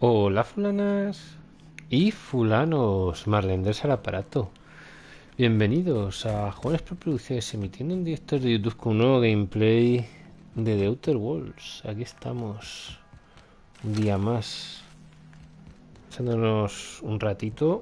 Hola fulanas y fulanos, marlenders al aparato. Bienvenidos a JugonesProProducciones emitiendo en directo de YouTube con un nuevo gameplay de The Outer Worlds. Aquí estamos, un día más, echándonos un ratito.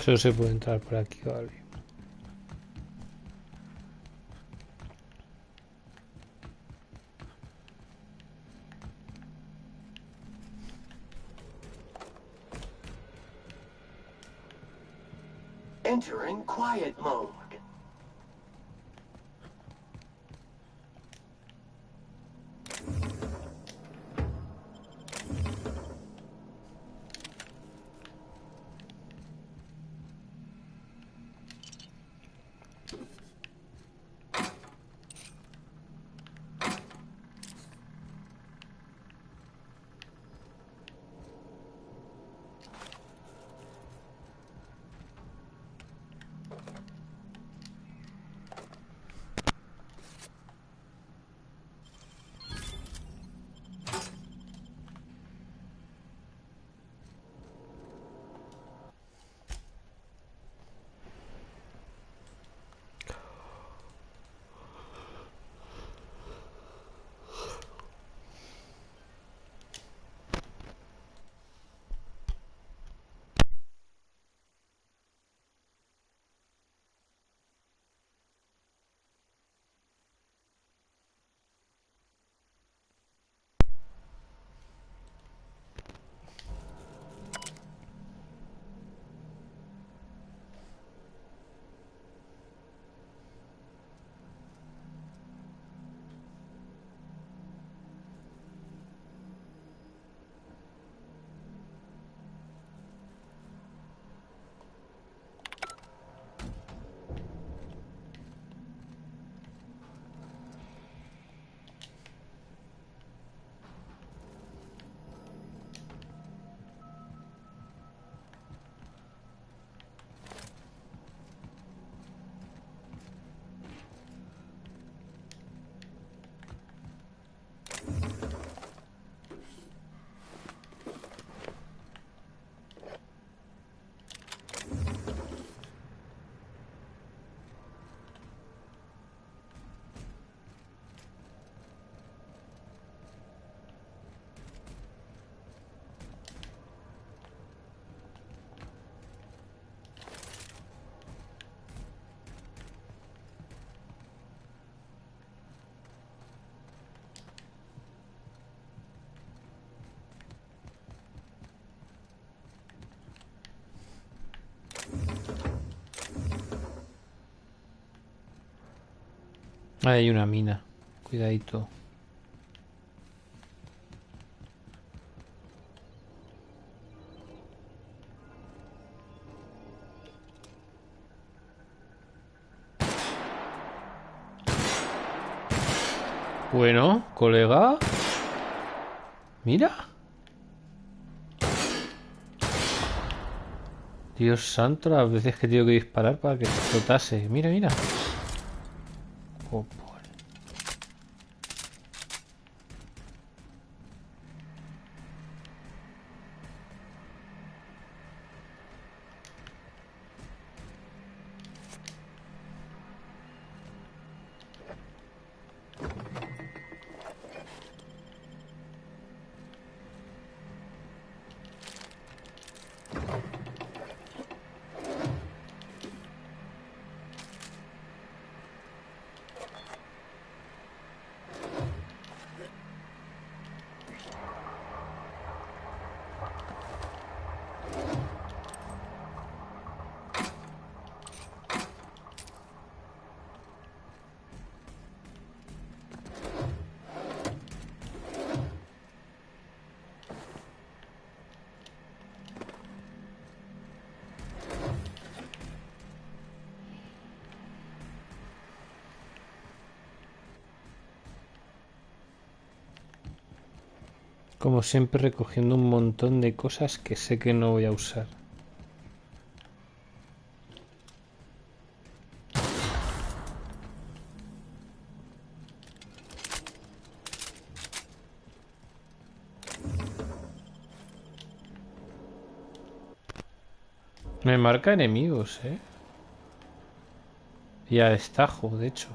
Solo se puede entrar por aquí, vale. Entering quiet mode. Ahí hay una mina, cuidadito. Bueno, colega, mira. Dios santo, las veces que tengo que disparar para que explotase. Mira, mira. Oh, Como siempre, recogiendo un montón de cosas que sé que no voy a usar. Me marca enemigos, ¿eh? Y a destajo, de hecho.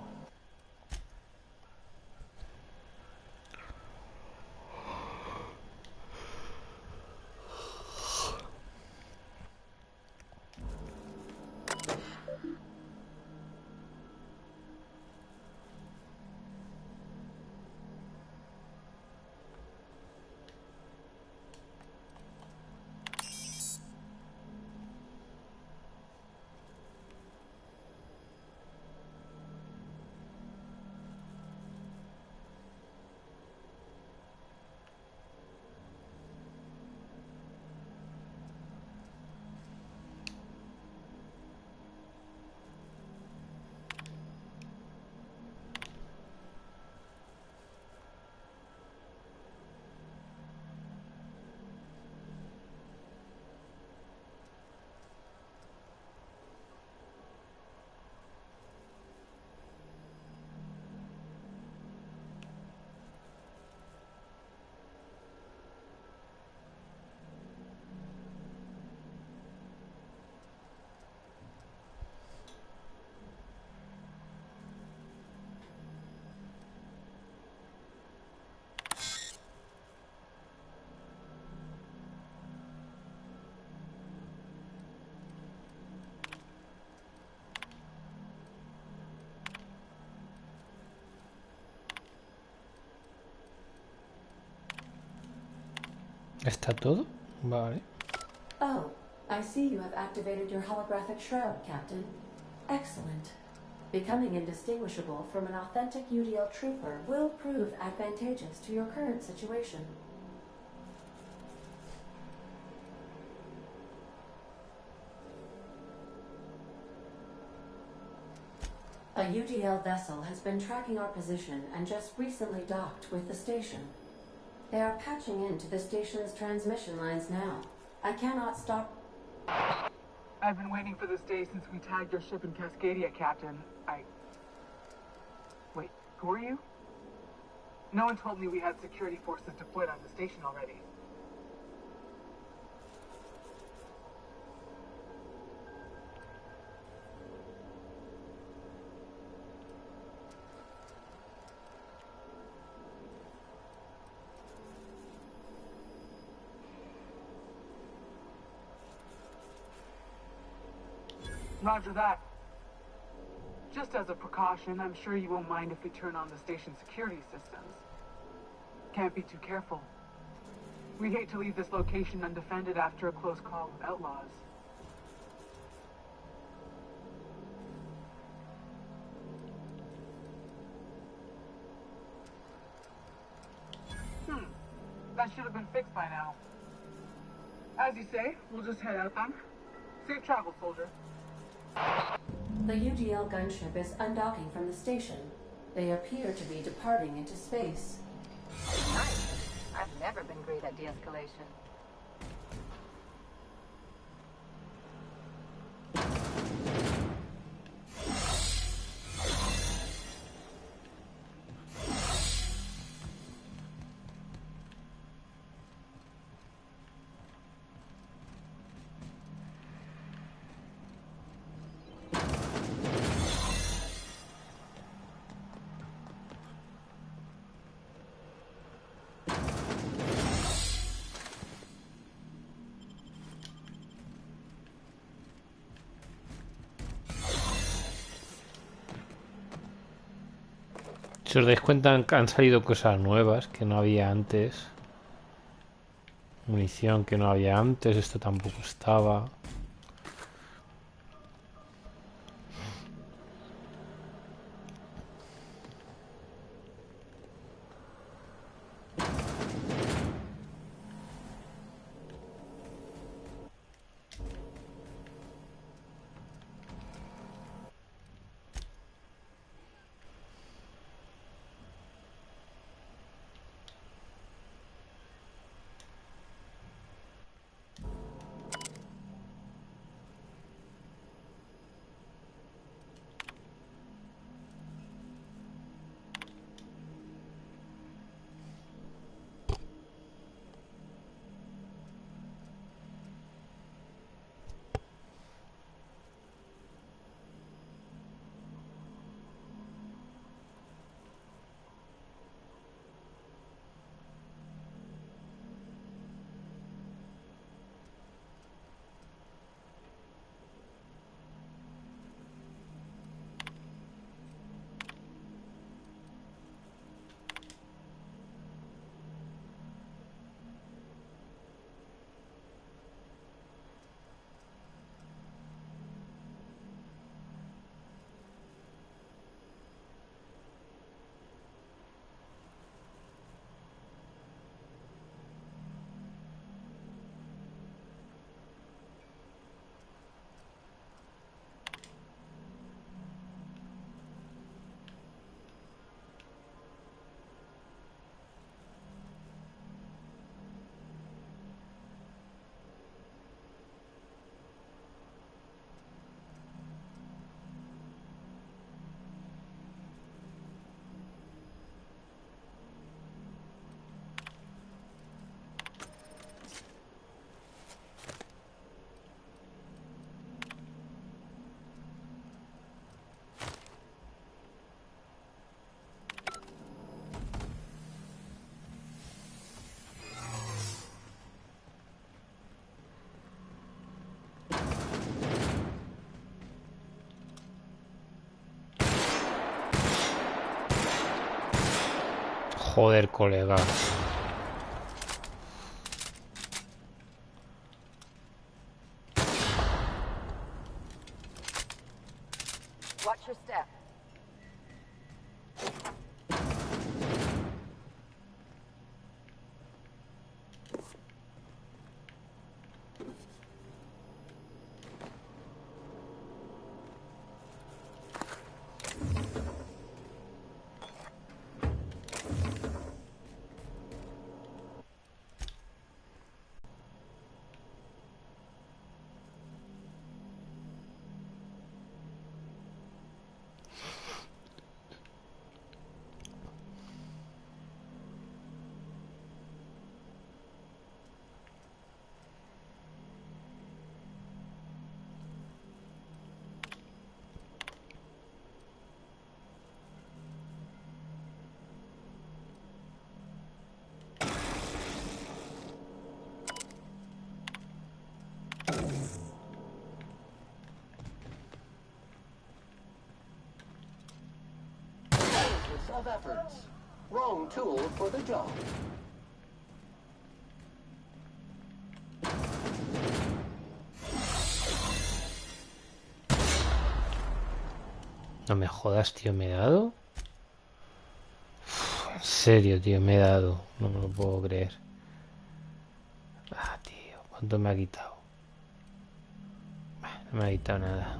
¿Está todo? Vale. Oh, I see you have activated your holographic shroud, Captain. Excellent. Becoming indistinguishable from an authentic UDL trooper will prove advantageous to your current situation. A UDL vessel has been tracking our position and just recently docked with the station. They are patching into the station's transmission lines now. I cannot stop. I've been waiting for this day since we tagged your ship in Cascadia, Captain. Wait, who are you? No one told me we had security forces deployed on the station already. Roger that. Just as a precaution, I'm sure you won't mind if we turn on the station's security systems. Can't be too careful. We'd hate to leave this location undefended after a close call with outlaws. That should have been fixed by now. As you say, we'll just head out then. Safe travel, soldier. The UDL gunship is undocking from the station. They appear to be departing into space. Nice. I've never been great at de-escalation. Si os dais cuenta, han salido cosas nuevas que no había antes. Munición que no había antes, esto tampoco estaba. Joder, colega. Watch your step. Of efforts. Wrong tool for the job. No me jodas, tío, ¿me he dado? Uf, en serio, tío, me he dado. No me lo puedo creer. Ah, tío, ¿cuánto me ha quitado? No me ha quitado nada.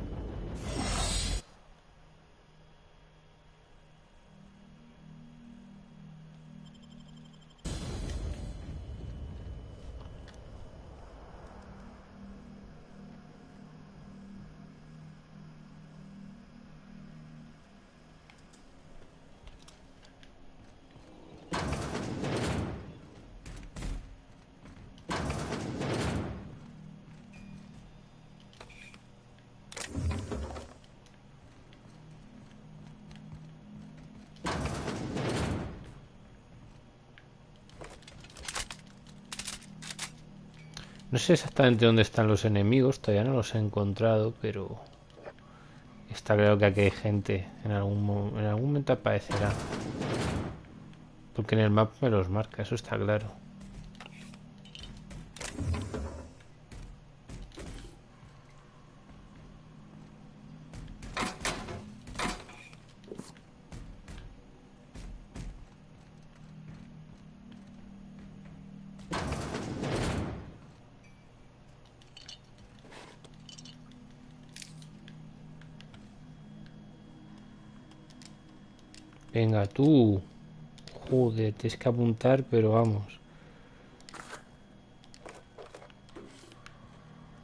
No sé exactamente dónde están los enemigos, todavía no los he encontrado, pero está claro que aquí hay gente. En algún momento aparecerá. Porque en el mapa me los marca, eso está claro. Venga, tú. Joder, tienes que apuntar, pero vamos.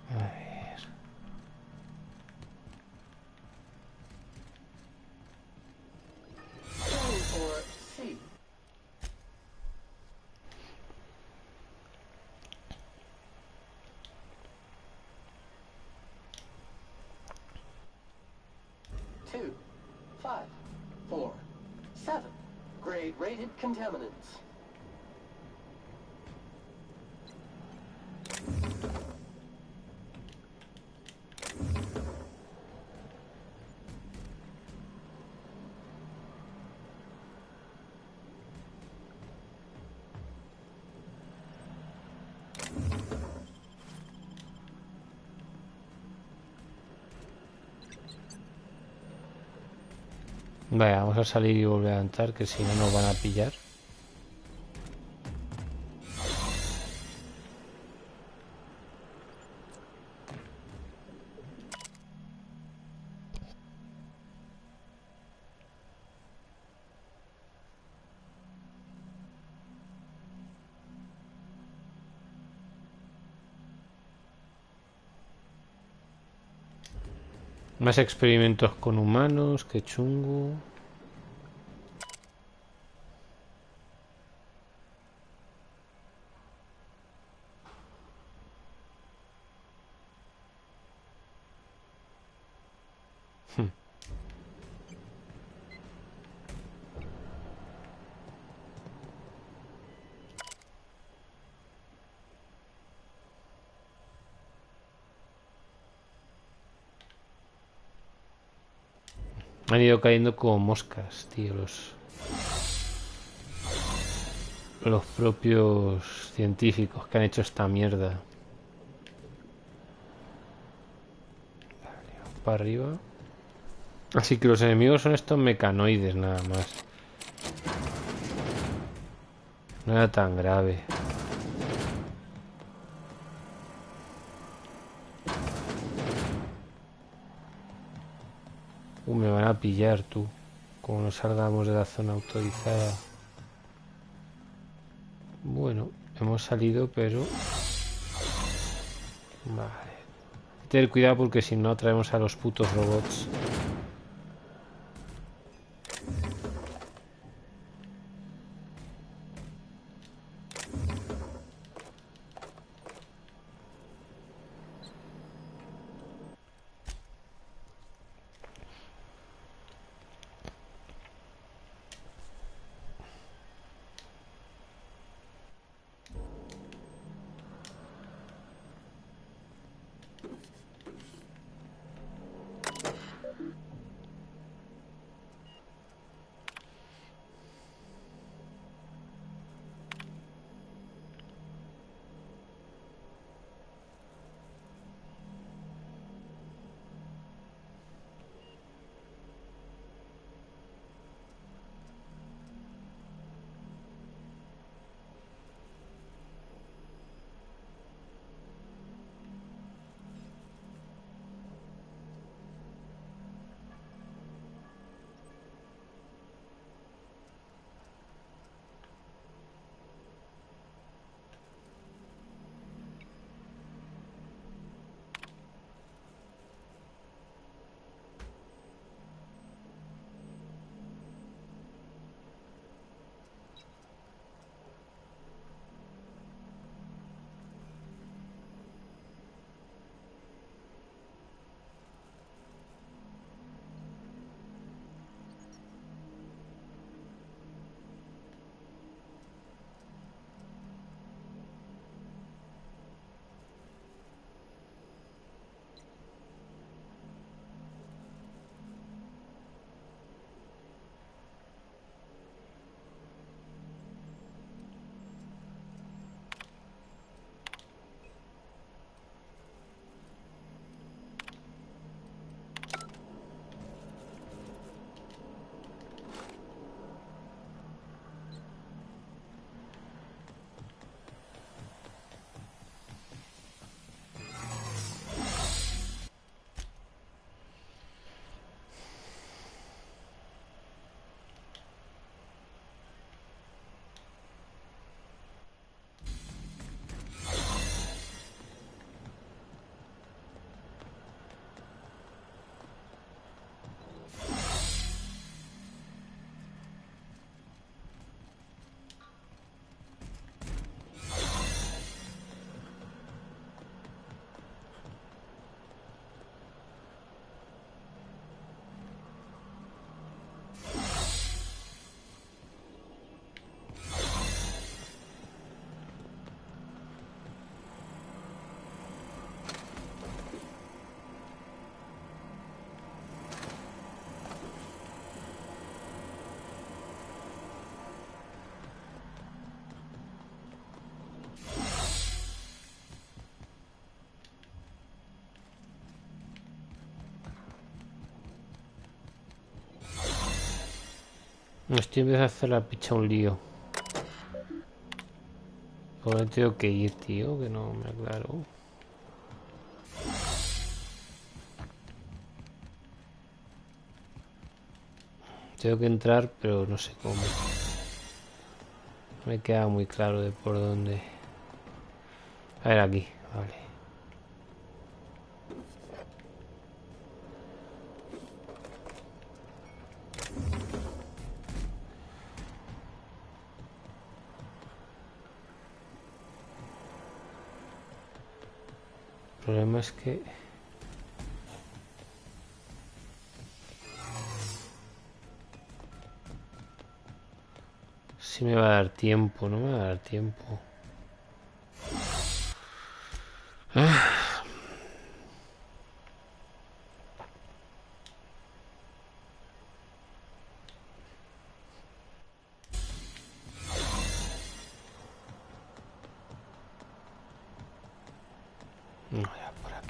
A ver. Going for C. Two, 5, 4, 7. Grade rated contaminants. Vale, vamos a salir y volver a entrar, que si no nos van a pillar. Más experimentos con humanos, qué chungo. Me han ido cayendo como moscas, tío, los... los propios científicos que han hecho esta mierda. Vale, vamos para arriba. Así que los enemigos son estos mecanoides nada más. No era tan grave. Me van a pillar, tú. Como no salgamos de la zona autorizada. Bueno, hemos salido, pero... Vale. Tener cuidado porque si no traemos a los putos robots. Estoy empezando a hacer la picha un lío. ¿Por dónde tengo que ir, tío? Que no me aclaro. Tengo que entrar, pero no sé cómo. Me queda muy claro de por dónde. A ver, aquí, vale. El problema es que... Si me va a dar tiempo, no me va a dar tiempo.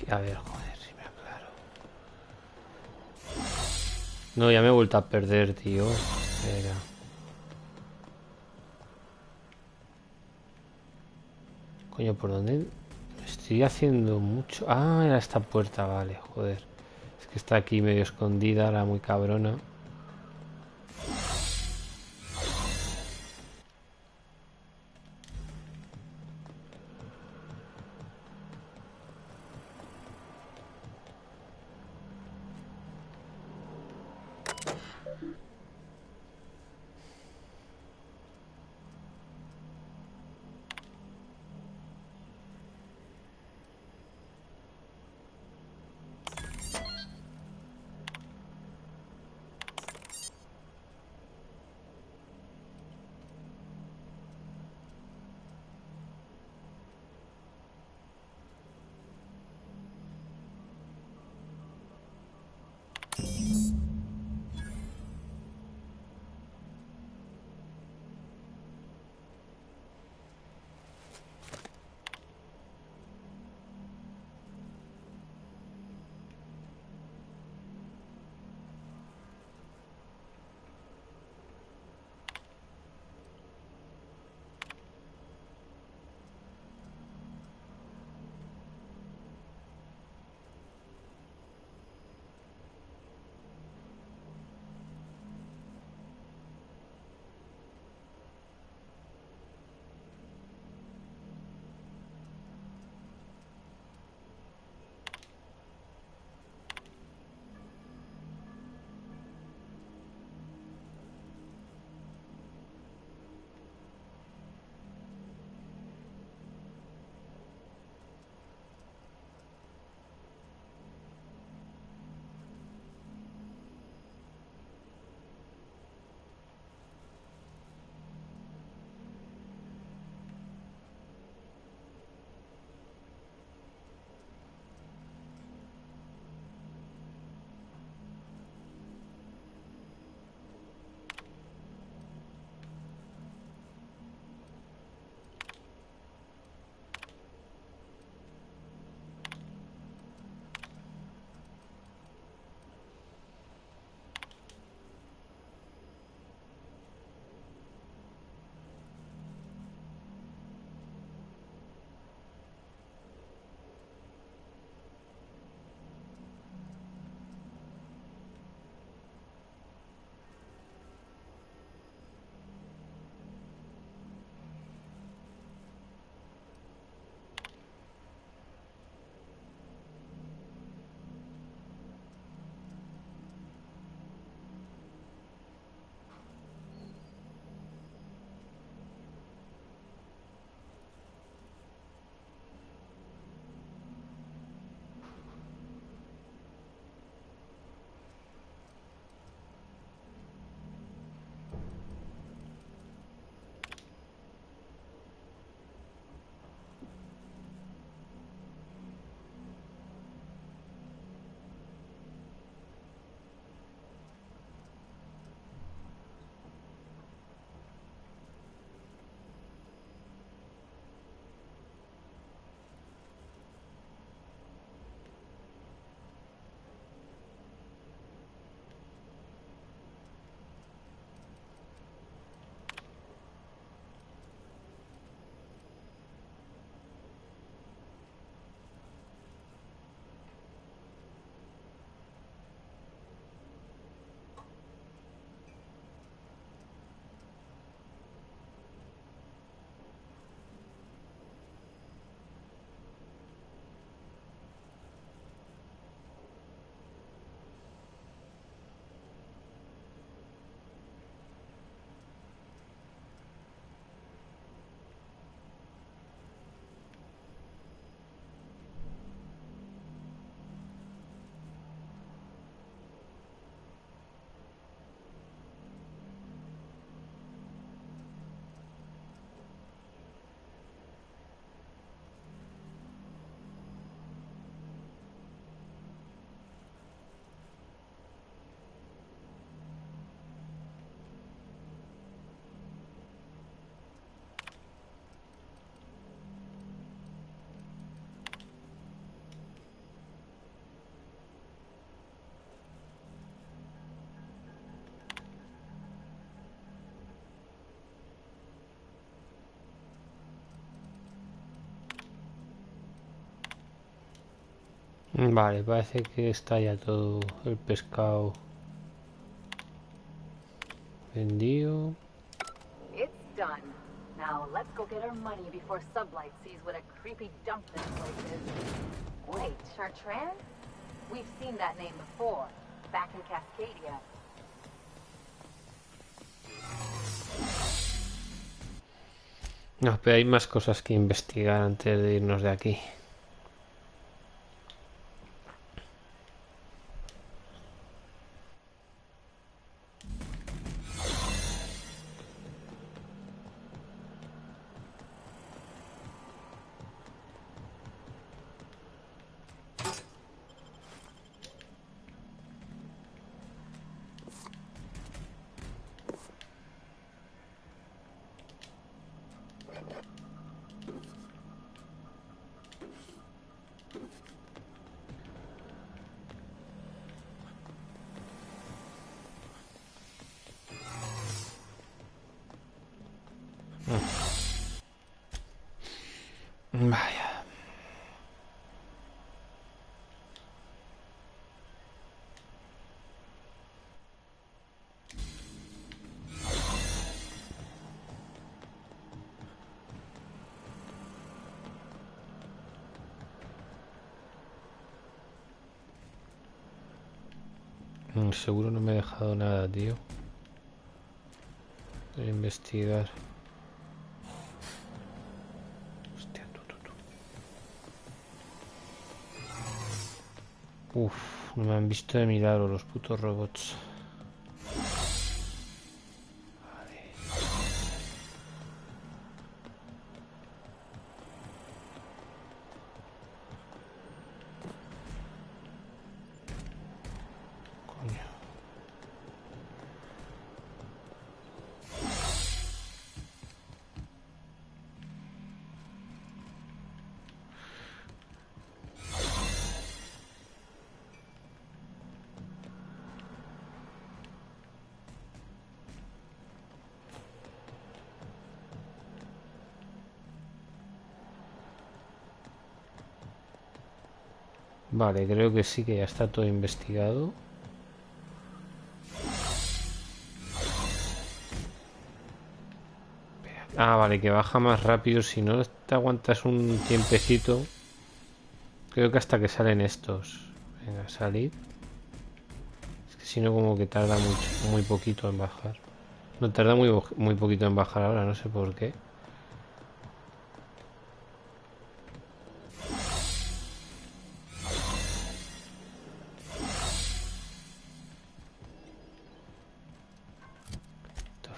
A ver, joder, si me aclaro. No, ya me he vuelto a perder, tío. Espera. Coño, ¿por dónde? Estoy haciendo mucho... Ah, era esta puerta, vale, joder. Es que está aquí medio escondida, la muy cabrona. Vale, parece que está ya todo el pescado vendido. It's done. Now let's go get our money before Sublight sees what a creepy dump this place is. Wait, Chartrand? We've seen that name before, back in Cascadia. No, pero hay más cosas que investigar antes de irnos de aquí. Vaya. Seguro no me he dejado nada, tío. Voy a investigar. Hostia, Uf, no me han visto de milagro los putos robots. Coño. Vale, creo que sí, que ya está todo investigado. Ah, vale, que baja más rápido. Si no te aguantas un tiempecito. Creo que hasta que salen estos. Venga, salir. Es que si no, como que tarda mucho, muy poquito en bajar. No, tarda muy poquito en bajar ahora, no sé por qué.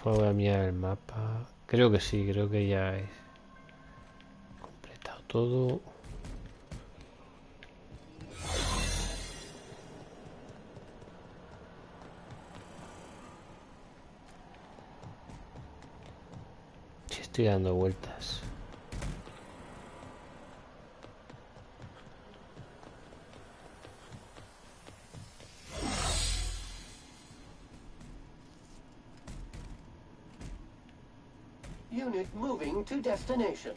Voy a mirar el mapa. Creo que sí, creo que ya he completado todo. Sí, estoy dando vueltas. Unit moving to destination.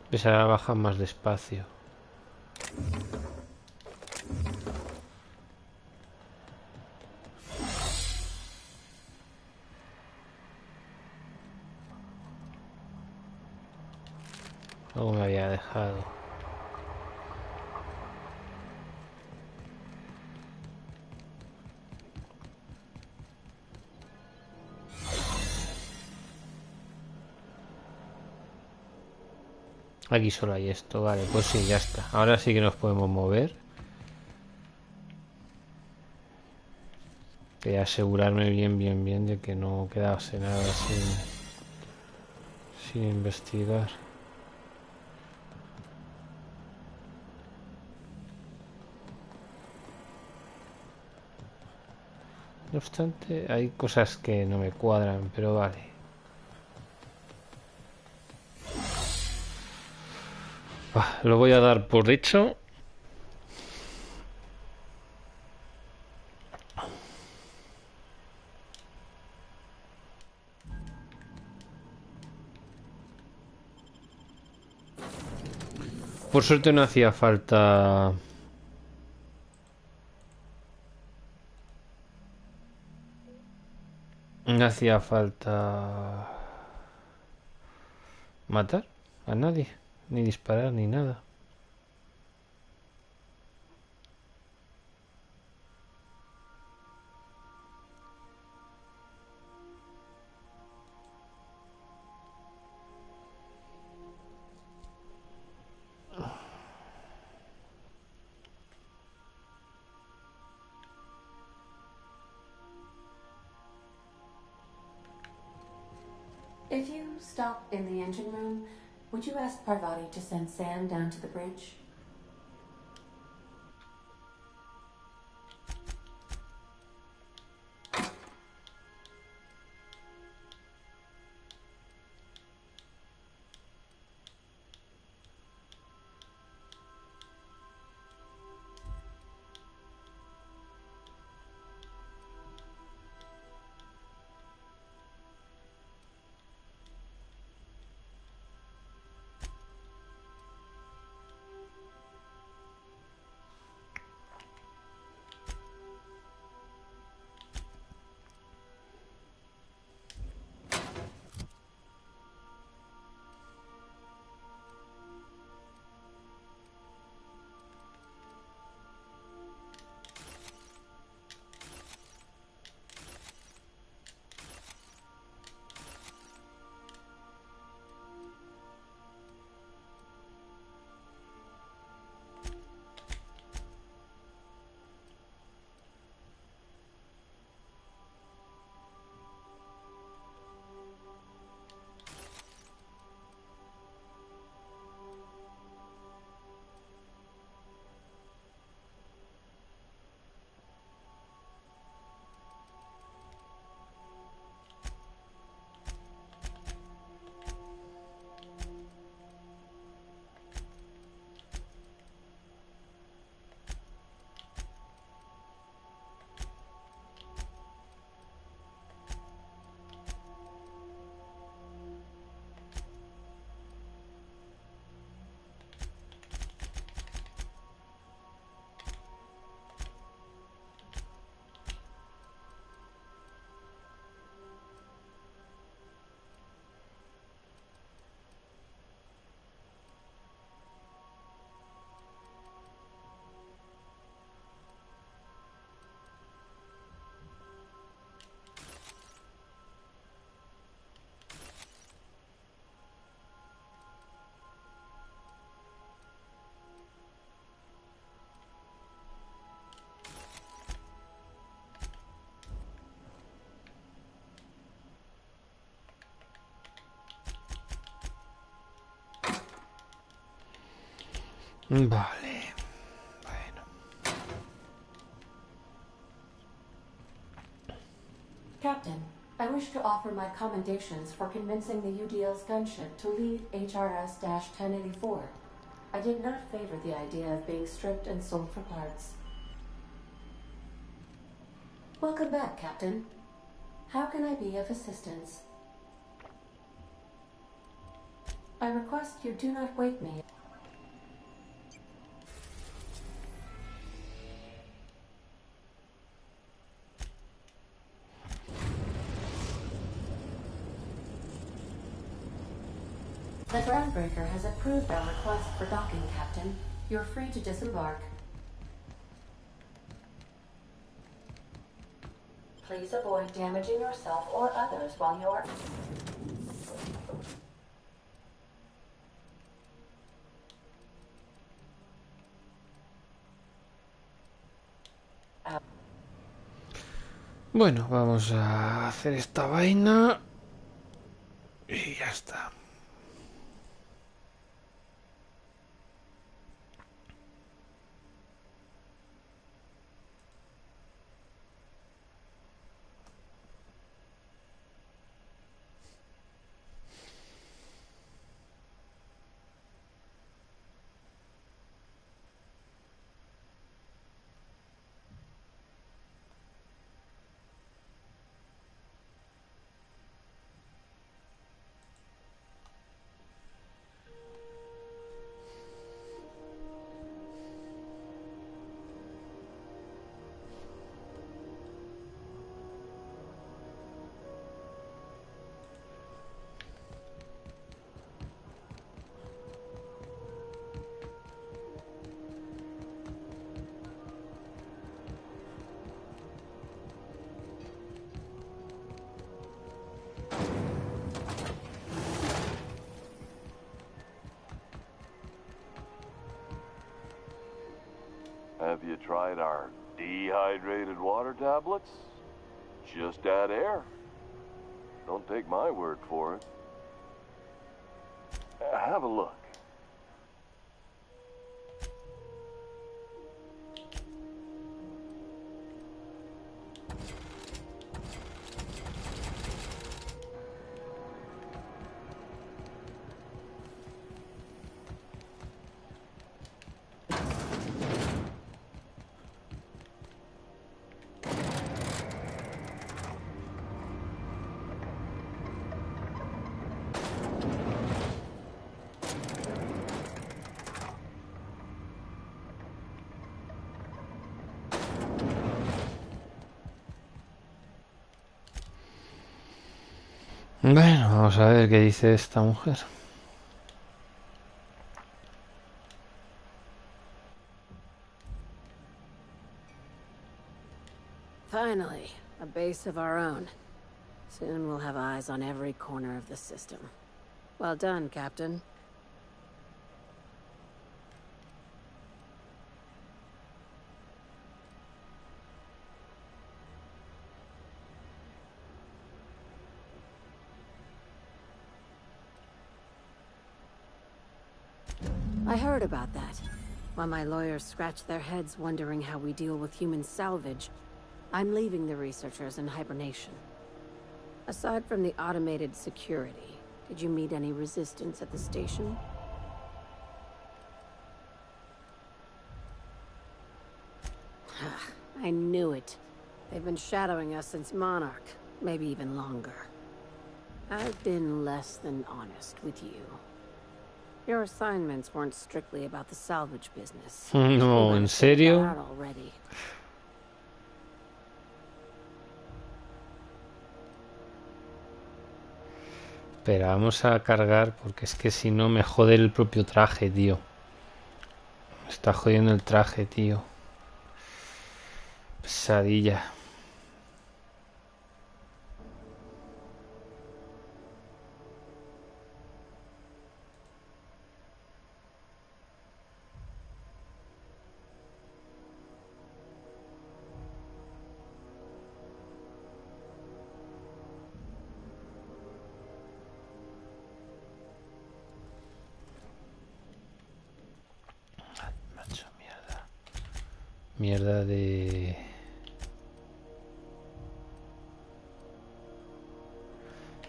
Pues ahora bajan más despacio. Algo me había dejado. Aquí solo hay esto, vale, pues sí, ya está. Ahora sí que nos podemos mover. Quería asegurarme bien de que no quedase nada sin investigar. No obstante, hay cosas que no me cuadran, pero vale. Lo voy a dar por hecho. Por suerte no hacía falta... No hacía falta... matar a nadie, ni disparar, ni nada. If you stop in the engine room, would you ask Parvati to send Sam down to the bridge? Vale. Bueno. Captain, I wish to offer my commendations for convincing the UDL's gunship to leave HRS-1084. I did not favor the idea of being stripped and sold for parts. Welcome back, Captain. How can I be of assistance? I request you do not wake me. The groundbreaker has approved our request for docking, Captain. You're free to disembark. Please avoid damaging yourself or others while you're... Bueno, vamos a hacer esta vaina y ya está. Have you tried our dehydrated water tablets? Just add air. Don't take my word for it. Have a look. Bueno, vamos a ver qué dice esta mujer. Finally, a base of our own. Soon we'll have eyes on every corner of the system. Well done, Captain. I heard about that. While my lawyers scratch their heads wondering how we deal with human salvage, I'm leaving the researchers in hibernation. Aside from the automated security, did you meet any resistance at the station? I knew it. They've been shadowing us since Monarch, maybe even longer. I've been less than honest with you. Your assignments weren't strictly about the salvage business. No, ¿en serio? Already. Espera, vamos a cargar porque es que si no me jode el propio traje, tío. Me está jodiendo el traje, tío. Pesadilla. Mierda de...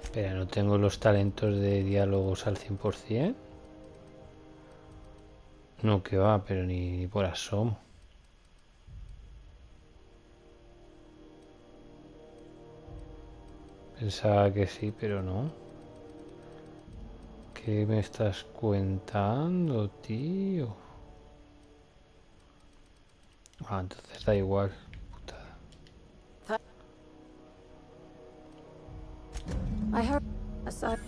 Espera, ¿no tengo los talentos de diálogos al 100%? No, que va, pero ni por asomo. Pensaba que sí, pero no. ¿Qué me estás contando, tío? Ah, entonces da igual. Putada. I heard aside.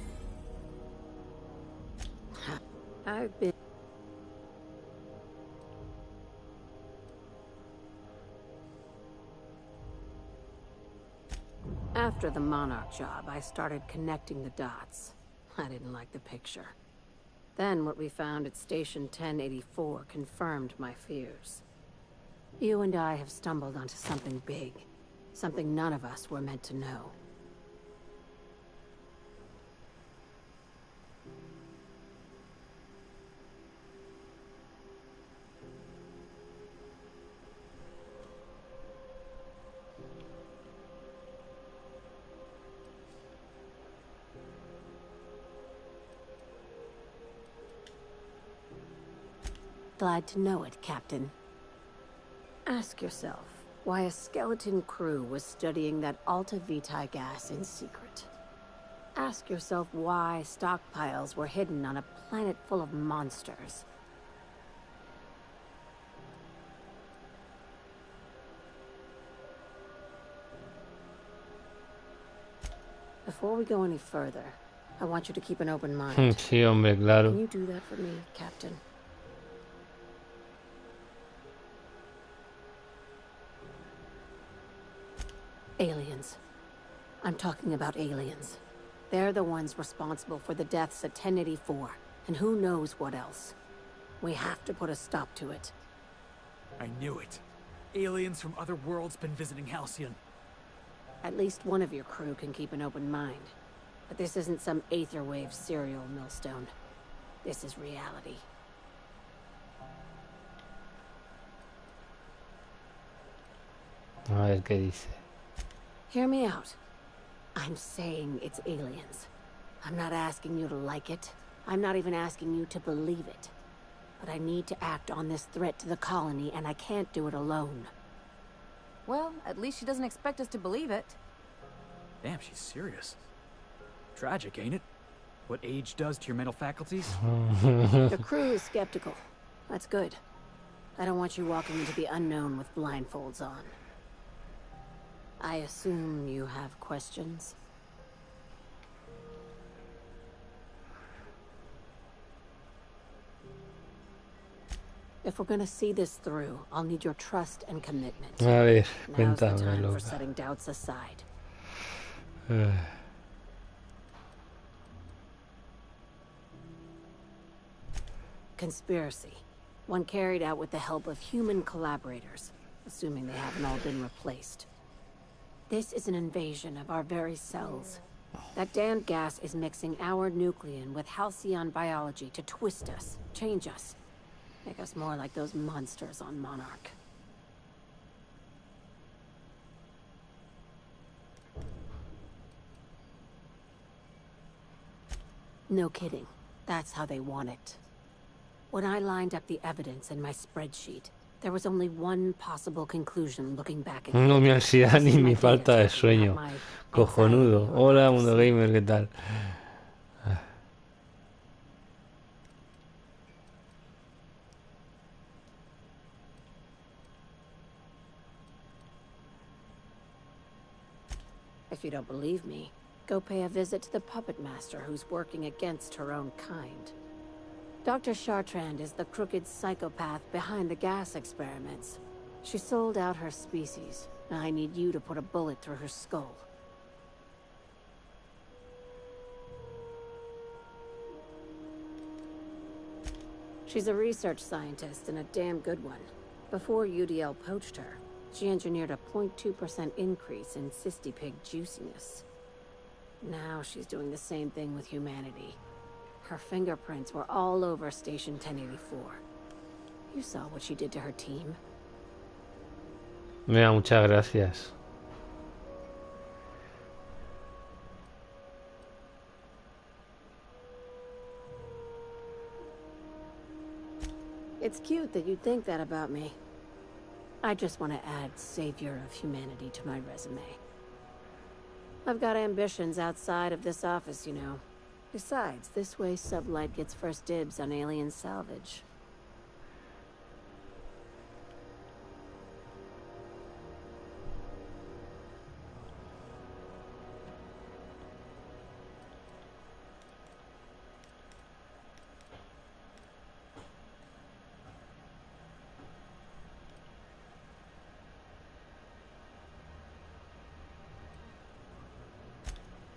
I've been. After the Monarch job, I started connecting the dots. I didn't like the picture. Then what we found at Station 1084 confirmed my fears. You and I have stumbled onto something big. Something none of us were meant to know. Glad to know it, Captain. Ask yourself why a skeleton crew was studying that Alta Vitae gas in secret. Ask yourself why stockpiles were hidden on a planet full of monsters. Before we go any further, I want you to keep an open mind. Sí, hombre, claro. Can you do that for me, Captain? Aliens. I'm talking about aliens. They're the ones responsible for the deaths at 1084, and who knows what else. We have to put a stop to it. I knew it. Aliens from other worlds been visiting Halcyon. At least one of your crew can keep an open mind. But this isn't some aetherwave serial millstone. This is reality. A ver qué dice. Hear me out. I'm saying it's aliens. I'm not asking you to like it. I'm not even asking you to believe it. But I need to act on this threat to the colony, and I can't do it alone. Well, at least she doesn't expect us to believe it. Damn, she's serious. Tragic, ain't it? What age does to your mental faculties? The crew is skeptical. That's good. I don't want you walking into the unknown with blindfolds on. I assume you have questions? If we're gonna see this through, I'll need your trust and commitment. A ver, Now's the cuéntame, time for loca. setting doubts aside. Conspiracy. One carried out with the help of human collaborators, assuming they haven't all been replaced. This is an invasion of our very cells. That damned gas is mixing our nucleon with halcyon biology to twist us, change us, make us more like those monsters on Monarch. No kidding. That's how they want it. When I lined up the evidence in my spreadsheet, there was only one possible conclusion looking back at No mi ansiedad ni mi falta de sueño. Cojonudo. Hola, Mundo Gamer, ¿qué tal? If you don't believe me, go pay a visit to the puppet master who's working against her own kind. Dr. Chartrand is the crooked psychopath behind the gas experiments. She sold out her species. I need you to put a bullet through her skull. She's a research scientist and a damn good one. Before UDL poached her, she engineered a 0.2% increase in cystipig juiciness. Now she's doing the same thing with humanity. Her fingerprints were all over Station 1084. You saw what she did to her team. Mira, muchas gracias. It's cute that you'd think that about me. I just want to add savior of humanity to my resume. I've got ambitions outside of this office, you know. Besides, this way Sublight gets first dibs on alien salvage.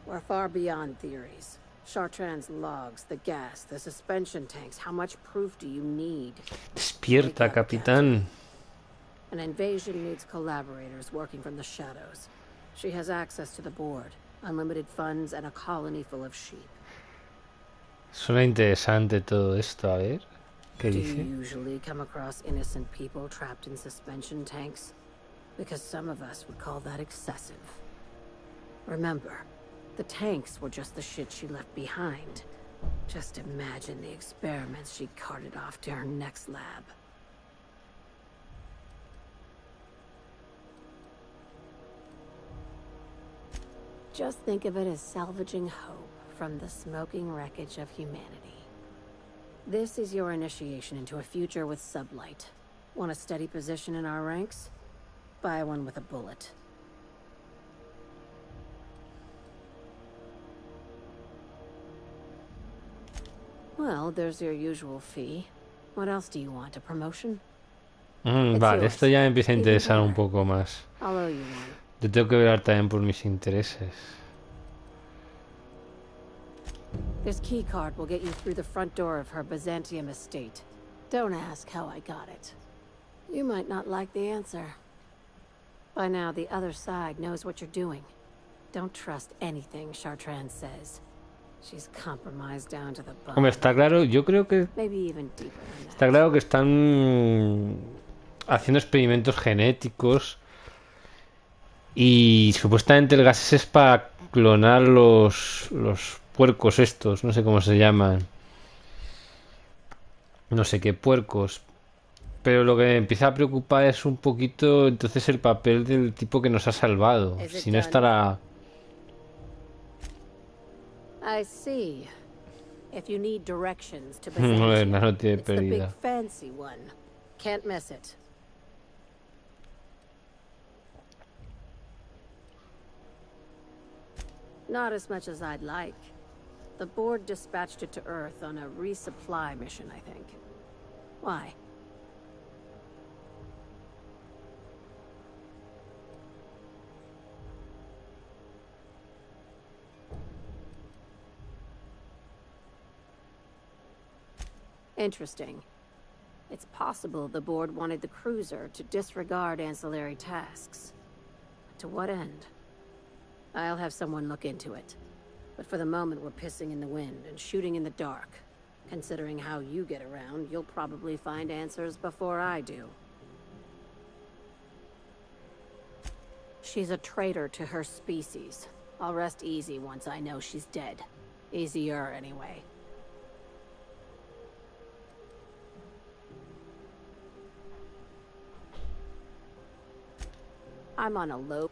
We're far beyond theories. Chartrand's logs, the gas, the suspension tanks. How much proof do you need? Despierta, capitán. An invasion needs collaborators working from the shadows. She has access to the board, unlimited funds, and a colony full of sheep. Suena interesante todo esto, a ver. ¿Qué Do dice? you usually come across innocent people trapped in suspension tanks? Because some of us would call that excessive. Remember, the tanks were just the shit she left behind. Just imagine the experiments she carted off to her next lab. Just think of it as salvaging hope from the smoking wreckage of humanity. This is your initiation into a future with Sublight. Want a steady position in our ranks? Buy one with a bullet. Well, there's your usual fee. What else do you want? A promotion? Vale, esto ya me empieza a interesar un poco más. I'll owe you one. Yo tengo que velar también por mis intereses. This key card will get you through the front door of her Byzantium estate. Don't ask how I got it. You might not like the answer. By now, the other side knows what you're doing. Don't trust anything Chartrand says. She's compromised down to the bone. Hombre, está claro, yo creo que Maybe even deeper than that. está claro que están haciendo experimentos genéticos y supuestamente el gas es para clonar los puercos estos, no sé cómo se llaman. No sé qué puercos. Pero lo que me empieza a preocupar es un poquito entonces el papel del tipo que nos ha salvado. Si no estará... I see. If you need directions to Moderna, no tiene it's the big pérdida. fancy one. Can't miss it. Not as much as I'd like. The board dispatched it to Earth on a resupply mission, I think. Why? Interesting. It's possible the board wanted the cruiser to disregard ancillary tasks. To what end? I'll have someone look into it. But for the moment, we're pissing in the wind and shooting in the dark. Considering how you get around, you'll probably find answers before I do. She's a traitor to her species. I'll rest easy once I know she's dead. Easier, anyway. I'm on a low...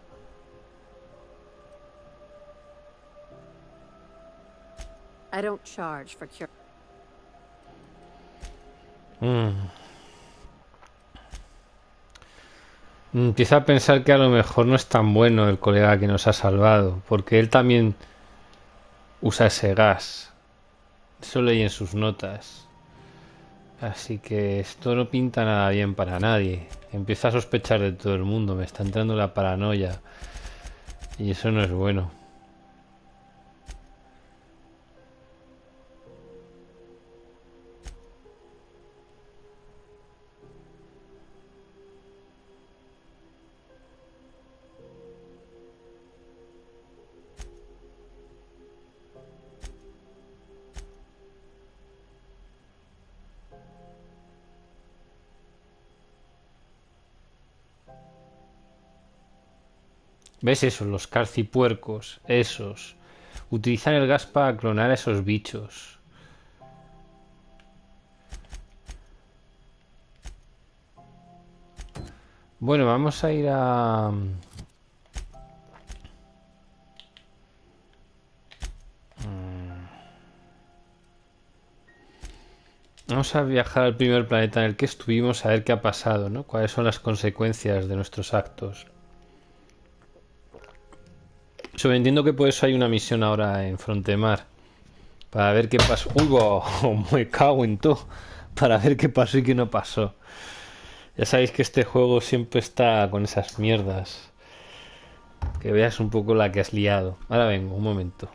I don't charge for cure... Empieza a pensar que a lo mejor no es tan bueno el colega que nos ha salvado, porque él también usa ese gas. Eso leí en sus notas. Así que esto no pinta nada bien para nadie. Empieza a sospechar de todo el mundo, me está entrando la paranoia. Y eso no es bueno. ¿Ves eso? Los carcipuercos, esos. Utilizan el gas para clonar a esos bichos. Bueno, vamos a ir a... Vamos a viajar al primer planeta en el que estuvimos a ver qué ha pasado, ¿no? Cuáles son las consecuencias de nuestros actos. Entiendo que por eso hay una misión ahora en Frontemar. Para ver qué pasó. ¡Uy, wow! Me cago en todo. Para ver qué pasó y qué no pasó. Ya sabéis que este juego siempre está con esas mierdas. Que veas un poco la que has liado. Ahora vengo, un momento.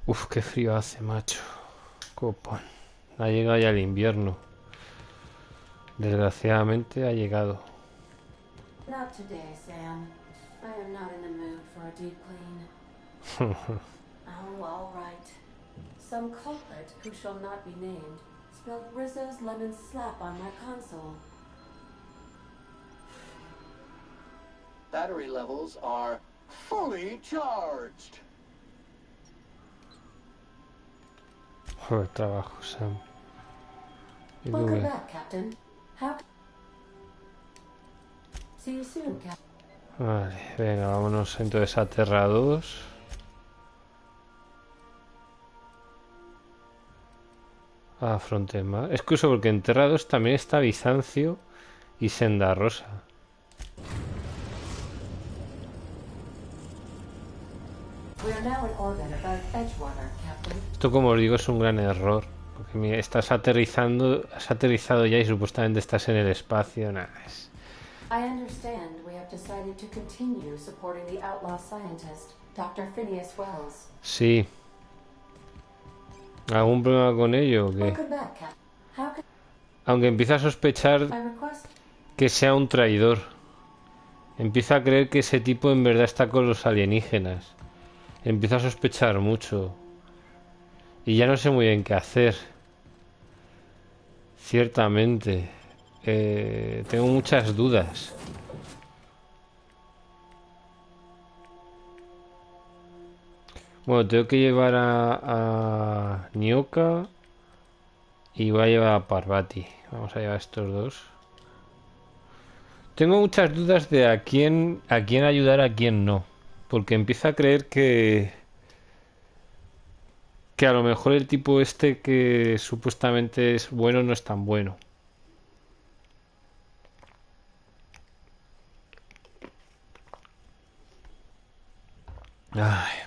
Uf, qué frío hace, macho. Copón. Ha llegado ya el invierno. Desgraciadamente ha llegado. Not today, Sam. I am not in the mood for a deep clean. Oh, all right. Some culprit who shall not be named spilled Rizzo's lemon slap on my console. Battery levels are fully charged. Joder, trabajo, Sam. ¿Y tú Welcome qué? back, Captain. How? See you soon, Captain. Vale, venga, vámonos entonces a Terra 2. A Frontemar. Es curioso porque en Terra 2 también está Bizancio y Senda Rosa. We are now in orbit above Edgewater, Captain. Esto, como os digo, es un gran error. Porque mira, estás aterrizando, has aterrizado ya y supuestamente estás en el espacio. Nada, es... I understand we have decided to continue supporting the outlaw scientist, Dr. Phineas Wells. Sí. ¿Algún problema con ello o qué? Welcome back, Captain. How can Aunque empieza a sospechar I request? que sea un traidor. Empieza a creer que ese tipo en verdad está con los alienígenas. Empieza a sospechar mucho. Y ya no sé muy bien qué hacer. Ciertamente. Tengo muchas dudas. Bueno, tengo que llevar a Nyoka y voy a llevar a Parvati. Vamos a llevar a estos dos. Tengo muchas dudas de a quién ayudar, a quién no. Porque empiezo a creer que a lo mejor el tipo este que supuestamente es bueno no es tan bueno. Ay.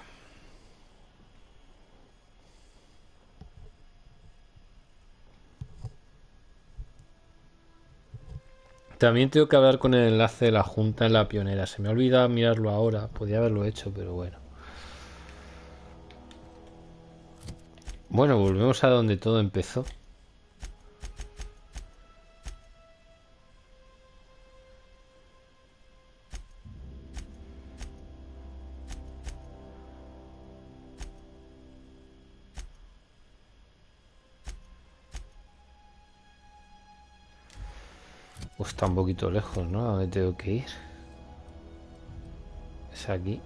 También tengo que hablar con el enlace de la Junta en la Pionera. Se me ha olvidado mirarlo ahora. Podría haberlo hecho, pero bueno. Bueno, volvemos a donde todo empezó. Pues está un poquito lejos, ¿no? ¿A dónde tengo que ir? Es aquí.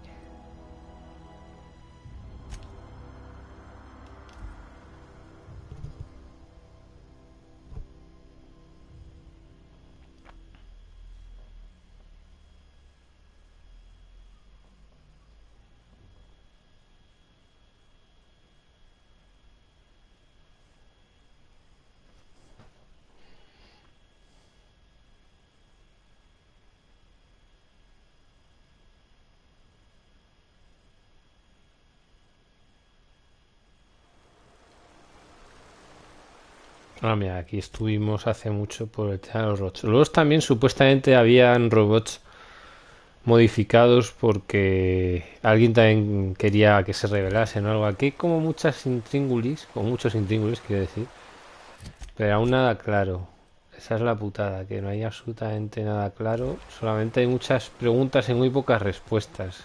Ah, mira, aquí estuvimos hace mucho por el tema de los robots. Luego también supuestamente habían robots modificados porque alguien también quería que se revelasen o algo. Aquí hay como muchas intríngulis, o muchos intríngulis, quiero decir, pero aún nada claro. Esa es la putada, que no hay absolutamente nada claro. Solamente hay muchas preguntas y muy pocas respuestas.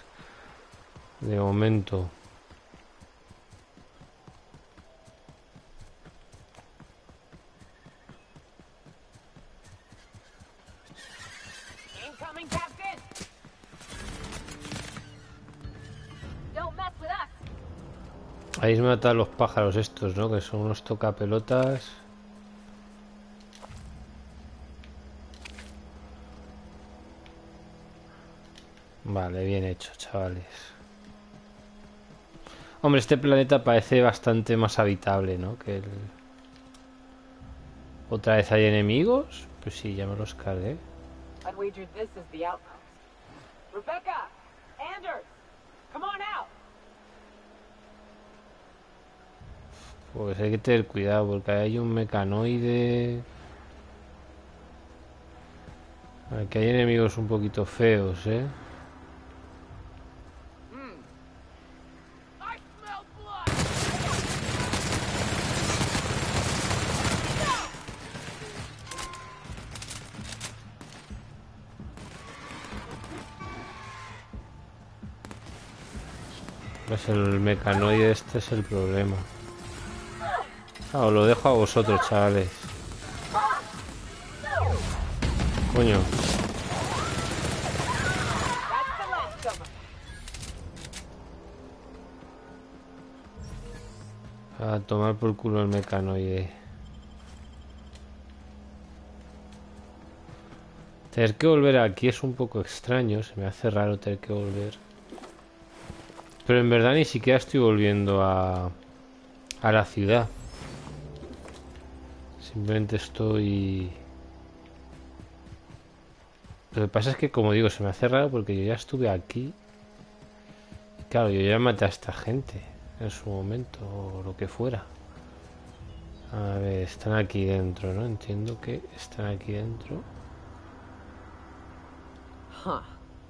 De momento. Incoming, Captain! Don't mess with us! Habéis matado a los pájaros estos, ¿no? Que son unos tocapelotas. Vale, bien hecho, chavales. Hombre, este planeta parece bastante más habitable, ¿no? Que el... ¿Otra vez hay enemigos? Pues sí, ya me los cargué. I'd wager this is the outpost. Rebecca! Anders! Come on out! Pues hay que tener cuidado porque hay un mecanoide. Aquí hay enemigos un poquito feos, ¿eh? I smell blood! Pues el mecanoide este es el problema. Ah, os lo dejo a vosotros, chavales. Coño. A tomar por culo el mecanoide. Tener que volver aquí es un poco extraño. Se me hace raro tener que volver. Pero en verdad ni siquiera estoy volviendo a la ciudad. Simplemente estoy... Lo que pasa es que, como digo, se me hace raro porque yo ya estuve aquí. Y claro, yo ya maté a esta gente en su momento, o lo que fuera. A ver, están aquí dentro, ¿no? Entiendo que están aquí dentro. Huh.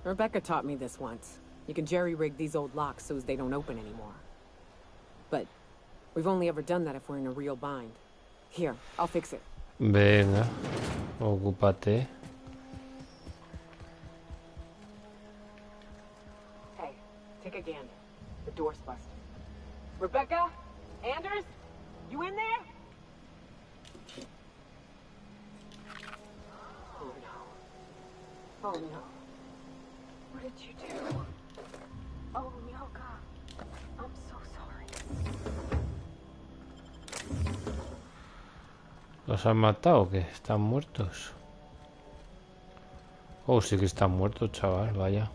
Rebecca taught me this once. You can jerry-rig these old locks so they don't open anymore. But we've only ever done that if we're in a real bind. Here, I'll fix it. Venga, ocúpate. Hey, take a gander. The door's busted. Rebecca? Anders? You in there? Oh no. Oh no. What did you do? Oh, Nyoka. I'm so sorry. ¿Los han matado o qué? ¿Están muertos? Oh, sí que están muertos, chaval, vaya.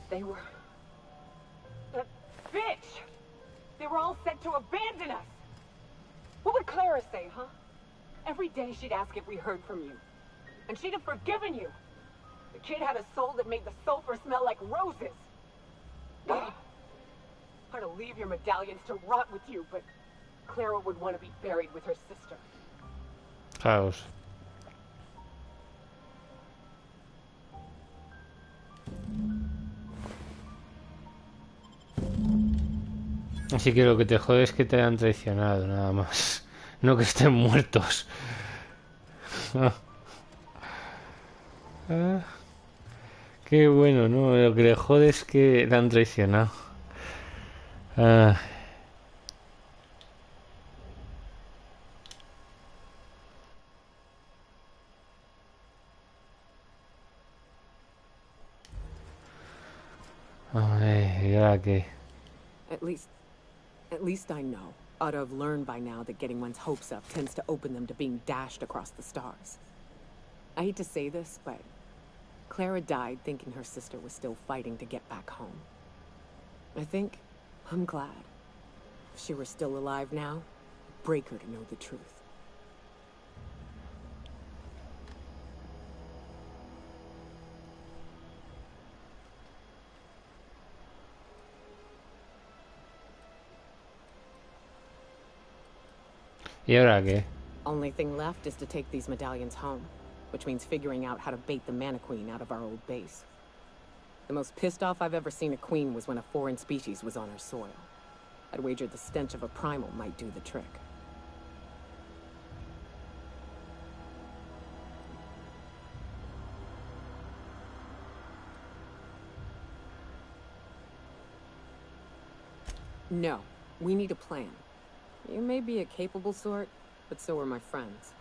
They were... That bitch! They were all set to abandon us! What would Clara say, huh? Every day she'd ask if we heard from you. And she'd have forgiven you. The kid had a soul that made the sulfur smell like roses. I'd to leave your medallions to rot with you, but Clara would want to be buried with her sister. Caos. Así que lo que te jode es que te hayan traicionado, nada más. No que estén muertos. Qué bueno, ¿no? Lo que le jode es que le han traicionado. Ah. Ay, ¿y ahora qué? At least I know. Ought to have learned by now that getting one's hopes up tends to open them to being dashed across the stars. I hate to say this, but Clara died thinking her sister was still fighting to get back home. I'm glad. If she were still alive now, it'd break her to know the truth. ¿Y ahora qué? Only thing left is to take these medallions home, which means figuring out how to bait the mana queen out of our old base. The most pissed off I've ever seen a queen was when a foreign species was on her soil. I'd wager the stench of a primal might do the trick. No, we need a plan. You may be a capable sort, but so are my friends.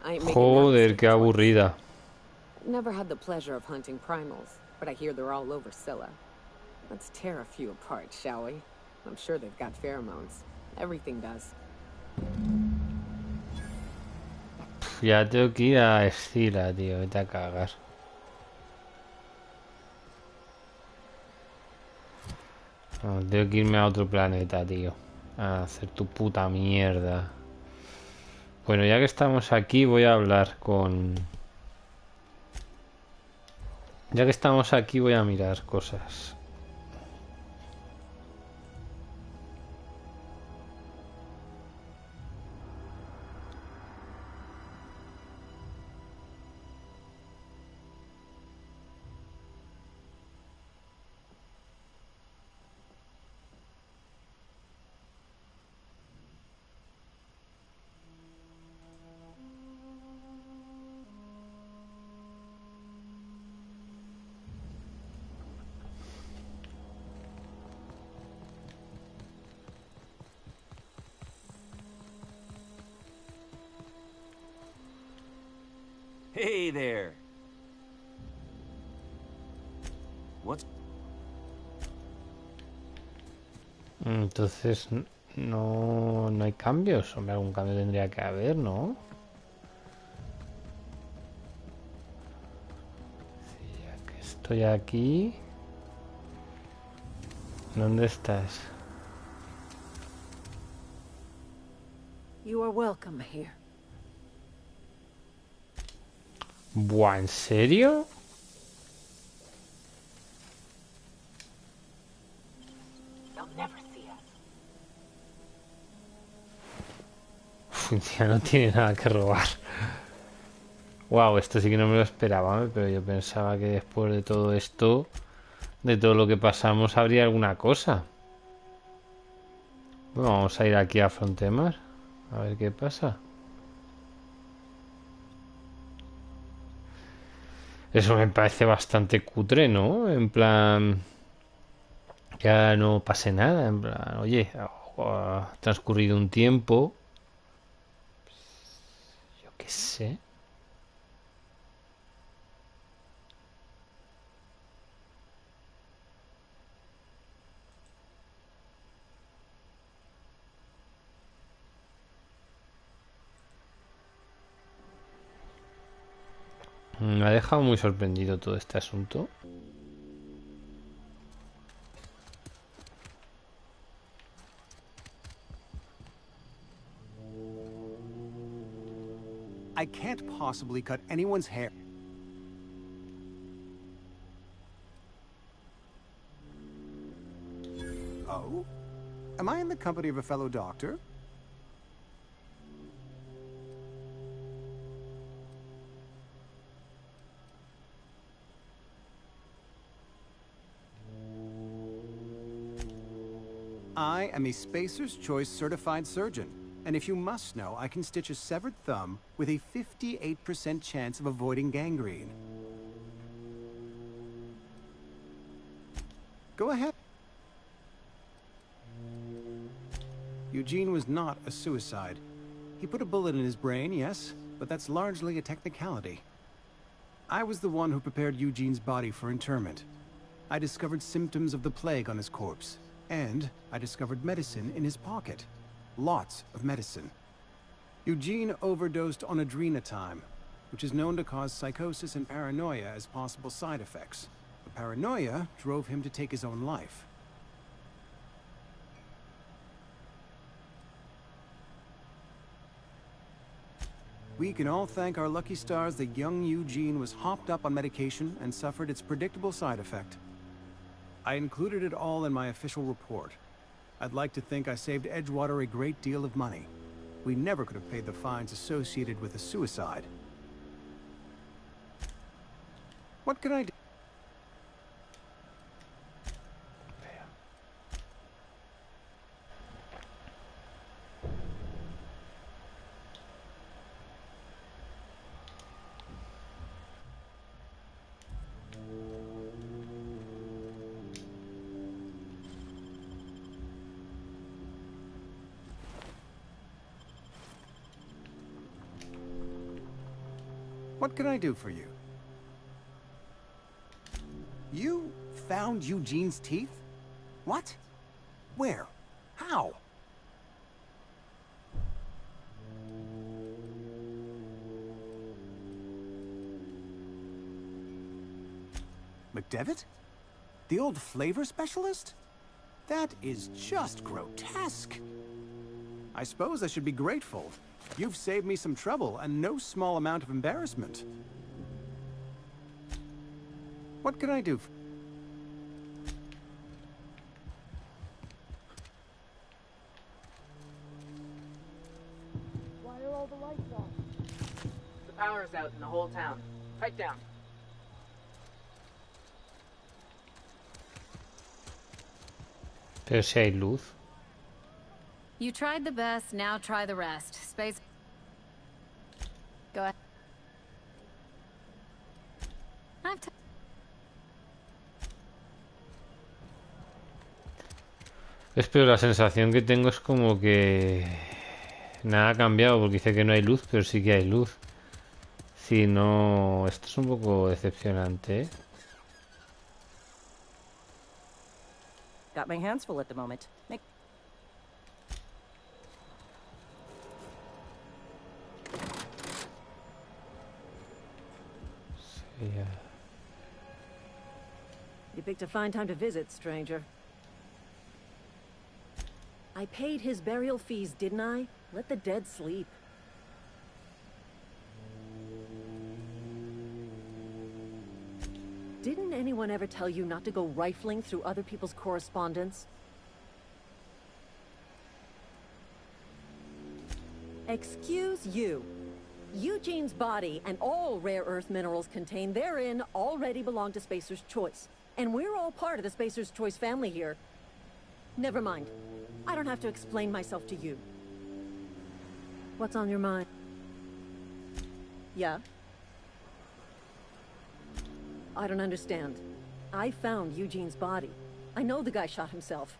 I ain't making no Joder, mistake qué choice. aburrida. Never had the pleasure of hunting primals, but I hear they're all over Scylla. Let's tear a few apart, shall we? I'm sure they've got pheromones. Everything does. Ya tengo que ir a Escila, tío. Vete a cagar. No, tengo que irme a otro planeta, tío. A hacer tu puta mierda. Bueno, ya que estamos aquí, voy a hablar con... Ya que estamos aquí, voy a mirar cosas. Hey there. What's... Entonces, no hay cambios. Hombre, algún cambio tendría que haber, ¿no? Sí, ya que estoy aquí... ¿Dónde estás? You are welcome here. Buah, ¿en serio? They'll never see us. Uf, ya no tiene nada que robar. Wow, esto sí que no me lo esperaba, ¿eh? Pero yo pensaba que después de todo esto, de todo lo que pasamos, habría alguna cosa. Bueno, vamos a ir aquí a Frontemar, a ver qué pasa. Eso me parece bastante cutre, ¿no? En plan... Que ahora no pase nada. En plan, oye, ha transcurrido un tiempo. Yo qué sé. Me ha dejado muy sorprendido todo este asunto. I can't possibly cut anyone's hair. Oh? Am I in the company of a fellow doctor? I am a Spacer's Choice certified surgeon, and if you must know, I can stitch a severed thumb with a 58% chance of avoiding gangrene. Go ahead. Eugene was not a suicide. He put a bullet in his brain, yes, but that's largely a technicality. I was the one who prepared Eugene's body for interment. I discovered symptoms of the plague on his corpse, and I discovered medicine in his pocket. Lots of medicine. Eugene overdosed on adrenatime, which is known to cause psychosis and paranoia as possible side effects. The paranoia drove him to take his own life. We can all thank our lucky stars that young Eugene was hopped up on medication and suffered its predictable side effect. I included it all in my official report. I'd like to think I saved Edgewater a great deal of money. We never could have paid the fines associated with a suicide. What can I do? What can I do for you? You found Eugene's teeth? What? Where? How? McDevitt? The old flavor specialist? That is just grotesque. I suppose I should be grateful. You've saved me some trouble and no small amount of embarrassment. What can I do? Why are all the lights on? The power's out in the whole town. Pipe down. Pero si hay luz. You tried the best, now try the rest. Space... Go ahead. Pero la sensación que tengo es como que nada ha cambiado, porque dice que no hay luz, pero sí que hay luz. Si no, esto es un poco decepcionante, ¿eh? Got my hands full at the moment. Yeah. You picked a fine time to visit, stranger. I paid his burial fees, didn't I? Let the dead sleep. Didn't anyone ever tell you not to go rifling through other people's correspondence? Excuse you. Eugene's body and all rare earth minerals contained therein already belong to Spacer's Choice. And we're all part of the Spacer's Choice family here. Never mind. I don't have to explain myself to you. What's on your mind? Yeah? I don't understand. I found Eugene's body. I know the guy shot himself.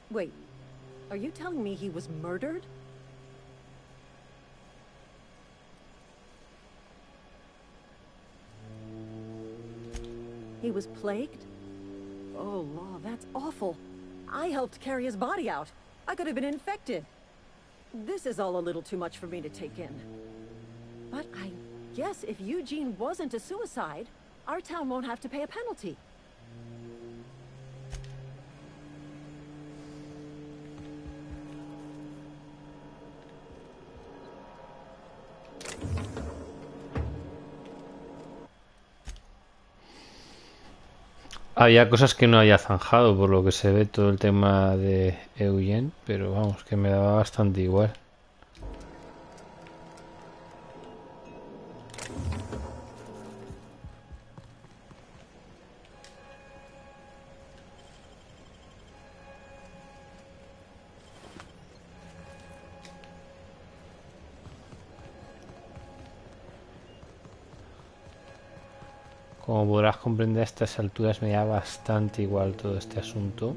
Wait, are you telling me he was murdered? He was plagued? Oh, law, that's awful. I helped carry his body out. I could have been infected. This is all a little too much for me to take in. But I guess if Eugene wasn't a suicide, our town won't have to pay a penalty. Había cosas que no había zanjado, por lo que se ve todo el tema de Eugene, pero vamos, que me daba bastante igual. Como podrás comprender, a estas alturas me da bastante igual todo este asunto.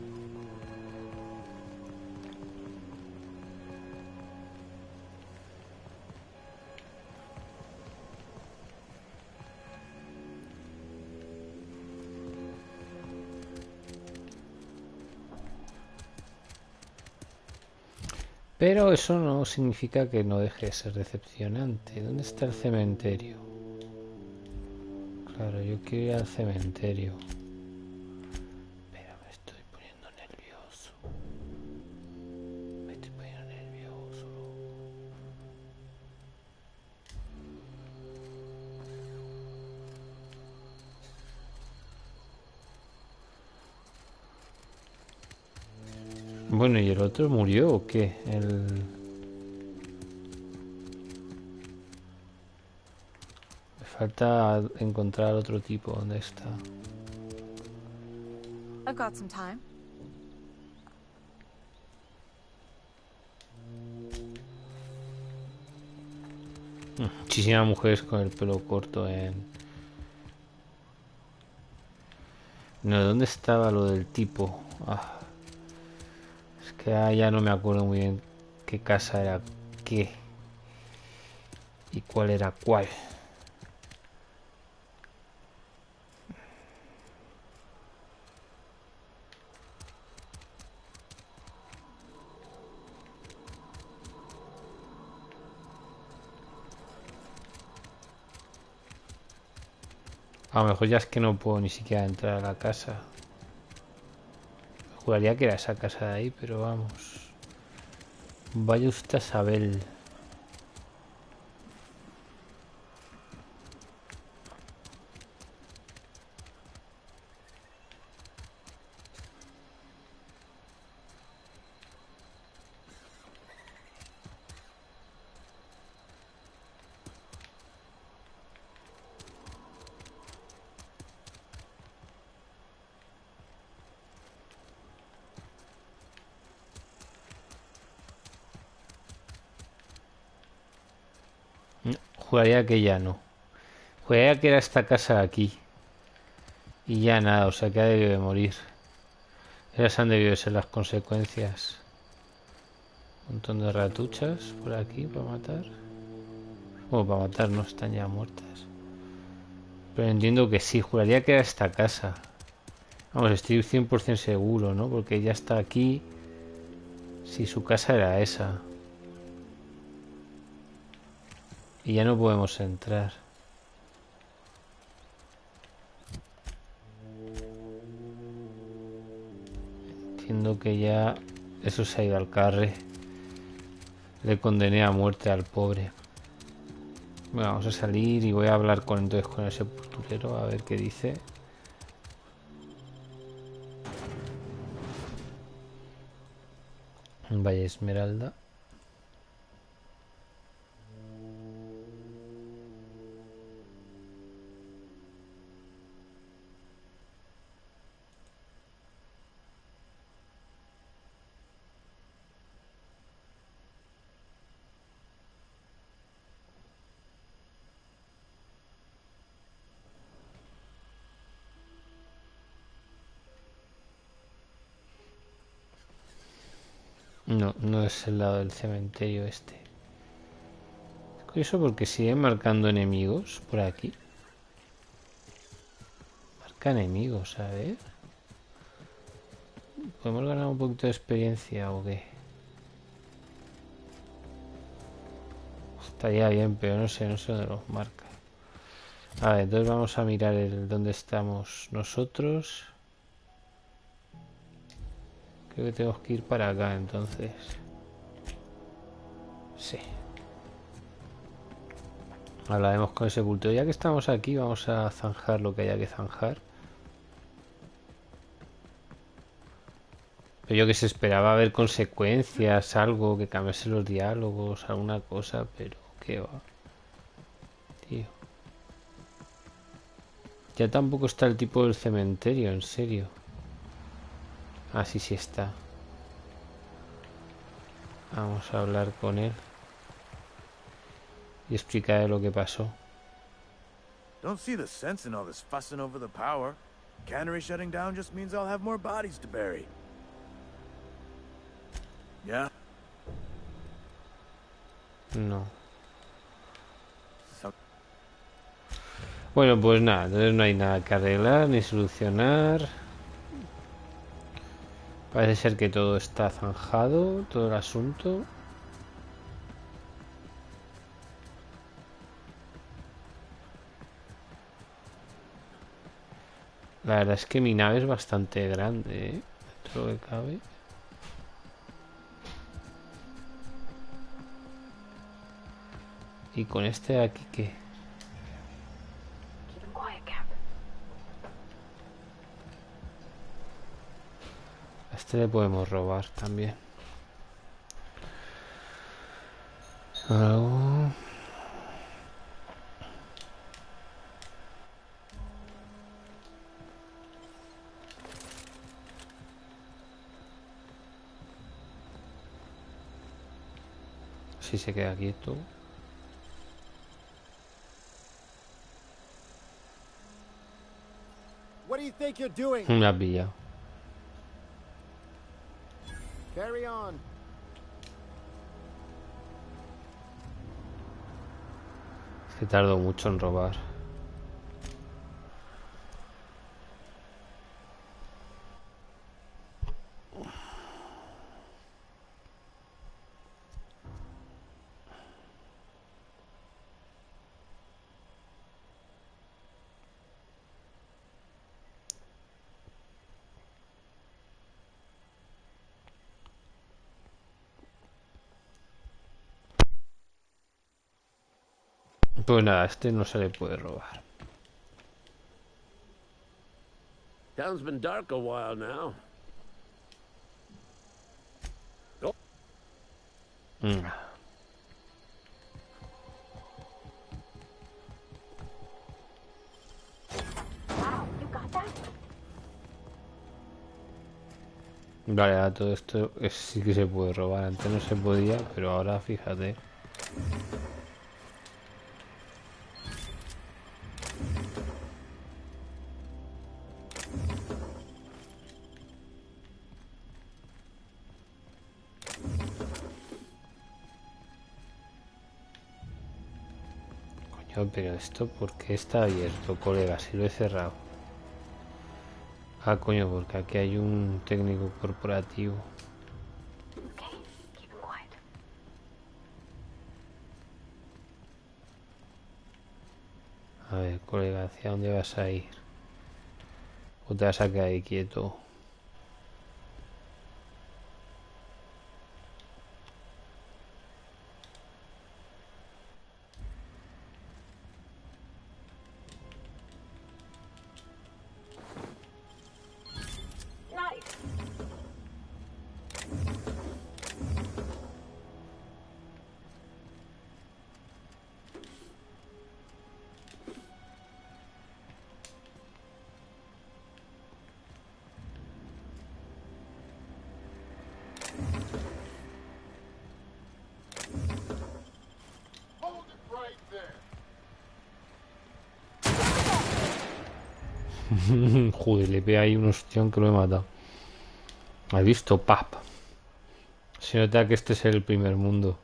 Pero eso no significa que no deje de ser decepcionante. ¿Dónde está el cementerio? Claro, yo quiero ir al cementerio. Pero me estoy poniendo nervioso. Me estoy poniendo nervioso. Bueno, ¿y el otro murió o qué? El... Falta encontrar otro tipo. ¿Dónde está? I've got some time. Muchísimas mujeres con el pelo corto en... No, ¿dónde estaba lo del tipo? Ah, es que ya no me acuerdo muy bien qué casa era qué y cuál era cuál. A lo mejor ya es que no puedo ni siquiera entrar a la casa. Juraría que era esa casa de ahí, pero vamos. Vaya usted a saber. Juraría que ya no. Juraría que era esta casa de aquí. Y ya nada, o sea que ha debido de morir. Esas han debido de ser las consecuencias. Un montón de ratuchas por aquí para matar. Bueno, para matar no, están ya muertas. Pero entiendo que sí, juraría que era esta casa. Vamos, estoy 100% seguro, ¿no? Porque ya está aquí. Si su casa era esa. Y ya no podemos entrar. Entiendo que ya eso se ha ido al carre. Le condené a muerte al pobre. Bueno, vamos a salir y voy a hablar entonces con el sepulturero a ver qué dice. Vaya Esmeralda. No, no es el lado del cementerio este. Es curioso porque sigue marcando enemigos por aquí. Marca enemigos, a ver. ¿Podemos ganar un poquito de experiencia o qué? Estaría bien, pero no sé dónde los marca. A ver, entonces vamos a mirar dónde estamos nosotros. Creo que tenemos que ir para acá, entonces. Sí. Hablaremos con el sepulturero. Ya que estamos aquí, vamos a zanjar lo que haya que zanjar. Pero yo que se esperaba ver consecuencias, algo, que cambiase los diálogos, alguna cosa, pero qué va. Tío. Ya tampoco está el tipo del cementerio, en serio. Ah, sí, sí está. Vamos a hablar con él. Y explicarle lo que pasó. Don't see the sense in all this fussing over the power. Cannery shutting down just means I'll have more bodies to bury. Yeah? No. Bueno, pues nada, entonces no hay nada que arreglar ni solucionar. Parece ser que todo está zanjado, todo el asunto. La verdad es que mi nave es bastante grande, ¿eh? Dentro de lo que cabe. Y con este de aquí, ¿qué? A este le podemos robar también. Algo. Si se queda quieto. What do you think you're doing? Me ha pillado. Carry on. Es que tardo mucho en robar. Pues nada, este no se le puede robar. Town's been dark a while now. Oh. Wow, you got that? Vale, ahora todo esto sí que se puede robar. Antes no se podía, pero ahora fíjate. Coño, pero esto, ¿por qué está abierto, colega? Si lo he cerrado. Ah, coño, porque aquí hay un técnico corporativo. A ver, colega, ¿hacia dónde vas a ir? ¿O te vas a quedar ahí quieto? Joder, le pega ahí un ostión que lo he matado. ¿Has visto? Pap. Se nota que este es el primer mundo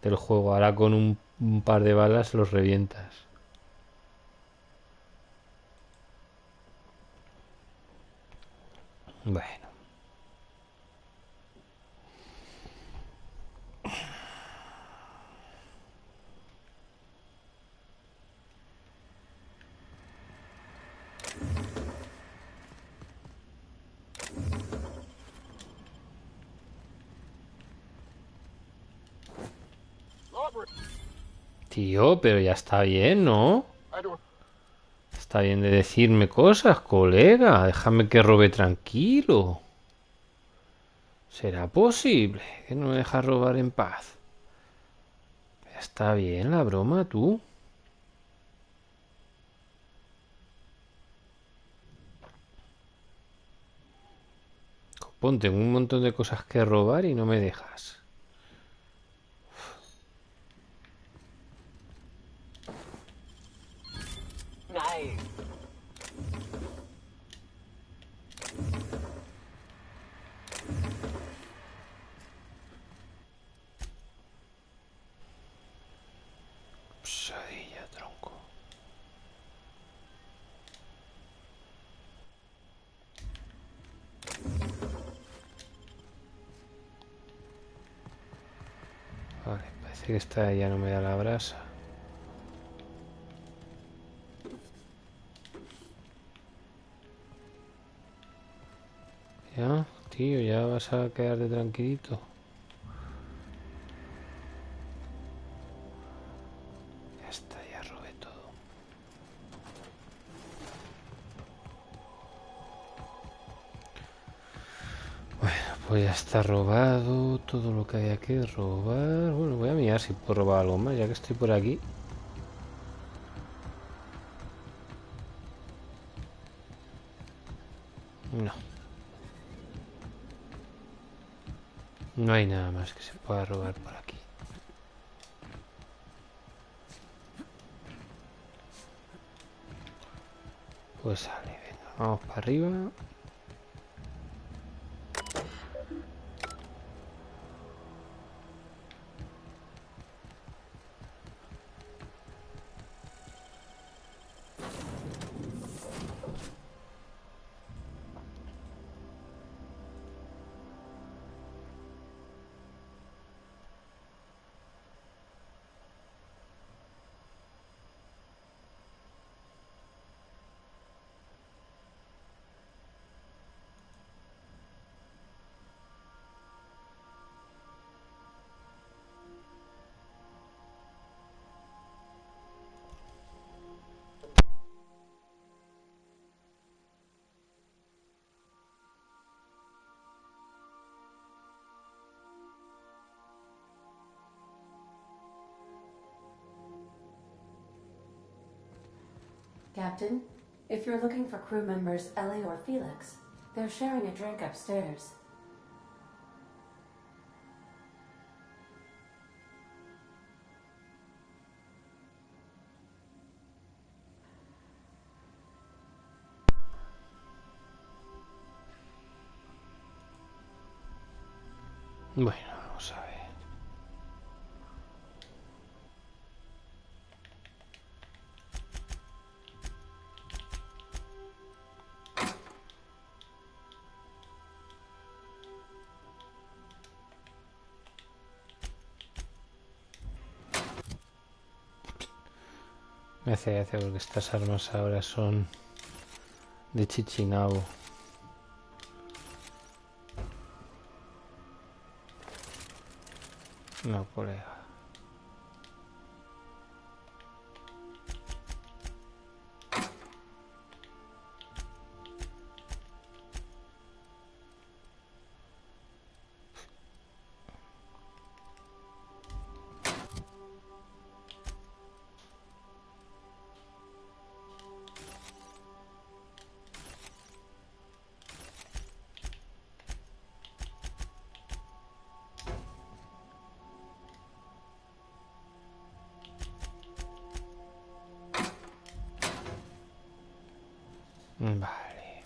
del juego. Ahora con un par de balas los revientas. Bueno. Tío, pero ya está bien, ¿no? Está bien de decirme cosas, colega. Déjame que robe tranquilo. ¿Será posible que no me dejas robar en paz? Ya está bien la broma, tú. Copón, tengo un montón de cosas que robar y no me dejas. Nice. Pesadilla, tronco. Vale, parece que esta ya no me da la brasa. Ya, tío, ya vas a quedarte tranquilito. Ya está, ya robé todo. Bueno, pues ya está robado todo lo que haya que robar. Bueno, voy a mirar si puedo robar algo más, ya que estoy por aquí. No. No hay nada más que se pueda robar por aquí. Pues sale, venga, vamos para arriba. Captain, if you're looking for crew members Ellie or Felix, they're sharing a drink upstairs. Bueno, vamos a ver. Me hace gracia porque estas armas ahora son de Chichinabo. No, colega. Vale.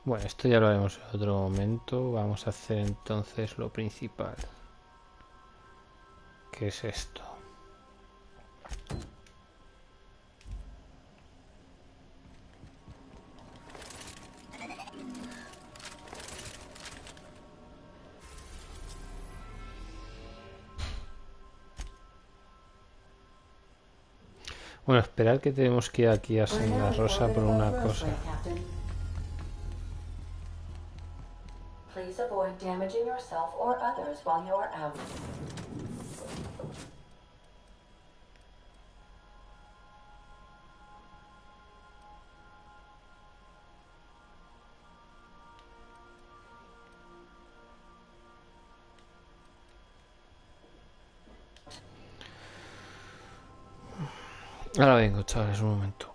Bueno, esto ya lo haremos en otro momento. Vamos a hacer entonces lo principal, que es esto. Bueno, esperad que tenemos que ir aquí a Senda Rosa por una cosa. Please avoid damaging yourself or others while you are out. Ahora vengo, chavales, un momento.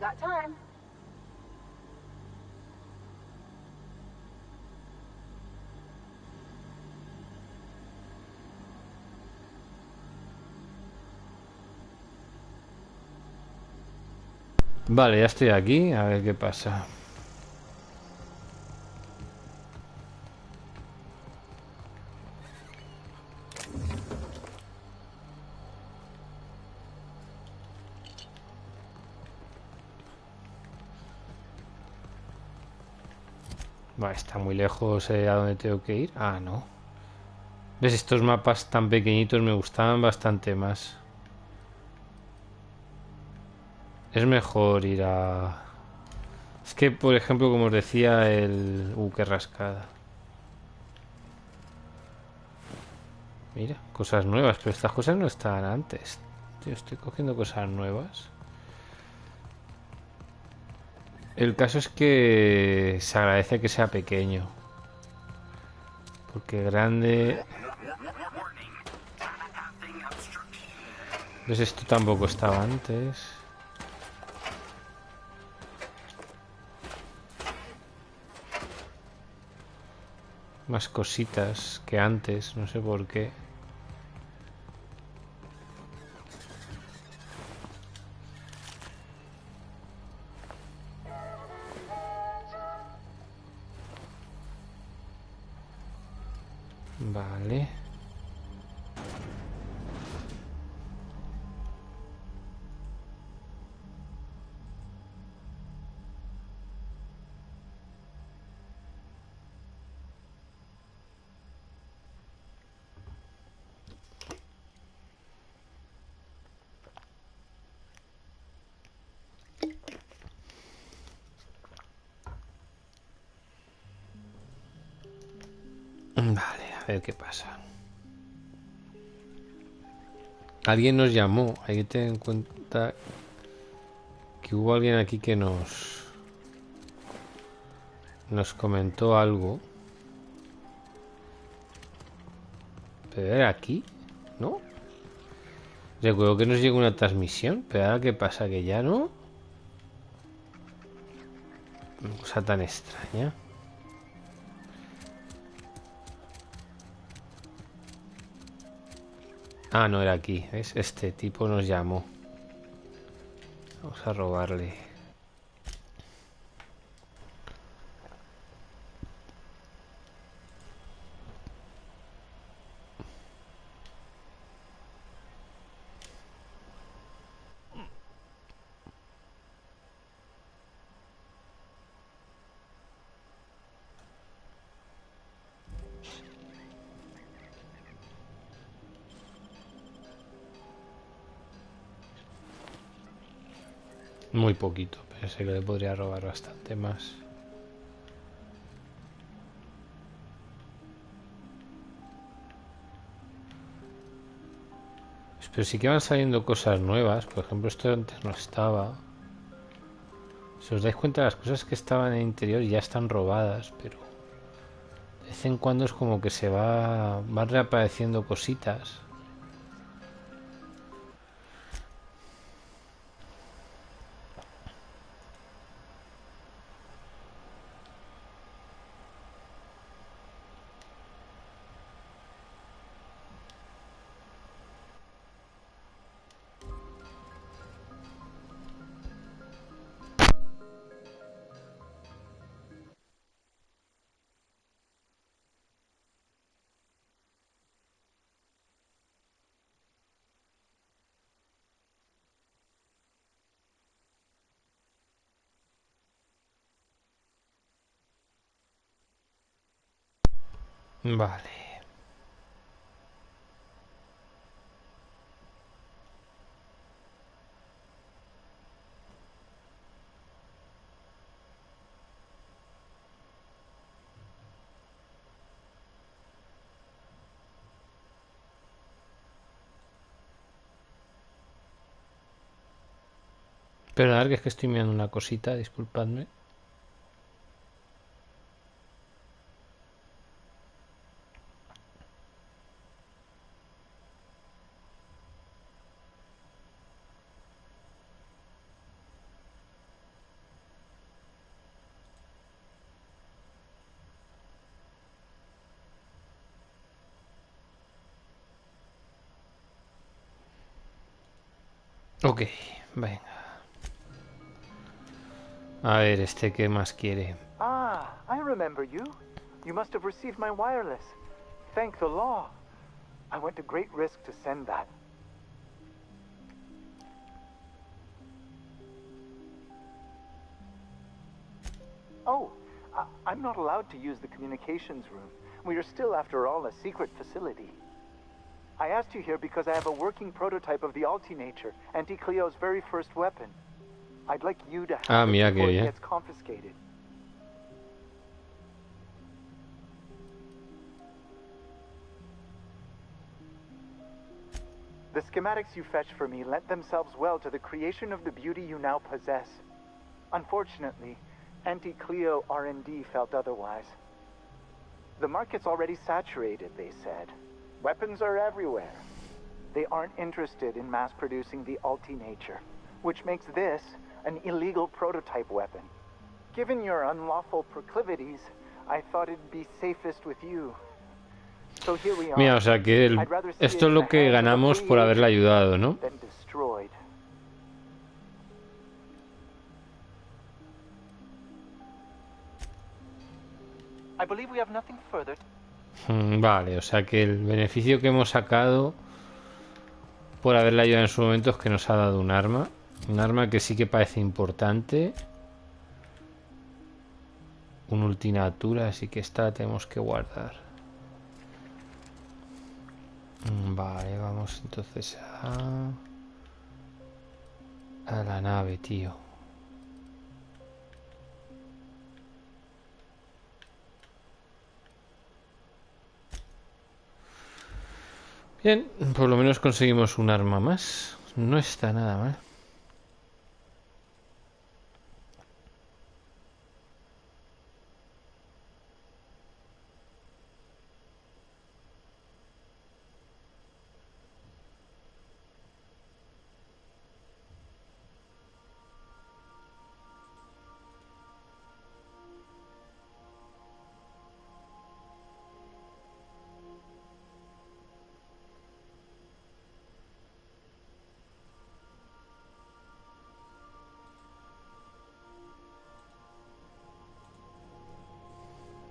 got time. Vale, ya estoy aquí, a ver qué pasa. Vale, está muy lejos a donde tengo que ir. Ah, no. ¿Ves? Estos mapas tan pequeñitos me gustaban bastante más. Es mejor ir a... Es que, por ejemplo, como os decía, el... qué rascada. Mira, cosas nuevas, pero estas cosas no estaban antes. Tío, estoy cogiendo cosas nuevas. El caso es que se agradece que sea pequeño. Porque grande... ¿Ves? Esto tampoco estaba antes. Más cositas que antes, no sé por qué. Vale. Vale, a ver qué pasa. Alguien nos llamó. Hay que tener en cuenta que hubo alguien aquí que nos comentó algo. Pero era aquí, ¿no? Recuerdo que nos llegó una transmisión. Pero ahora qué pasa, que ya no. Una cosa tan extraña. Ah, no era aquí, ¿ves? Este tipo nos llamó. Vamos a robarle. Muy poquito, pensé que le podría robar bastante más. Pero sí que van saliendo cosas nuevas. Por ejemplo, esto antes no estaba. Si os dais cuenta, las cosas que estaban en el interior ya están robadas, pero de vez en cuando es como que van reapareciendo cositas. Vale. Perdonad que es que estoy mirando una cosita, disculpadme. Ok, venga. A ver, ¿qué más quiere? Ah, I remember you. You must have received my wireless. Thank the law. I went to great risk to send that. Oh, I'm not allowed to use the communications room. We are still, after all, a secret facility. I asked you here because I have a working prototype of the Altinature, Auntie Cleo's very first weapon. I'd like you to have it Mira before qué it bien. gets confiscated. The schematics you fetched for me lent themselves well to the creation of the beauty you now possess. Unfortunately, Auntie Cleo R&D felt otherwise. The market's already saturated, they said. Weapons are everywhere. They aren't interested in mass-producing the Altinature, which makes this an illegal prototype weapon. Given your unlawful proclivities, I thought it'd be safest with you. So here we are. Mira, o sea que esto es lo que ganamos por haberle ayudado, ¿no? Then destroyed. I believe we have nothing further. Vale, o sea que el beneficio que hemos sacado por haberle ayudado en su momento es que nos ha dado un arma. Un arma que sí que parece importante. Un ultinatura, así que esta la tenemos que guardar. Vale, vamos entonces a la nave, tío. Bien, por lo menos conseguimos un arma más. No está nada mal.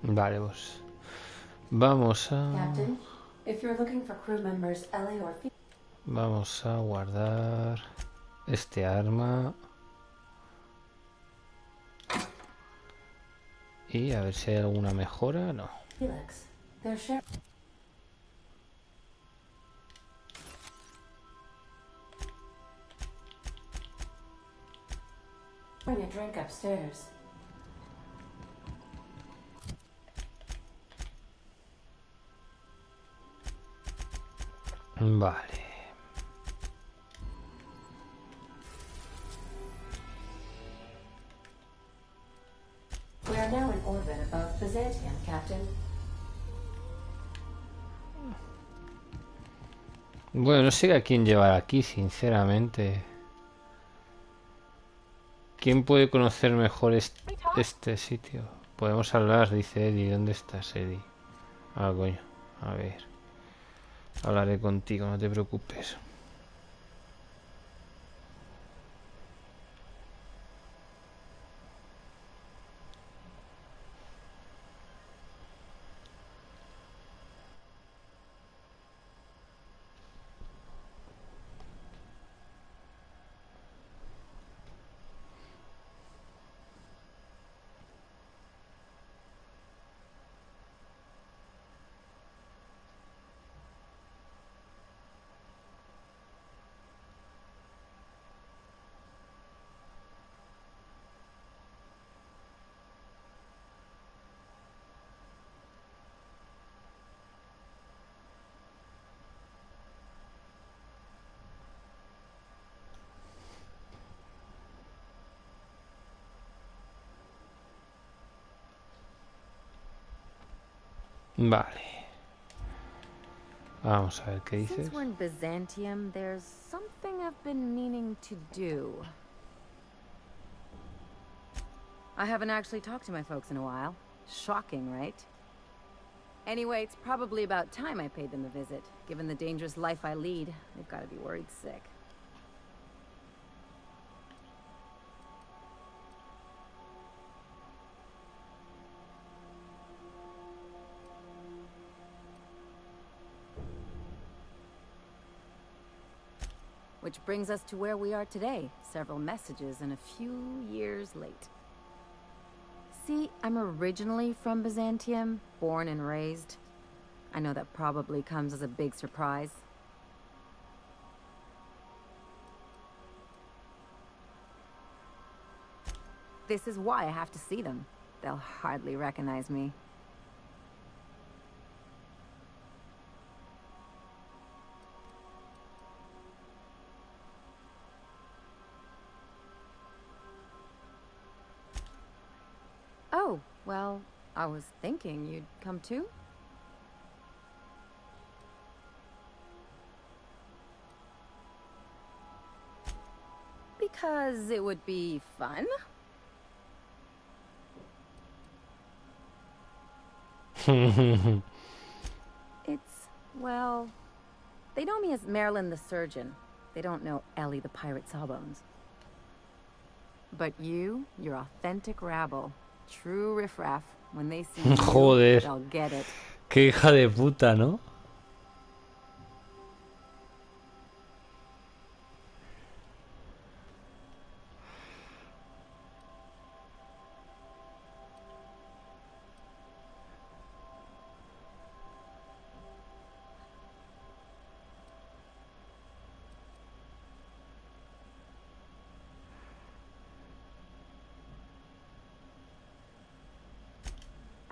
Vale, pues vamos a... Captain, if you're looking for crew members Ellie or Phoebe... Vamos a guardar este arma. Y a ver si hay alguna mejora. No. Felix, they're sharing. Bring a drink upstairs. Vale. We are now in orbit above Byzantium, Captain. Bueno, no sé a quién llevar aquí, sinceramente. ¿Quién puede conocer mejor este sitio? Podemos hablar, dice Eddie. ¿Dónde estás, Eddie? Ah, coño. A ver. Hablaré contigo, no te preocupes. Vale. Vamos a ver qué dices. Since we're in Byzantium, there's something I've been meaning to do. I haven't actually talked to my folks in a while. Shocking, right? Anyway, it's probably about time I paid them a visit. Given the dangerous life I lead, they've got to be worried sick. Which brings us to where we are today, several messages and a few years late. See, I'm originally from Byzantium, born and raised. I know that probably comes as a big surprise. This is why I have to see them. They'll hardly recognize me. Oh, well, I was thinking you'd come too? Because it would be fun? Well, they know me as Marilyn the Surgeon. They don't know Ellie the Pirate Sawbones. But you're authentic rabble. True riffraff. When they see you, Joder. they'll get it. Qué hija de puta, ¿no?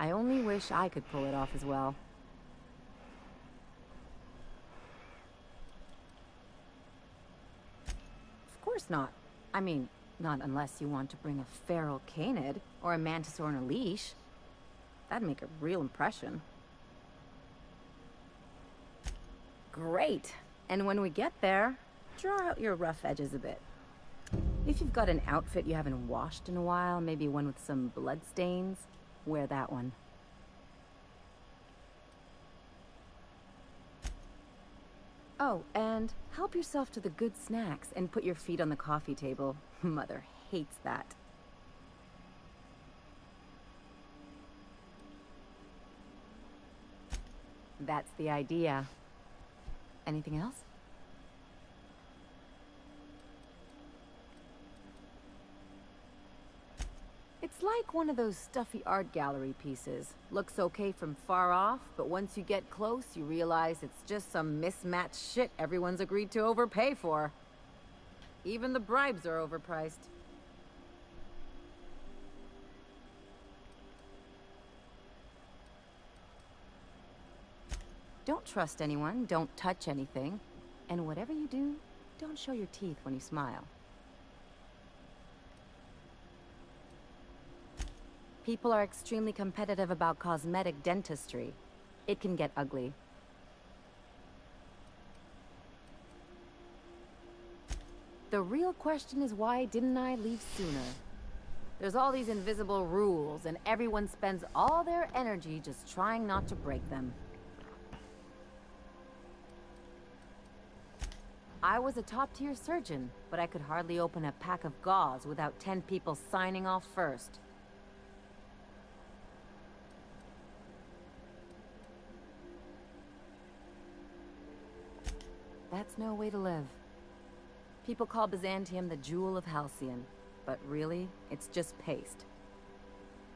I only wish I could pull it off as well. Of course not. I mean, not unless you want to bring a feral canid or a mantis on a leash. That'd make a real impression. Great. And when we get there, draw out your rough edges a bit. If you've got an outfit you haven't washed in a while, maybe one with some blood stains, wear that one. Oh, and help yourself to the good snacks and put your feet on the coffee table. Mother hates that. That's the idea. Anything else? It's like one of those stuffy art gallery pieces. Looks okay from far off, but once you get close, you realize it's just some mismatched shit everyone's agreed to overpay for. Even the bribes are overpriced. Don't trust anyone, don't touch anything, and whatever you do, don't show your teeth when you smile. People are extremely competitive about cosmetic dentistry. It can get ugly. The real question is, why didn't I leave sooner? There's all these invisible rules, and everyone spends all their energy just trying not to break them. I was a top-tier surgeon, but I could hardly open a pack of gauze without 10 people signing off first. That's no way to live. People call Byzantium the jewel of Halcyon, but really, it's just paste.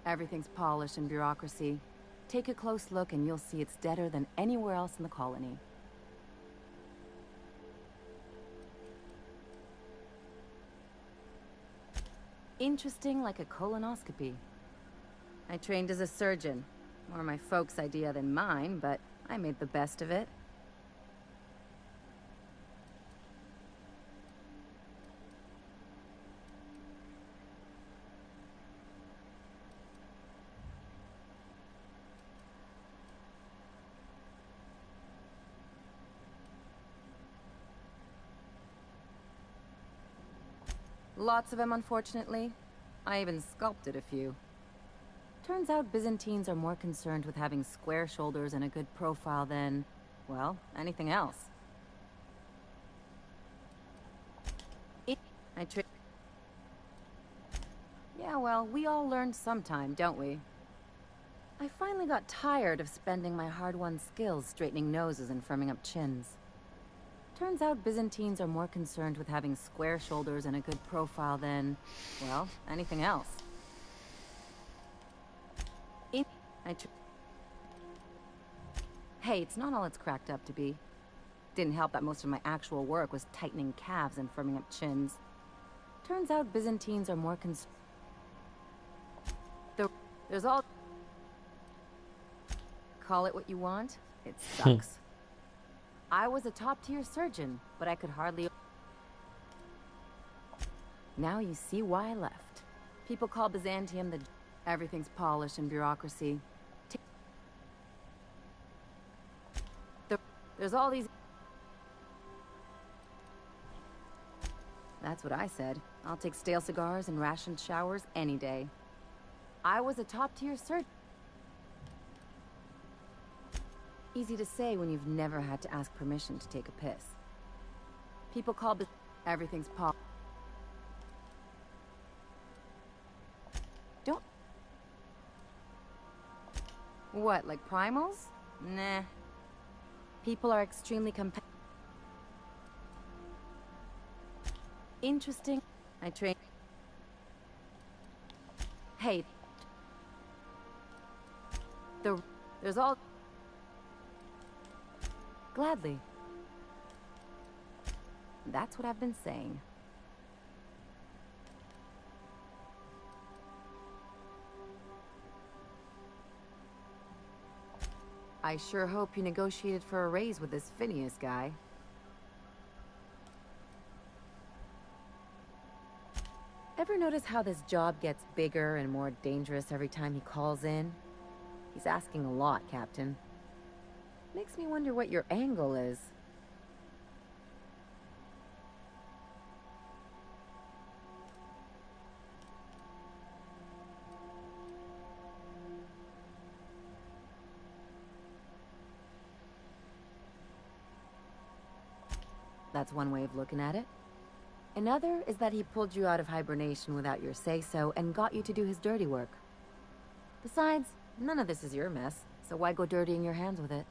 Everything's polish and bureaucracy. Take a close look and you'll see it's deader than anywhere else in the colony. Interesting like a colonoscopy. I trained as a surgeon. More my folks' idea than mine, but I made the best of it. Lots of them, unfortunately. I even sculpted a few. Turns out Byzantines are more concerned with having square shoulders and a good profile than, well, anything else. Yeah, well, we all learn sometime, don't we? I finally got tired of spending my hard-won skills straightening noses and firming up chins. Turns out Byzantines are more concerned with having square shoulders and a good profile than, well, anything else. Hey, it's not all it's cracked up to be. Didn't help that most of my actual work was tightening calves and firming up chins. Turns out Byzantines are more concerned. There's all... Call it what you want. It sucks. I was a top-tier surgeon, but I could hardly... Now you see why I left. People call Byzantium the... Everything's polished and bureaucracy. There's all these... That's what I said. I'll take stale cigars and rationed showers any day. I was a top-tier surgeon. Easy to say when you've never had to ask permission to take a piss. People call everything's pop. Don't... What, like primals? Nah. People are extremely interesting. I train... Hey. There's all... Gladly. That's what I've been saying. I sure hope you negotiated for a raise with this Phineas guy. Ever notice how this job gets bigger and more dangerous every time he calls in? He's asking a lot, Captain. Makes me wonder what your angle is. That's one way of looking at it. Another is that he pulled you out of hibernation without your say-so and got you to do his dirty work. Besides, none of this is your mess, so why go dirtying your hands with it?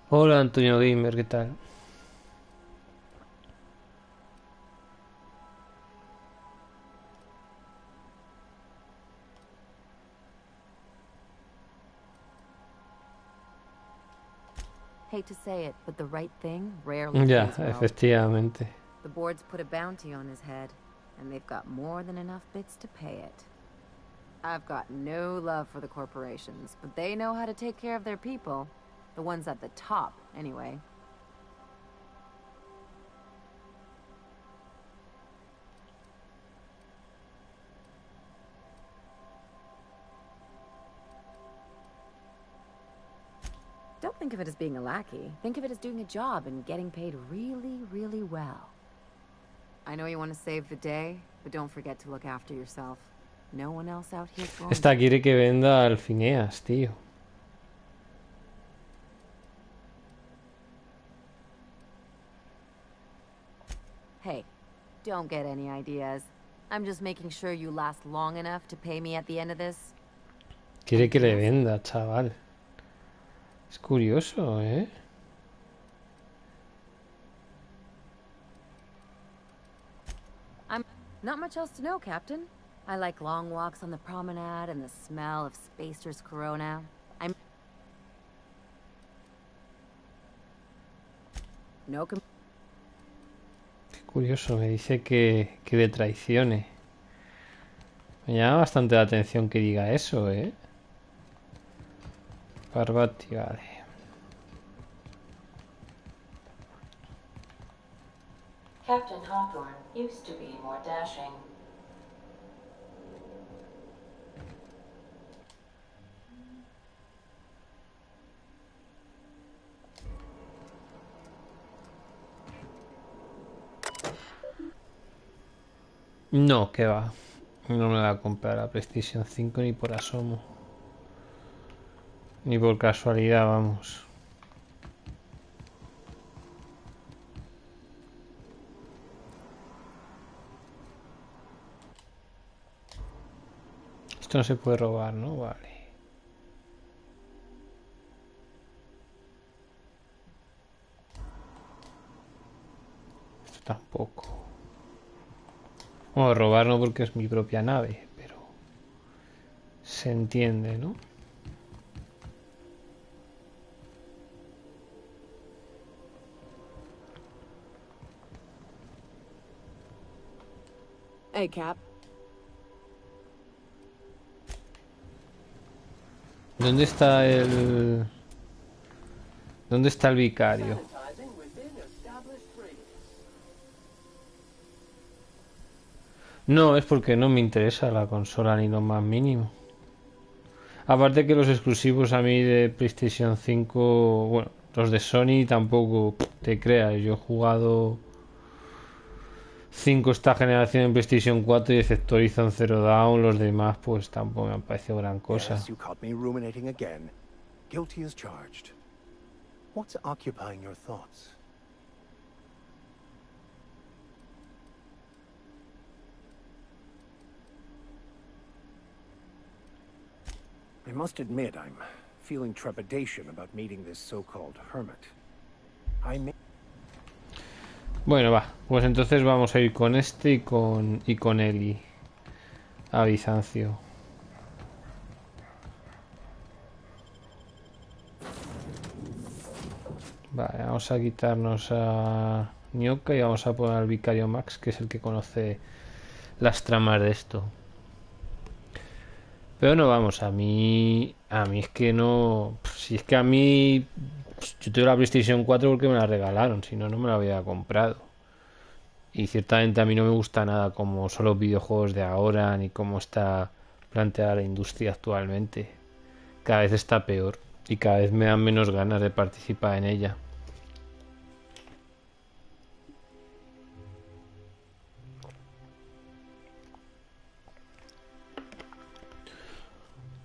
Hola Antonio Gamer, ¿qué tal? Hate to say it, but the right thing rarely Ya, pays well. efectivamente. The board's put a bounty on his head, and they've got more than enough bits to pay it. I've got no love for the corporations, but they know how to take care of their people. The ones at the top, anyway. Don't think of it as being a lackey. Think of it as doing a job and getting paid really, really well. I know you want to save the day, but don't forget to look after yourself. No one else out here is going Esta quiere que venda al Phineas, tío. Hey, don't get any ideas. I'm just making sure you last long enough to pay me at the end of this. Quiere que le venda, chaval. Es curioso, ¿eh? I'm not much else to know, Captain. I like long walks on the promenade and the smell of Spacer's Corona. No. Qué curioso, me dice que le traicione. Me llama bastante la atención que diga eso, ¿eh? Barbati, vale. Captain Hawthorne used to be more dashing. No, que va. No me va a comprar la PlayStation 5 ni por asomo. Ni por casualidad, vamos. Esto no se puede robar, ¿no? Vale. Esto tampoco. Bueno, robar no porque es mi propia nave, pero se entiende, ¿no? Hey, Cap. ¿Dónde está el... ¿Dónde está el vicario? No, es porque no me interesa la consola ni lo más mínimo. Aparte que los exclusivos a mí de PlayStation 5, bueno, los de Sony tampoco te creas. Yo he jugado 5 esta generación en PlayStation 4 y excepto Horizon Zero Dawn, los demás pues tampoco me han parecido gran cosa. Yes, you caught me ruminating again. Guilty as charged. What's occupying your thoughts? I must admit, I'm feeling trepidation about meeting this so-called hermit. I may... Bueno, va, pues entonces vamos a ir con este y con Eli a Bizancio. Vale, vamos a quitarnos a Nyoka y vamos a poner al vicario Max, que es el que conoce las tramas de esto. Pero no, vamos, a mí es que no... Si es que a mí... Yo tengo la PlayStation 4 porque me la regalaron, si no, no me la había comprado. Y ciertamente a mí no me gusta nada como son los videojuegos de ahora, ni cómo está planteada la industria actualmente. Cada vez está peor y cada vez me dan menos ganas de participar en ella.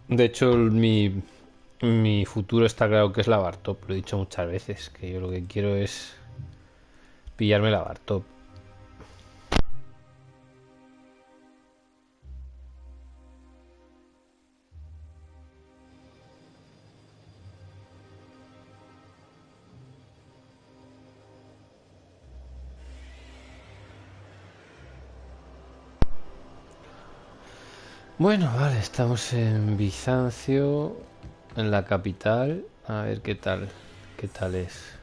De hecho, mi futuro está claro que es la bar top. Lo he dicho muchas veces, que yo lo que quiero es pillarme la bar top. Bueno, vale, estamos en Bizancio, en la capital. A ver qué tal es.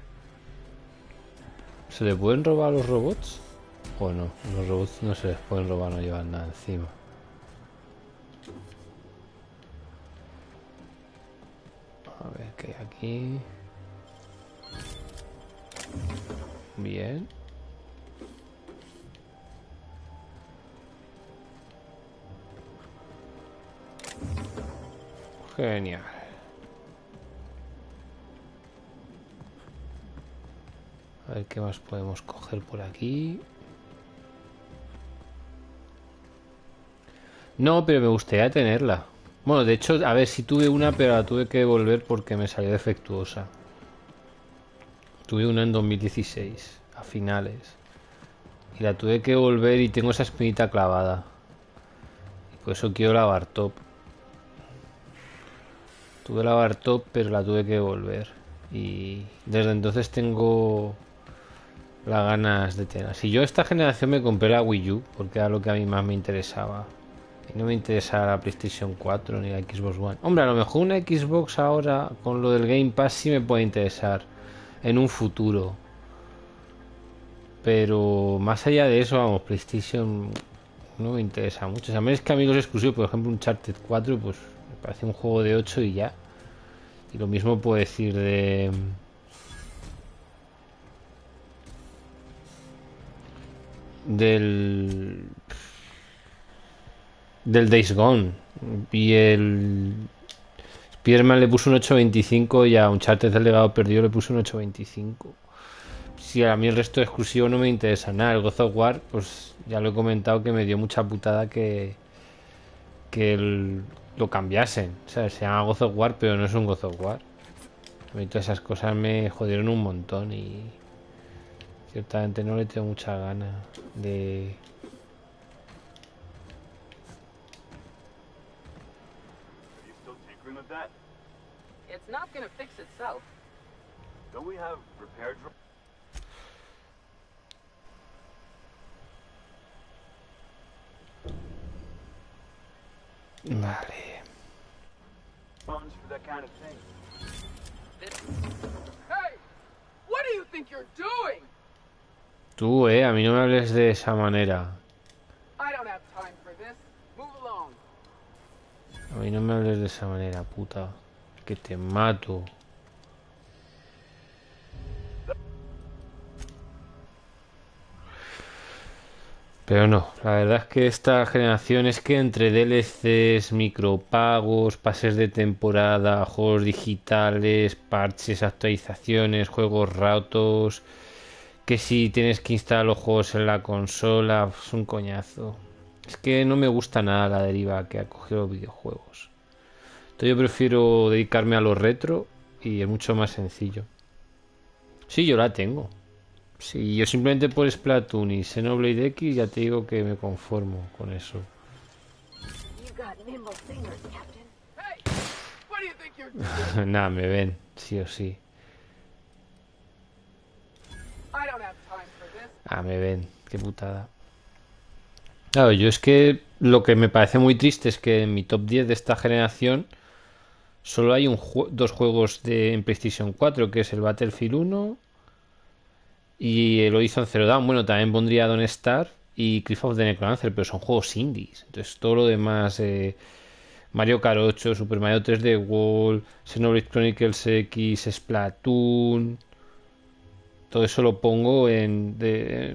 ¿Se le pueden robar a los robots? ¿O no? Los robots no se les pueden robar, no llevan nada encima. A ver qué hay aquí. Bien. Genial. A ver qué más podemos coger por aquí. No, pero me gustaría tenerla. Bueno, de hecho, a ver, sí tuve una, pero la tuve que devolver porque me salió defectuosa. Tuve una en 2016, a finales. Y la tuve que devolver y tengo esa espinita clavada. Y por eso quiero la bar top. Tuve la bar top, pero la tuve que devolver. Y desde entonces tengo las ganas de tener. Si yo esta generación me compré la Wii U, porque era lo que a mí más me interesaba. Y no me interesa la PlayStation 4 ni la Xbox One. Hombre, a lo mejor una Xbox ahora, con lo del Game Pass, sí me puede interesar. En un futuro. Pero más allá de eso, vamos, PlayStation no me interesa mucho. O sea, es que amigos exclusivos, por ejemplo, un Uncharted 4, pues me parece un juego de 8 y ya. Y lo mismo puedo decir de... Del Days Gone. Y el Spiderman le puso un 8.25 y a Uncharted del legado perdido le puso un 8.25. Si a mí el resto de exclusivo no me interesa nada. El God of War, pues ya lo he comentado que me dio mucha putada que lo cambiasen. O sea, se llama God of War, pero no es un God of War. A mí todas esas cosas me jodieron un montón y ciertamente no le tengo mucha gana de... gonna fix itself. Don't we have repair Vale. funds for that kind of thing? Hey! What do you think you're doing? Tú, a mí no me hables de esa manera. I don't have time for this. Move along. A mí no me hables de esa manera, puta. Que te mato. Pero no, la verdad es que esta generación es que entre DLCs, micropagos, pases de temporada, juegos digitales, parches, actualizaciones, juegos rotos, que si tienes que instalar los juegos en la consola, es un coñazo. Es que no me gusta nada la deriva que ha cogido los videojuegos. Entonces yo prefiero dedicarme a lo retro y es mucho más sencillo. Sí, yo la tengo. Sí, yo simplemente por Splatoon y Xenoblade X ya te digo que me conformo con eso. Nada, me ven, sí o sí. Ah, me ven, qué putada. Claro, yo es que lo que me parece muy triste es que en mi top 10 de esta generación solo hay dos juegos en PlayStation 4, que es el Battlefield 1 y el Horizon Zero Dawn. Bueno, también pondría Don't Starve y Cliff of the Necrodancer, pero son juegos indies. Entonces todo lo demás, Mario Kart 8, Super Mario 3D World, Xenoblade Chronicles X, Splatoon, todo eso lo pongo en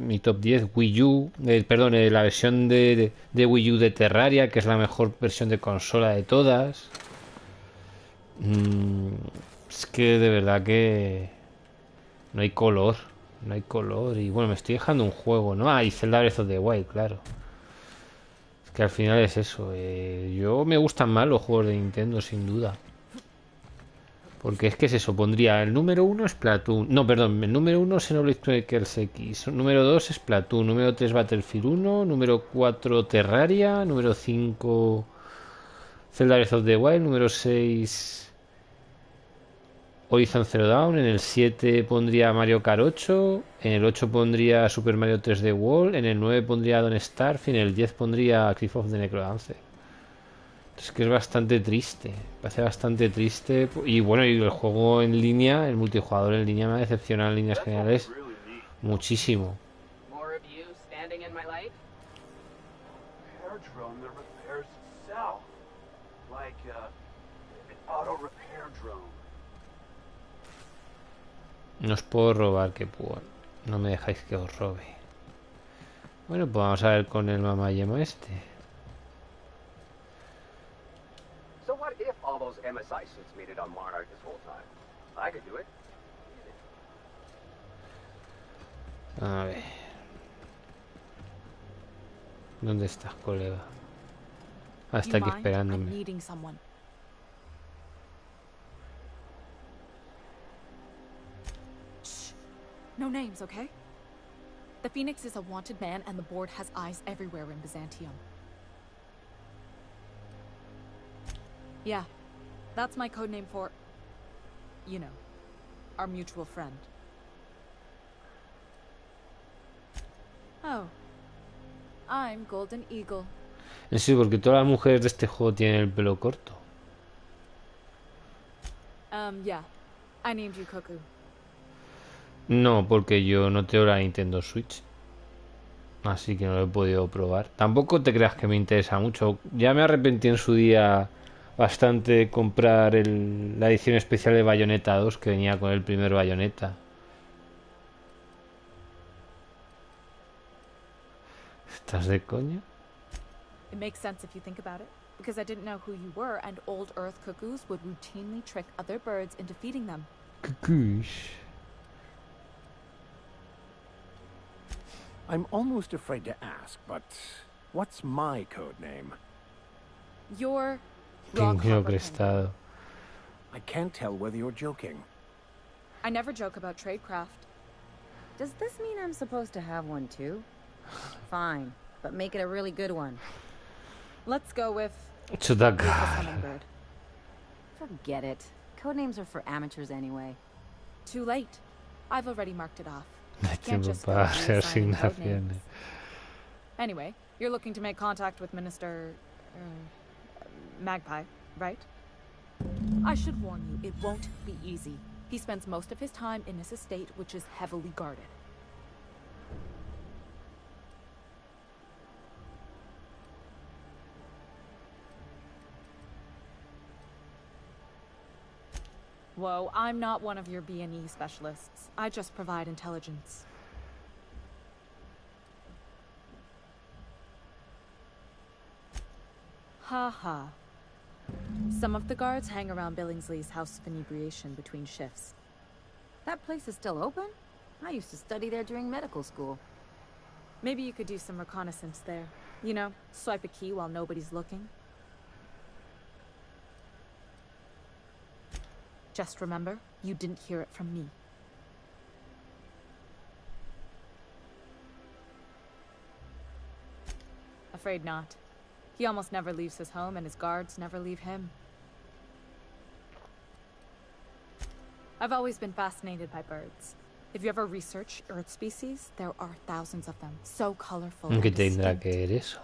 mi top 10. Wii U, perdón, la versión de Wii U de Terraria, que es la mejor versión de consola de todas. Es que de verdad que no hay color. No hay color. Y bueno, me estoy dejando un juego, ¿no? Ah, y Zelda Breath of the Wild, claro. Es que al final es eso. Yo me gustan más los juegos de Nintendo, sin duda. Porque es que es eso. Pondría el número 1 Splatoon. No, perdón. El número 1 Xenoblade Chronicles X. Número 2 Splatoon. Número 3 Battlefield 1. Número 4 Terraria. Número 5 Zelda Breath of the Wild. Número 6 Horizon Zero Dawn. En el 7 pondría Mario Kart 8. En el 8 pondría Super Mario 3D World. En el 9 pondría Don't Starve. Y en el 10 pondría Cliff of the Necrodancer. Es que es bastante triste. Parece bastante triste. Y bueno, y el juego en línea, el multijugador en línea, me ha decepcionado en líneas generales muchísimo. No os puedo robar, que puedo. No me dejáis que os robe. Bueno, pues vamos a ver con el mamayemo este. So what if all those MSI suits made it on Monarch this whole time? I could do it. A ver. ¿Dónde estás, colega? Ah, está aquí esperándome. No names, okay? The Phoenix is a wanted man, and the board has eyes everywhere in Byzantium. Yeah, that's my codename for, you know, our mutual friend. Oh, I'm Golden Eagle. Sí, porque todas las mujeres de este juego tienen el pelo corto. Yeah, I named you Cuckoo. No, porque yo no tengo la Nintendo Switch. Así que no lo he podido probar. Tampoco te creas que me interesa mucho. Ya me arrepentí en su día bastante de comprar la edición especial de Bayonetta 2, que venía con el primer Bayonetta. ¿Estás de coña? It makes sense if you think about it, because I didn't know who you were, and old Earth cuckoos would routinely trick other birds into feeding them. Cuckoos. I'm almost afraid to ask, but what's my code name? Your Pingüino crestado. I can't tell whether you're joking. I never joke about tradecraft. Does this mean I'm supposed to have one too? Fine, but make it a really good one. Let's go with Chudagar. Forget it. Codenames are for amateurs anyway. Too late. I've already marked it off. No hay Can't tiempo just go para hacer reassigning codenames. asignaciones. Anyway, you're looking to make contact with Minister... Magpie, right? I should warn you, it won't be easy. He spends most of his time in his estate, which is heavily guarded. Whoa, I'm not one of your B&E specialists. I just provide intelligence. Ha ha. Some of the guards hang around Billingsley's House of Inebriation between shifts. That place is still open? I used to study there during medical school. Maybe you could do some reconnaissance there. You know, swipe a key while nobody's looking. Just remember, you didn't hear it from me. Afraid not. He almost never leaves his home, and his guards never leave him. I've always been fascinated by birds. If you ever research Earth species, there are thousands of them, so colorful and ¿Qué tendrá distinct. que ver eso?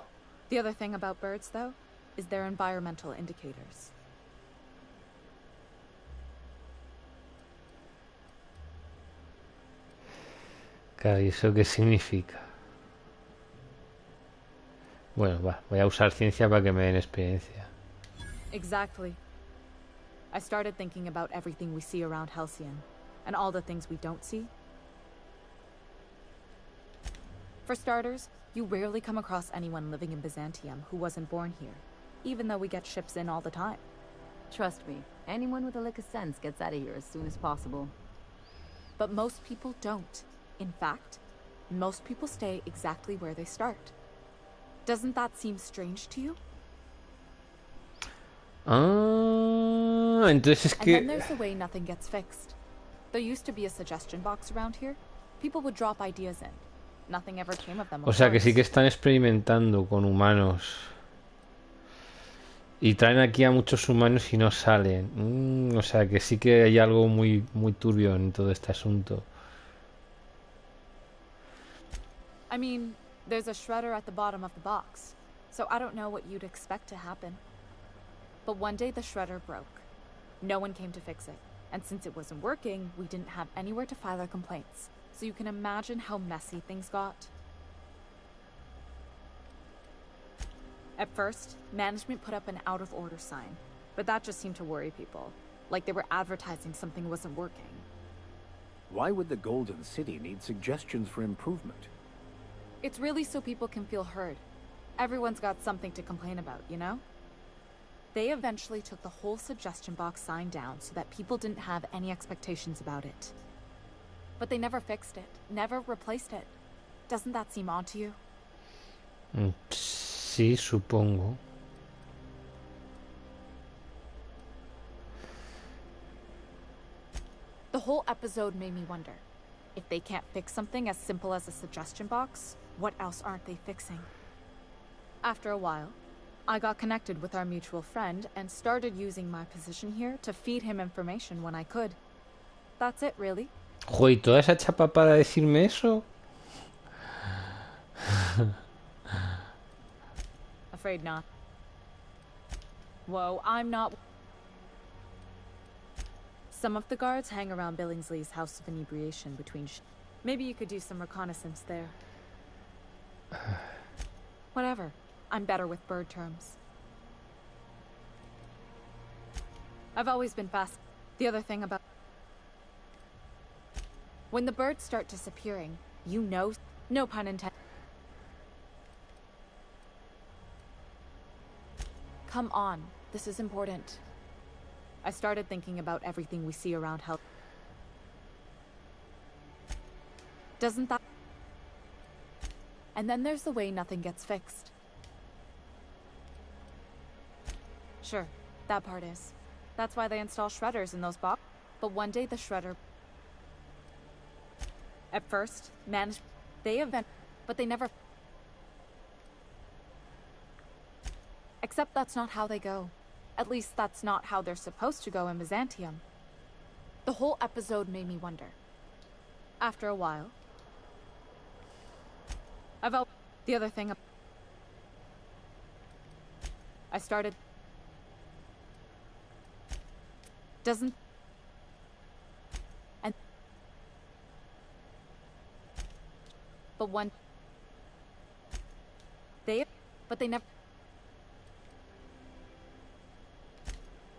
The other thing about birds, though, is their environmental indicators. Claro, ¿y eso qué significa? Bueno, va, voy a usar ciencia para que me den experiencia. Exactly. I started thinking about everything we see around Halcyon, and all the things we don't see. For starters, you rarely come across anyone living in Byzantium who wasn't born here, even though we get ships in all the time. Trust me, anyone with a lick of sense gets out of here as soon as possible. But most people don't. In fact, most people stay exactly where they start. Doesn't that seem strange to you? Ah, entonces es And then que... there's the way nothing gets fixed. There used to be a suggestion box around here. People would drop ideas in. Nothing ever came of them, O of sea que sí course. que están experimentando con humanos. Y traen aquí a muchos humanos y no salen. O sea que sí que hay algo muy, muy turbio en todo este asunto. I mean, there's a shredder at the bottom of the box, so I don't know what you'd expect to happen. But one day the shredder broke. No one came to fix it, and since it wasn't working, we didn't have anywhere to file our complaints. So you can imagine how messy things got. At first, management put up an out-of-order sign, but that just seemed to worry people, like they were advertising something wasn't working. Why would the Golden City need suggestions for improvement? It's really so people can feel heard. Everyone's got something to complain about, you know? They eventually took the whole suggestion box sign down so that people didn't have any expectations about it. But they never fixed it, never replaced it. Doesn't that seem odd to you? Sí, supongo. The whole episode made me wonder. If they can't fix something as simple as a suggestion box, what else aren't they fixing? After a while, I got connected with our mutual friend and started using my position here to feed him information when I could. That's it, really. Joder, ¿y toda esa chapa para decirme eso? Afraid not. Whoa, I'm not... Some of the guards hang around Billingsley's House of Inebriation between Maybe you could do some reconnaissance there. Whatever. I'm better with bird terms. I've always been fast. The other thing about... When the birds start disappearing, you know... No pun intended. Come on. This is important. I started thinking about everything we see around Hell. Doesn't that... And then there's the way nothing gets fixed. Sure, that part is. That's why they install shredders in those boxes. But one day the shredder... At first, they but they never... Except that's not how they go. At least that's not how they're supposed to go in Byzantium. The whole episode made me wonder. After a while, the other thing I started doesn't and but one they never.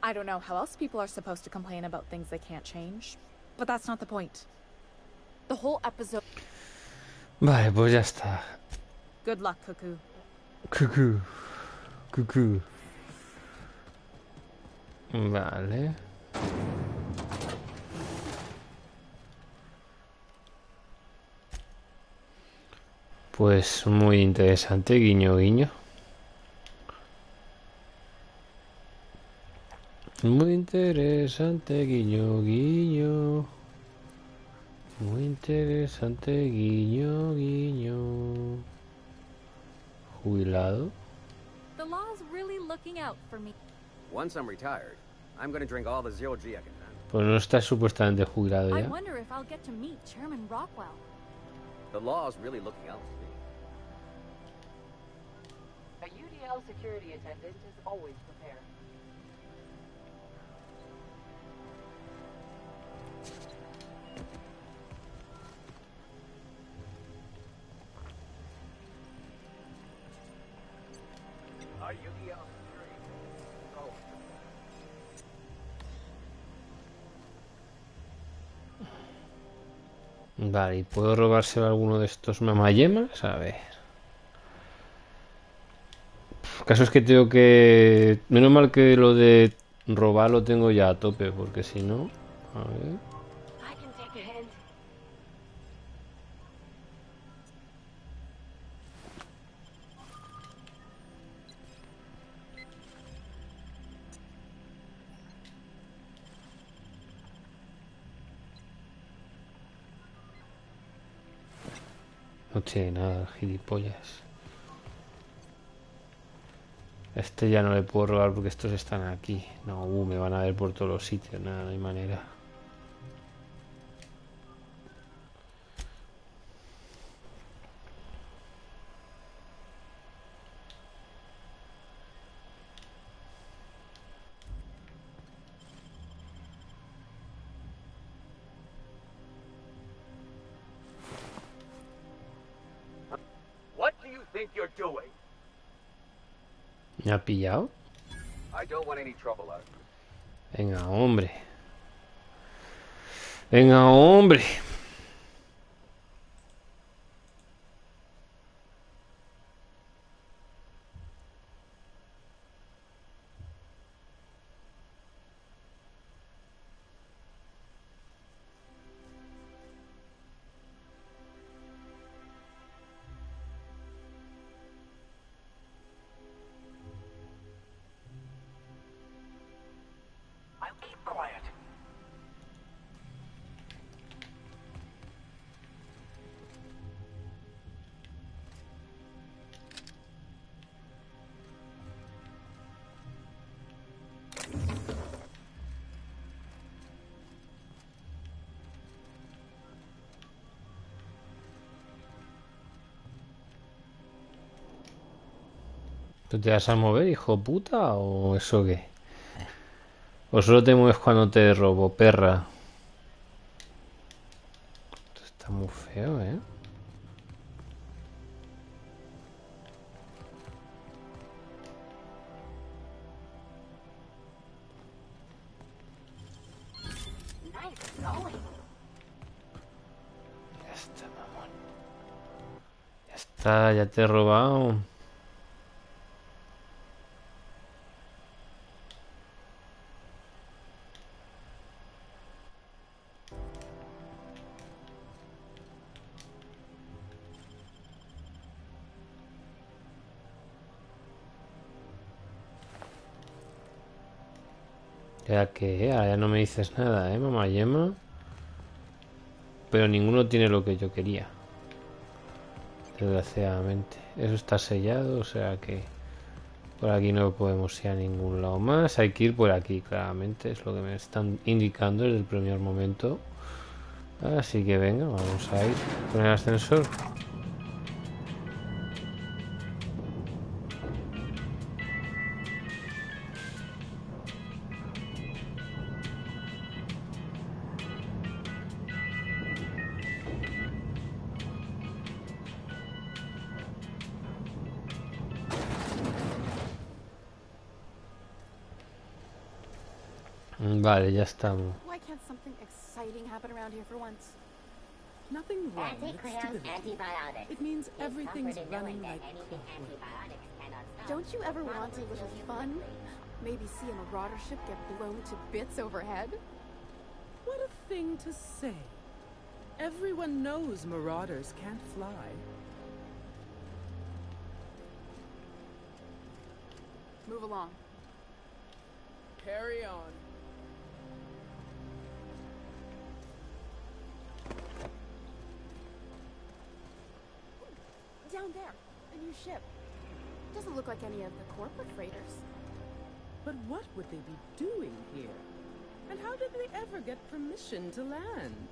I don't know how else people are supposed to complain about things they can't change, but that's not the point. The whole episode. Vale, pues ya está. Good luck, Cuckoo. Cuckoo. Cuckoo. Vale. Pues muy interesante, guiño, guiño. Muy interesante, guiño, guiño. Muy interesante, guiño, guiño. Jubilado. The law's really looking out for me. Once I'm retired, I'm gonna drink all the 0G I can find. Pues no está supuestamente jubilado I ya. wonder if I'll get to meet Chairman Rockwell. The law's really looking out for me. A UDL security attendant is always prepared. A UDL security always prepared. Vale, ¿y puedo robárselo a alguno de estos mamayemas? A ver. El caso es que tengo que... Menos mal que lo de robar lo tengo ya a tope, porque si no... A ver... I can take a hint. No tiene nada, gilipollas. Este ya no le puedo robar porque estos están aquí. No, me van a ver por todos los sitios. Nada, no hay manera. What do you think you're doing? ¿Me ha pillado? I don't want any trouble out of you. Venga, hombre. Venga, hombre. I'll keep quiet. ¿Tú te vas a mover, hijo puta? ¿O eso qué? ¿O solo te mueves cuando te robo, perra? Esto está muy feo, ¿eh? Nice going. Ya está, mamón. Ya está, ya te he robado. Ya que, ya no me dices nada, mamá yema. Pero ninguno tiene lo que yo quería. Desgraciadamente. Eso está sellado, o sea que... Por aquí no podemos ir a ningún lado más. Hay que ir por aquí, claramente. Es lo que me están indicando desde el primer momento. Así que venga, vamos a ir con el ascensor. Vale, ya estamos. Why can't something exciting happen around here for once? Nothing wrong with stability. Antibiotics. It means Take everything's comfort in running knowing like that anything clockwork. antibiotics cannot stop Don't you ever will want a probably little kill you fun? quickly. Maybe see a marauder ship get blown to bits overhead? What a thing to say. Everyone knows marauders can't fly. Move along. Carry on. Down there, a new ship. Doesn't look like any of the corporate freighters. But what would they be doing here? And how did they ever get permission to land?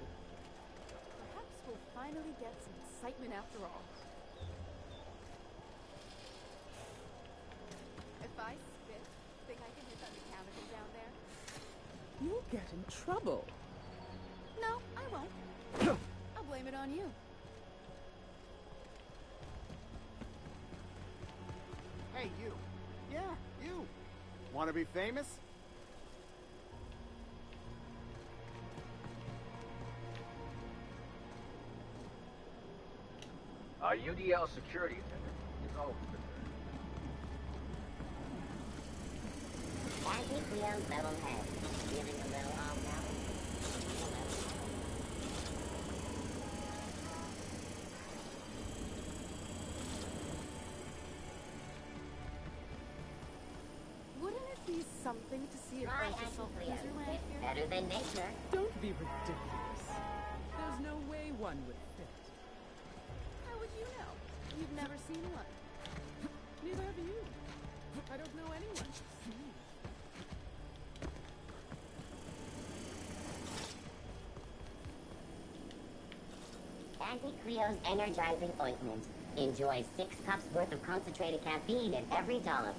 Perhaps we'll finally get some excitement after all. If I spit, think I can hit on the counter down there? You'll get in trouble. No, I won't. I'll blame it on you. Hey, you. Yeah, you. Want to be famous? Our UDL security attendant is over. Anti-Cleo's level head. Feeling a little off now? Wouldn't it be something to see if Try there's a self-freezer Anti-Cleo. land It's here? better than nature. Don't be ridiculous. There's no way one would fit. How would you know? You've never seen one. Neither have you. I don't know anyone. Anti-Cleo's energizing ointment. Enjoy 6 cups worth of concentrated caffeine in every dollop.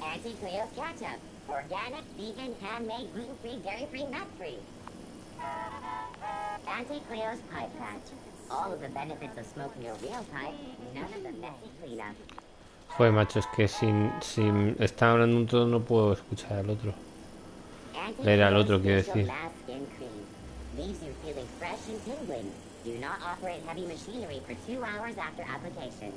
Anti-Cleo's ketchup. Organic, vegan, handmade, gluten-free, dairy-free, nut-free. Anti-Cleo's pipe patch. All of the benefits of smoking a real pipe, none of the messy cleanup. Joder, macho, es que sin estar hablando un todo no puedo escuchar al otro. Leer al otro, quiero decir. Last skin cream. Leaves you feeling fresh and tingling. Do not operate heavy machinery for 2 hours after application.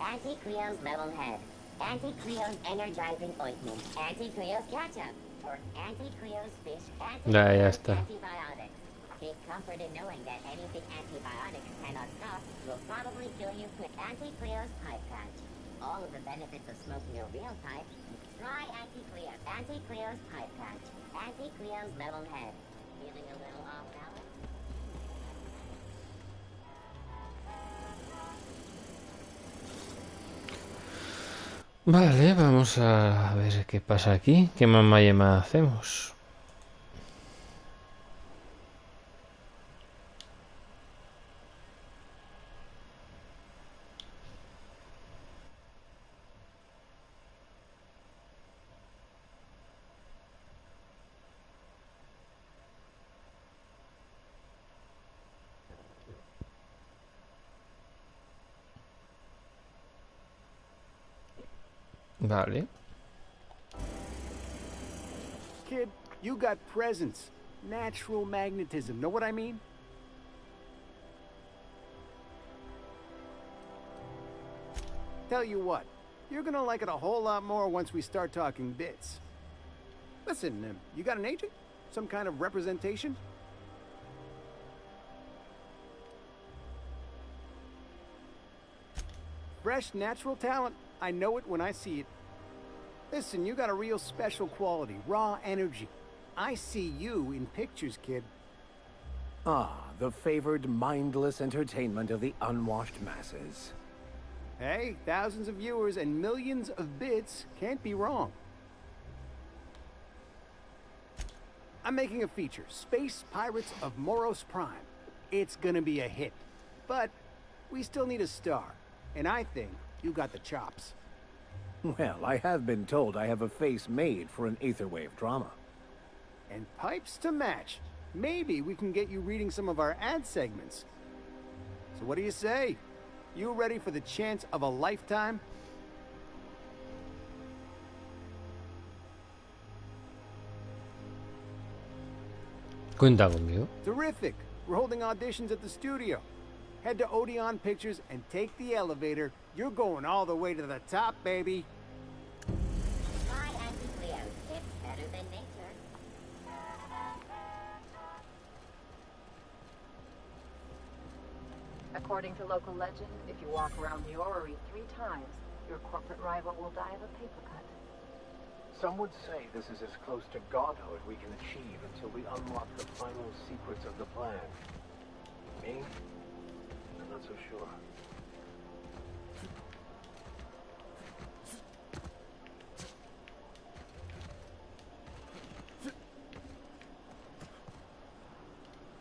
Anti-Cleo's level head. Anti-Cleo's energizing ointment. Anti-Cleo's ketchup. Or Anti-Cleo's fish. Ya está. Antibiotics. Take comfort in knowing that anything antibiotics cannot stop will probably kill you quick. Anti-Cleo's pipe patch. All of the benefits of smoking a real pipe. Try Anti-Cleo. Anti-Cleo's pipe patch. Anti-Cleo's level head. Feeling a little off balance? Vale, vamos a ver qué pasa aquí. ¿Qué mamá hacemos? Vale. Kid, you got presence. Natural magnetism. Know what I mean? Tell you what, you're gonna like it a whole lot more once we start talking bits. Listen, you got an agent? Some kind of representation? Fresh, natural talent. I know it when I see it. Listen, you got a real special quality, raw energy. I see you in pictures, kid. Ah, the favored mindless entertainment of the unwashed masses. Hey, thousands of viewers and millions of bits can't be wrong. I'm making a feature, Space Pirates of Moros Prime. It's gonna be a hit. But we still need a star. And I think you got the chops. Well, I have been told I have a face made for an aetherwave drama. And pipes to match. Maybe we can get you reading some of our ad segments. So what do you say? You ready for the chance of a lifetime? Cuenta conmigo. Terrific. We're holding auditions at the studio. Head to Odeon Pictures and take the elevator. You're going all the way to the top, baby. Try anti-Cleos. It's better than nature. According to local legend, if you walk around the orrery 3 times, your corporate rival will die of a paper cut. Some would say this is as close to godhood we can achieve until we unlock the final secrets of the plan. Me? I'm not so sure.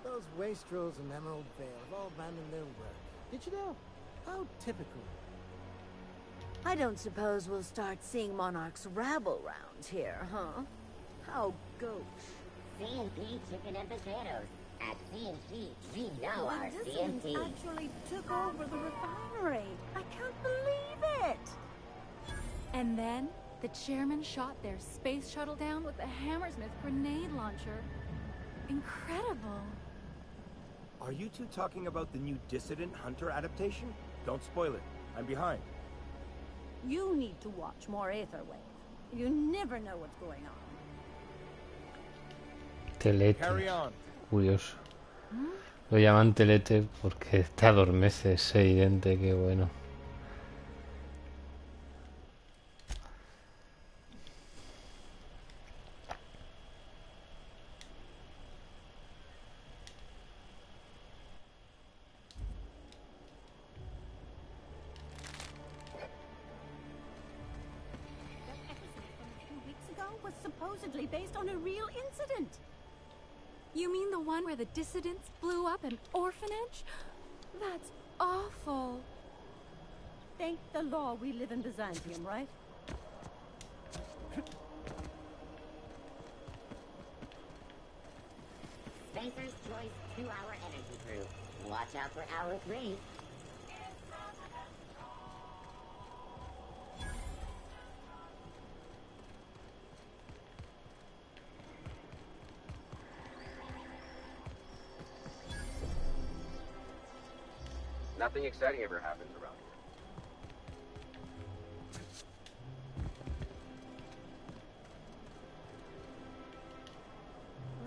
Those wastrels and Emerald Vale have all abandoned their work. Did you know? How typical. I don't suppose we'll start seeing monarchs rabble round here, huh? How gauche. CNP chicken and potatoes. At CNP, we know our Dissidents CNP. actually took over the refinery. I can't believe it. And then the chairman shot their space shuttle down with a Hammersmith grenade launcher. Incredible. Are you two talking about the new Dissident Hunter adaptation? Don't spoil it. I'm behind. You need to watch more Aetherwave. You never know what's going on. Telete. Carry on. Curioso. Lo llaman telete porque te adormece, es evidente que bueno. Was supposedly based on a real incident. You mean the one where the dissidents blew up an orphanage? That's awful. Thank the law we live in Byzantium, right? Spacer's Choice 2-hour energy crew. Watch out for hour 3. Nothing exciting ever happens around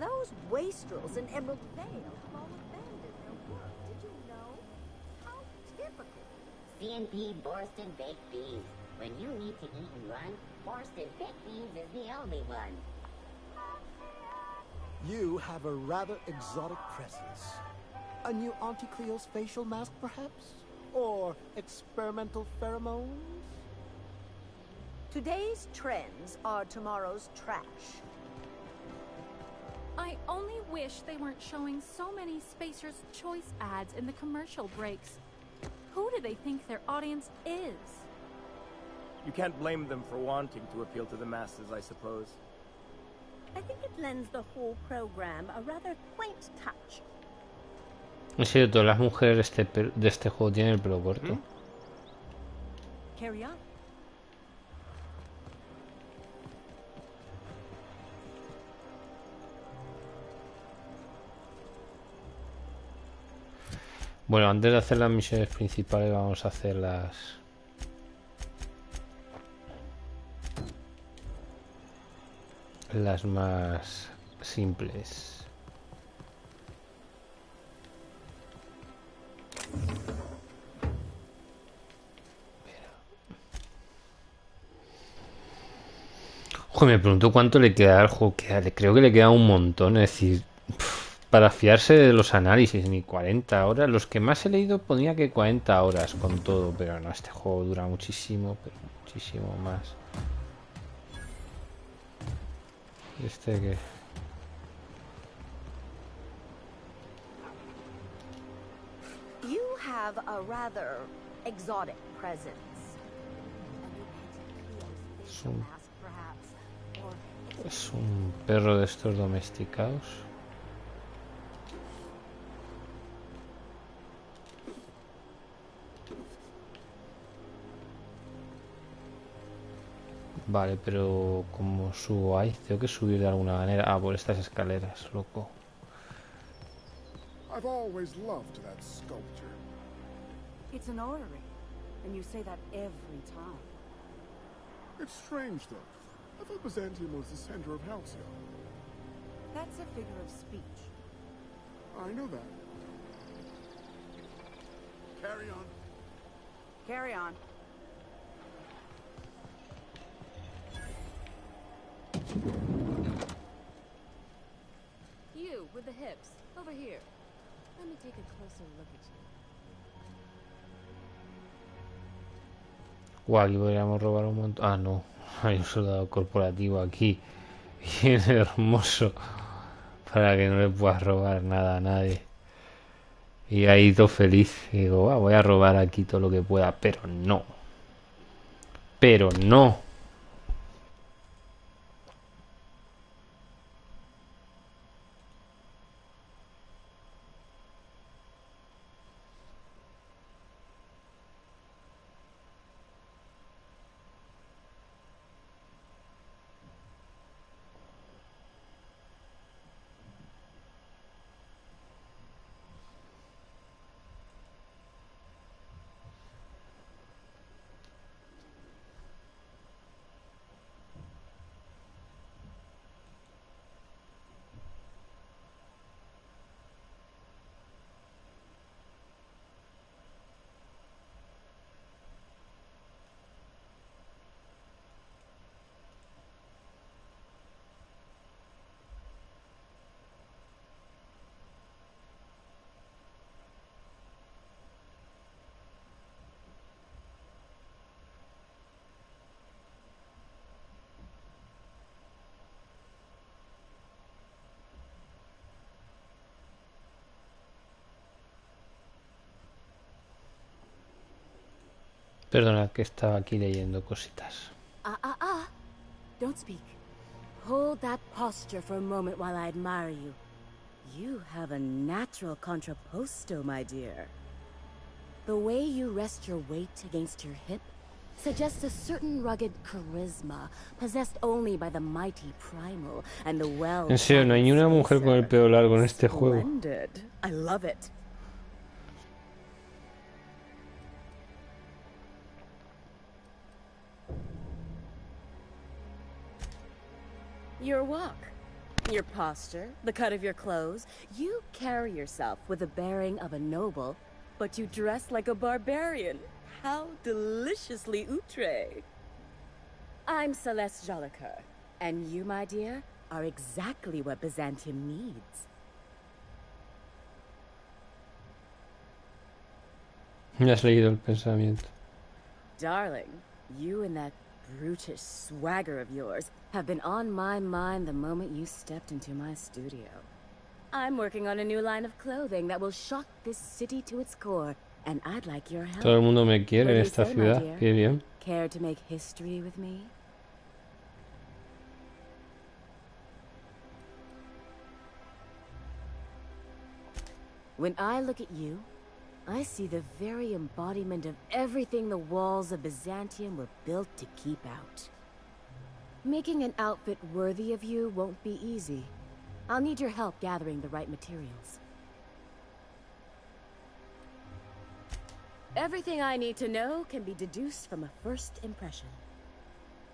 here. Those wastrels in Emerald Vale have all abandoned their work. Did you know? How typical. CNP Borston Baked Beans. When you need to eat and run, Borston Baked Beans is the only one. You have a rather exotic presence. A new Auntie Cleo's facial mask, perhaps? Or experimental pheromones? Today's trends are tomorrow's trash. I only wish they weren't showing so many Spacer's Choice ads in the commercial breaks. Who do they think their audience is? You can't blame them for wanting to appeal to the masses, I suppose. I think it lends the whole program a rather quaint touch. En serio, todas las mujeres de este juego tienen el pelo corto. Carry on. Bueno, antes de hacer las misiones principales vamos a hacer las más simples. Ojo, me pregunto cuánto le queda al juego. Creo que le queda un montón, es decir, para fiarse de los análisis, ni 40 horas. Los que más he leído ponía que 40 horas con todo, pero no, este juego dura muchísimo, pero muchísimo más. ¿Este qué? You have a rather exotic presence. Es un perro de estos domesticados. Vale, pero ¿cómo subo ahí? Tengo que subir de alguna manera. Ah, por estas escaleras, loco. I've always loved that sculpture. It's an orrery, and you say that every time. It's strange, though. I thought Byzantium was the center of Halcyon. That's a figure of speech. I know that. Carry on. Carry on. You, with the hips. Over here. Let me take a closer look at you. Guau, aquí podríamos robar un montón. Ah, no. Hay un soldado corporativo aquí. Bien hermoso. Para que no le puedas robar nada a nadie. Y ahí todo feliz. Y digo, voy a robar aquí todo lo que pueda. Pero no. Pero no. Perdona, que estaba aquí leyendo cositas. Don't speak. Hold that posture for a moment while I admire you. You have a natural contrapposto, my dear. The way you rest your weight against your hip suggests a certain rugged charisma possessed only by the mighty primal and the well. En serio, no hay ni una mujer con el pelo largo en este juego. Splendid. I love it. Your walk, your posture, the cut of your clothes. You carry yourself with the bearing of a noble, but you dress like a barbarian. How deliciously outre. I'm Celeste Jolicoeur, and you, my dear, are exactly what Byzantium needs. Me has leído el pensamiento. Darling, you and that brutish swagger of yours have been on my mind the moment you stepped into my studio. I'm working on a new line of clothing that will shock this city to its core, and I'd like your help. Todo el mundo me quiere en esta ciudad. Qué bien. Care to make history with me? When I look at you, I see the very embodiment of everything the walls of Byzantium were built to keep out. Making an outfit worthy of you won't be easy. I'll need your help gathering the right materials. Everything I need to know can be deduced from a first impression.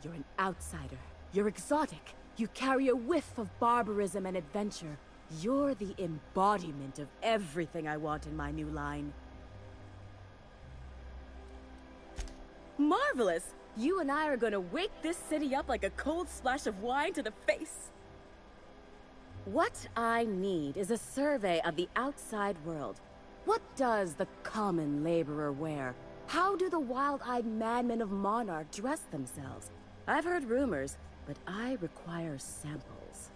You're an outsider. You're exotic. You carry a whiff of barbarism and adventure. You're the embodiment of everything I want in my new line. Marvelous! You and I are gonna wake this city up like a cold splash of wine to the face. What I need is a survey of the outside world. What does the common laborer wear? How do the wild-eyed madmen of Monarch dress themselves? I've heard rumors, but I require samples.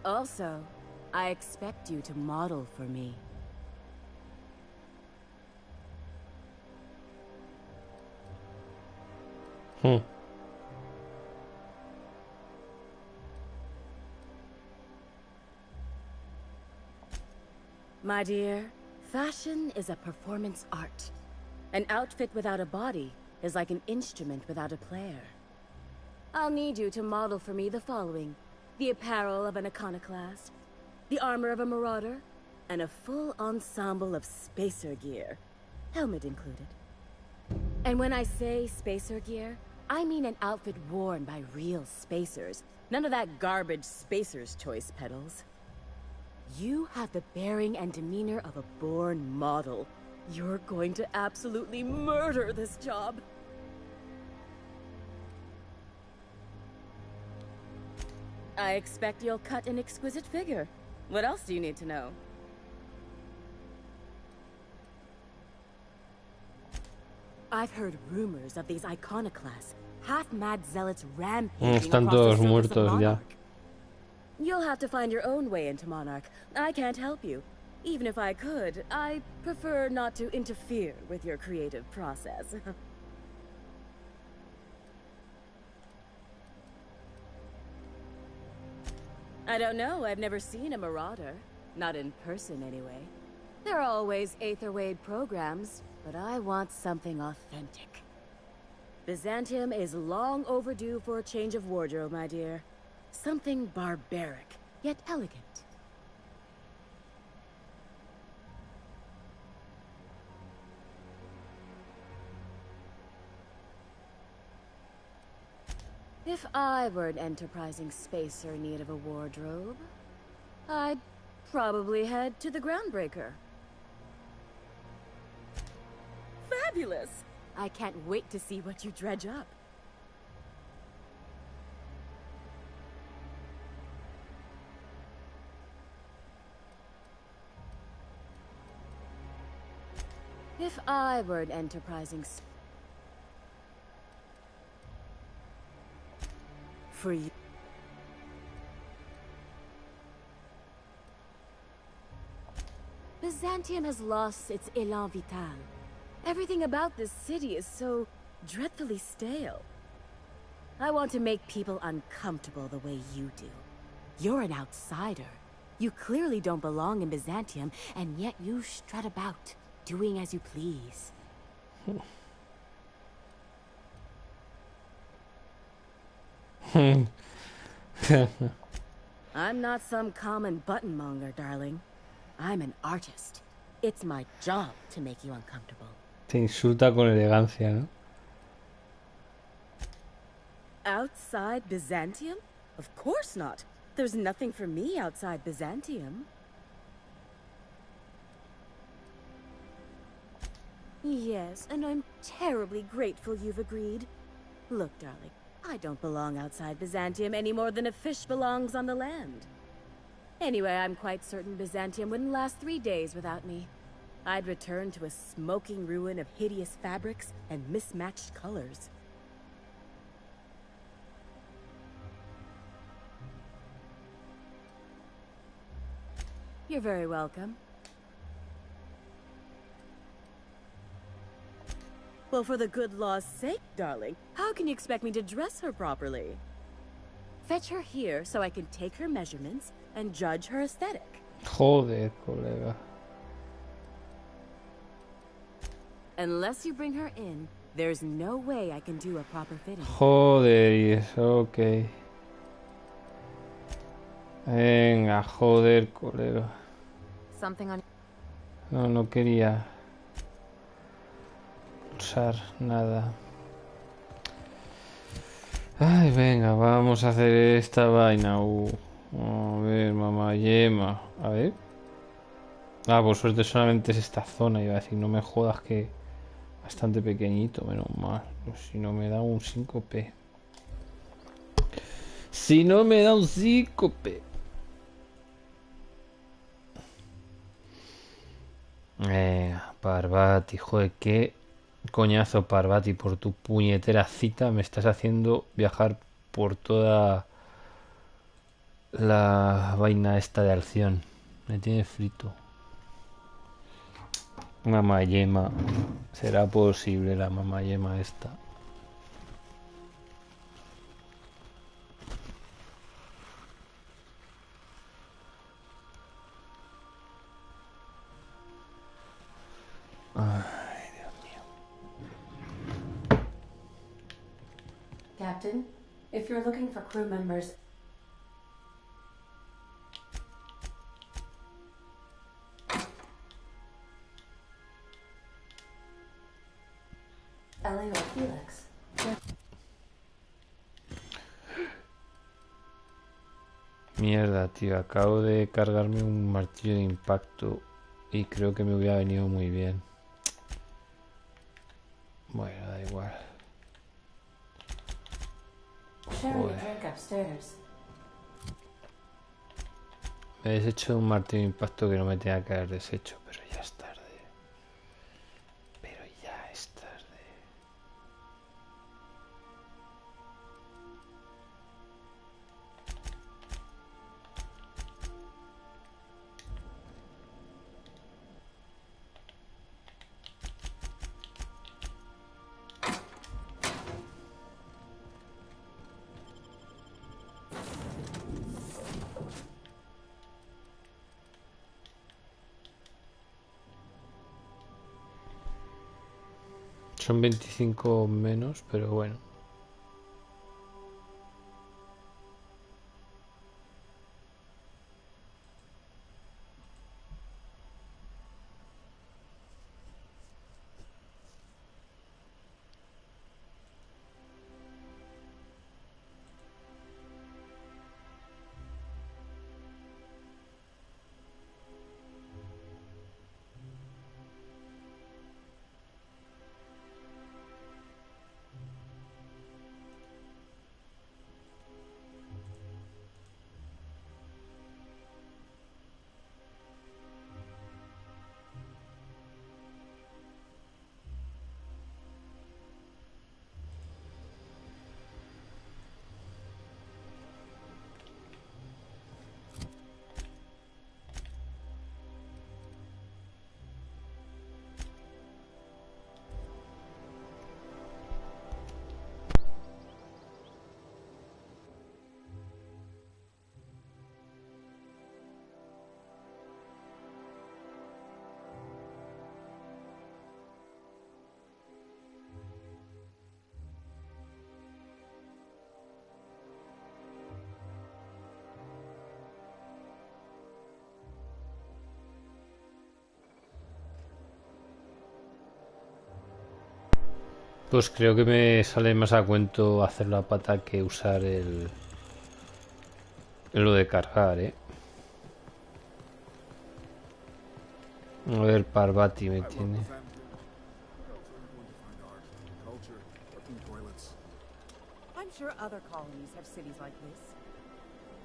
Also, I expect you to model for me. My dear, fashion is a performance art. An outfit without a body is like an instrument without a player. I'll need you to model for me the following: the apparel of an iconoclast, the armor of a marauder, and a full ensemble of spacer gear, helmet included. And when I say spacer gear, I mean an outfit worn by real spacers, none of that garbage Spacer's Choice pedals. You have the bearing and demeanor of a born model. You're going to absolutely murder this job. I expect you'll cut an exquisite figure. What else do you need to know? I've heard rumors of these iconoclasts, half-mad zealots rampaging Están across todos the surface of muertos ya. Monarch. You'll have to find your own way into Monarch. I can't help you. Even if I could, I prefer not to interfere with your creative process. I don't know. I've never seen a marauder. Not in person, anyway. There are always Aetherwade programs, but I want something authentic. Byzantium is long overdue for a change of wardrobe, my dear. Something barbaric, yet elegant. If I were an enterprising spacer in need of a wardrobe, I'd probably head to the Groundbreaker. Fabulous! I can't wait to see what you dredge up. If I were an enterprising for you. Byzantium has lost its élan vital. Everything about this city is so dreadfully stale. I want to make people uncomfortable the way you do. You're an outsider. You clearly don't belong in Byzantium, and yet you strut about, doing as you please. I'm not some common buttonmonger, darling. I'm an artist. It's my job to make you uncomfortable. Te insulta con elegancia, ¿no? Outside Byzantium? Of course not. There's nothing for me outside Byzantium. Yes, and I'm terribly grateful you've agreed. Look, darling, I don't belong outside Byzantium any more than a fish belongs on the land. Anyway, I'm quite certain Byzantium wouldn't last 3 days without me. I'd return to a smoking ruin of hideous fabrics and mismatched colors. You're very welcome. Well, for the good law's sake, darling, how can you expect me to dress her properly? Fetch her here so I can take her measurements and judge her aesthetic. Joder, colega. Unless you bring her in, there's no way I can do a proper fitting. Joder, yes, ok. Venga, joder, colega. Something on. No, no quería usar nada. Ay, venga, vamos a hacer esta vaina. A ver, mamá yema. A ver. Ah, por suerte solamente es esta zona. Iba a decir, no me jodas que bastante pequeñito, menos mal. Pues si no me da un síncope. Si no me da un síncope. Parvati, joder, qué coñazo, Parvati, por tu puñetera cita me estás haciendo viajar por toda la vaina esta de acción. Me tiene frito. Mamayema. ¿Será posible la mamayema esta? Ay, Dios mío. Captain, if you're looking for crew members... Ellie or Felix? Mierda, tío, acabo de cargarme un martillo de impacto y creo que me hubiera venido muy bien. Bueno, da igual. Me he deshecho un martillo de impacto que no me tenía que haber deshecho, pero ya es tarde. Pero ya es tarde. Son 25 menos, pero bueno. Pues creo que me sale más a cuento hacer la pata que usar lo de cargar, ¿eh? A ver, Parvati me tiene. I'm sure other colonies have cities like this.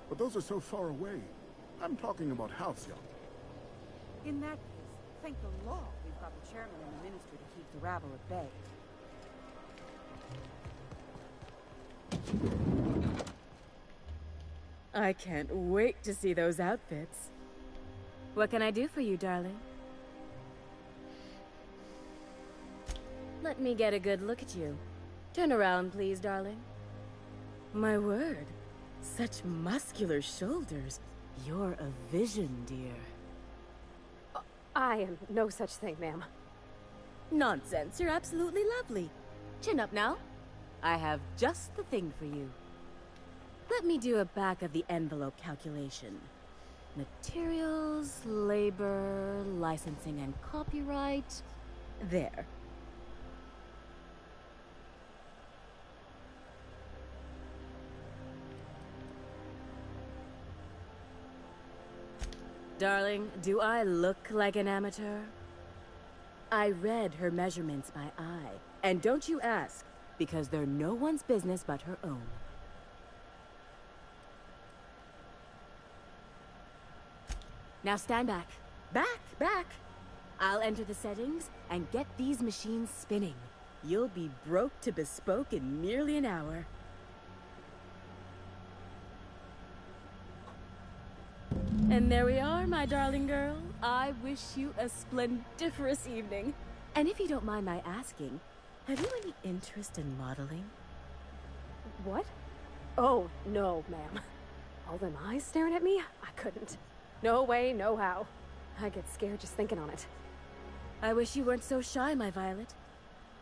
But those are so far away. I'm talking about Halcyon. In that case, thank the law we've got the chairman and the ministry to keep the rabble at bay. I can't wait to see those outfits. What can I do for you, darling? Let me get a good look at you. Turn around, please, darling. My word, such muscular shoulders. You're a vision, dear. I am no such thing, ma'am. Nonsense, you're absolutely lovely. Chin up now. I have just the thing for you. Let me do a back-of-the-envelope calculation. Materials, labor, licensing and copyright. There. Darling, do I look like an amateur? I read her measurements by eye. And don't you ask, because they're no one's business but her own. Now stand back. Back, back. I'll enter the settings and get these machines spinning. You'll be broke to bespoke in merely an hour. And there we are, my darling girl. I wish you a splendiferous evening. And if you don't mind my asking, have you any interest in modeling? What? Oh, no, ma'am. All them eyes staring at me? I couldn't. No way, no how. I get scared just thinking on it. I wish you weren't so shy, my Violet.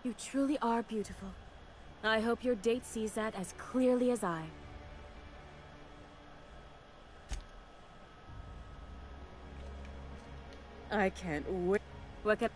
You truly are beautiful. I hope your date sees that as clearly as I. I can't wait. What can...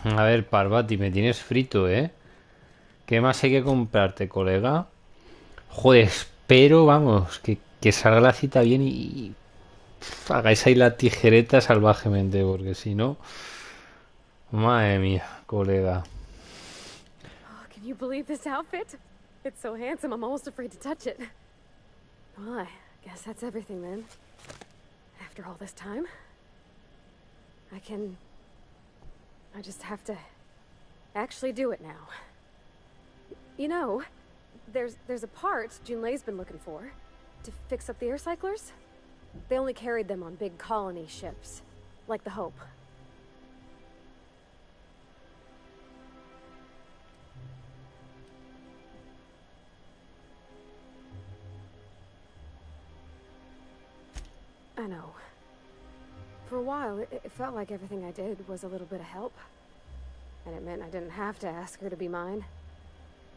A ver, Parvati, me tienes frito, ¿eh? ¿Qué más hay que comprarte, colega? Joder, espero, vamos, que salga la cita bien y hagáis ahí la tijereta salvajemente, porque si no... Madre mía, colega. Oh, can you believe this outfit? It's so handsome, I'm almost afraid to touch it. Well, I guess that's everything then. After all this time, I just have to actually do it now. You know, there's a part Junlei's been looking for to fix up the air cyclers. They only carried them on big colony ships, like the Hope. I know. For a while, it felt like everything I did was a little bit of help. And it meant I didn't have to ask her to be mine.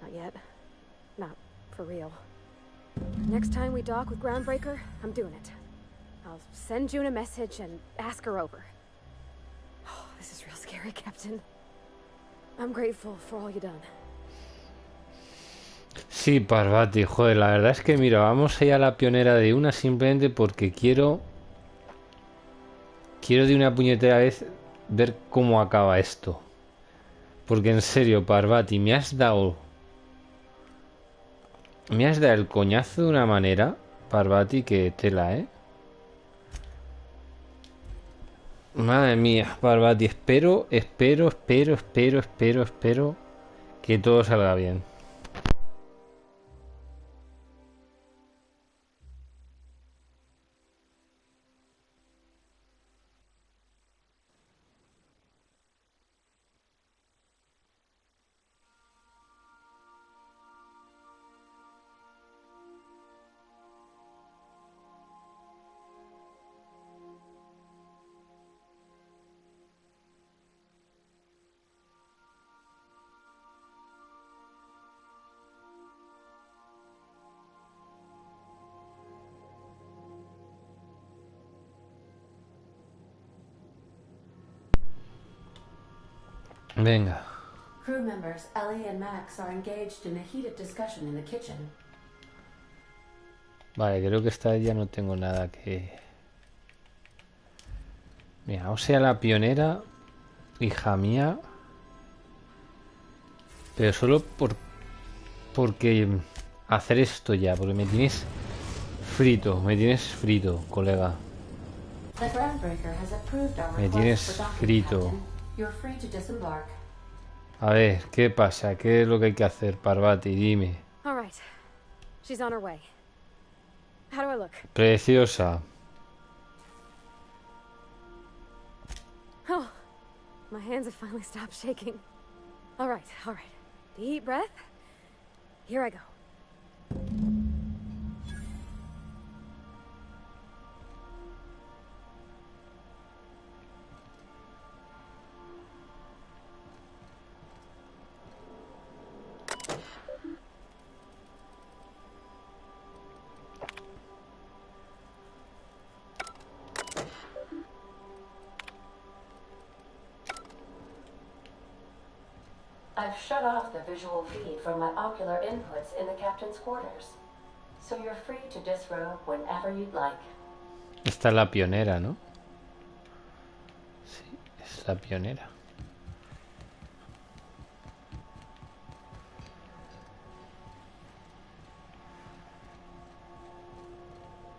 Not yet. Not for real. Next time we dock with Groundbreaker, I'm doing it. I'll send June a message and ask her over. Oh, this is real scary, Captain. I'm grateful for all you've done. Sí, Parvati, joder, la verdad es que mira, vamos a ir a la pionera de una simplemente porque quiero de una puñetera vez ver cómo acaba esto. Porque en serio, Parvati, me has dado el coñazo de una manera, Parvati, que tela, ¿eh? Madre mía, Parvati, espero que todo salga bien. Venga. Crew members Ellie and Max are engaged in a heated discussion in the kitchen. Vale, creo que esta vez ya no tengo nada que... Mira, o sea, la pionera, hija mía. Pero solo porque hacer esto ya, porque me tienes frito, colega. The Groundbreaker has approved our Me request tienes for docking, frito. Captain. You're free to disembark. A ver, ¿qué pasa? ¿Qué es lo que hay que hacer, Parvati? Dime. All right. She's on her way. How do I look? Preciosa. Oh, my hands have finally stopped shaking. All right. Deep breath. Here I go. I've shut off the visual feed from my ocular inputs in the captain's quarters. so you're free to disrobe whenever you'd like. Esta es la pionera, ¿no? Sí, es la pionera.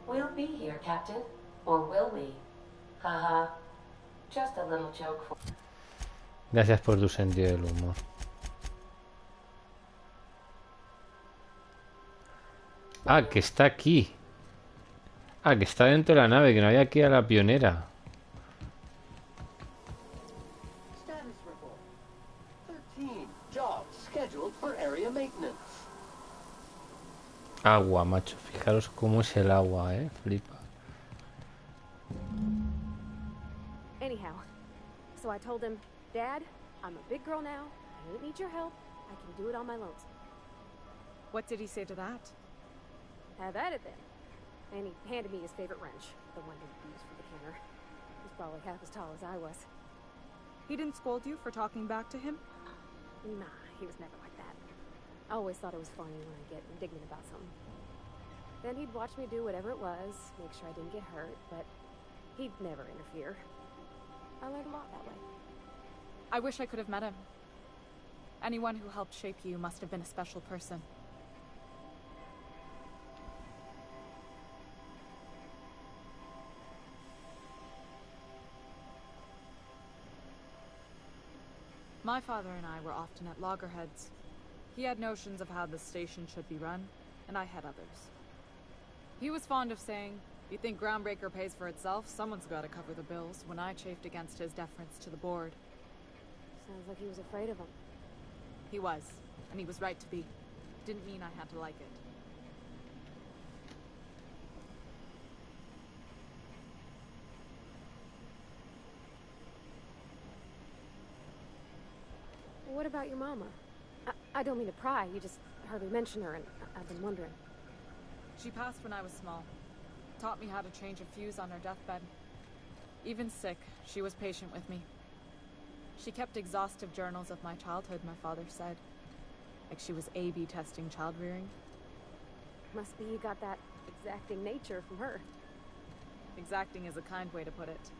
We'll be here, Captain. Or will we? Haha. Just a little joke for... Gracias por tu sentido del humor. Ah, que está aquí. Ah, que está dentro de la nave, que no había aquí a la pionera. Status report. 13 jobs scheduled for area maintenance. Agua, macho. Fijaros cómo es el agua, flipa. Anyhow, so I told him, Dad, I'm a big girl now. I don't need your help. I can do it on my lonesome. What did he say to that? Have at it then. And he handed me his favorite wrench, the one he'd use for the canner. He's probably half as tall as I was. He didn't scold you for talking back to him? Nah, he was never like that. I always thought it was funny when I get indignant about something. Then he'd watch me do whatever it was, make sure I didn't get hurt, but he'd never interfere. I learned a lot that way. I wish I could have met him. Anyone who helped shape you must have been a special person. My father and I were often at loggerheads. He had notions of how the station should be run, and I had others. He was fond of saying, "You think Groundbreaker pays for itself? Someone's got to cover the bills," when I chafed against his deference to the board. Sounds like he was afraid of him. He was, and he was right to be. Didn't mean I had to like it. What about your mama? I don't mean to pry, you just hardly mention her, and I've been wondering. She passed when I was small. Taught me how to change a fuse on her deathbed. Even sick, she was patient with me. She kept exhaustive journals of my childhood, my father said. Like she was A/B testing child rearing. Must be you got that exacting nature from her. Exacting is a kind way to put it.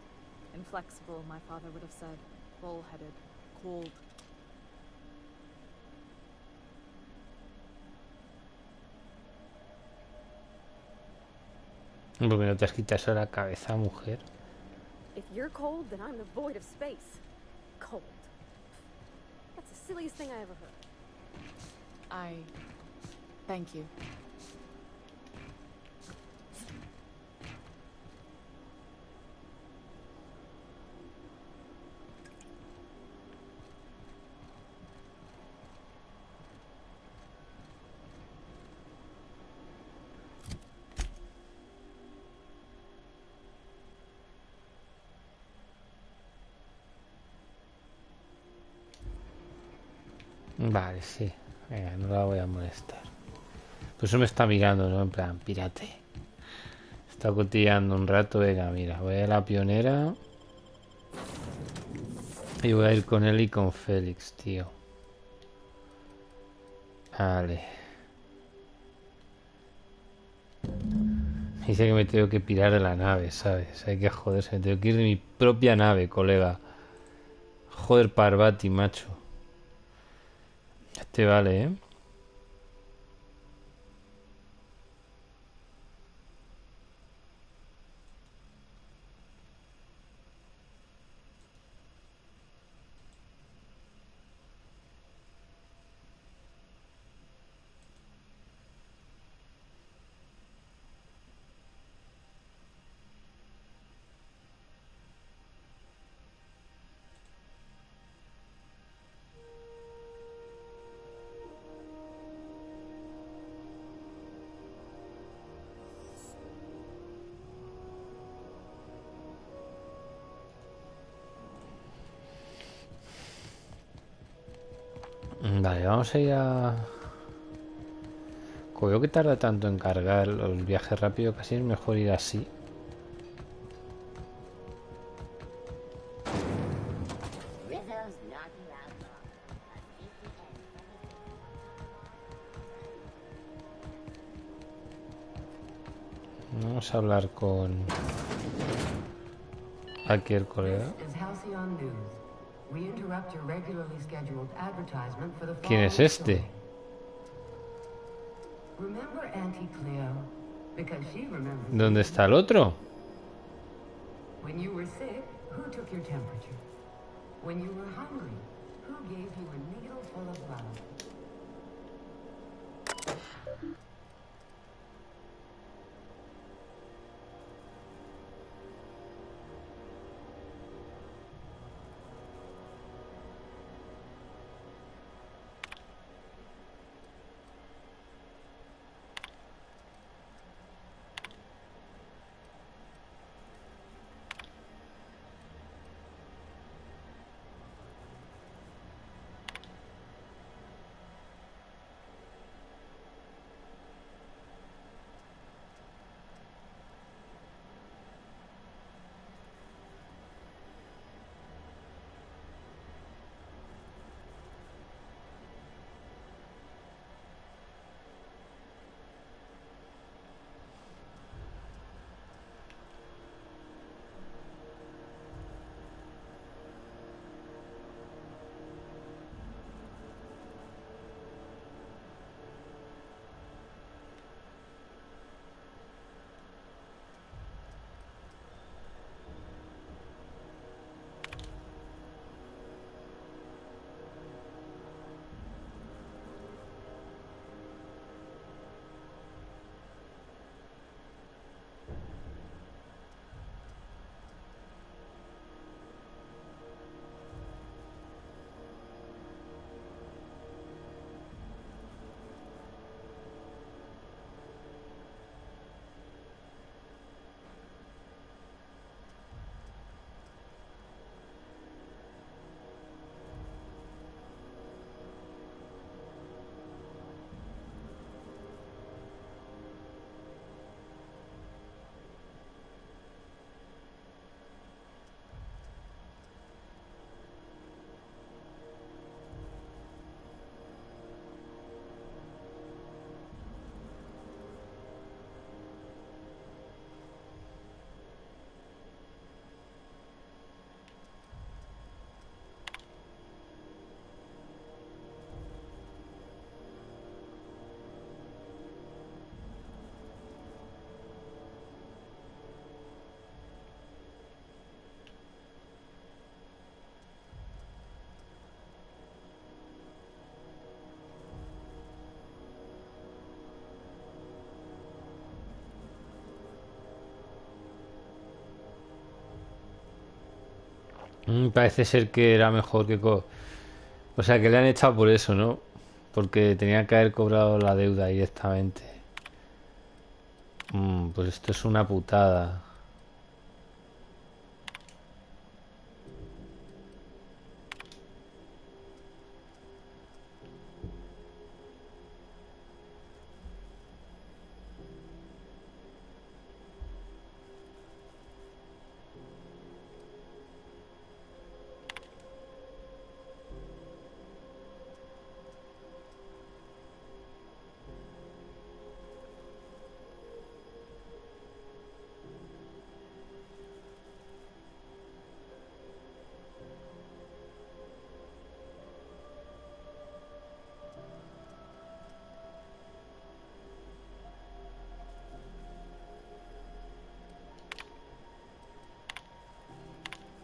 Inflexible, my father would have said. Bull-headed. Cold. ¿Por qué no te has quitado eso de la cabeza, mujer? If you're cold, then I'm the void of space. Cold. That's the silliest thing I ever heard. Thank you. Vale, sí. Venga, no la voy a molestar. Pues eso me está mirando, ¿no? En plan, pírate. Está cotilleando un rato. Venga, mira, voy a la pionera. Y voy a ir con él y con Félix, tío. Vale. Dice que me tengo que pirar de la nave, ¿sabes? Hay que joderse. Me tengo que ir de mi propia nave, colega. Joder, Parvati, macho. Este vale, ¿eh? Vale, vamos a ir a... Como veo que tarda tanto en cargar el viaje rápido, casi es mejor ir así. Vamos a hablar con aquí el colega. ¿Quién es este? ¿Dónde está el otro? When you were sick, who took your temperature? When you were hungry, who gave you a needle full of love? Parece ser que era mejor que... O sea, que le han echado por eso, ¿no? Porque tenía que haber cobrado la deuda directamente. Pues esto es una putada.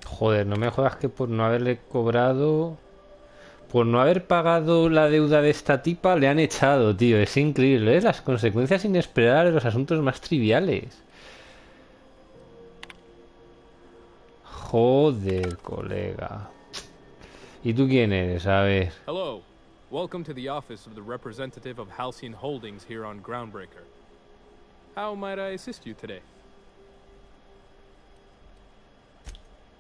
Joder, no me jodas que por no haberle cobrado... Por no haber pagado la deuda de esta tipa le han echado, tío. Es increíble, ¿eh? Las consecuencias inesperadas de los asuntos más triviales. Joder, colega. ¿Y tú quién eres? A ver. Hello. Welcome to the office of the representative of Halcyon Holdings here on Groundbreaker. How might I assist you today?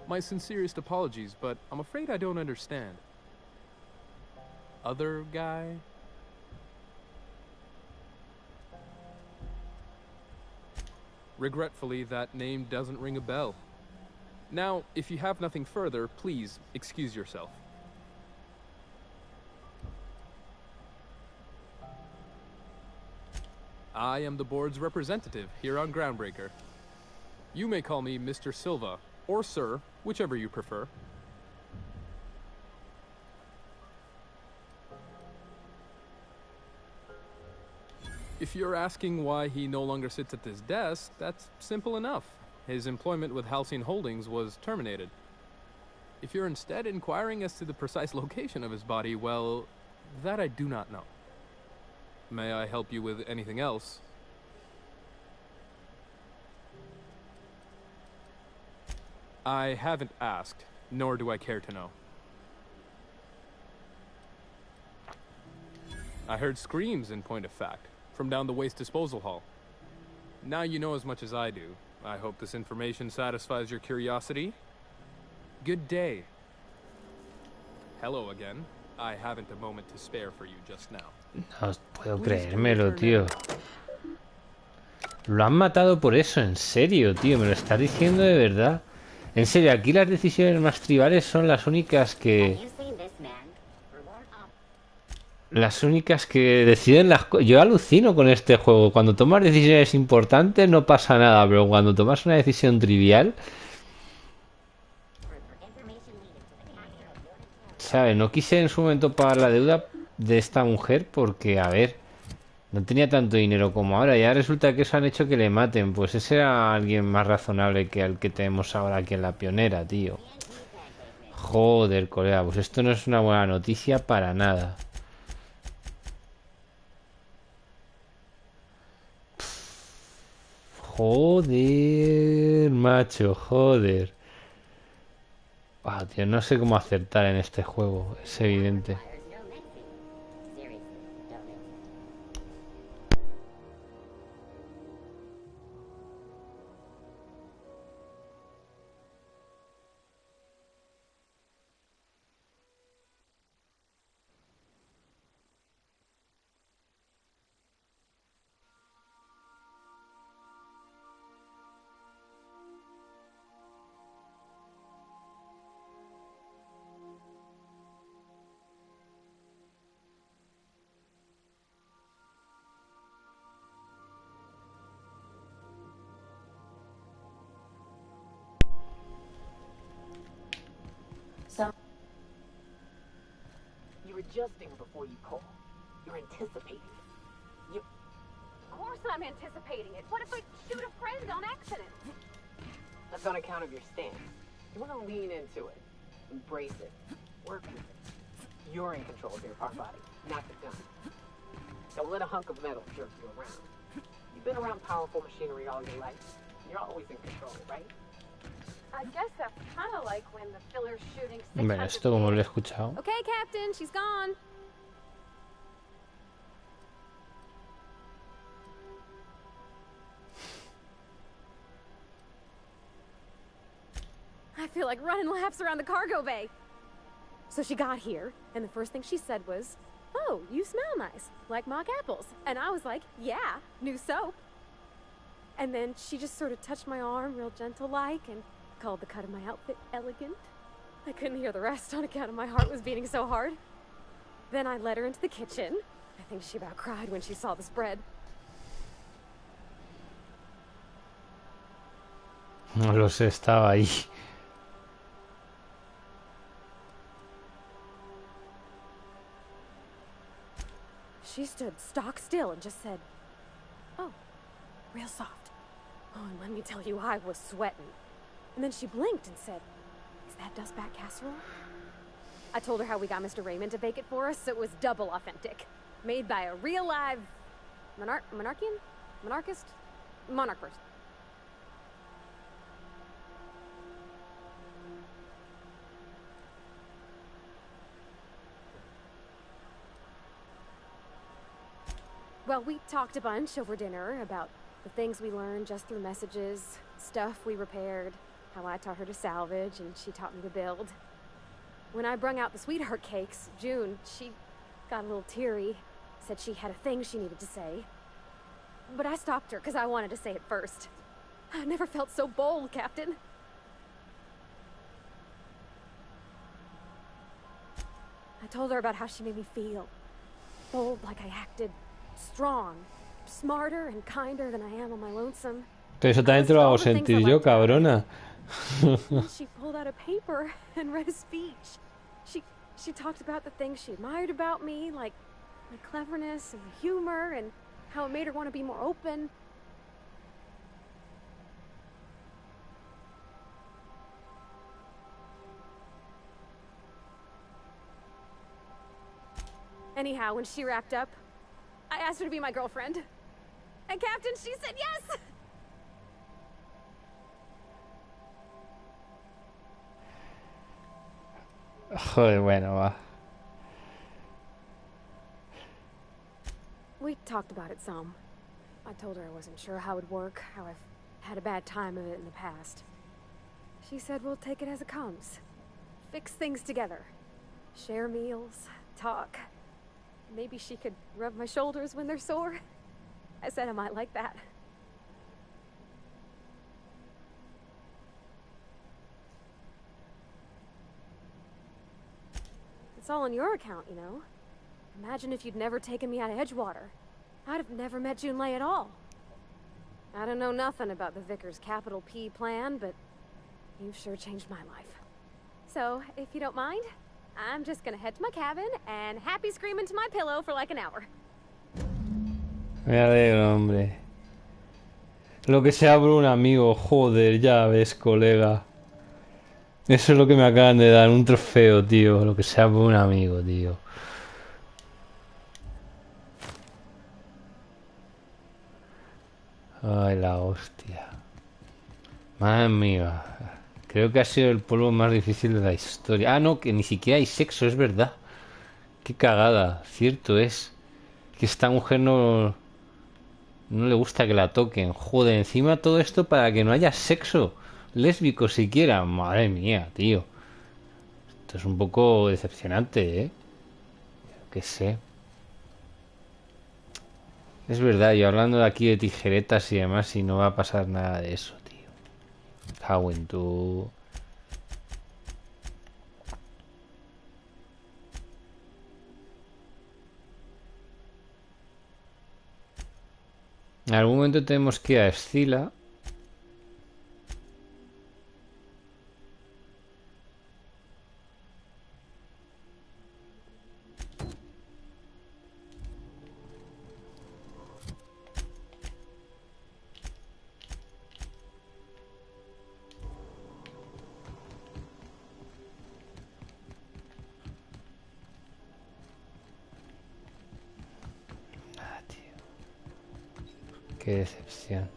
My sincerest apologies, but I'm afraid I don't understand. Other guy? Regretfully, that name doesn't ring a bell. Now, if you have nothing further, please excuse yourself. I am the board's representative here on Groundbreaker. You may call me Mr. Silva, or Sir, whichever you prefer. If you're asking why he no longer sits at this desk, that's simple enough. His employment with Halcyon Holdings was terminated. If you're instead inquiring as to the precise location of his body, well, that I do not know. May I help you with anything else? I haven't asked, nor do I care to know. I heard screams, in point of fact, from down the waste disposal hall. Now you know as much as I do. I hope this information satisfies your curiosity. Good day. Hello again. I haven't a moment to spare for you just now. No puedo creérmelo, tío. Lo han matado por eso, en serio, tío. Me lo estás diciendo de verdad. En serio, aquí las decisiones más tribales son las únicas que... Las únicas que deciden las cosas. Yo alucino con este juego. Cuando tomas decisiones importantes no pasa nada, pero cuando tomas una decisión trivial... ¿Sabes? No quise en su momento pagar la deuda de esta mujer porque, a ver, no tenía tanto dinero como ahora. Ya resulta que eso han hecho que le maten. Pues ese era alguien más razonable que el que tenemos ahora aquí en la pionera, tío. Joder, colega, pues esto no es una buena noticia para nada. Joder, macho, joder. Ah, tío, no sé cómo acertar en este juego, es evidente. You're adjusting before you call. You're anticipating it. Of course I'm anticipating it. What if I shoot a friend on accident? That's on account of your stance. You want to lean into it. Embrace it. Work with it. You're in control of your body, not the gun. Don't let a hunk of metal jerk you around. You've been around powerful machinery all your life. You're always in control, right? I guess that's kind of like when the filler's shooting 600 Bueno, esto como lo he escuchado. Okay, Captain, she's gone. I feel like running laps around the cargo bay. So she got here, and the first thing she said was, "Oh, you smell nice, like mock apples." And I was like, "Yeah, new soap." And then she just sort of touched my arm real gentle-like and called the cut of my outfit elegant. I couldn't hear the rest on account of my heart was beating so hard. Then I led her into the kitchen. I think she about cried when she saw the spread. No lo sé, estaba ahí. She stood stock still and just said, "Oh, real soft." Oh, and let me tell you, I was sweating. And then she blinked and said, "Is that dustback casserole?" I told her how we got Mr. Raymond to bake it for us, so it was double authentic. Made by a real live monarch person. Well, we talked a bunch over dinner about the things we learned just through messages, stuff we repaired, how I taught her to salvage and she taught me to build. When I brung out the sweetheart cakes, June, she got a little teary, said she had a thing she needed to say. But I stopped her because I wanted to say it first. I never felt so bold, Captain. I told her about how she made me feel. Bold like I acted, strong smarter and kinder than I am on my lonesome. Pero eso también te lo hago sentir yo, cabrona. And she pulled out a paper and read a speech. She talked about the things she admired about me, like my cleverness and humor, and how it made her want to be more open. Anyhow, when she wrapped up, I asked her to be my girlfriend. And Captain, she said yes! Joder, bueno, va. We talked about it some. I told her I wasn't sure how it would work, how I've had a bad time of it in the past. She said we'll take it as it comes. Fix things together. Share meals, talk. Maybe she could rub my shoulders when they're sore. I said I might like that. It's all on your account, you know. Imagine if you'd never taken me out of Edgewater. I'd have never met Junlei at all. I don't know nothing about the Vicar's capital P plan, but you've sure changed my life. So, if you don't mind, I'm just gonna head to my cabin and happy scream into my pillow for like an hour. Me alegro, hombre. Lo que sea por un amigo, joder, ya ves, colega. Eso es lo que me acaban de dar, un trofeo, tío. Lo que sea por un amigo, tío. Ay, la hostia. Madre mía. Creo que ha sido el polvo más difícil de la historia. Ah, no, que ni siquiera hay sexo, es verdad. Qué cagada. Cierto es. Que esta mujer no le gusta que la toquen. Joder, encima todo esto para que no haya sexo lésbico siquiera. Madre mía, tío. Esto es un poco decepcionante, ¿eh? Qué sé. Es verdad, yo hablando de aquí de tijeretas y demás, y no va a pasar nada de eso, tío. Cago en tu... En algún momento tenemos que ir a Escila. Qué decepción.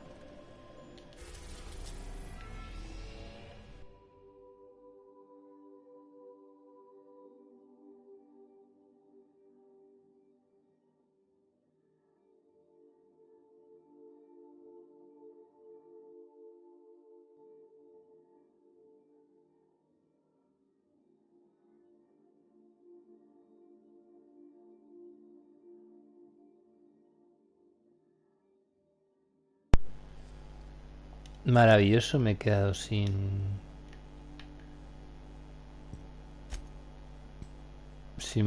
Maravilloso, me he quedado sin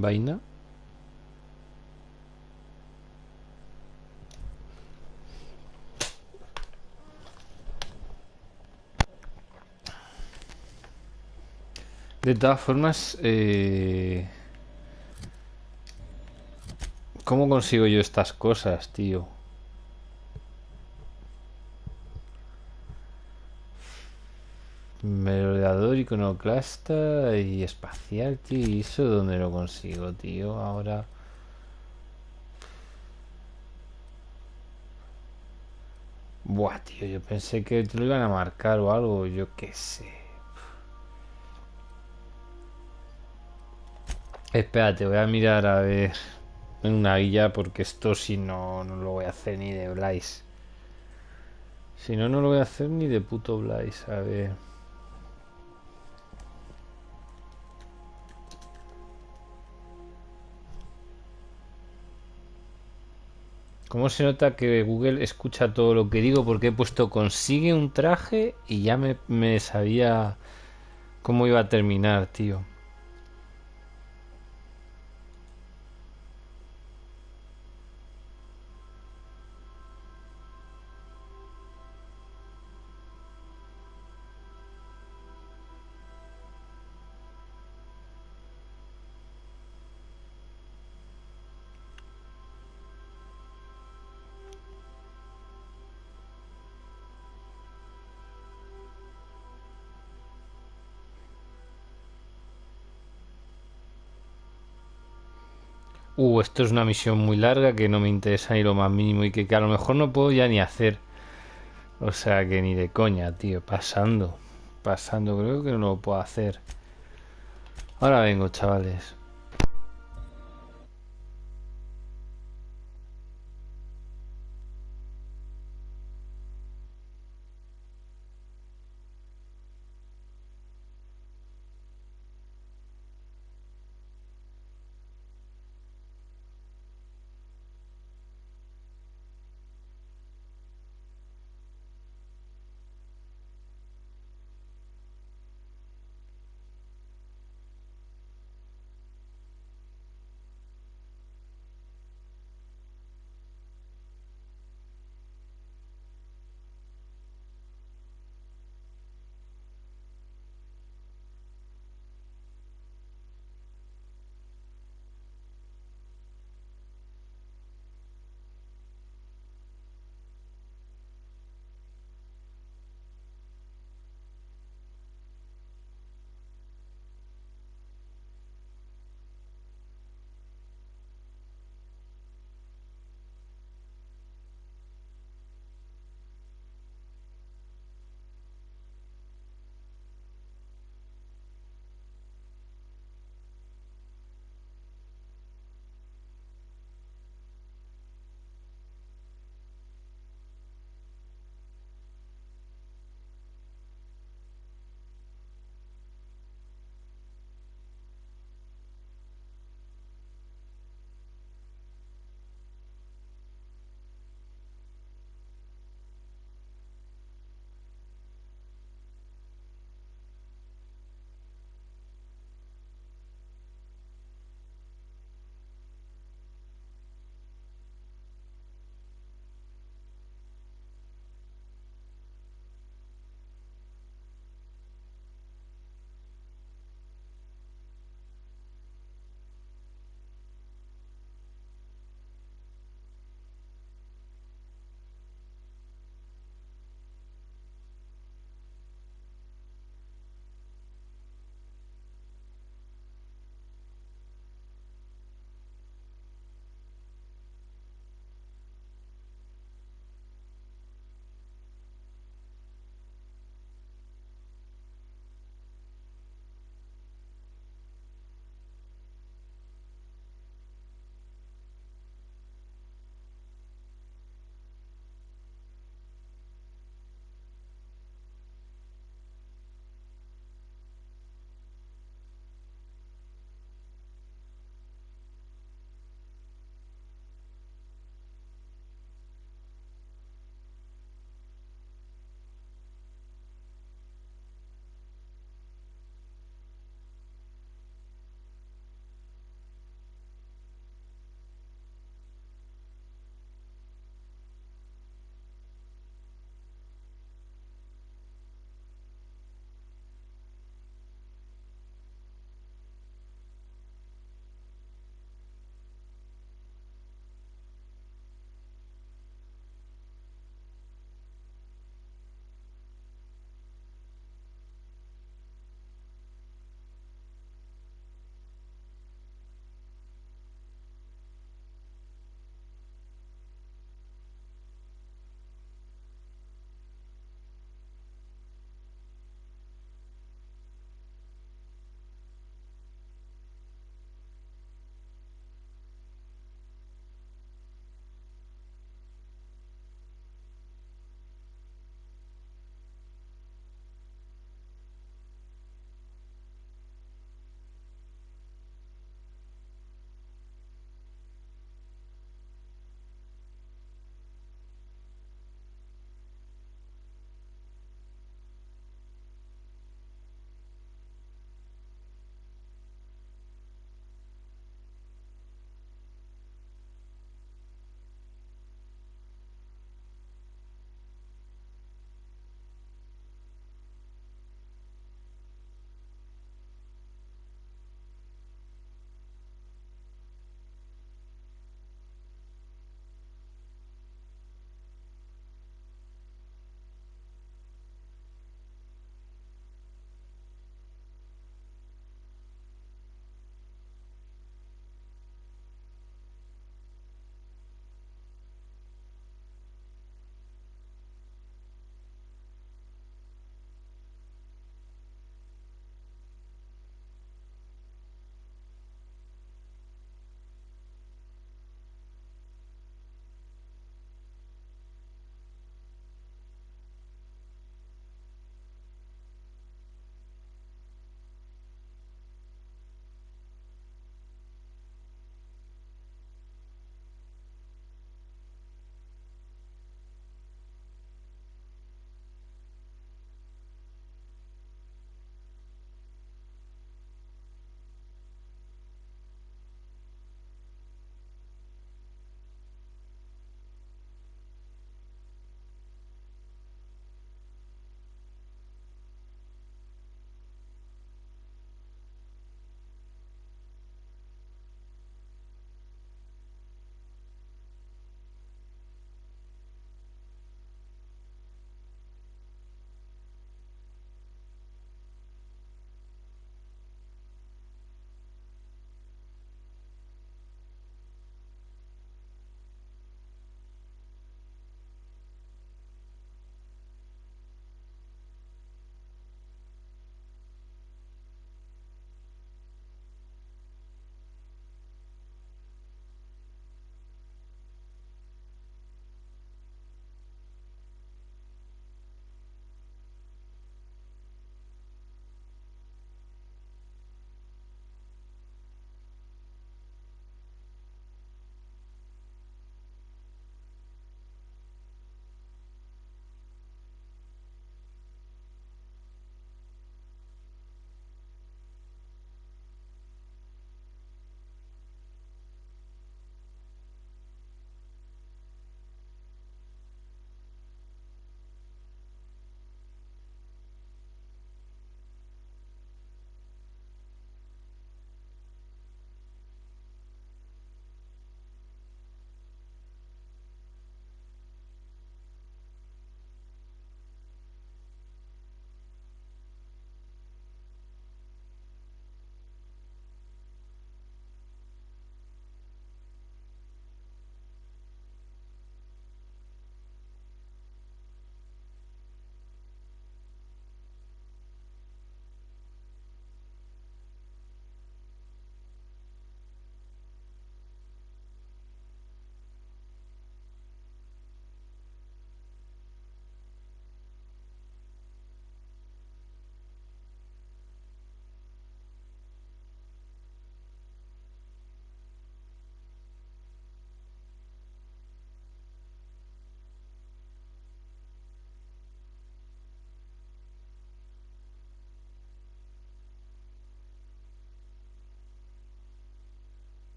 vaina. De todas formas, ¿cómo consigo yo estas cosas, tío? Merodeador, iconoclasta y espacial, tío. ¿Y eso dónde lo consigo, tío? Ahora... Buah, tío, yo pensé que te lo iban a marcar o algo, yo qué sé. Espérate, voy a mirar a ver en una guía porque esto si no, no lo voy a hacer ni de Blaze. Si no, no lo voy a hacer ni de puto Blaze, a ver... ¿Cómo se nota que Google escucha todo lo que digo? Porque he puesto consigue un traje y ya me sabía cómo iba a terminar, tío. Esto es una misión muy larga que no me interesa ni lo más mínimo y que a lo mejor no puedo ya ni hacer. O sea que ni de coña, tío. Pasando. Pasando, creo que no lo puedo hacer. Ahora vengo, chavales.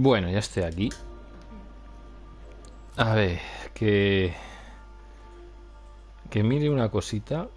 Bueno, ya estoy aquí. A ver, que mire una cosita.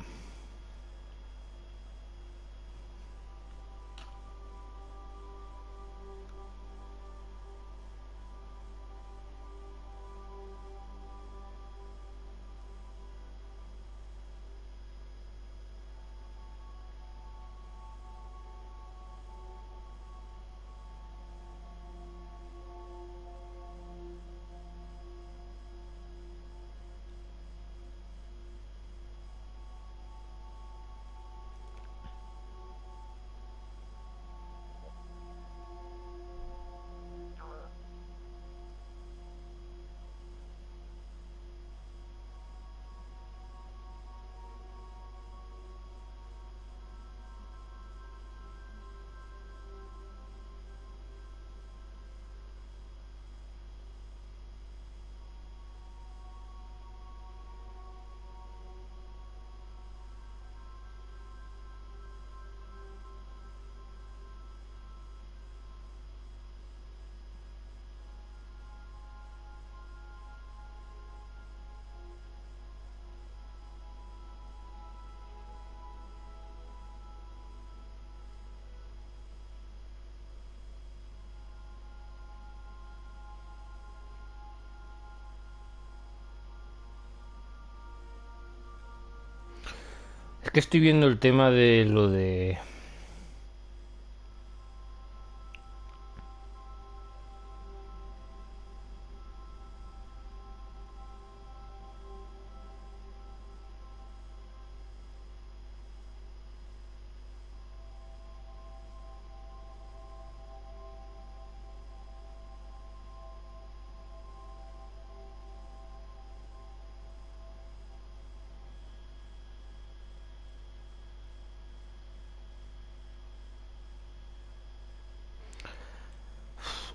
Es que estoy viendo el tema de lo de...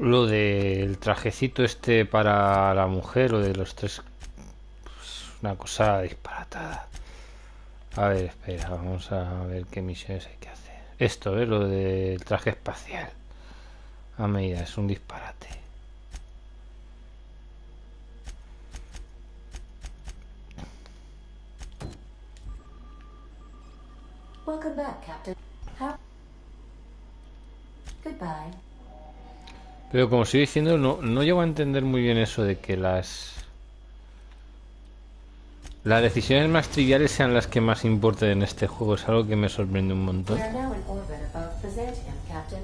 Lo del trajecito este para la mujer, o de los tres... Una cosa disparatada. A ver, espera, vamos a ver qué misiones hay que hacer. Esto, lo del traje espacial. A medida, es un disparate. Welcome back, Captain. Goodbye. Pero como estoy diciendo, no llego a entender muy bien eso de que las decisiones más triviales sean las que más importen en este juego. Es algo que me sorprende un montón. We are now in orbit above Byzantium, Captain.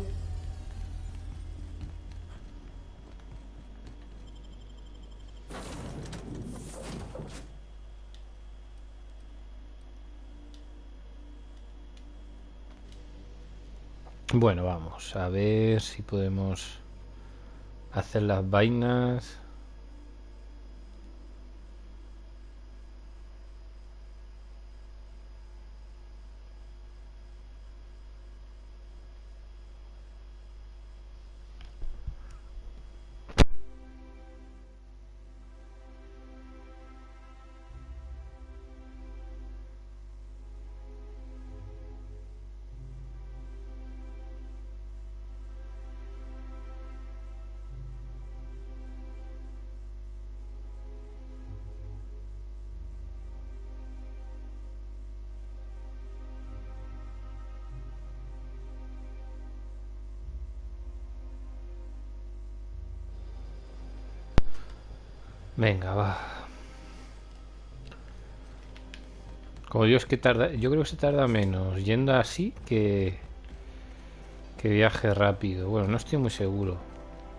Bueno, vamos a ver si podemos hacer las vainas. Venga, va. Como Dios que tarda, yo creo que se tarda menos yendo así que viaje rápido. Bueno, no estoy muy seguro,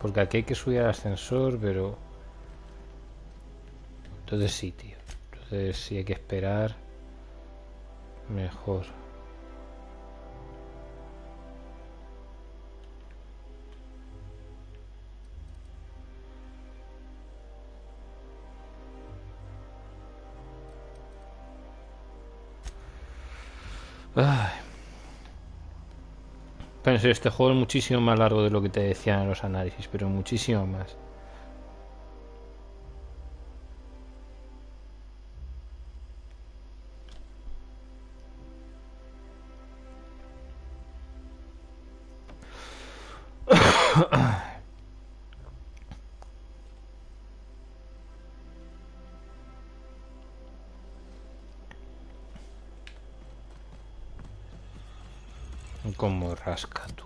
porque aquí hay que subir al ascensor, pero entonces sí, tío. Entonces si hay que esperar, mejor. Ay. Pero en serio, este juego es muchísimo más largo de lo que te decían en los análisis, pero muchísimo más. Como rasca tú.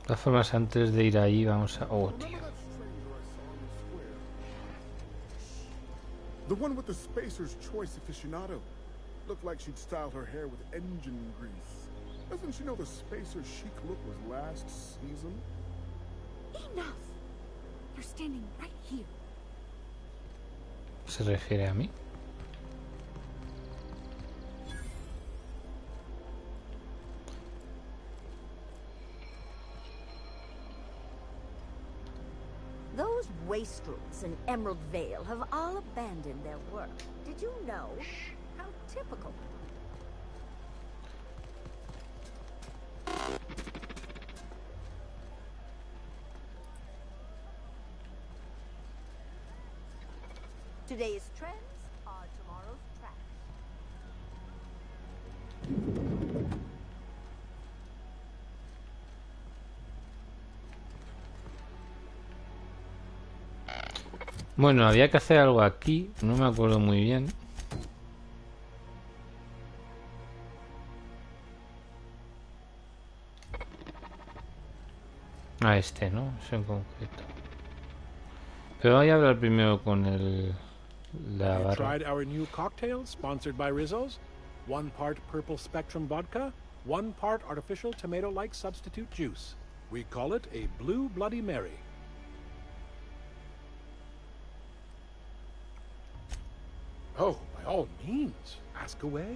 De todas formas, antes de ir ahí vamos a... Oh, tío. The one with the Spacer's Choice aficionado. Looked like she'd styled her hair with engine grease. Doesn't she know the Spacer's chic look was last season? Enough! You're standing right here. ¿Se refiere a mí? Those wastrels in Emerald Vale have all abandoned their work. Did you know? How typical. Today's trends are tomorrow's trash. Bueno, había que hacer algo aquí, no me acuerdo muy bien. A este, ¿no? Eso en concreto. Pero voy a hablar primero con la barra. Tried our new cocktail sponsored by Rizzo's? 1 part purple spectrum vodka, 1 part artificial tomato-like substitute juice. We call it a Blue Bloody Mary. Oh, by all means, ask away.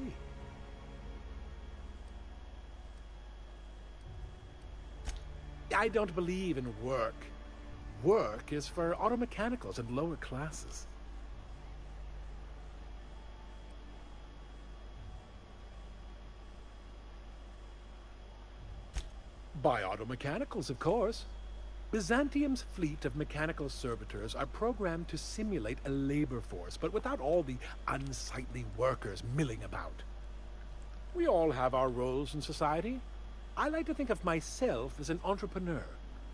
I don't believe in work. Work is for auto mechanicals and lower classes. By auto mechanicals, of course. Byzantium's fleet of mechanical servitors are programmed to simulate a labor force, but without all the unsightly workers milling about. We all have our roles in society. I like to think of myself as an entrepreneur.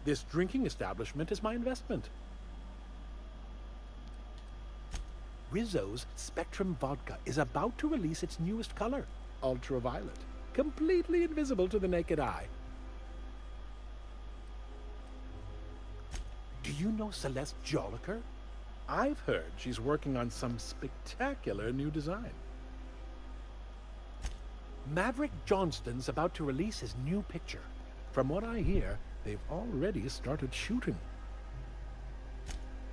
This drinking establishment is my investment. Rizzo's Spectrum Vodka is about to release its newest color, ultraviolet, completely invisible to the naked eye. Do you know Celeste Jolliker? I've heard she's working on some spectacular new design. Maverick Johnston's about to release his new picture. From what I hear, they've already started shooting.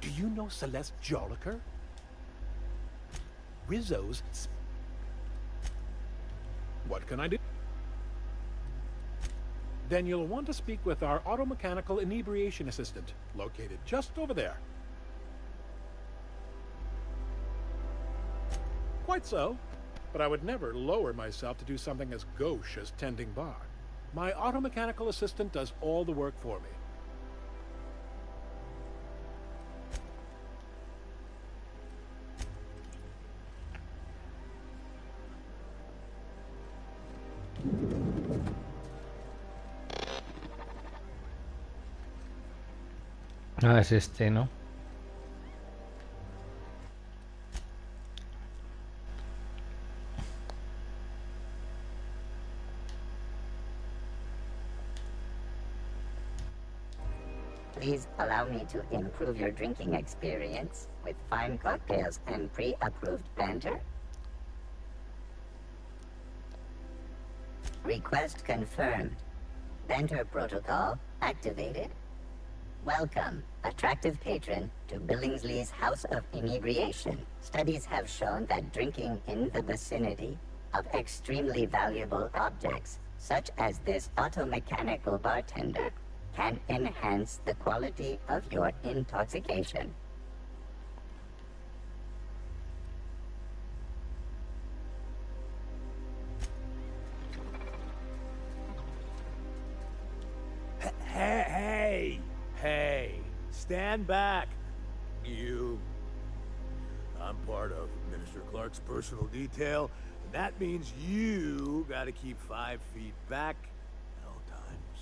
Do you know Celeste Jolliker? Rizzo's... What can I do? Then you'll want to speak with our automechanical inebriation assistant, located just over there. Quite so, but I would never lower myself to do something as gauche as tending bar. My automechanical assistant does all the work for me. Ah, es este, ¿no? Please allow me to improve your drinking experience with fine cocktails and pre-approved banter. Request confirmed. Banter protocol activated. Welcome, attractive patron, to Billingsley's House of Inebriation. Studies have shown that drinking in the vicinity of extremely valuable objects, such as this automechanical bartender, can enhance the quality of your intoxication. Hey, stand back, you. I'm part of Minister Clark's personal detail, and That means you gotta keep 5 feet back at all times.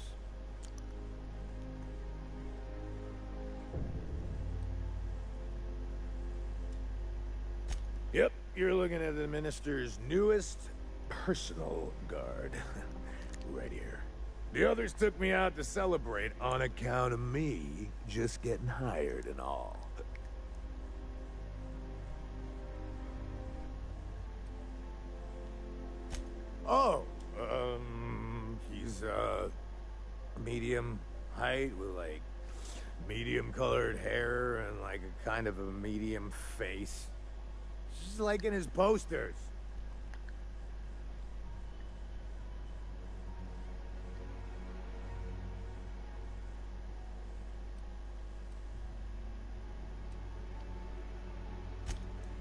Yep, you're looking at the minister's newest personal guard. Right here. The others took me out to celebrate on account of me just getting hired and all. Oh, he's, medium height with, like, medium colored hair and, like, a kind of a medium face. Just like in his posters.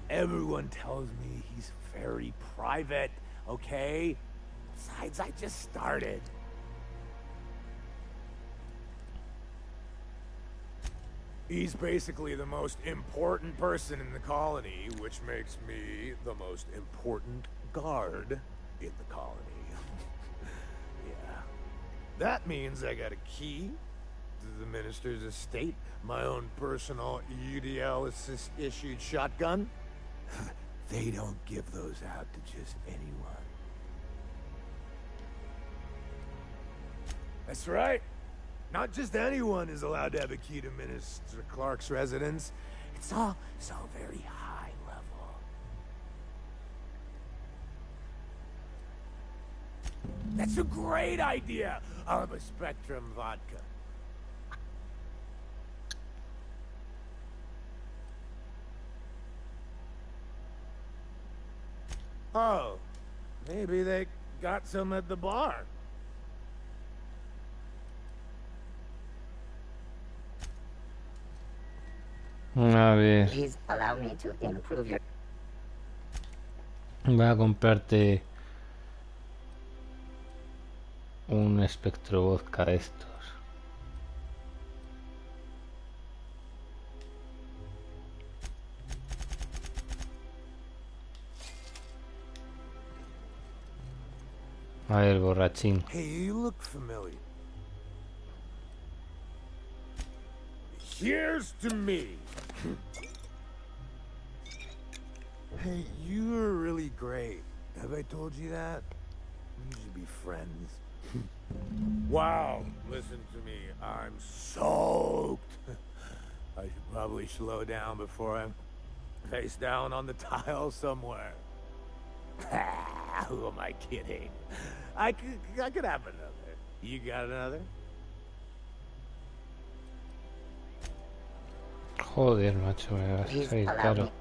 Everyone tells me he's very private, okay? Besides, I just started. He's basically the most important person in the colony, which makes me the most important guard in the colony. Yeah. That means I got a key to the minister's estate, my own personal UDL-issued shotgun. They don't give those out to just anyone. That's right. Not just anyone is allowed to have a key to Minister Clark's residence. It's all very high level. That's a great idea. I'll have a Spectrum vodka. Oh, maybe they got some at the bar. A ver. Please allow me to improve your... Voy a comprarte un espectro vodka de estos. A ver, borrachín. Hey, you look familiar. Here's to me. Hey, you are really great. Have I told you that? We should be friends. Wow, listen to me. I'm soaked. I should probably slow down before I'm face down on the tile somewhere. Who am I kidding? I could have another. You got another? Joder, macho, me vas a salir caro.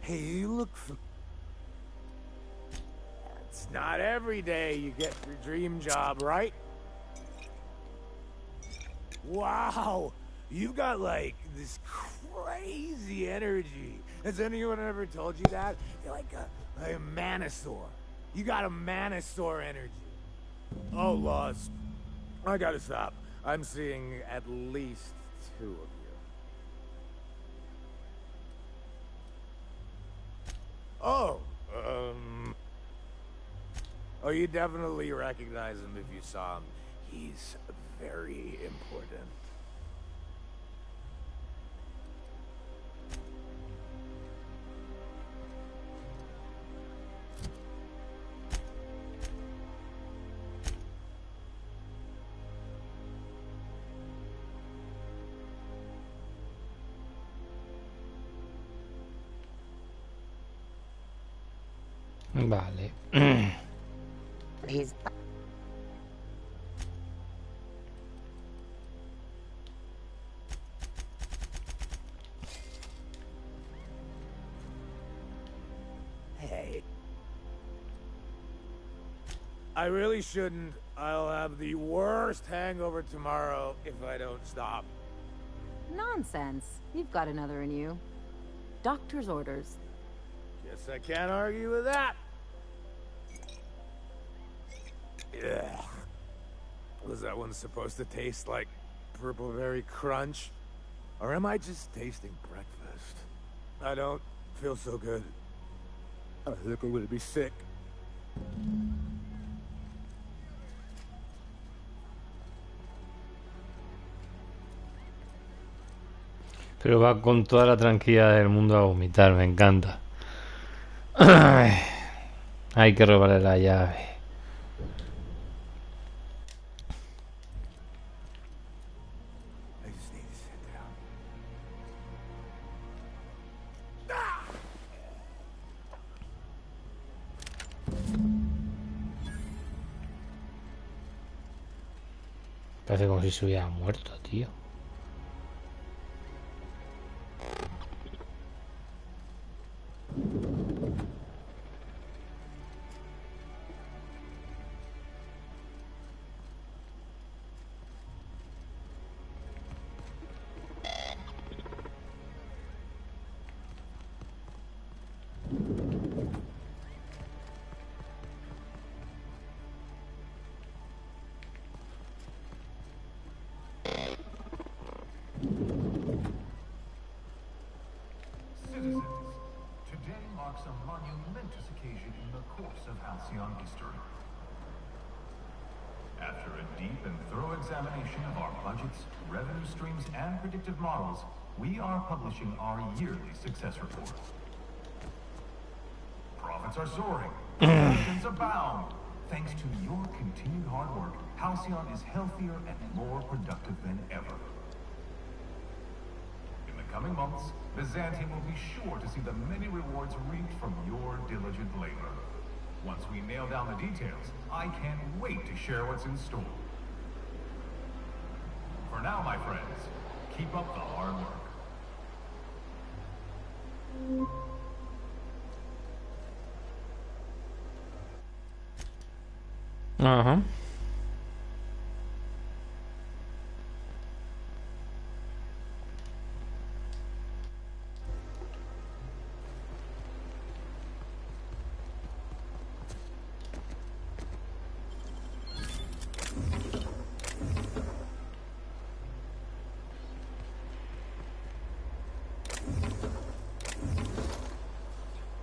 Hey, you look It's not every day you get your dream job, right? Wow, you've got like this crazy energy. Has anyone ever told you that? You're like a manosaur. You got a manosaur energy. Oh, Laws, I gotta stop. I'm seeing at least 2 of you. Oh, oh, you definitely recognize him if you saw him. He's very important. Vale. Please. Hey. I really shouldn't. I'll have the worst hangover tomorrow if I don't stop. Nonsense. You've got another in you. Doctor's orders. Guess I can't argue with that. Yeah. Was that one supposed to taste like purple berry crunch? Or am I just tasting breakfast? I don't feel so good. I think I'm gonna be sick. Pero va con toda la tranquilidad del mundo a vomitar, me encanta. Ay, hay que robarle la llave. Parece como si se hubiera muerto, tío. After a deep and thorough examination of our budgets, revenue streams, and predictive models, we are publishing our yearly success report. Profits are soaring. Dividends abound. Thanks to your continued hard work, Halcyon is healthier and more productive than ever. In the coming months, Byzantium will be sure to see the many rewards reaped from your diligent labor. Once we nail down the details, I can't wait to share what's in store. For now, my friends, keep up the hard work. Ajá.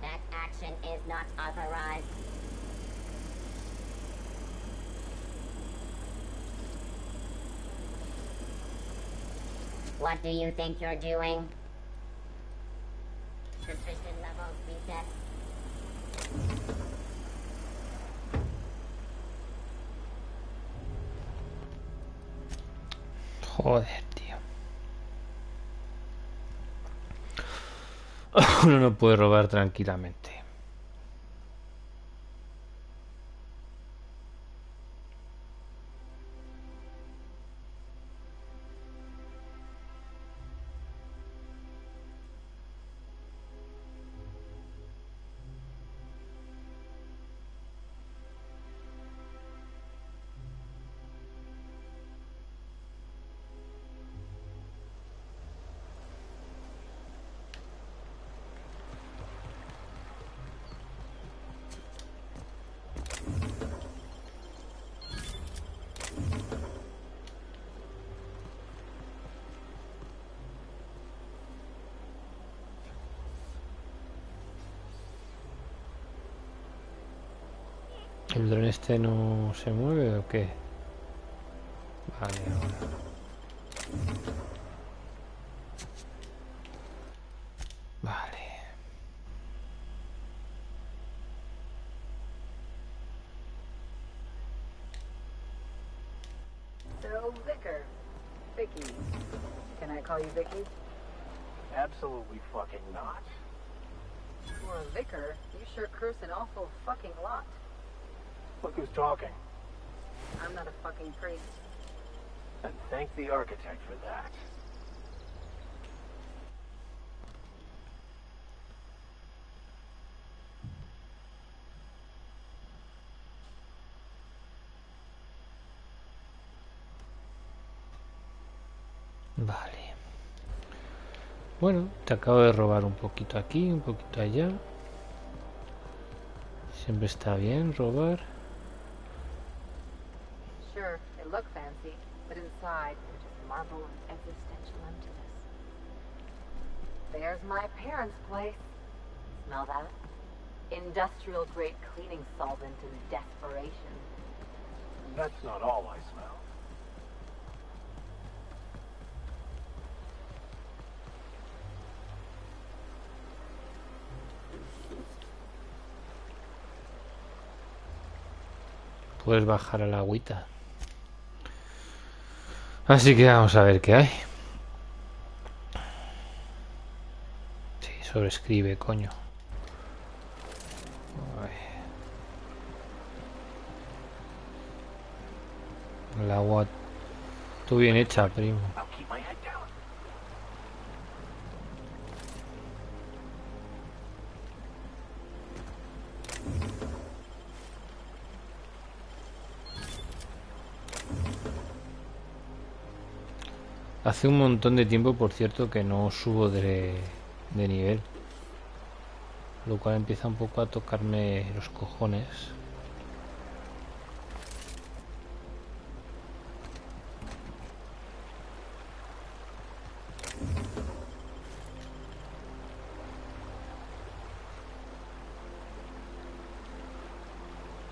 That action is not authorized. What do you think you're doing? Suspicion levels reset. Joder, tío. Uno no puede robar tranquilamente. ¿El dron este no se mueve o qué? Vale, ahora. Vale. So, Vicar. Vicky. Can I call you Vicky? Absolutely fucking not. For a vicar, you sure curse an awful fucking lot. Look who's talking. I'm not a fucking priest. And thank the architect for that. Vale. Bueno, te acabo de robar un poquito aquí, un poquito allá. Siempre está bien robar. inside, you just marvel in existential emptiness. There's my parents' place. Smell that? Industrial-grade cleaning solvent in desperation. That's not all I smell. Puedes bajar a la agüita. Así que vamos a ver qué hay. Sí, sobrescribe, coño. El agua, tú bien hecha, primo. Hace un montón de tiempo, por cierto, que no subo de nivel. Lo cual empieza un poco a tocarme los cojones.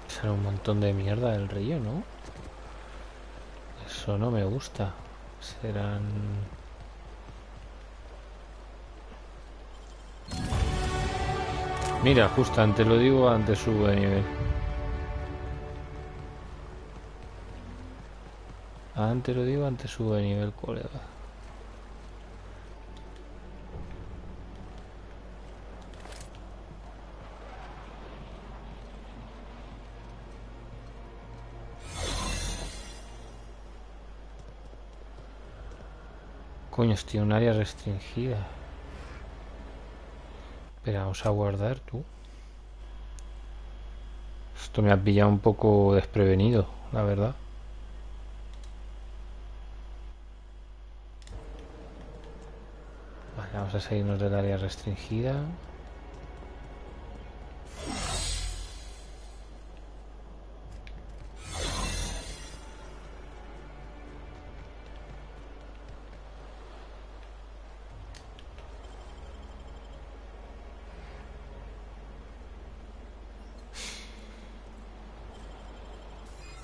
Será un montón de mierda el río, ¿no? Eso no me gusta. Serán... Mira, justo antes lo digo, antes subo de nivel. Antes lo digo, antes subo de nivel, colega. Coño, estoy en un área restringida. Espera, vamos a guardar, tú. Esto me ha pillado un poco desprevenido, la verdad. Vale, vamos a salirnos del área restringida.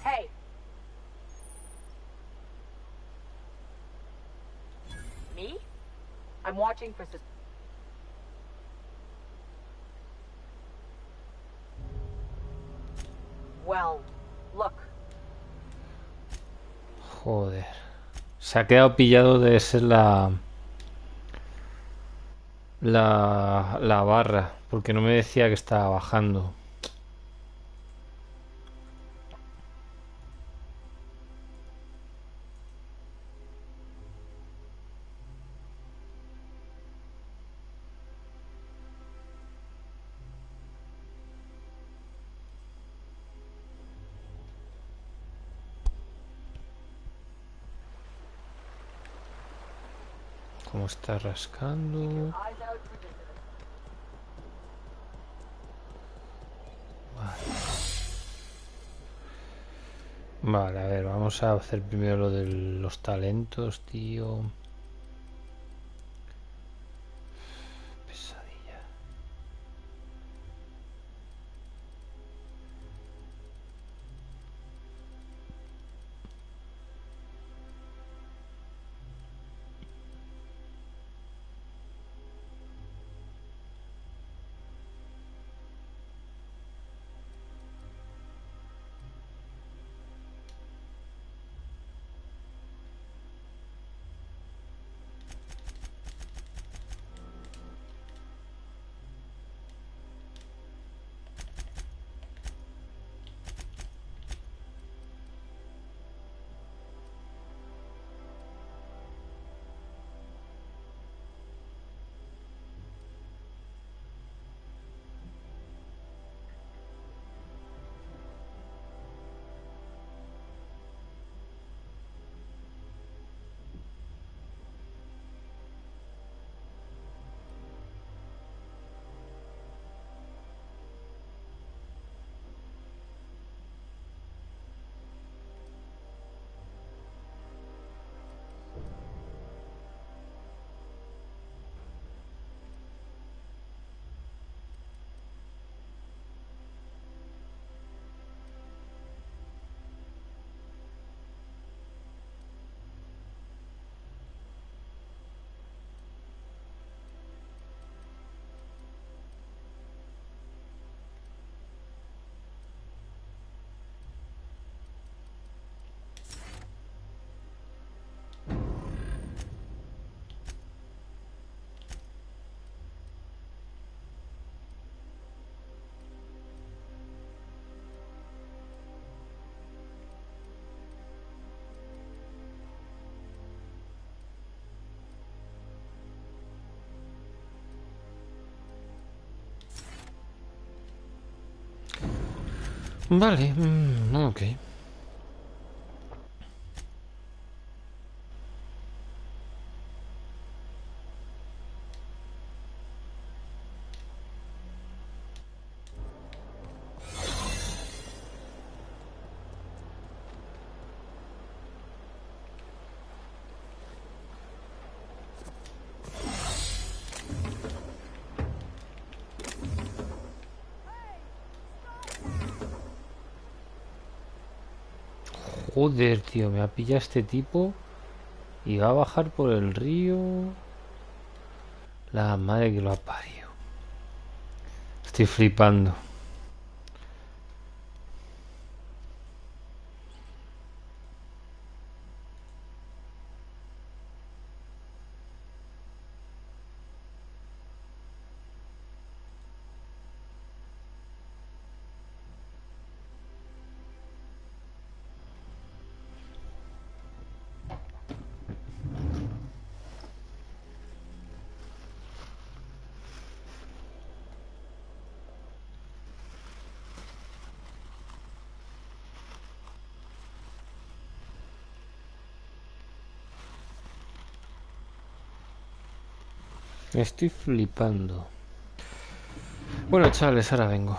Hey! Me? I'm watching for Well, look. Joder. Se ha quedado pillado de ser la barra, porque no me decía que estaba bajando. Como está rascando. Vale, a ver, vamos a hacer primero lo de los talentos, tío. Pesadilla. Vale, ok. Joder, tío, me ha pillado este tipo y va a bajar por el río. La madre que lo ha parido. Estoy flipando. Estoy flipando. Bueno, chavales, ahora vengo.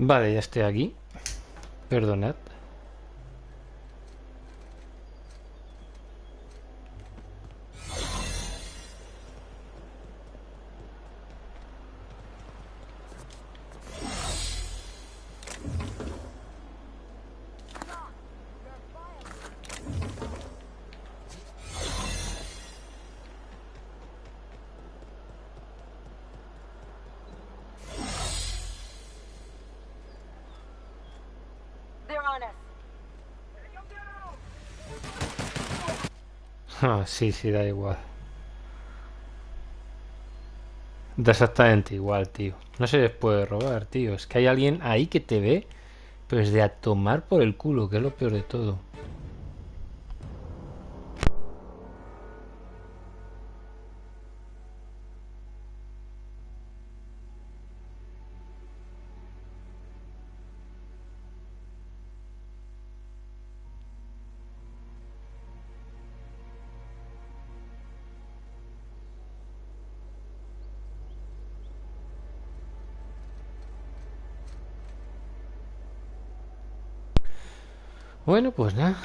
Vale, ya estoy aquí. Perdonad. Ah, sí, sí, da igual. Da exactamente igual, tío. No se les puede robar, tío. Es que hay alguien ahí que te ve, pero es de a tomar por el culo, que es lo peor de todo. Bueno, pues nada.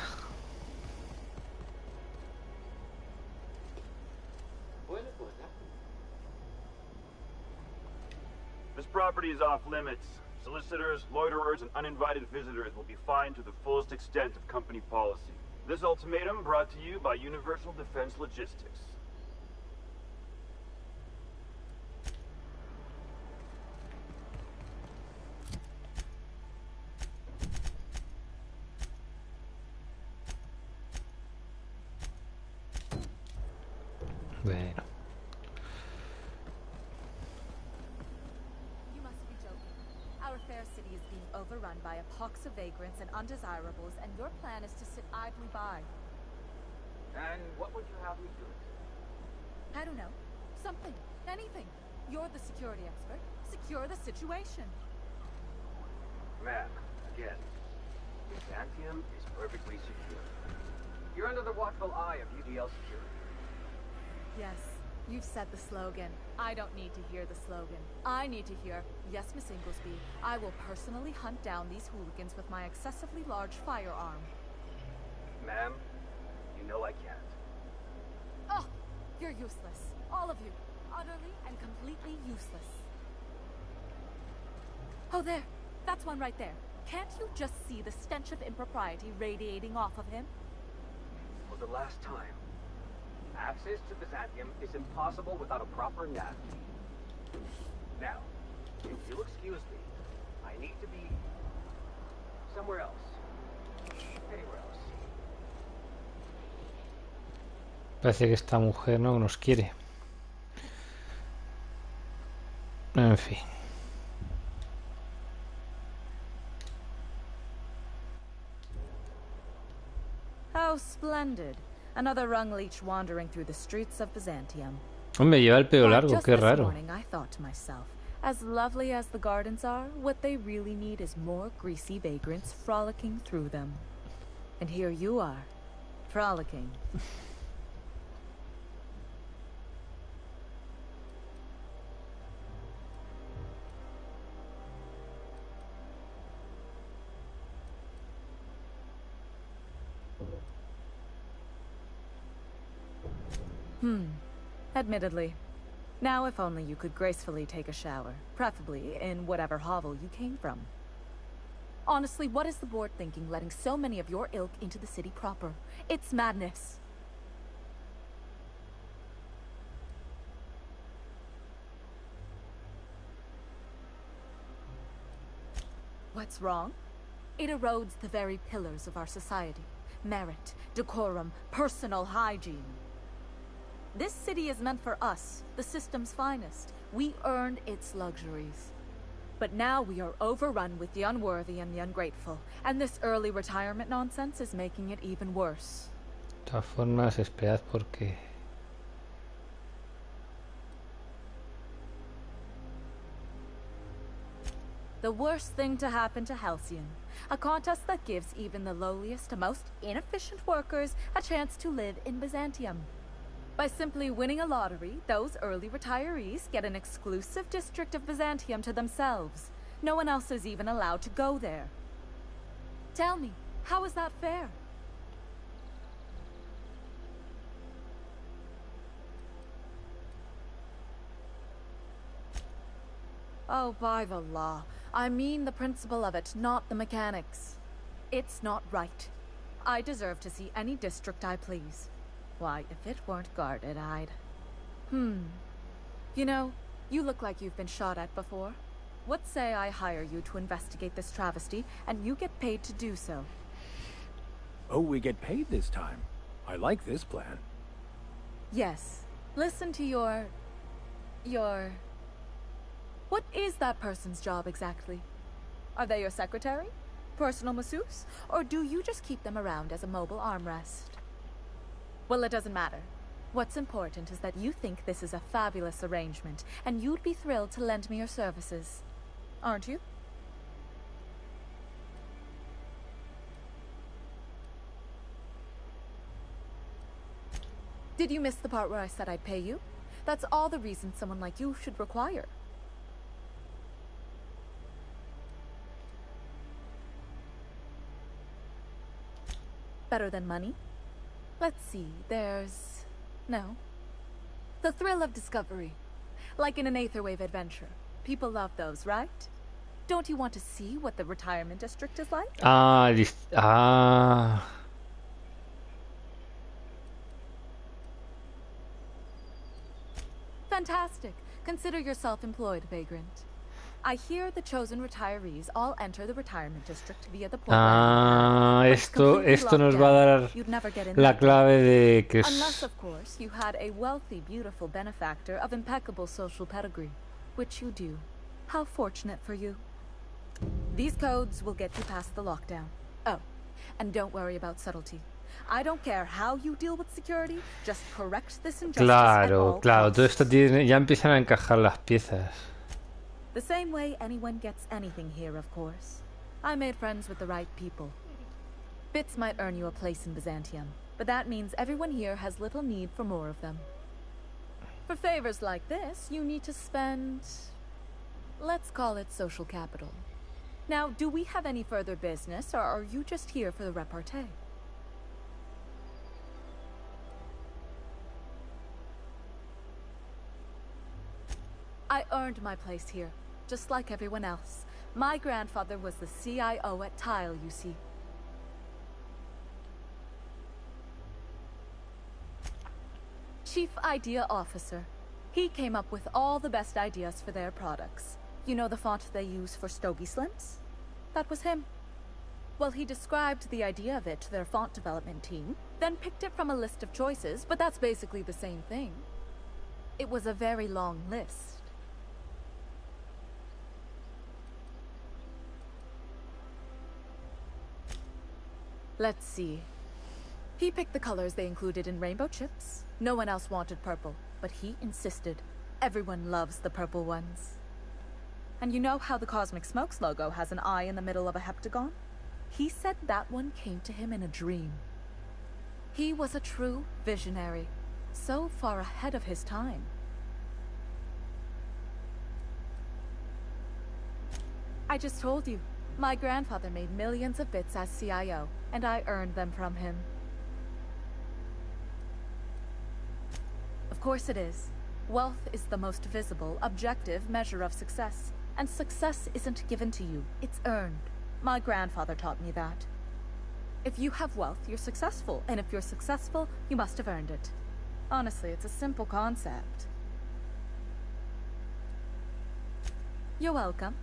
This property is off limits. Solicitors, loiterers, and uninvited visitors will be fined to the fullest extent of company policy. This ultimatum brought to you by Universal Defense Logistics. Bueno. You must be joking. Our fair city is being overrun by a pox of vagrants and undesirables, and your plan is to sit idly by. And what would you have me do? I don't know. Something. Anything. You're the security expert. Secure the situation. Ma'am, again, Byzantium is perfectly secure. You're under the watchful eye of UDL security. Yes, you've said the slogan. I don't need to hear the slogan. I need to hear, yes, Miss Inglesby, I will personally hunt down these hooligans with my excessively large firearm. Ma'am, you know I can't. Oh, you're useless. All of you. Utterly and completely useless. Oh, there. That's one right there. Can't you just see the stench of impropriety radiating off of him? For the last time, access to Byzantium is impossible without a proper nav. Now, if you'll excuse me, I need to be somewhere else. Anywhere else. Parece que esta mujer no nos quiere. En fin. How splendid. Another rung leech wandering through the streets of Byzantium. Hombre, lleva el pelo largo, Just qué this raro. morning I thought to myself, as lovely as the gardens are, what they really need is more greasy vagrants frolicking through them. And here you are, frolicking. Admittedly. Now if only you could gracefully take a shower, preferably in whatever hovel you came from. Honestly, what is the board thinking letting so many of your ilk into the city proper? It's madness. What's wrong? It erodes the very pillars of our society. Merit, decorum, personal hygiene. This city is meant for us, the system's finest. We earned its luxuries. But now we are overrun with the unworthy and the ungrateful, and this early retirement nonsense is making it even worse. De todas formas, esperad porque... The worst thing to happen to Halcyon. A contest that gives even the lowliest and most inefficient workers a chance to live in Byzantium. By simply winning a lottery, those early retirees get an exclusive district of Byzantium to themselves. No one else is even allowed to go there. Tell me, how is that fair? Oh, by the law. I mean the principle of it, not the mechanics. It's not right. I deserve to see any district I please. Why, if it weren't guarded, I'd... You know, you look like you've been shot at before. What say I hire you to investigate this travesty, and you get paid to do so? Oh, we get paid this time. I like this plan. Yes. Listen to your... What is that person's job exactly? Are they your secretary? Personal masseuse? Or do you just keep them around as a mobile armrest? Well, it doesn't matter. What's important is that you think this is a fabulous arrangement, and you'd be thrilled to lend me your services. Aren't you? Did you miss the part where I said I'd pay you? That's all the reason someone like you should require. Better than money? Let's see, there's... No. The thrill of discovery. Like in an Aetherwave adventure. People love those, right? Don't you want to see what the retirement district is like? Fantastic. Consider yourself employed, vagrant. I hear the chosen retirees all enter the retirement district via the port. Esto nos va a dar la clave de que es... Unless, of course, you had a wealthy, beautiful benefactor of impeccable social pedigree, which you do. How fortunate for you. These codes will get you past the lockdown. Oh, and don't worry about subtlety. I don't care how you deal with security, just correct this injustice. Claro, todo esto tiene, ya empiezan a encajar las piezas. The same way anyone gets anything here, of course. I made friends with the right people. Bits might earn you a place in Byzantium, but that means everyone here has little need for more of them. For favors like this, you need to spend... let's call it social capital. Now, do we have any further business, or are you just here for the repartee? I earned my place here, just like everyone else. My grandfather was the CIO at Tile, you see. Chief Idea Officer. He came up with all the best ideas for their products. You know the font they use for Stogie Slims? That was him. Well, he described the idea of it to their font development team, then picked it from a list of choices, but that's basically the same thing. It was a very long list. Let's see. He picked the colors they included in rainbow chips. No one else wanted purple, but he insisted. Everyone loves the purple ones. And you know how the Cosmic Smokes logo has an eye in the middle of a heptagon? He said that one came to him in a dream. He was a true visionary, so far ahead of his time. I just told you. My grandfather made millions of bits as CIO, and I earned them from him. Of course it is. Wealth is the most visible, objective measure of success. And success isn't given to you, it's earned. My grandfather taught me that. If you have wealth, you're successful, and if you're successful, you must have earned it. Honestly, it's a simple concept. You're welcome.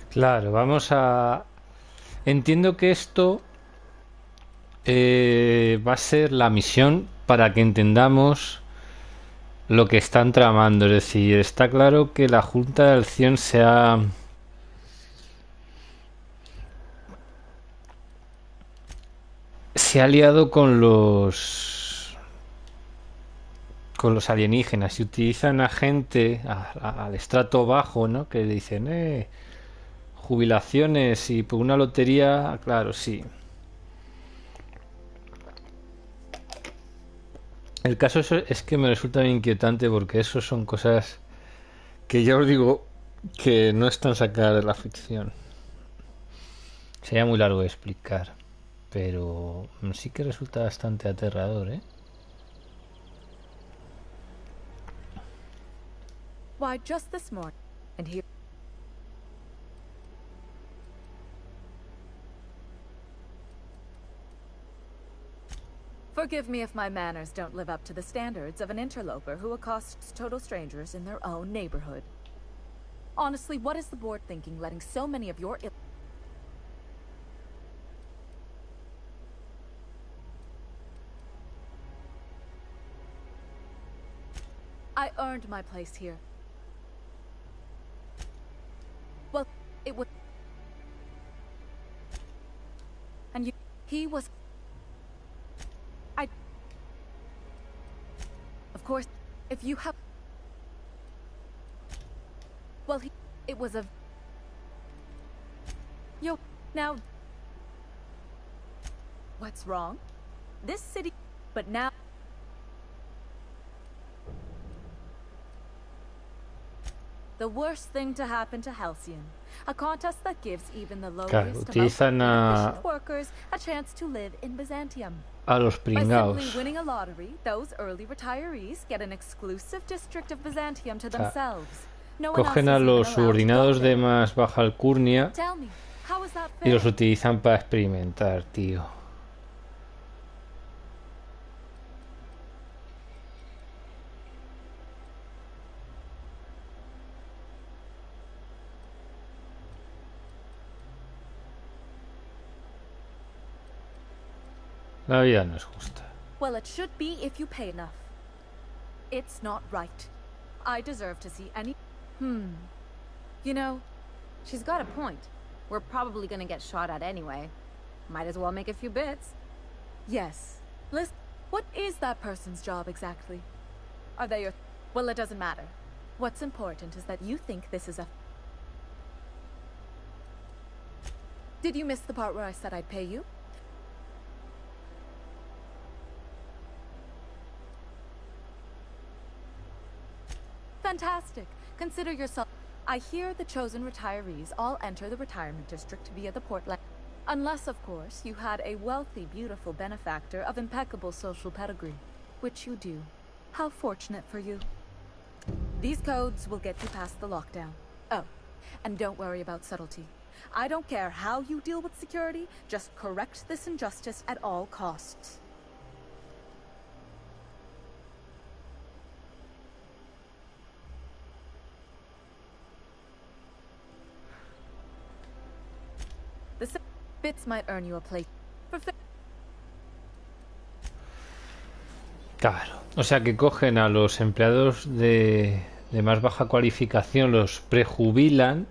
Claro, vamos a... Entiendo que esto va a ser la misión para que entendamos lo que están tramando. Es decir, está claro que la Junta de Acción se ha aliado con los alienígenas y utilizan a gente al estrato bajo, ¿no? Que dicen jubilaciones y por una lotería, claro, sí. El caso es que me resulta bien inquietante porque eso son cosas que ya os digo que no están sacadas de la ficción. Sería muy largo de explicar, pero sí que resulta bastante aterrador, ¿eh? Why, just this morning, and here... Forgive me if my manners don't live up to the standards of an interloper who accosts total strangers in their own neighborhood. Honestly, what is the board thinking, letting so many of your... I earned my place here. Well, it was... And you... He was... Of course, if you have... Well, it was a... Yo, now... What's wrong? This city... But now... The worst thing to happen to Halcyon. A contest that gives even the lowliest of workers a chance to live in Byzantium. A los pringaos. By simply winning a lottery, those early retirees get an exclusive district of Byzantium to themselves. No one else Cogen a los subordinados de más baja alcurnia y los utilizan para experimentar, tío. La vida no es justa. Well, it should be if you pay enough. It's not right. I deserve to see any... You know, she's got a point. We're probably gonna get shot at anyway. Might as well make a few bits. Yes. Listen, what is that person's job exactly? Are they your... Well, it doesn't matter. What's important is that you think this is a... Did you miss the part where I said I'd pay you? Fantastic. Consider yourself... I hear the chosen retirees all enter the retirement district via the Portland. Unless, of course, you had a wealthy, beautiful benefactor of impeccable social pedigree. Which you do. How fortunate for you. These codes will get you past the lockdown. Oh, and don't worry about subtlety. I don't care how you deal with security, just correct this injustice at all costs. The bits might earn you a place. Claro, o sea que cogen a los empleados de más baja cualificación, los prejubilan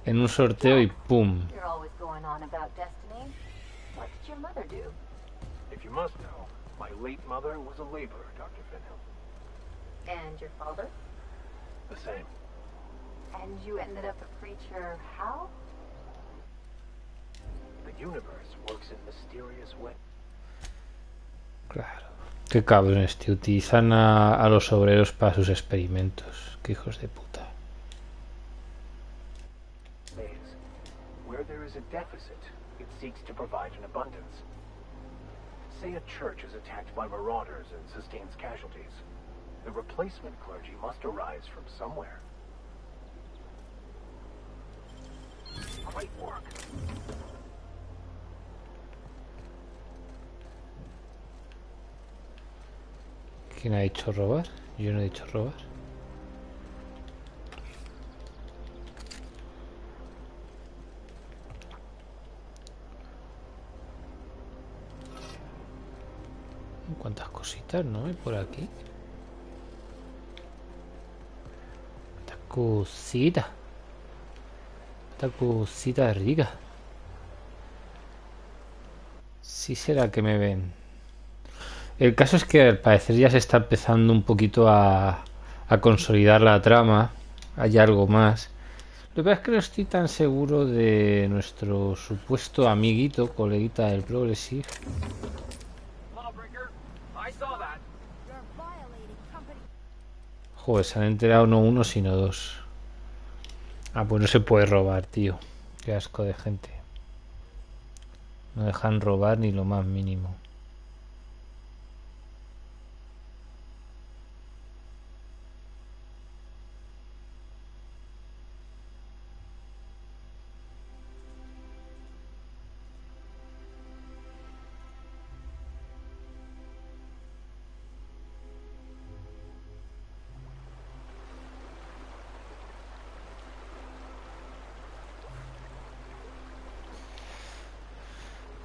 en un sorteo y ¡pum! You're always going on about destiny. What did your mother do? If you must know, my late mother was a laborer, Dr. Finhill. And your father? The same. And you ended up a preacher how? The universe works in mysterious ways. Claro. Qué cabrones, tío. Utilizan a los obreros para sus experimentos. Qué hijos de puta. Where there is a deficit, it seeks to provide an abundance. Say a church is attacked by marauders and sustains casualties. The replacement clergy must arise from somewhere. Great work. ¿Quién ha dicho robar? Yo no he dicho robar. ¿Cuántas cositas, no? Hay por aquí. Esta cosita. Esta cosita rica. Sí será que me ven. El caso es que al parecer ya se está empezando un poquito a consolidar la trama. Hay algo más. Lo que pasa es que no estoy tan seguro de nuestro supuesto amiguito, coleguita del Progressive. I saw that. Joder, se han enterado no uno, sino dos. Ah, pues no se puede robar, tío. Qué asco de gente. No dejan robar ni lo más mínimo.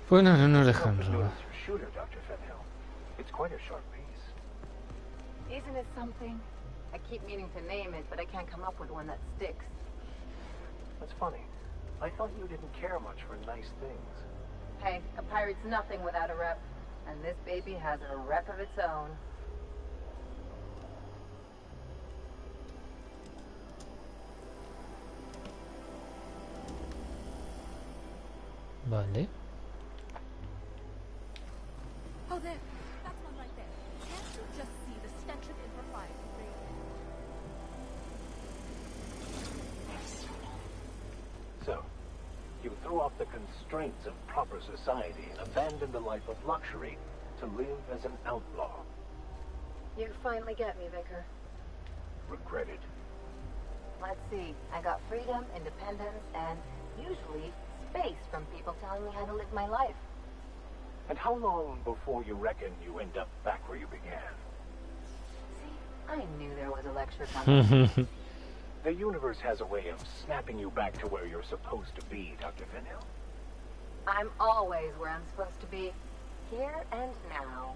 Bueno, no nos dejan robar. Isn't it something? I keep meaning to name it, but I can't come up with one that sticks. That's funny. I thought you didn't care much for nice things. Hey, a pirate's nothing without a rep. And this baby has a rep of its own. Vale. Oh, there. That's one right there. Can't you just see the stench of impropriety? So, you threw off the constraints of proper society and abandoned a life of luxury to live as an outlaw. You finally get me, Vicar. Regretted. Let's see. I got freedom, independence, and usually space from people telling me how to live my life. And how long before you reckon you end up back where you began? See, I knew there was a lecture coming. The universe has a way of snapping you back to where you're supposed to be, Dr. Finhill. I'm always where I'm supposed to be. Here and now.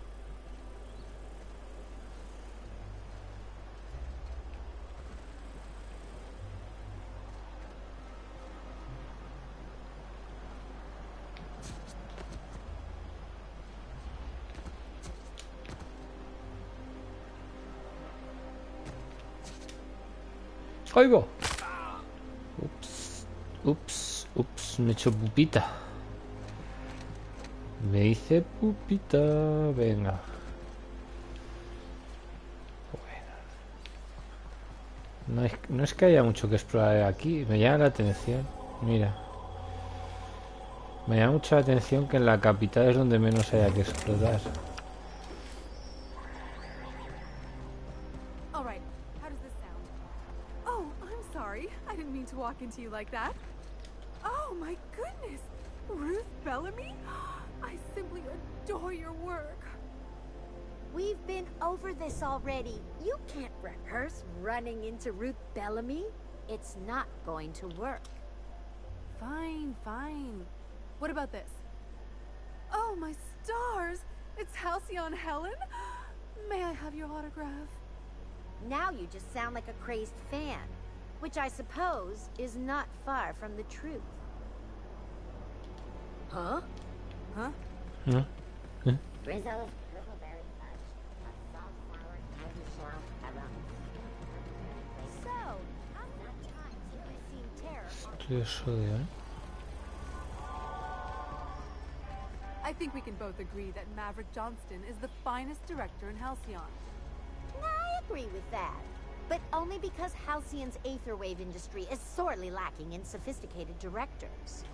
¡Ahí va! Ups, ups, ups, me he hecho pupita. Me hice pupita. Venga. Bueno. No es que haya mucho que explorar aquí. Me llama la atención. Mira. Me llama mucho la atención que en la capital es donde menos haya que explorar. To walk into you like that. Oh my goodness, Ruth Bellamy? I simply adore your work. We've been over this already. You can't rehearse running into Ruth Bellamy. It's not going to work. Fine, fine. What about this? Oh my stars! It's Halcyon Helen? May I have your autograph? Now you just sound like a crazed fan. Which I suppose is not far from the truth. Huh? Huh? Huh? Huh? Grizzle. So, how many times have I seen terror? I think we can both agree that Maverick Johnston is the finest director in Halcyon. I agree with that. But only because Halcyon's aetherwave industry is sorely lacking in sophisticated directors.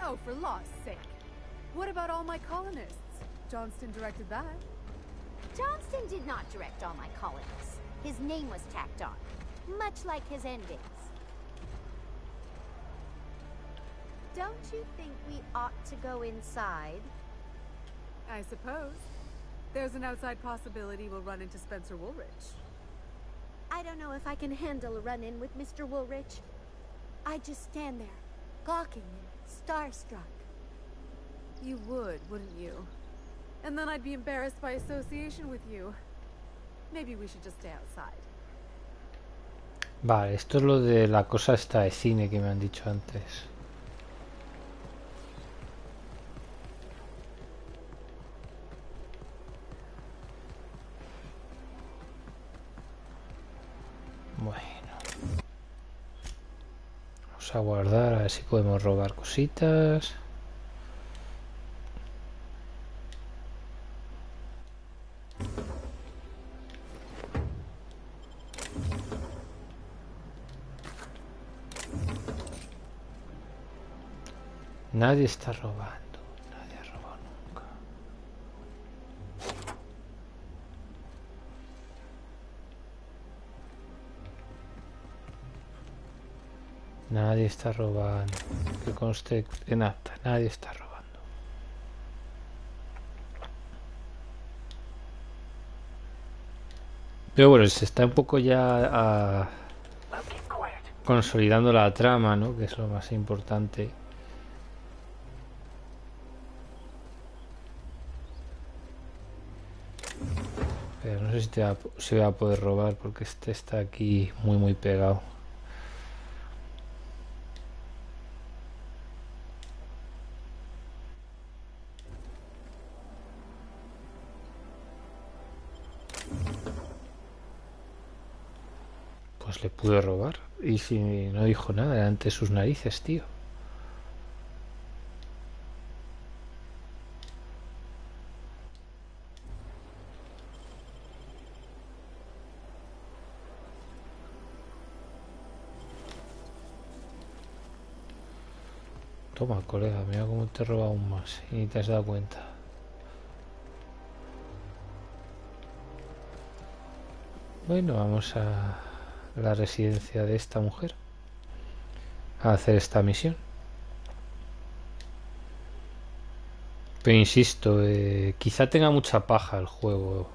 Oh, for law's sake. What about All My Colonists? Johnston directed that. Johnston did not direct All My Colonists. His name was tacked on, much like his endings. Don't you think we ought to go inside? I suppose. There's an outside possibility we'll run into Spencer Woolrich. I don't know if I can handle a run-in with Mr. Woolrich. I'd just stand there, gawking and starstruck. You would, wouldn't you? And then I'd be embarrassed by association with you. Maybe we should just stay outside. Vale, esto es lo de la cosa esta de cine que me han dicho antes. Bueno, vamos a guardar a ver si podemos robar cositas. Nadie está robando. Nadie ha robado nunca. Nadie está robando. Que conste en acta. Nadie está robando. Pero bueno, se está un poco ya consolidando la trama, ¿no? Que es lo más importante. Pero no sé si se va a poder robar porque este está aquí muy pegado. Pues le pude robar. Y si no dijo nada delante de sus narices, tío. Toma, colega, mira cómo te he robado aún más y ni te has dado cuenta. Bueno, vamos a la residencia de esta mujer a hacer esta misión. Pero insisto, quizá tenga mucha paja el juego.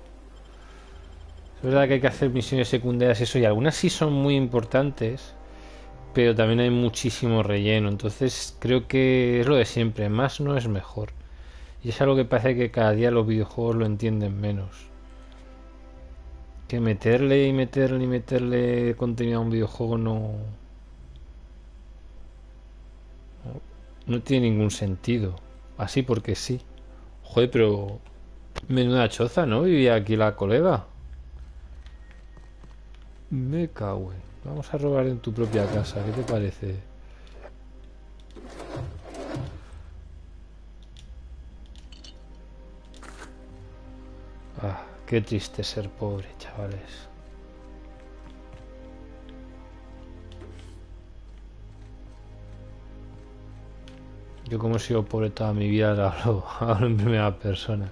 Es verdad que hay que hacer misiones secundarias, eso, y algunas sí son muy importantes, pero también hay muchísimo relleno. Entonces creo que es lo de siempre, más no es mejor. Y es algo que parece que cada día los videojuegos lo entienden menos. Que meterle y meterle y meterle contenido a un videojuego no tiene ningún sentido. Así porque sí. Joder, pero menuda choza, ¿no? Vivía aquí la colega. Me cago en. Vamos a robar en tu propia casa, ¿qué te parece? Ah, qué triste ser pobre, chavales. Yo como he sido pobre toda mi vida, hablo en primera persona.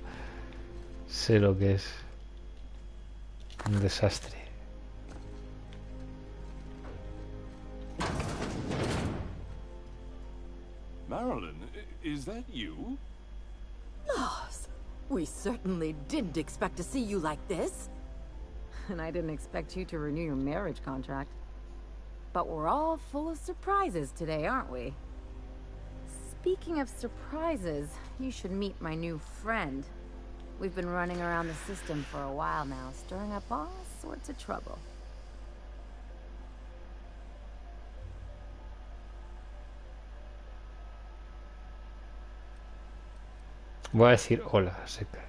Sé lo que es un desastre. Marilyn, is that you? Laws, we certainly didn't expect to see you like this. And I didn't expect you to renew your marriage contract. But we're all full of surprises today, aren't we? Speaking of surprises, you should meet my new friend. We've been running around the system for a while now, stirring up all sorts of trouble. Voy a decir hola, seca.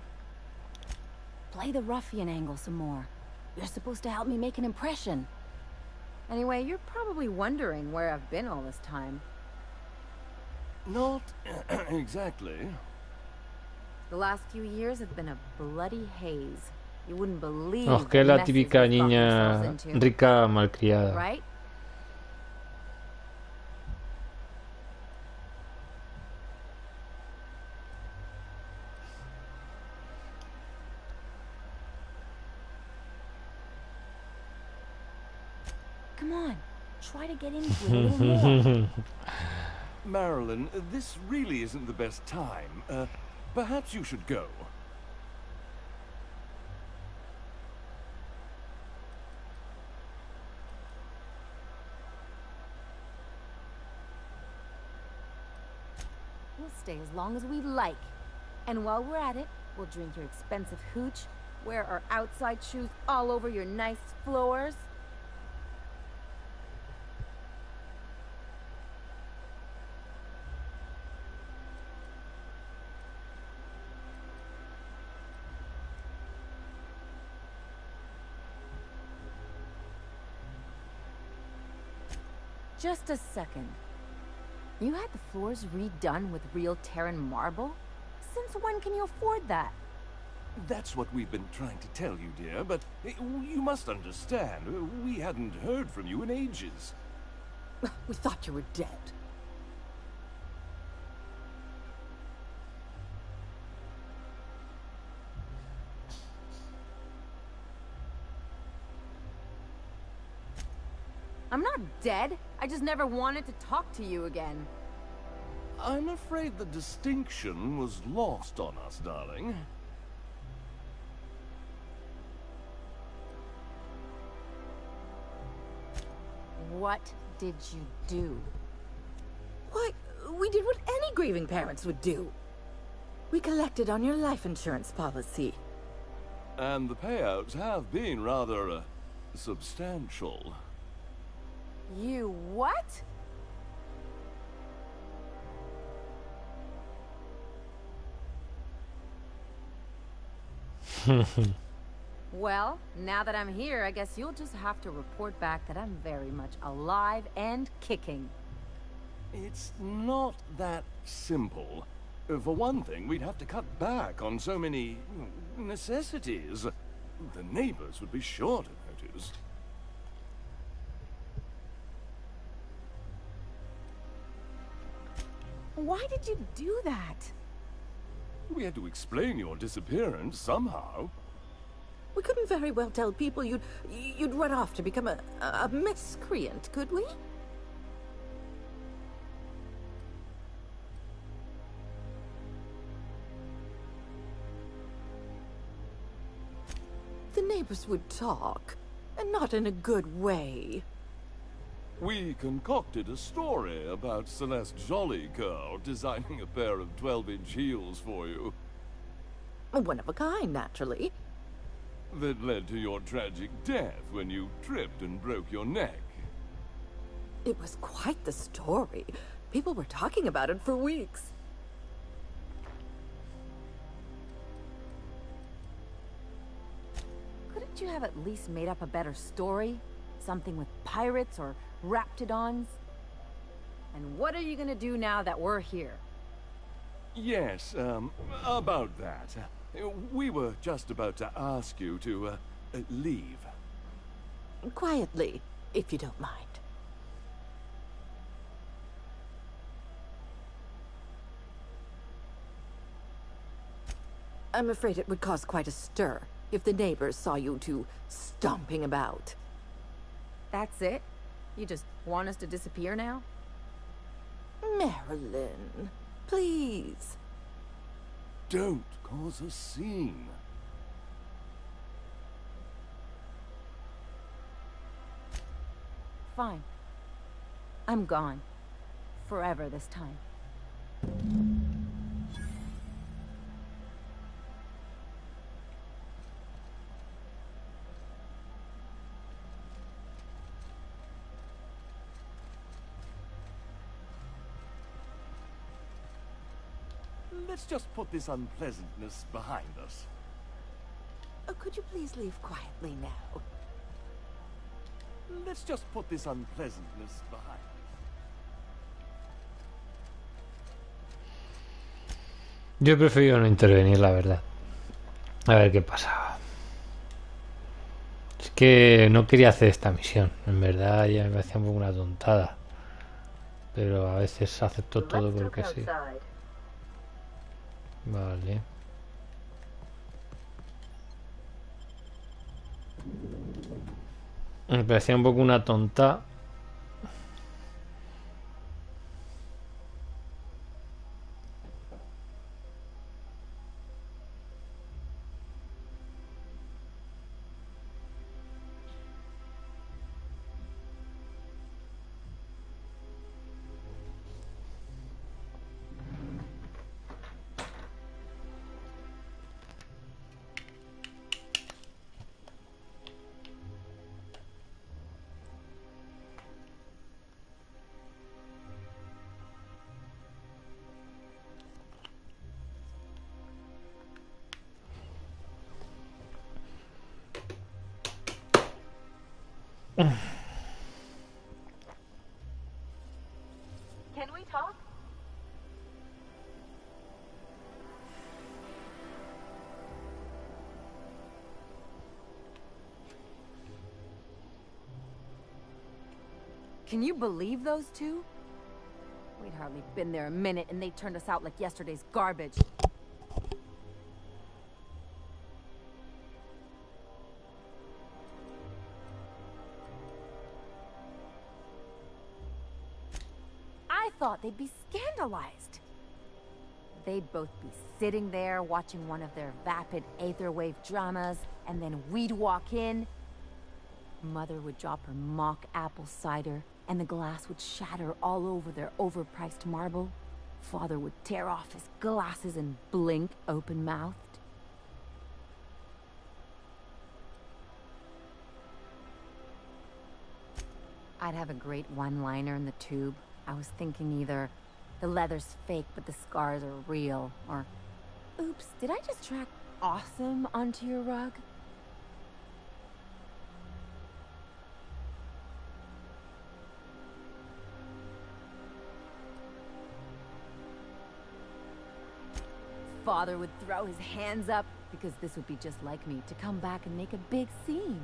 Play the ruffian angle some more. You're supposed to help me make an impression. Anyway, you're probably wondering where I've been all this time. Not exactly. The last few years have been a bloody haze. You wouldn't believe Oh, que es la típica niña rica malcriada. Right? Come on, try to get into it a little more. Marilyn, this really isn't the best time. Perhaps you should go. We'll stay as long as we like. And while we're at it, we'll drink your expensive hooch, wear our outside shoes all over your nice floors. Just a second. You had the floors redone with real Terran marble? Since when can you afford that? That's what we've been trying to tell you, dear, but you must understand. We hadn't heard from you in ages. We thought you were dead. dead. I just never wanted to talk to you again. I'm afraid the distinction was lost on us, darling. What did you do? Why, we did what any grieving parents would do. We collected on your life insurance policy. And the payouts have been rather, substantial. You what? Well, now that I'm here, I guess you'll just have to report back that I'm very much alive and kicking. It's not that simple. For one thing, we'd have to cut back on so many necessities. The neighbors would be sure to notice. Why did you do that? We had to explain your disappearance somehow. We couldn't very well tell people you'd run off to become a miscreant, could we? The neighbors would talk, and not in a good way. We concocted a story about Celeste Jollycurl designing a pair of 12-inch heels for you. One of a kind, naturally. That led to your tragic death when you tripped and broke your neck. It was quite the story. People were talking about it for weeks. Couldn't you have at least made up a better story? Something with pirates or raptidons? And what are you gonna do now that we're here? Yes, about that. We were just about to ask you to, leave. Quietly, if you don't mind. I'm afraid it would cause quite a stir if the neighbors saw you two stomping about. That's it? You just want us to disappear now? Marilyn, please. Don't cause a scene. Fine. I'm gone. Forever this time. Let's just put this unpleasantness behind us. Oh, could you please leave quietly now? Let's just put this unpleasantness behind us. Yo he preferido no intervenir, la verdad. A ver qué pasaba. Es que no quería hacer esta misión. En verdad ya me parecía un poco una tontada. Pero a veces acepto todo porque sí. Vale. Me parecía un poco una tonta. Can we talk? Can you believe those two? We'd hardly been there a minute and they turned us out like yesterday's garbage. thought they'd be scandalized. They'd both be sitting there watching one of their vapid aetherwave dramas, and then we'd walk in. Mother would drop her mock apple cider, and the glass would shatter all over their overpriced marble. Father would tear off his glasses and blink open-mouthed. I'd have a great one-liner in the tube. I was thinking either, the leather's fake but the scars are real, or, oops, did I just track awesome onto your rug? Father would throw his hands up, because this would be just like me, to come back and make a big scene.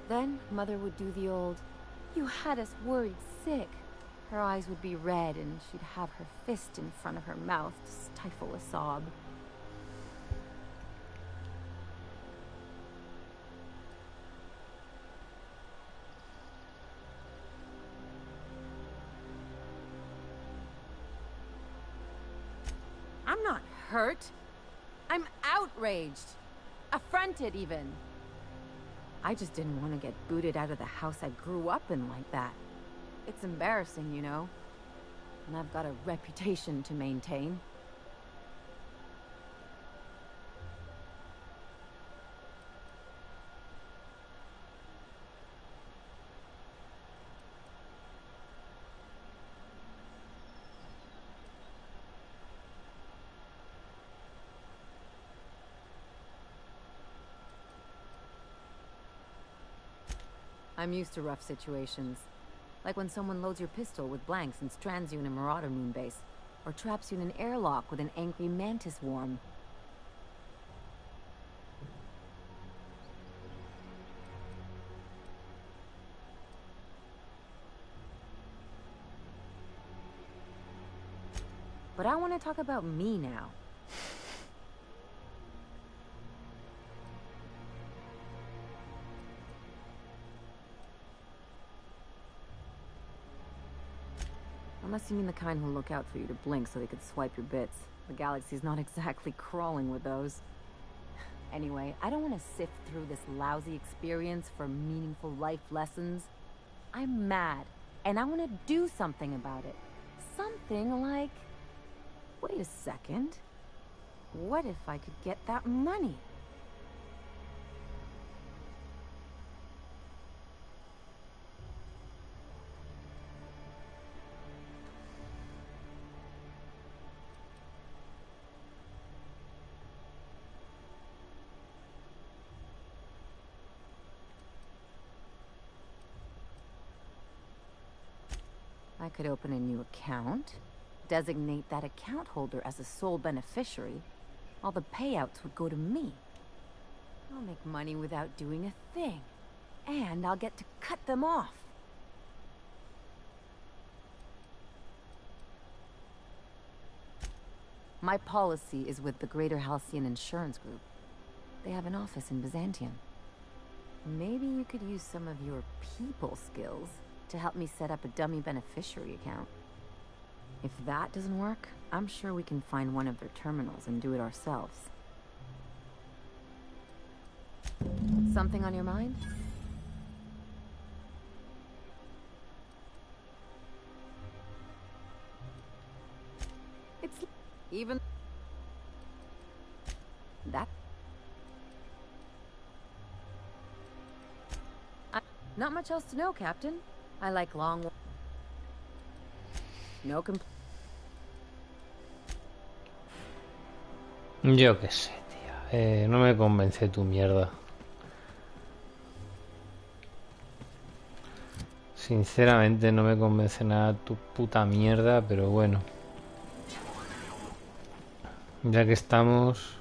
Then Mother would do the old, "You had us worried sick." Her eyes would be red, and she'd have her fist in front of her mouth to stifle a sob. I'm not hurt. I'm outraged. Affronted, even. I just didn't want to get booted out of the house I grew up in like that. It's embarrassing, you know. And I've got a reputation to maintain. I'm used to rough situations. Like when someone loads your pistol with blanks and strands you in a marauder moonbase, or traps you in an airlock with an angry mantis worm. But I want to talk about me now. Unless you mean the kind who'll look out for you to blink so they could swipe your bits. The galaxy's not exactly crawling with those. Anyway, I don't want to sift through this lousy experience for meaningful life lessons. I'm mad, and I want to do something about it. Something like... Wait a second. What if I could get that money? I could open a new account, designate that account holder as a sole beneficiary. All the payouts would go to me. I'll make money without doing a thing. And I'll get to cut them off. My policy is with the Greater Halcyon Insurance Group. They have an office in Byzantium. Maybe you could use some of your people skills to help me set up a dummy beneficiary account. If that doesn't work, I'm sure we can find one of their terminals and do it ourselves. Something on your mind? It's even... that... Not much else to know, Captain. I like long... No Yo qué sé, tía. No me convence tu mierda. Sinceramente no me convence nada tu puta mierda, pero bueno. Ya que estamos...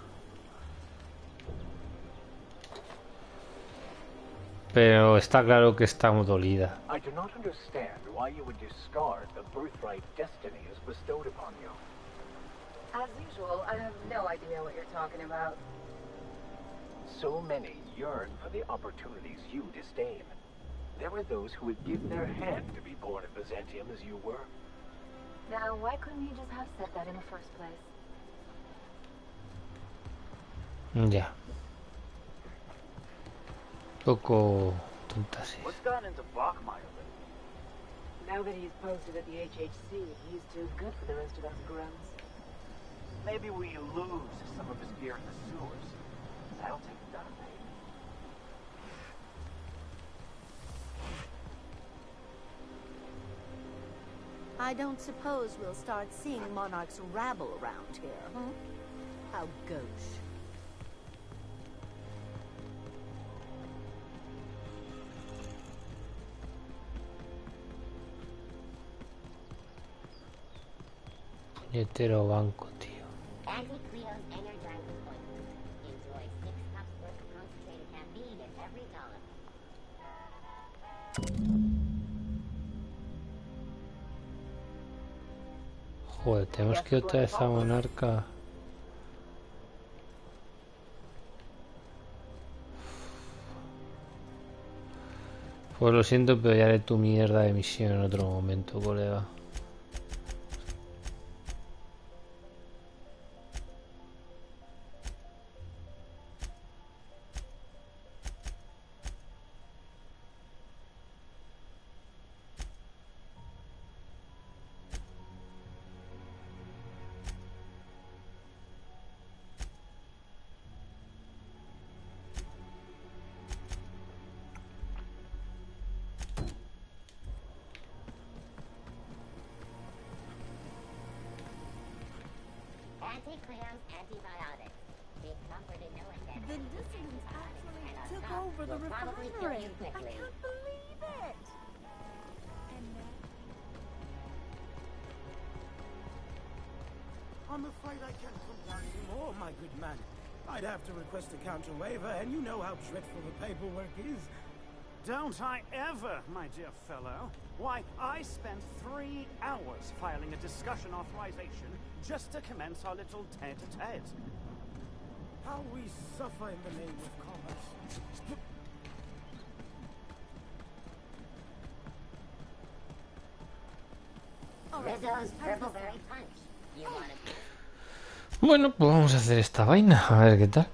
Pero está claro que está muy dolida. I do not understand why you would discard the birthright destinies bestowed upon you. As usual, I have no idea what you're talking about. So many yearn for the opportunities you disdain. There are those who would give their hand to be born in Byzantium as you were. Now, why couldn't he just have said that in the first place? Ya. Poco tonta, sí. What's gotten into Bachmeyer lately? Now that he's posted at the HHC, he's too good for the rest of us grunts. Maybe we lose some of his gear in the sewers. That'll take him down a peg. I don't suppose we'll start seeing monarchs rabble around here, huh? How gauche. Puñetero banco, tío. Anti-Cleo's energizing ointment. Enjoy 6 cups worth of concentrated caffeine in every dollar. Joder, tenemos que ir otra vez a Monarca. Pues lo siento, pero ya haré tu mierda de misión en otro momento, colega. Anti-Cleo's antibiotics. Be comforted knowing that The dissonance actually took over the probably kill refinery. you I quickly. can't believe it. And I'm afraid I can't come down anymore, my good man. I'd have to request a counter waiver, and you know how dreadful the paperwork is. Don't I ever, my dear fellow? Why, I spent 3 hours filing a discussion authorization just to commence our little tete-a-tete. How we suffer in the name of commerce. Rizzo's Purpleberry Punch. You want to... Bueno, pues vamos a hacer esta vaina, a ver qué tal.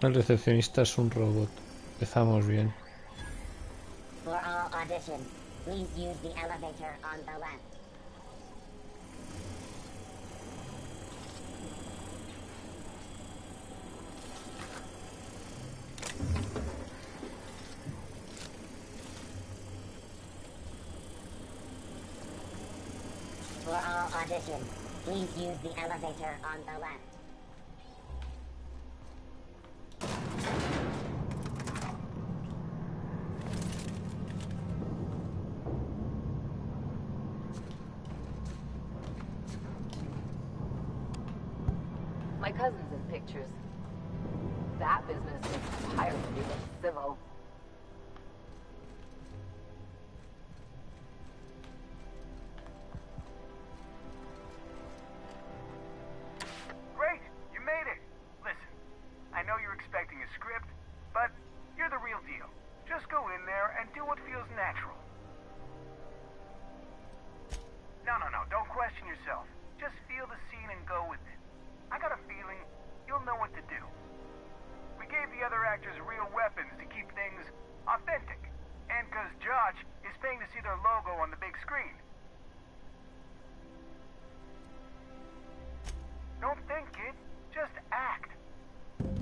El recepcionista es un robot. Empezamos bien. For all auditions, please use the elevator on the left. For all auditions, please use the elevator on the left. My cousin's in pictures. That business is entirely civil. Great! You made it! Listen, I know you're expecting a script, but you're the real deal. Just go in there and do what feels natural. No, don't question yourself. Just feel the scene and go with it. I got a feeling you'll know what to do. We gave the other actors real weapons to keep things authentic. And because Josh is paying to see their logo on the big screen. Don't think, kid. Just act.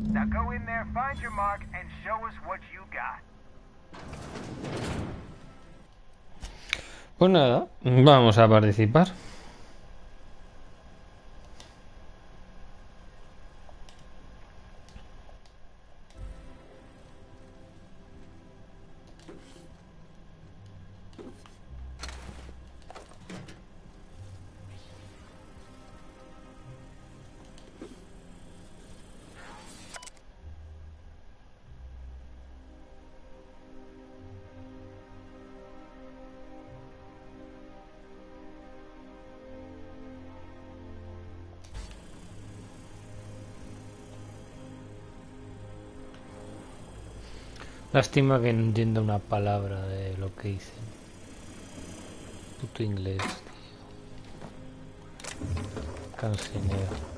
Now go in there, find your mark, and show us what you got. Pues nada, vamos a participar. Lástima que no entienda una palabra de lo que dicen. Puto inglés, tío. Cancineo.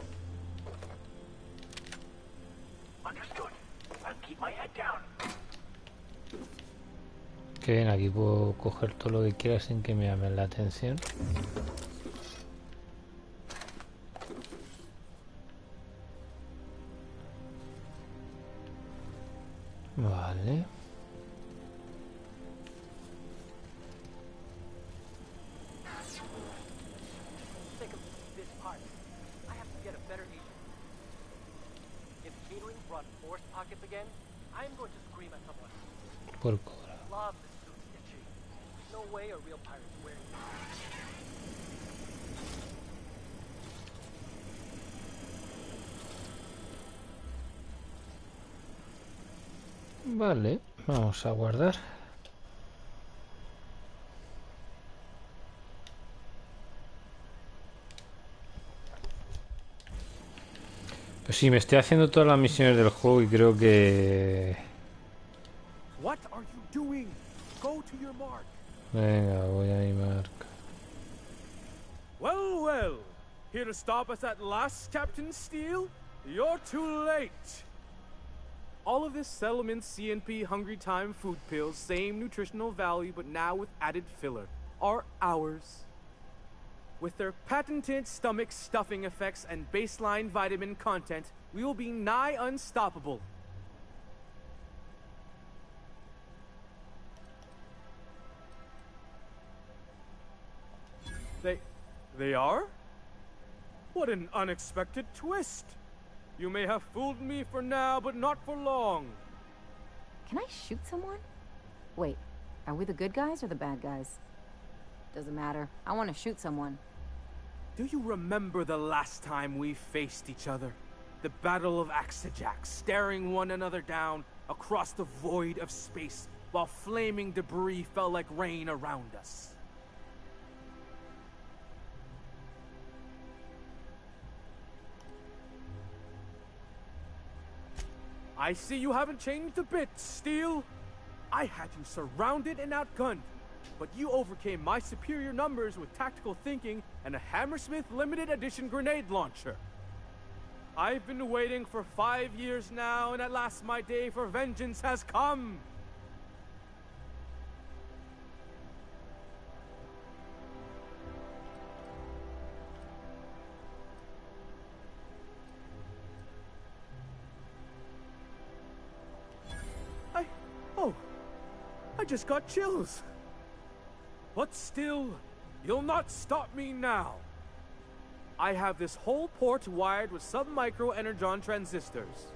Que bien, aquí puedo coger todo lo que quiera sin que me llamen la atención. Vale. Por cobrar. Vale, vamos a guardar. Pues sí, me estoy haciendo todas las misiones del juego y creo que... What are you doing? Go to your mark. Venga, voy a mi marca. Well, well. Here to stop us at last, Captain Steele? You're too late. All of this settlement CNP Hungry Time food pills, same nutritional value, but now with added filler, are ours. With their patented stomach stuffing effects and baseline vitamin content, we will be nigh unstoppable. They are? What an unexpected twist. You may have fooled me for now, but not for long. Can I shoot someone? Wait, are we the good guys or the bad guys? Doesn't matter. I want to shoot someone. Do you remember the last time we faced each other? The Battle of Axejack, staring one another down across the void of space while flaming debris fell like rain around us. I see you haven't changed a bit, Steele. I had you surrounded and outgunned, but you overcame my superior numbers with tactical thinking and a Hammersmith limited edition grenade launcher. I've been waiting for 5 years now, and at last my day for vengeance has come. I just got chills. But still, you'll not stop me now. I have this whole port wired with sub-micro energon transistors.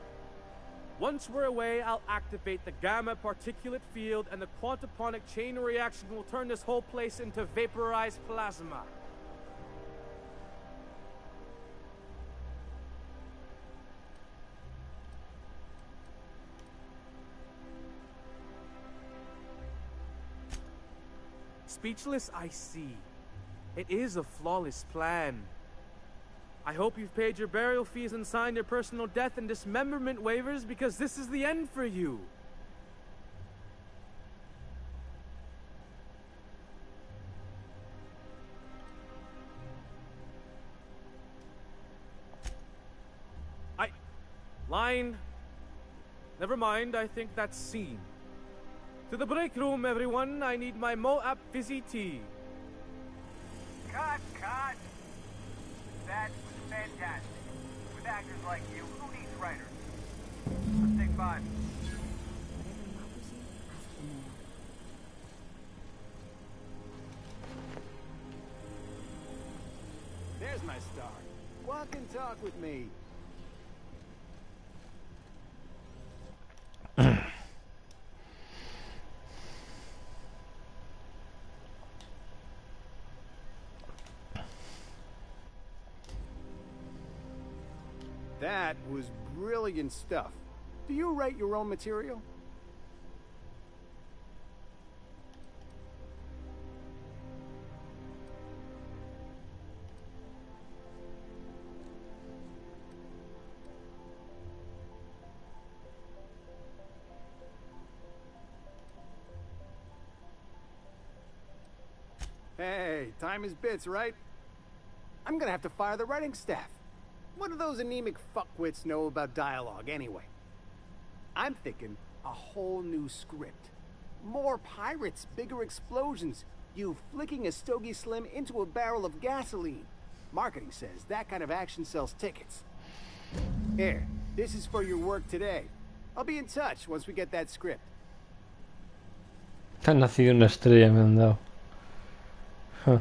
Once we're away, I'll activate the gamma particulate field and the quantaponic chain reaction will turn this whole place into vaporized plasma. Speechless, I see. It is a flawless plan. I hope you've paid your burial fees and signed your personal death and dismemberment waivers, because this is the end for you. Line. Never mind, I think that's scene. To the break room, everyone. I need my Moab fizzy tea. Cut! That was fantastic. With actors like you, who needs writers? Let's take 5. There's my star. Walk and talk with me. That was brilliant stuff. Do you write your own material? Hey, time is bits, right? I'm gonna have to fire the writing staff. What do those anemic fuckwits know about dialogue anyway? I'm thinking a whole new script. More pirates, bigger explosions, you flicking a Stogie Slim into a barrel of gasoline. Marketing says that kind of action sells tickets. Here, this is for your work today. I'll be in touch once we get that script. Ha nacido una estrella, me han dado. Huh.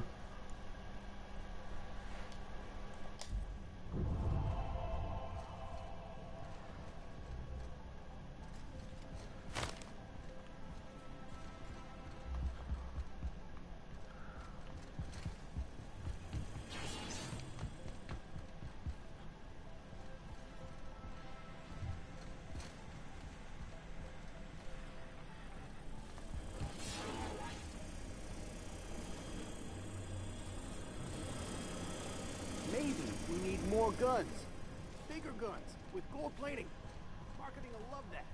Maybe we need more guns. Bigger guns, with gold plating. Marketing will love that.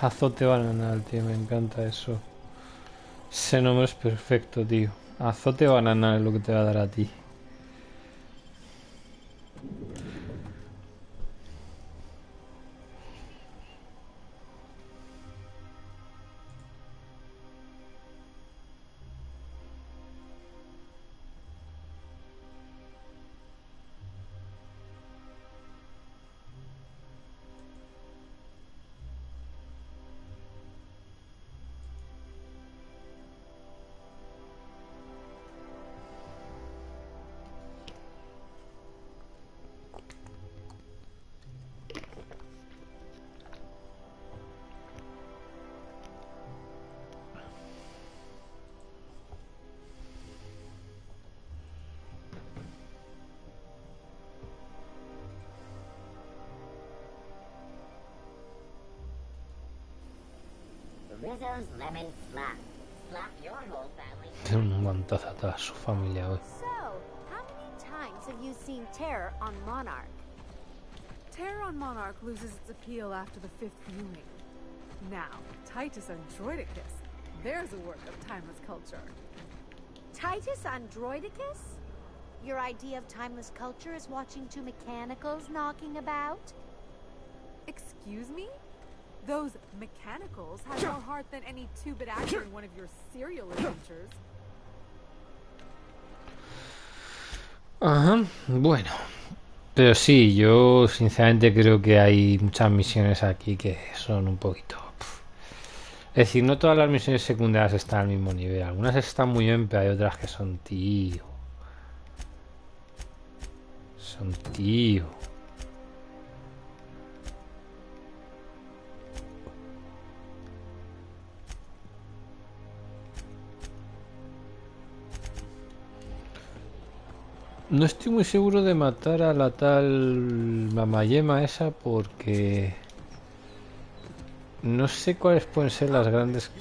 Azote bananal, tío, me encanta eso. Ese nombre es perfecto, tío. Azote bananal es lo que te va a dar a ti. Rizzo's lemon slap. Slap your whole family. Tiene un guantazo a toda su familia hoy. So, how many times have you seen Terror on Monarch? Terror on Monarch loses its appeal after the 5th viewing. Now, Titus Androidicus, there's a work of timeless culture. Titus Androidicus? Your idea of timeless culture is watching two mechanicals knocking about? Excuse me? Those mechanicals have more heart than any 2-bit actor in one of your serial adventures. Ajá, bueno. Pero sí, yo sinceramente creo que hay muchas misiones aquí que son un poquito... Es decir, no todas las misiones secundarias están al mismo nivel. Algunas están muy bien, pero hay otras que son tío. Son tío. No estoy muy seguro de matar a la tal mamayema esa porque no sé cuáles pueden ser las grandes...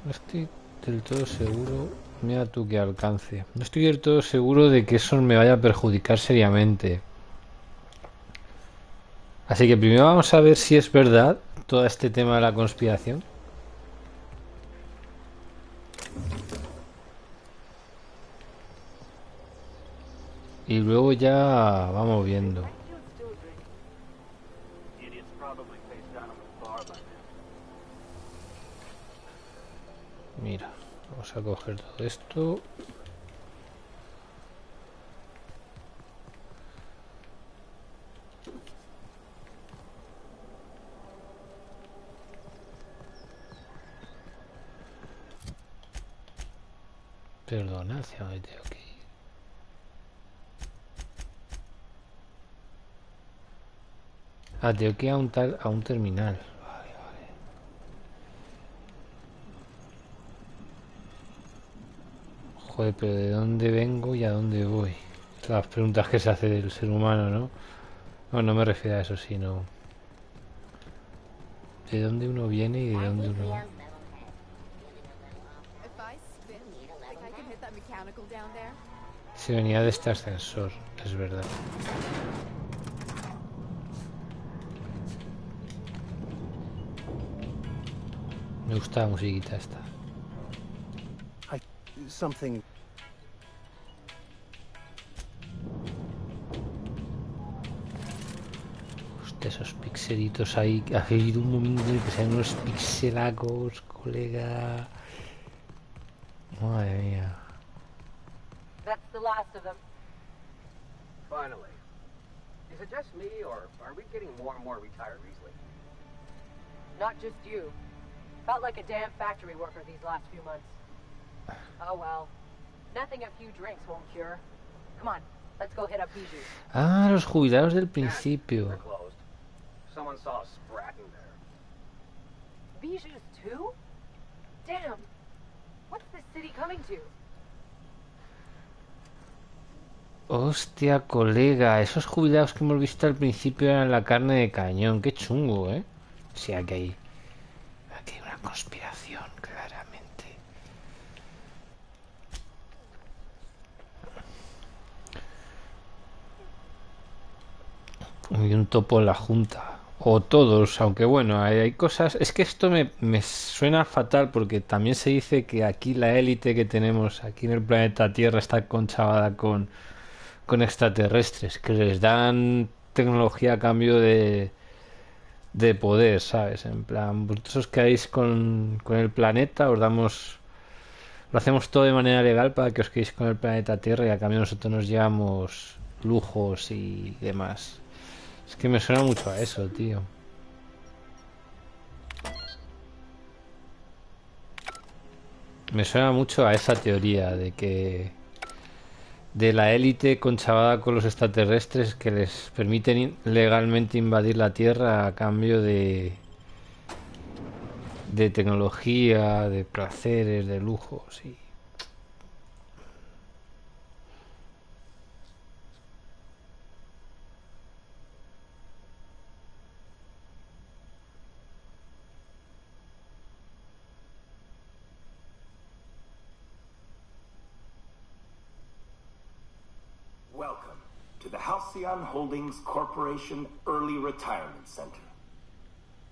No estoy del todo seguro... Mira tú qué alcance. No estoy del todo seguro de que eso me vaya a perjudicar seriamente. Así que primero vamos a ver si es verdad todo este tema de la conspiración. Y luego ya vamos viendo. Mira, vamos a coger todo esto. Perdona, hacia dónde tengo que ir. Ah, tengo que ir a un terminal. Vale, vale. Joder, pero ¿de dónde vengo y a dónde voy? Las preguntas que se hace del ser humano, ¿no? No, no me refiero a eso, sino de dónde uno viene y de dónde uno va. Se venía de este ascensor, es verdad. Me gusta la musiquita esta. Something. Hostia, esos pixelitos ahí. Ha habido un momento en el que sean unos pixelacos, colega. Madre mía. That's the last of them. Finally. Is it just me, or are we getting more and more retirees lately? Not just you. Felt like a damn factory worker these last few months. Oh well. Nothing a few drinks won't cure. Come on, let's go hit up Bijou. Ah, los jubilados del principio. They're closed. Someone saw a sprat in there. Bijou's too? Damn. What's this city coming to? Hostia, colega, esos jubilados que hemos visto al principio eran la carne de cañón. Qué chungo, ¿eh? O sea, que hay una conspiración, claramente. Hay un topo en la junta. O todos, aunque bueno, hay cosas... Es que esto me suena fatal porque también se dice que aquí la élite que tenemos aquí en el planeta Tierra está conchavada con extraterrestres, que les dan tecnología a cambio de poder, ¿sabes? En plan, vosotros os quedáis con el planeta, os damos... Lo hacemos todo de manera legal para que os quedéis con el planeta Tierra y a cambio nosotros nos llevamos lujos y demás. Es que me suena mucho a eso, tío. Me suena mucho a esa teoría de que... de la élite conchavada con los extraterrestres que les permiten legalmente invadir la Tierra a cambio de tecnología, de placeres, de lujos y... Welcome to the Halcyon Holdings Corporation Early Retirement Center.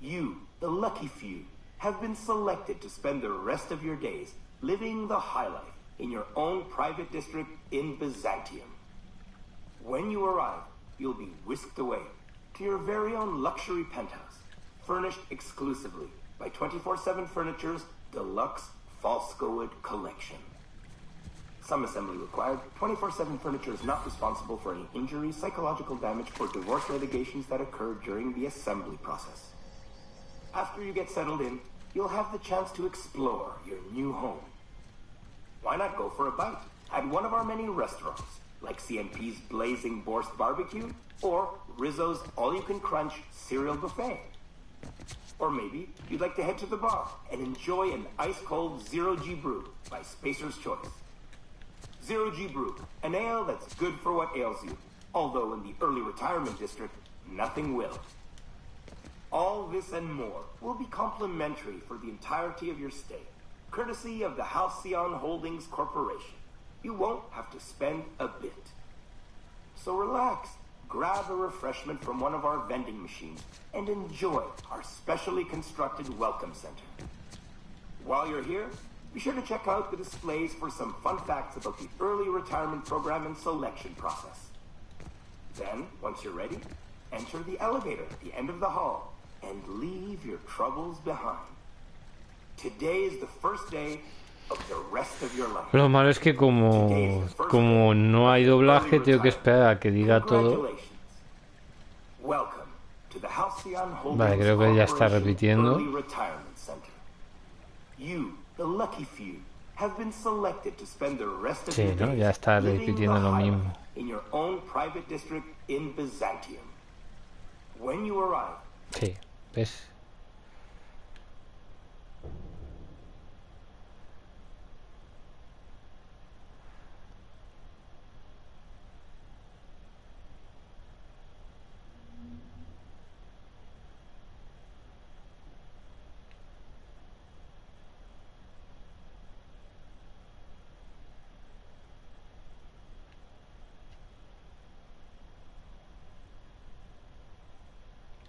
You, the lucky few, have been selected to spend the rest of your days living the high life in your own private district in Byzantium. When you arrive, you'll be whisked away to your very own luxury penthouse, furnished exclusively by 24/7 Furniture's deluxe Falscowood collection. Some assembly required. 24/7 Furniture is not responsible for any injuries, psychological damage, or divorce litigations that occur during the assembly process. After you get settled in, you'll have the chance to explore your new home. Why not go for a bite at one of our many restaurants, like CNP's Blazing Borscht Barbecue or Rizzo's All-You-Can-Crunch Cereal Buffet? Or maybe you'd like to head to the bar and enjoy an ice-cold Zero-G Brew by Spacer's Choice. Zero-G Brew, an ale that's good for what ails you, although in the early retirement district, nothing will. All this and more will be complimentary for the entirety of your stay, courtesy of the Halcyon Holdings Corporation. You won't have to spend a bit. So relax, grab a refreshment from one of our vending machines, and enjoy our specially constructed welcome center. While you're here, be sure to check out the displays for some fun facts about the early retirement program and selection process. Then, once you're ready, enter the elevator at the end of the hall and leave your troubles behind. Today is the first day of the rest of your life. Lo malo es que como no hay doblaje, tengo que esperar a que diga todo. Welcome to the Halcyon Holdings Vale, creo que ya está repitiendo. Early Retirement Center. You, the lucky few, have been selected to spend the rest of Sí, your ¿no? days Ya está living repitiendo the lo highlight mismo. in your own private district in Byzantium. When you arrive, Sí, ¿ves?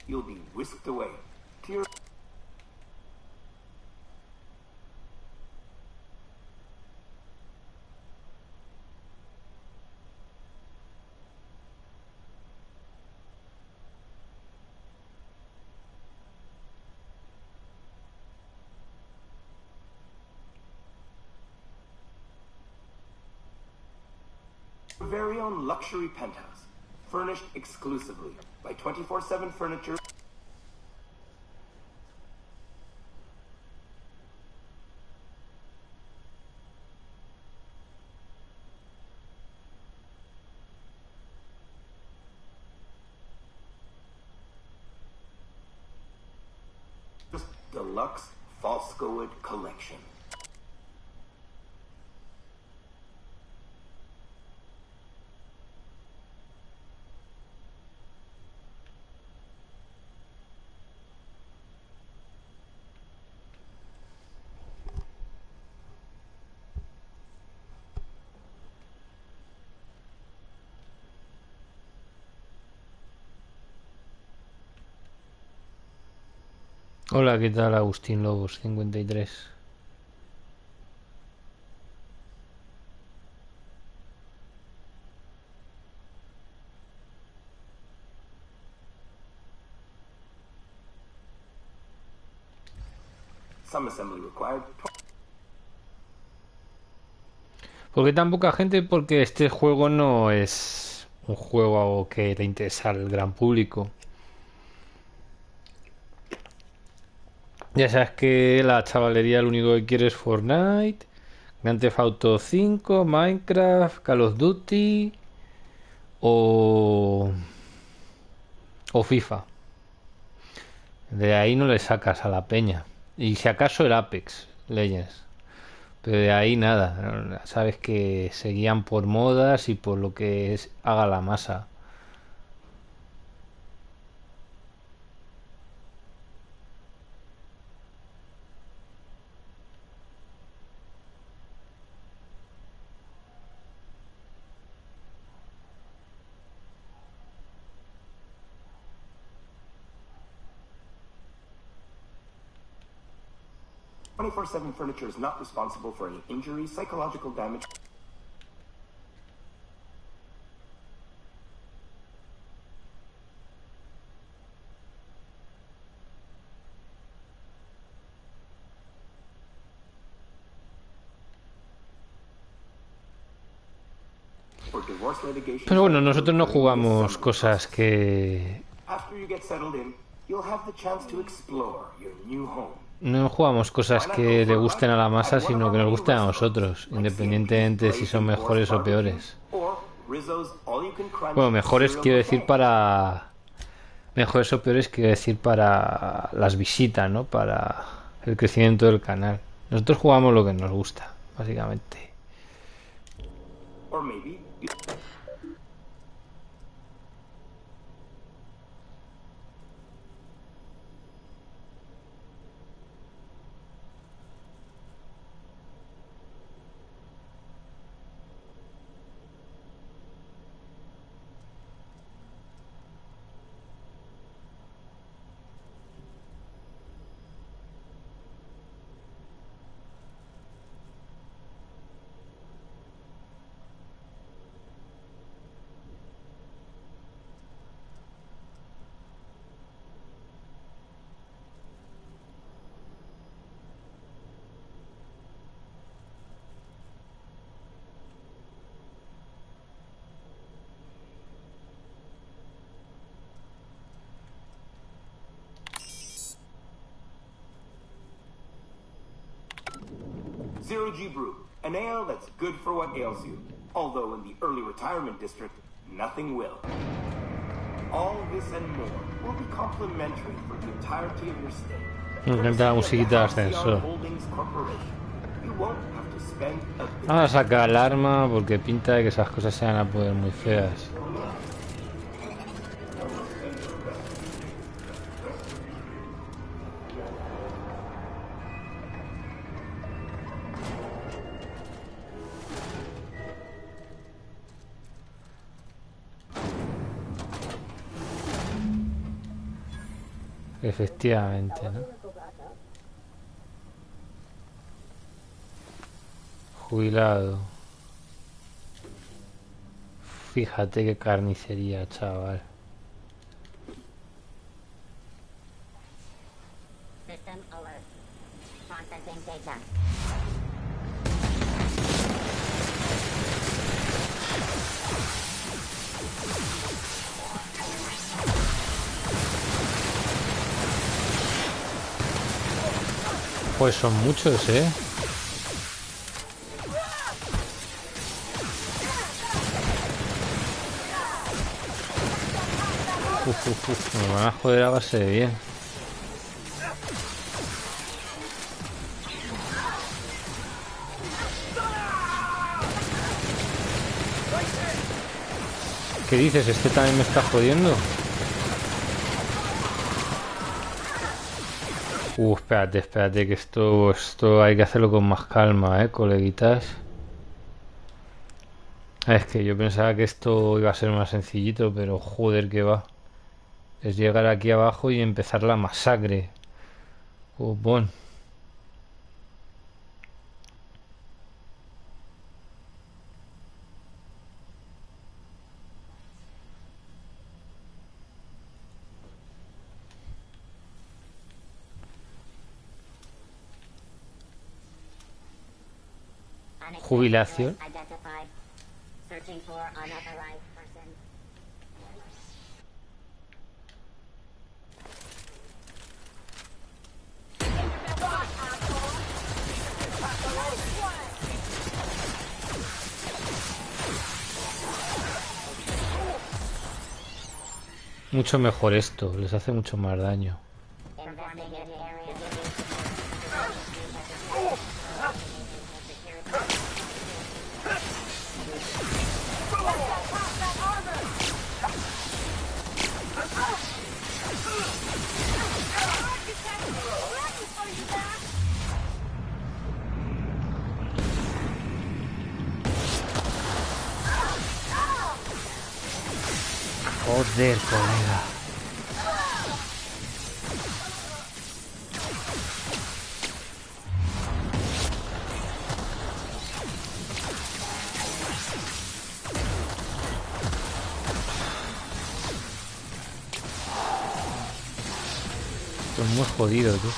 you'll be whisked away to your... very own luxury penthouse, furnished exclusively by 24/7 furniture. Deluxe Falskowood collection. Hola, ¿qué tal? Agustín Lobos 53. Some assembly required. ¿Por qué tan poca gente? Porque este juego no es un juego que le interesa al gran público. Ya sabes que la chavalería lo único que quiere es Fortnite, Grand Theft Auto 5, Minecraft, Call of Duty o FIFA. De ahí no le sacas a la peña. Y si acaso el Apex Legends. Pero de ahí nada. Sabes que se guían por modas y por lo que haga la masa. "24/7 furniture is not responsible for any injury, psychological damage." or divorce litigation. Pero bueno, nosotros no jugamos cosas que... After you get settled in, you'll have the chance to explore your new home. No jugamos cosas que le gusten a la masa, sino que nos gusten a nosotros, independientemente de si son mejores o peores. Bueno, mejores quiero decir para... Mejores o peores quiero decir para las visitas, ¿no? Para el crecimiento del canal. Nosotros jugamos lo que nos gusta, básicamente. Or maybe Zero-G Brew, an ale that's good for what ails you. Although in the early retirement district, nothing will. All this and more will be complimentary for the entirety of your stay. Me encanta la musiquita de ascensor. You won't have to spend a bit. Vamos a sacar el arma porque pinta de que esas cosas se van a poner muy feas. Efectivamente, ¿no? Jubilado. Fíjate qué carnicería, chaval. System alert. Processing data. Pues son muchos, ¿eh? Me van a joder a base de bien. ¿Qué dices? ¿Este también me está jodiendo? Espérate, que esto hay que hacerlo con más calma, coleguitas. Es que yo pensaba que esto iba a ser más sencillito, pero joder que va. Es llegar aquí abajo y empezar la masacre. Bueno. Jubilación. Mucho mejor esto, les hace mucho más daño. Joder, colega. Esto es muy jodido, tú.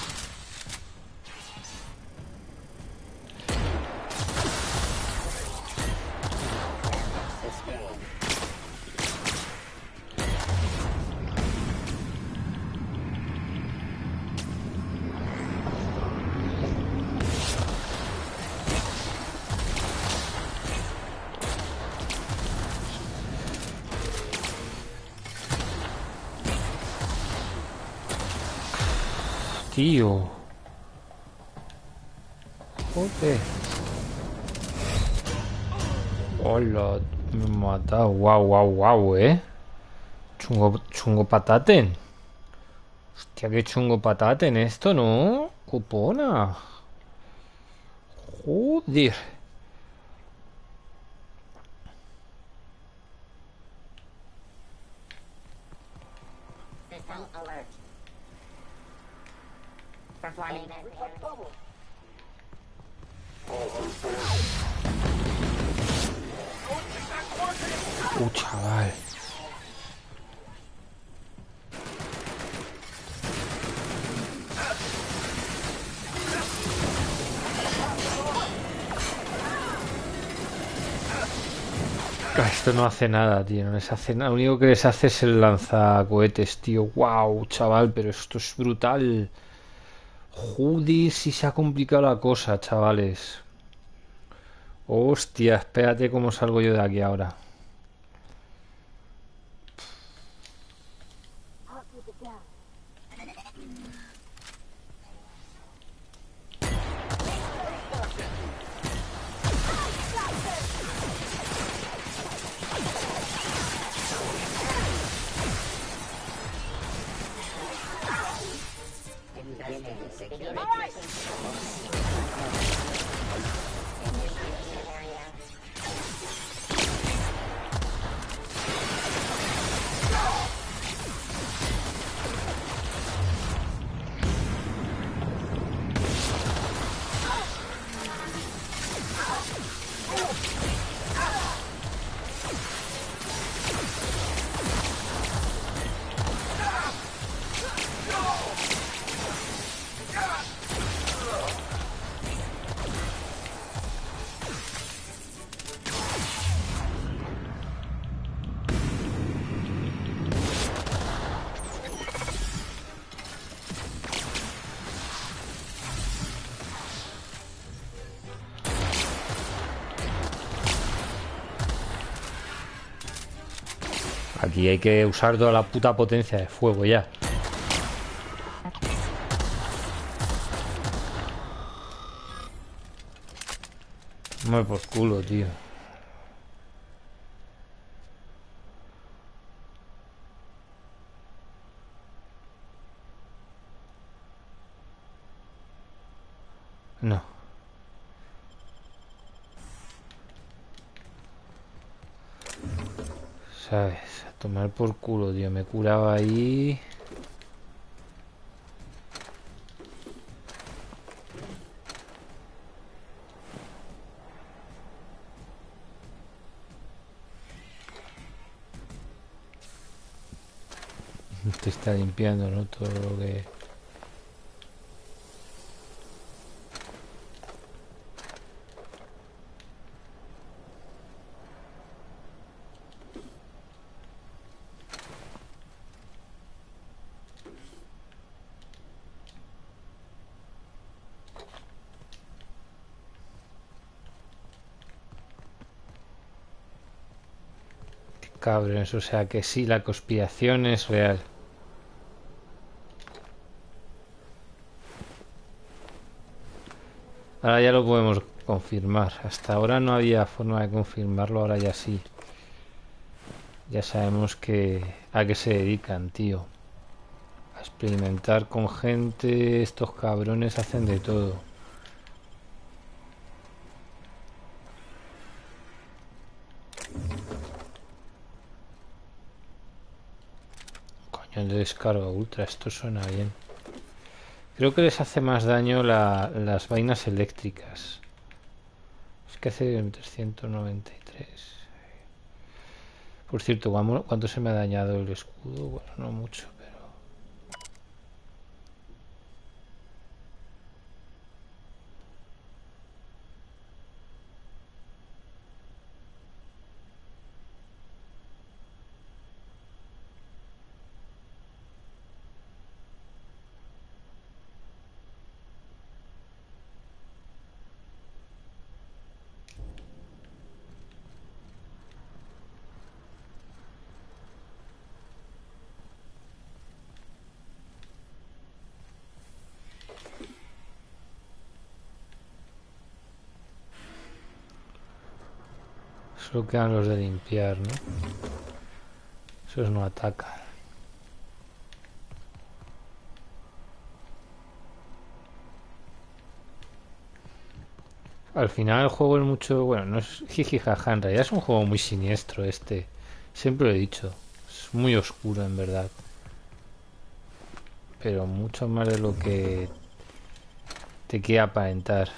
Tío. Joder. Hola, me he matado. Guau, Chungo pataten. Hostia, qué chungo pataten esto, ¿no? Cupona. Joder. System alert. Performing Chaval. Esto no hace nada, tío. No les hace nada. Lo único que les hace es el lanzacohetes, tío. Wow, chaval, pero esto es brutal. Joder, si se ha complicado la cosa, chavales. Hostia, espérate cómo salgo yo de aquí ahora. Aquí hay que usar toda la puta potencia de fuego ya. Muy por culo, tío. No. ¿Sabes? A tomar por culo, tío. Me curaba ahí. Te está limpiando, ¿no? Todo lo que... Cabrones, o sea que sí, la conspiración es real. Ahora ya lo podemos confirmar. Hasta ahora no había forma de confirmarlo, ahora ya sí. Ya sabemos a qué se dedican, tío. A experimentar con gente. Estos cabrones hacen de todo. Coño, de descarga ultra, esto suena bien. Creo que les hace más daño las vainas eléctricas. Es que hace 393. Por cierto, ¿cuánto se me ha dañado el escudo? Bueno, no mucho, pero... Solo quedan los de limpiar, ¿no? Esos no atacan. Al final el juego es mucho... Bueno, no es jiji jaja, en realidad es un juego muy siniestro este. Siempre lo he dicho. Es muy oscuro, en verdad. Pero mucho más de lo que te quiere aparentar.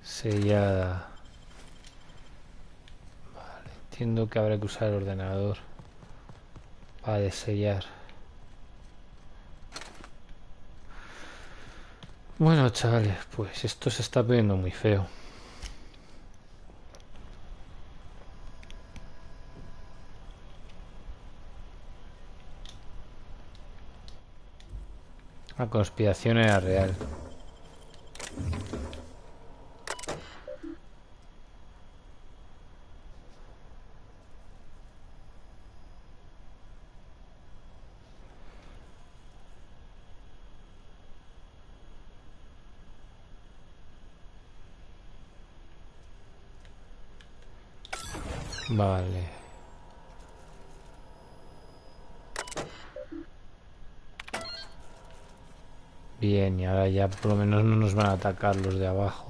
Sellada. Vale, entiendo que habrá que usar el ordenador para desellar. Bueno, chavales, pues esto se está poniendo muy feo. La conspiración era real. Vale. Bien, y ahora ya por lo menos no nos van a atacar los de abajo.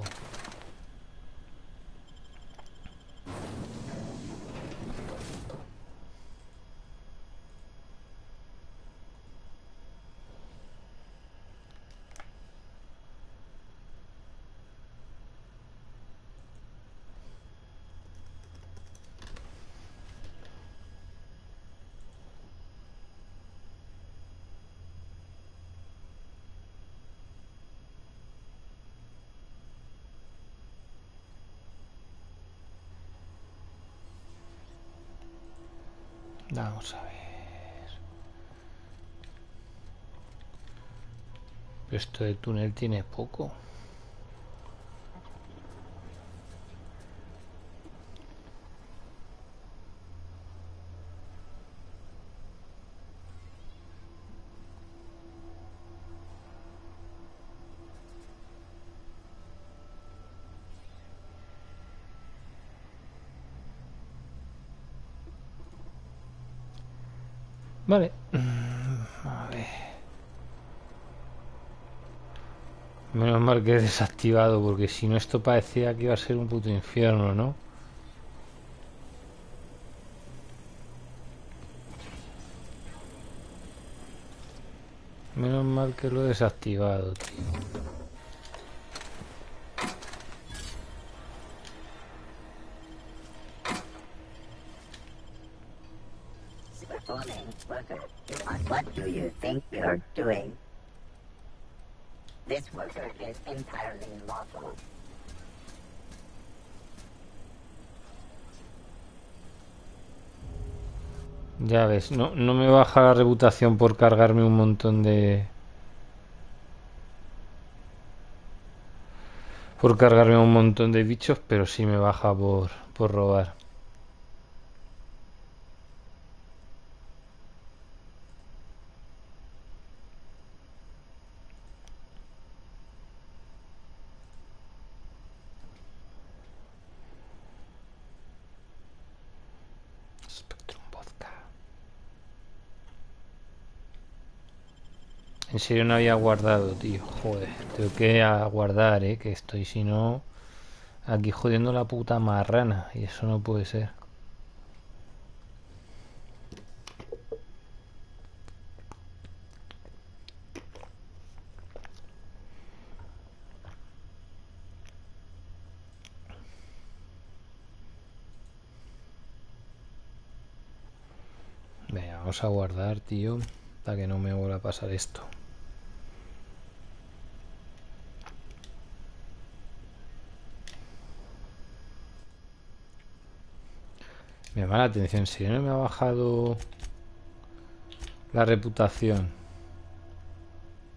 Vamos a ver. Esto de túnel tiene poco. Vale. A ver. Menos mal que he desactivado, porque si no esto parecía que iba a ser un puto infierno, ¿no? Menos mal que lo he desactivado, tío. What do you think you're doing? This worker is entirely lawful. Ya ves, no me baja la reputación por cargarme un montón de... Por cargarme un montón de bichos, pero sí me baja por robar. En serio no había guardado, tío. Joder, tengo que guardar, que estoy, si no, aquí jodiendo la puta marrana. Y eso no puede ser. Venga, vamos a guardar, tío, para que no me vuelva a pasar esto. Me llama la atención, si no me ha bajado la reputación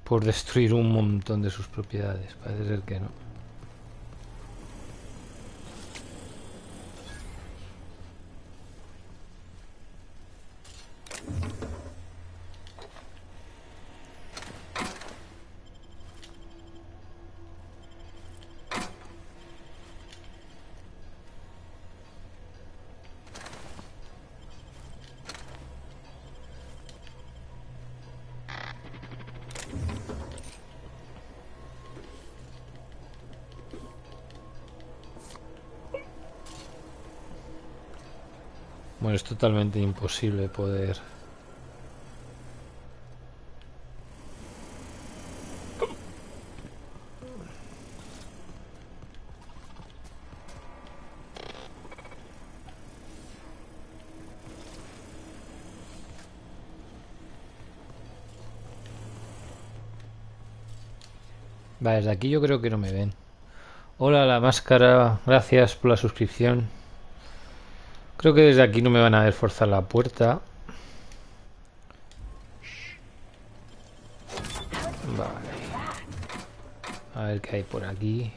por destruir un montón de sus propiedades. Parece ser que no. Bueno, es totalmente imposible poder... Vale, desde aquí yo creo que no me ven. Hola, la máscara. Gracias por la suscripción. Creo que desde aquí no me van a ver forzar la puerta. Vale. A ver qué hay por aquí.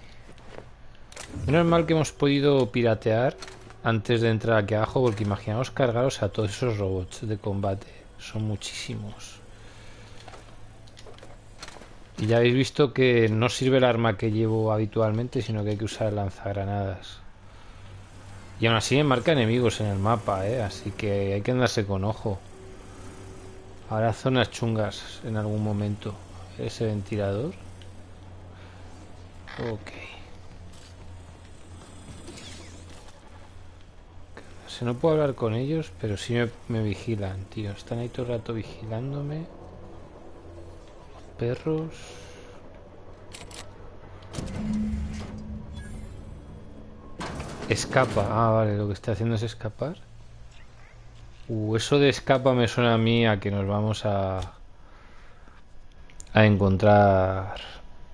Menos mal que hemos podido piratear antes de entrar aquí abajo, porque imaginaos cargaros a todos esos robots de combate. Son muchísimos. Y ya habéis visto que no sirve el arma que llevo habitualmente, sino que hay que usar el lanzagranadas. Y aún así me marca enemigos en el mapa, así que hay que andarse con ojo. Habrá zonas chungas en algún momento. Ese ventilador. Ok. No puedo hablar con ellos, pero sí me vigilan, tío. Están ahí todo el rato vigilándome. Perros. Escapa. Ah, vale, lo que está haciendo es escapar. Eso de escapa me suena a mí a que nos vamos a encontrar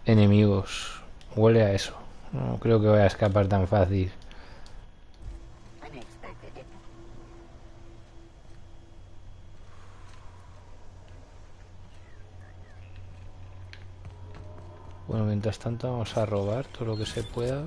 enemigos. Huele a eso. No creo que vaya a escapar tan fácil. Bueno, mientras tanto vamos a robar todo lo que se pueda.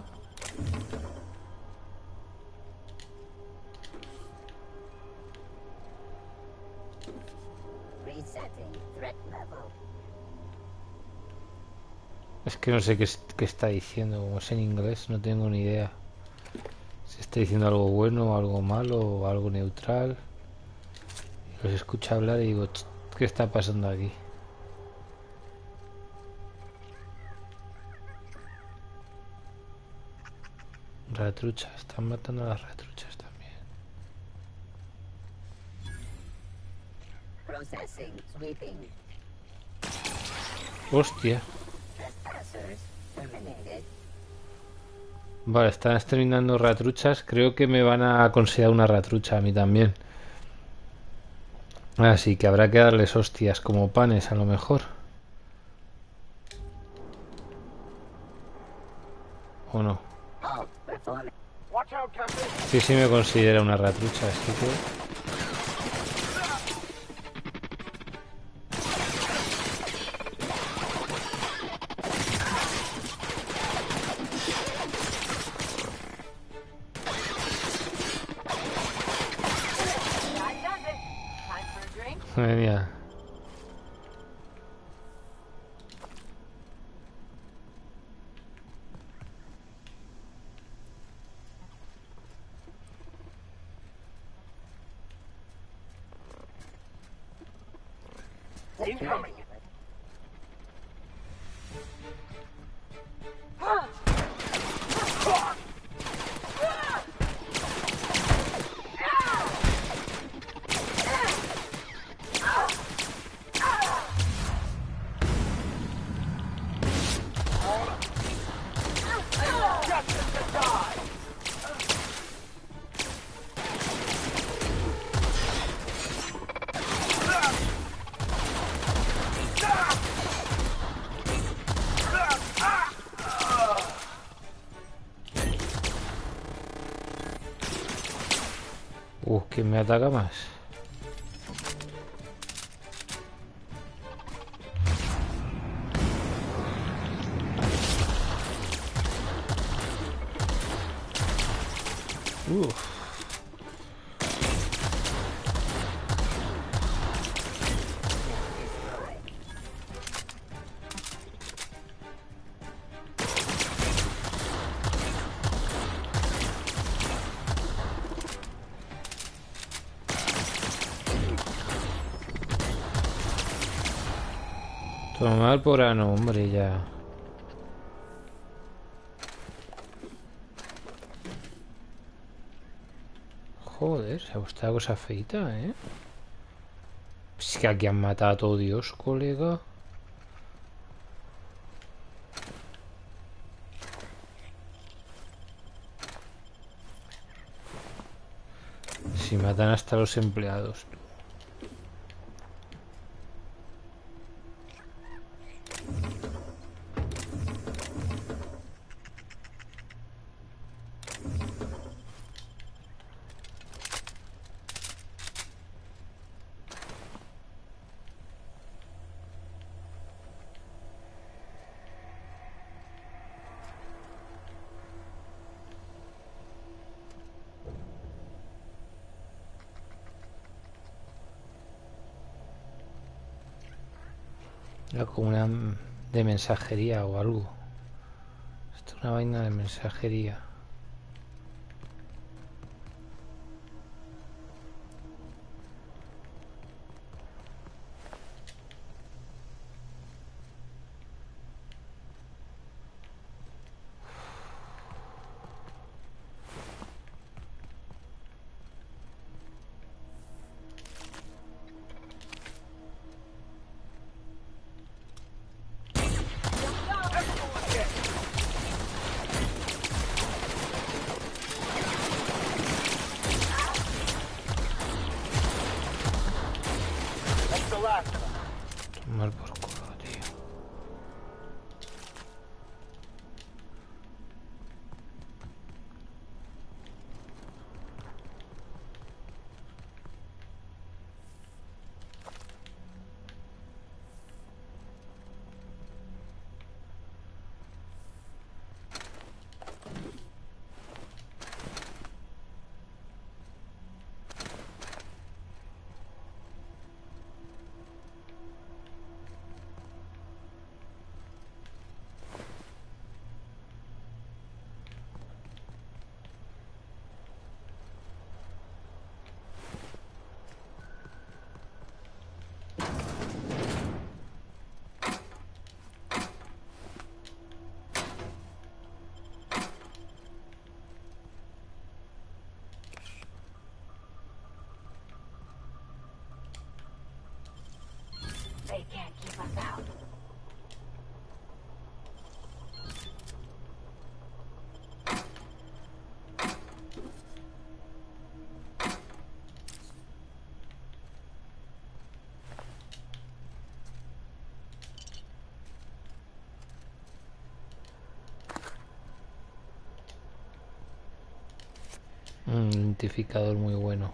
Es que no sé qué está diciendo, como es en inglés, no tengo ni idea. Si está diciendo algo bueno, algo malo o algo neutral. Los escucho hablar y digo, ¿qué está pasando aquí? Ratruchas, están matando a las ratruchas también. Hostia. Vale, están exterminando ratruchas. Creo que me van a considerar una ratrucha a mí también. Así que habrá que darles hostias como panes a lo mejor. ¿O no? Sí, sí me considera una ratrucha, así que... Madre mía. Incoming! ¿Quién me ataca más? Tomar por ano, hombre, ya. Joder, se ha puesto la cosa feita, ¿eh? Es que aquí han matado a todo Dios, colega. Si matan hasta los empleados, tú. Era como una de mensajería o algo. Esto es una vaina de mensajería. Mal por culo, tío. They can't keep us out. Un identificador muy bueno.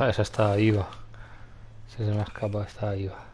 Esa estaba viva. Se me ha escapado, estaba viva.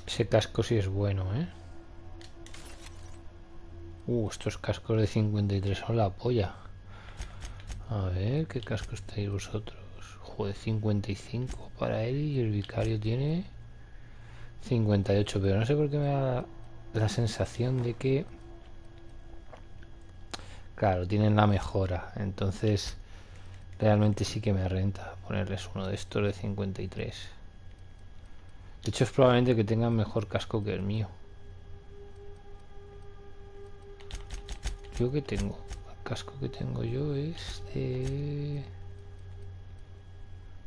Ese casco sí es bueno, ¿eh? Estos cascos de 53 son la polla. A ver, ¿qué casco estáis vosotros? Joder, 55 para él y el vicario tiene 58, pero no sé por qué me da la sensación de que... Claro, tienen la mejora, entonces realmente sí que me renta ponerles uno de estos de 53. De hecho es probablemente que tengan mejor casco que el mío. Yo que tengo, el casco que tengo yo es de...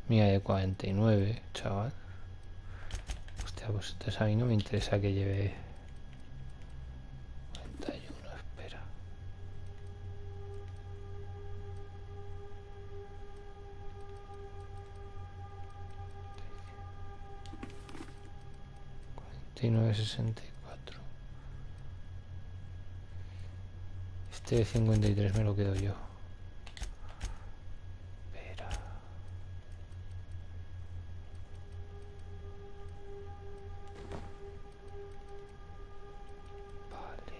Mira, de 49, chaval. Hostia, pues entonces a mí no me interesa que lleve 41, espera. $49.64. Este de 53 me lo quedo yo. Espera. Vale.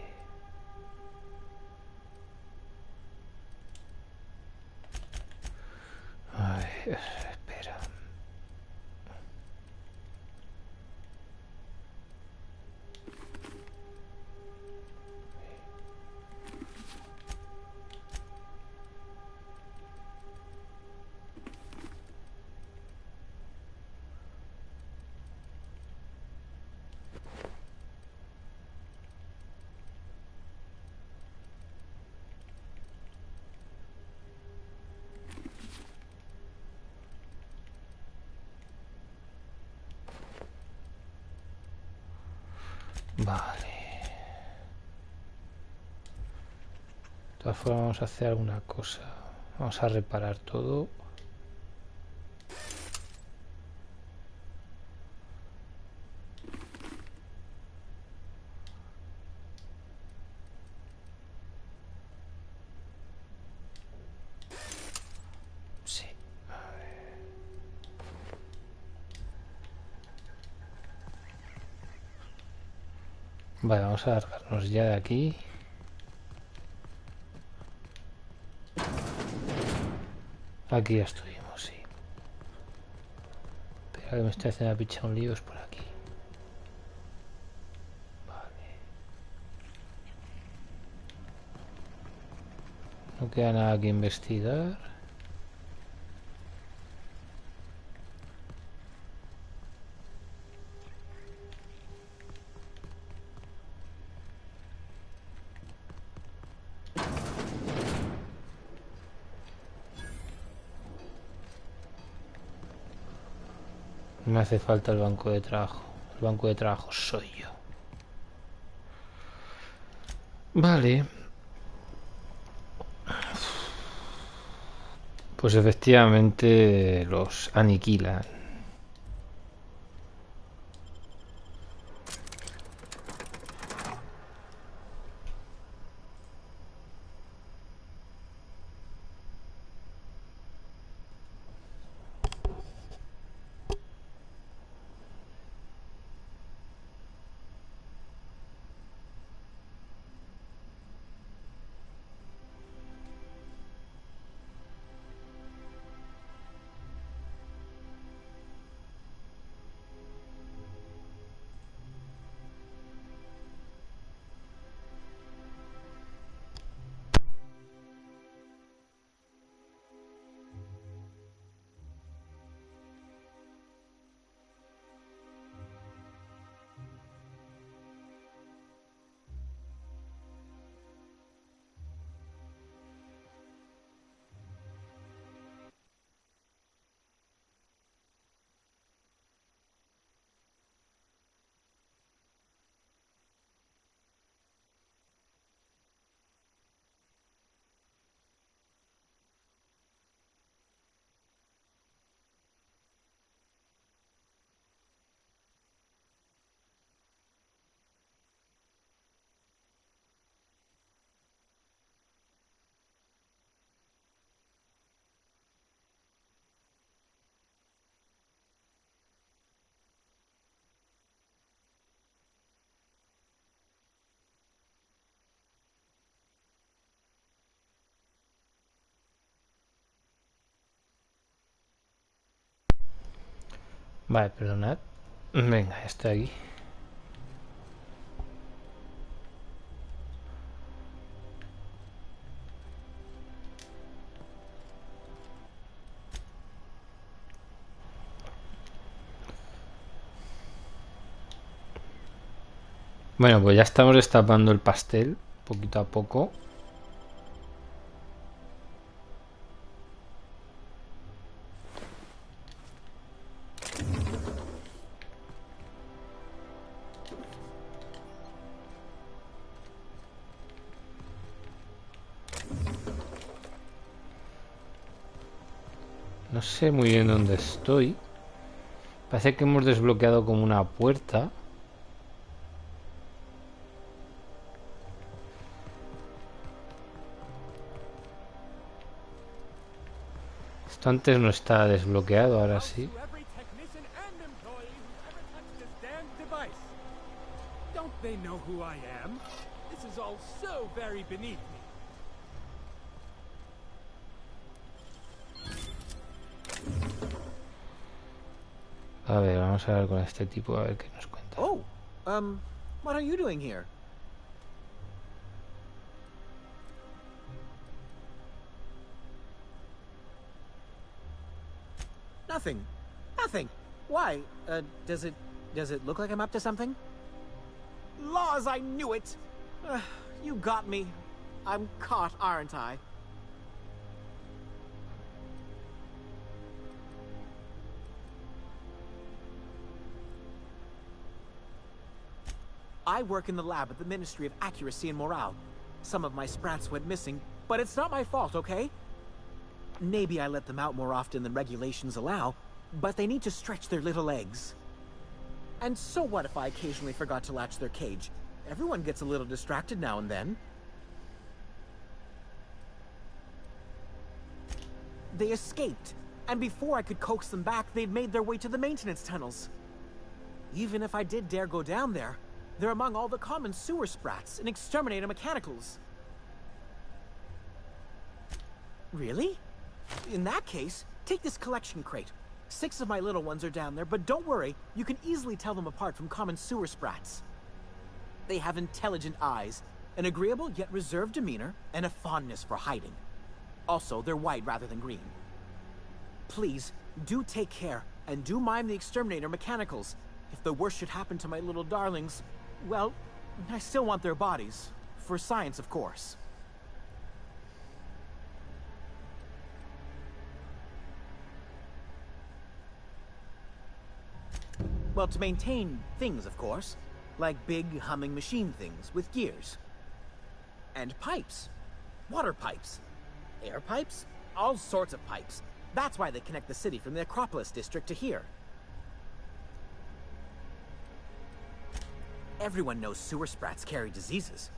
Ay, espera. Vale. De todas formas vamos a hacer alguna cosa. Vamos a reparar todo. Sí. A ver. Vale, vamos a largarnos ya de aquí. Aquí ya estuvimos, sí. Espera que me estoy haciendo la picha un lío, es por aquí. Vale. No queda nada que investigar. Me hace falta el banco de trabajo. El banco de trabajo soy yo. Vale. Pues efectivamente los aniquilan. Vale, perdonad. Venga, ya estoy aquí. Bueno, pues ya estamos destapando el pastel, poquito a poco. No sé muy bien dónde estoy. Parece que hemos desbloqueado como una puerta. Esto antes no estaba desbloqueado, ahora sí. Don't they know who I am? This is all so very beneath me. A ver, vamos a hablar con este tipo a ver qué nos cuenta. Oh, what are you doing here? Nothing. Nothing. Why? Does it look like I'm up to something? Laws, I knew it! You got me. I'm caught, aren't I? I work in the lab at the Ministry of Accuracy and Morale. Some of my sprats went missing, but it's not my fault, okay? Maybe I let them out more often than regulations allow, but they need to stretch their little legs. And so what if I occasionally forgot to latch their cage? Everyone gets a little distracted now and then. They escaped, and before I could coax them back, they'd made their way to the maintenance tunnels. Even if I did dare go down there, they're among all the common sewer sprats and exterminator mechanicals. Really? In that case, take this collection crate. 6 of my little ones are down there, but don't worry, you can easily tell them apart from common sewer sprats. They have intelligent eyes, an agreeable yet reserved demeanor, and a fondness for hiding. Also, they're white rather than green. Please, do take care, and do mime the exterminator mechanicals. If the worst should happen to my little darlings, well, I still want their bodies. For science, of course. Well, to maintain things, of course. Like big, humming machine things with gears. And pipes. Water pipes. Air pipes. All sorts of pipes. That's why they connect the city from the Acropolis district to here. Everyone knows sewer sprats carry diseases.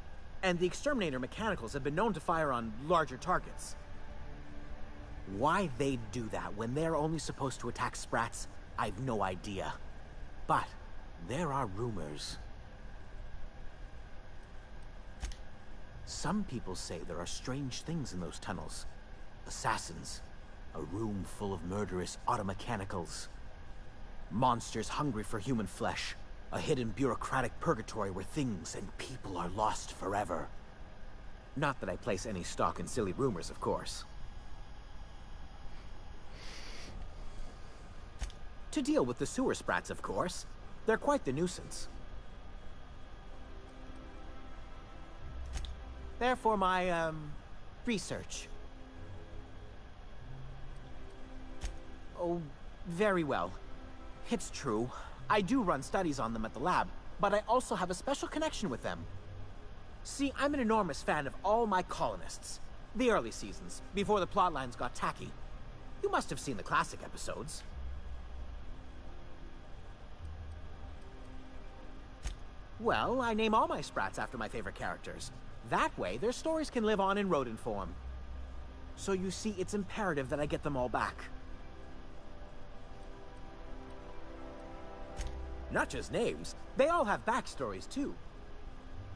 And the exterminator mechanicals have been known to fire on larger targets. Why they'd do that when they're only supposed to attack sprats, I've no idea. But there are rumors. Some people say there are strange things in those tunnels. Assassins. A room full of murderous automechanicals. Monsters hungry for human flesh. A hidden bureaucratic purgatory where things and people are lost forever. Not that I place any stock in silly rumors, of course. To deal with the sewer sprats, of course. They're quite the nuisance. Therefore, my, research. Oh, very well. It's true. I do run studies on them at the lab, but I also have a special connection with them. See, I'm an enormous fan of all my colonists. The early seasons, before the plotlines got tacky. You must have seen the classic episodes. Well, I name all my sprats after my favorite characters. That way, their stories can live on in rodent form. So you see, it's imperative that I get them all back. Not just names, they all have backstories too.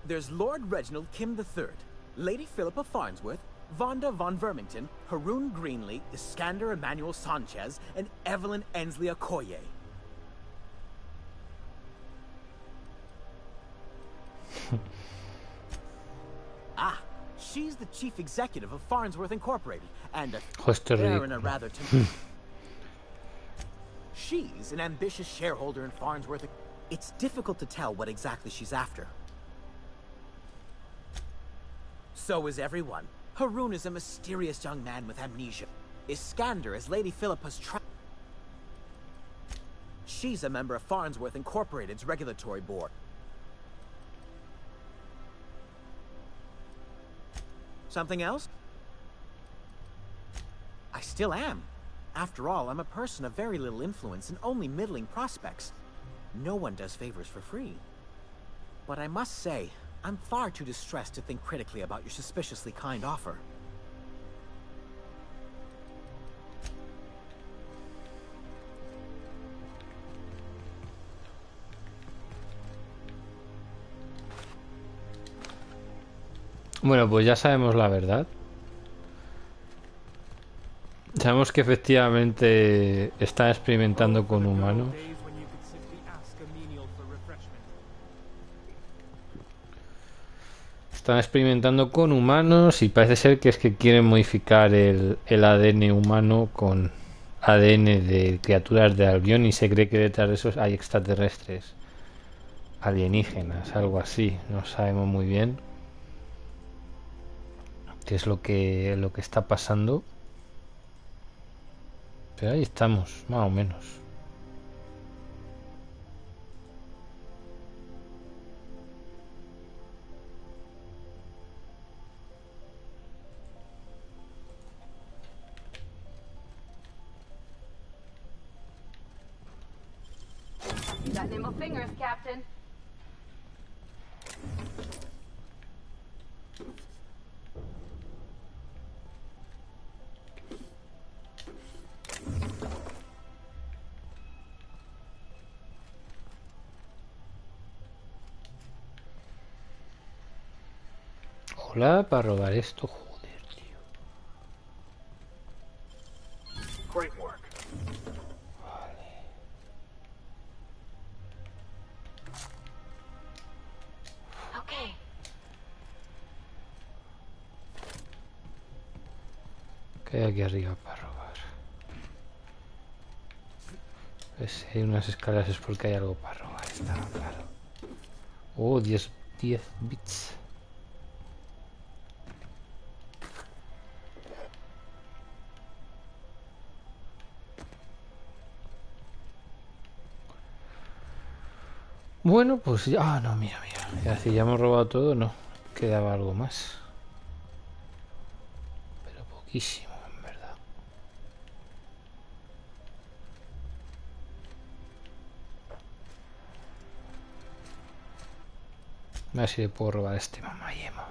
There's Lord Reginald Kim III, Lady Philippa Farnsworth, Vonda von Vermington, Haroon Greenlee, Iskander Emmanuel Sanchez, and Evelyn Ensley Okoye. Ah, she's the chief executive of Farnsworth Incorporated, and a rather to She's an ambitious shareholder in Farnsworth. It's difficult to tell what exactly she's after. So is everyone. Haroon is a mysterious young man with amnesia. Iskander is Lady Philippa's She's a member of Farnsworth Incorporated's regulatory board. Something else? I still am. After all, I'm a person of very little influence and only middling prospects. No one does favors for free. But I must say, I'm far too distressed to think critically about your suspiciously kind offer. Bueno, pues ya sabemos la verdad. Sabemos que efectivamente está experimentando con humanos. Están experimentando con humanos y parece ser que es que quieren modificar el ADN humano con ADN de criaturas de avión y se cree que detrás de eso hay extraterrestres, alienígenas, algo así. No sabemos muy bien qué es lo que está pasando. Pero ahí estamos, más o menos. Nimble fingers, Captain. Hola, para robar esto, joder, tío. Great work. Okay. ¿Qué hay aquí arriba para robar? Pues si hay unas escaleras es porque hay algo para robar, está claro. Oh, 10 bits. Bueno, pues ya... Ah, no, mira. Ya si ya hemos robado todo, no. Quedaba algo más. Pero poquísimo, en verdad. A ver si le puedo robar a este mamayema.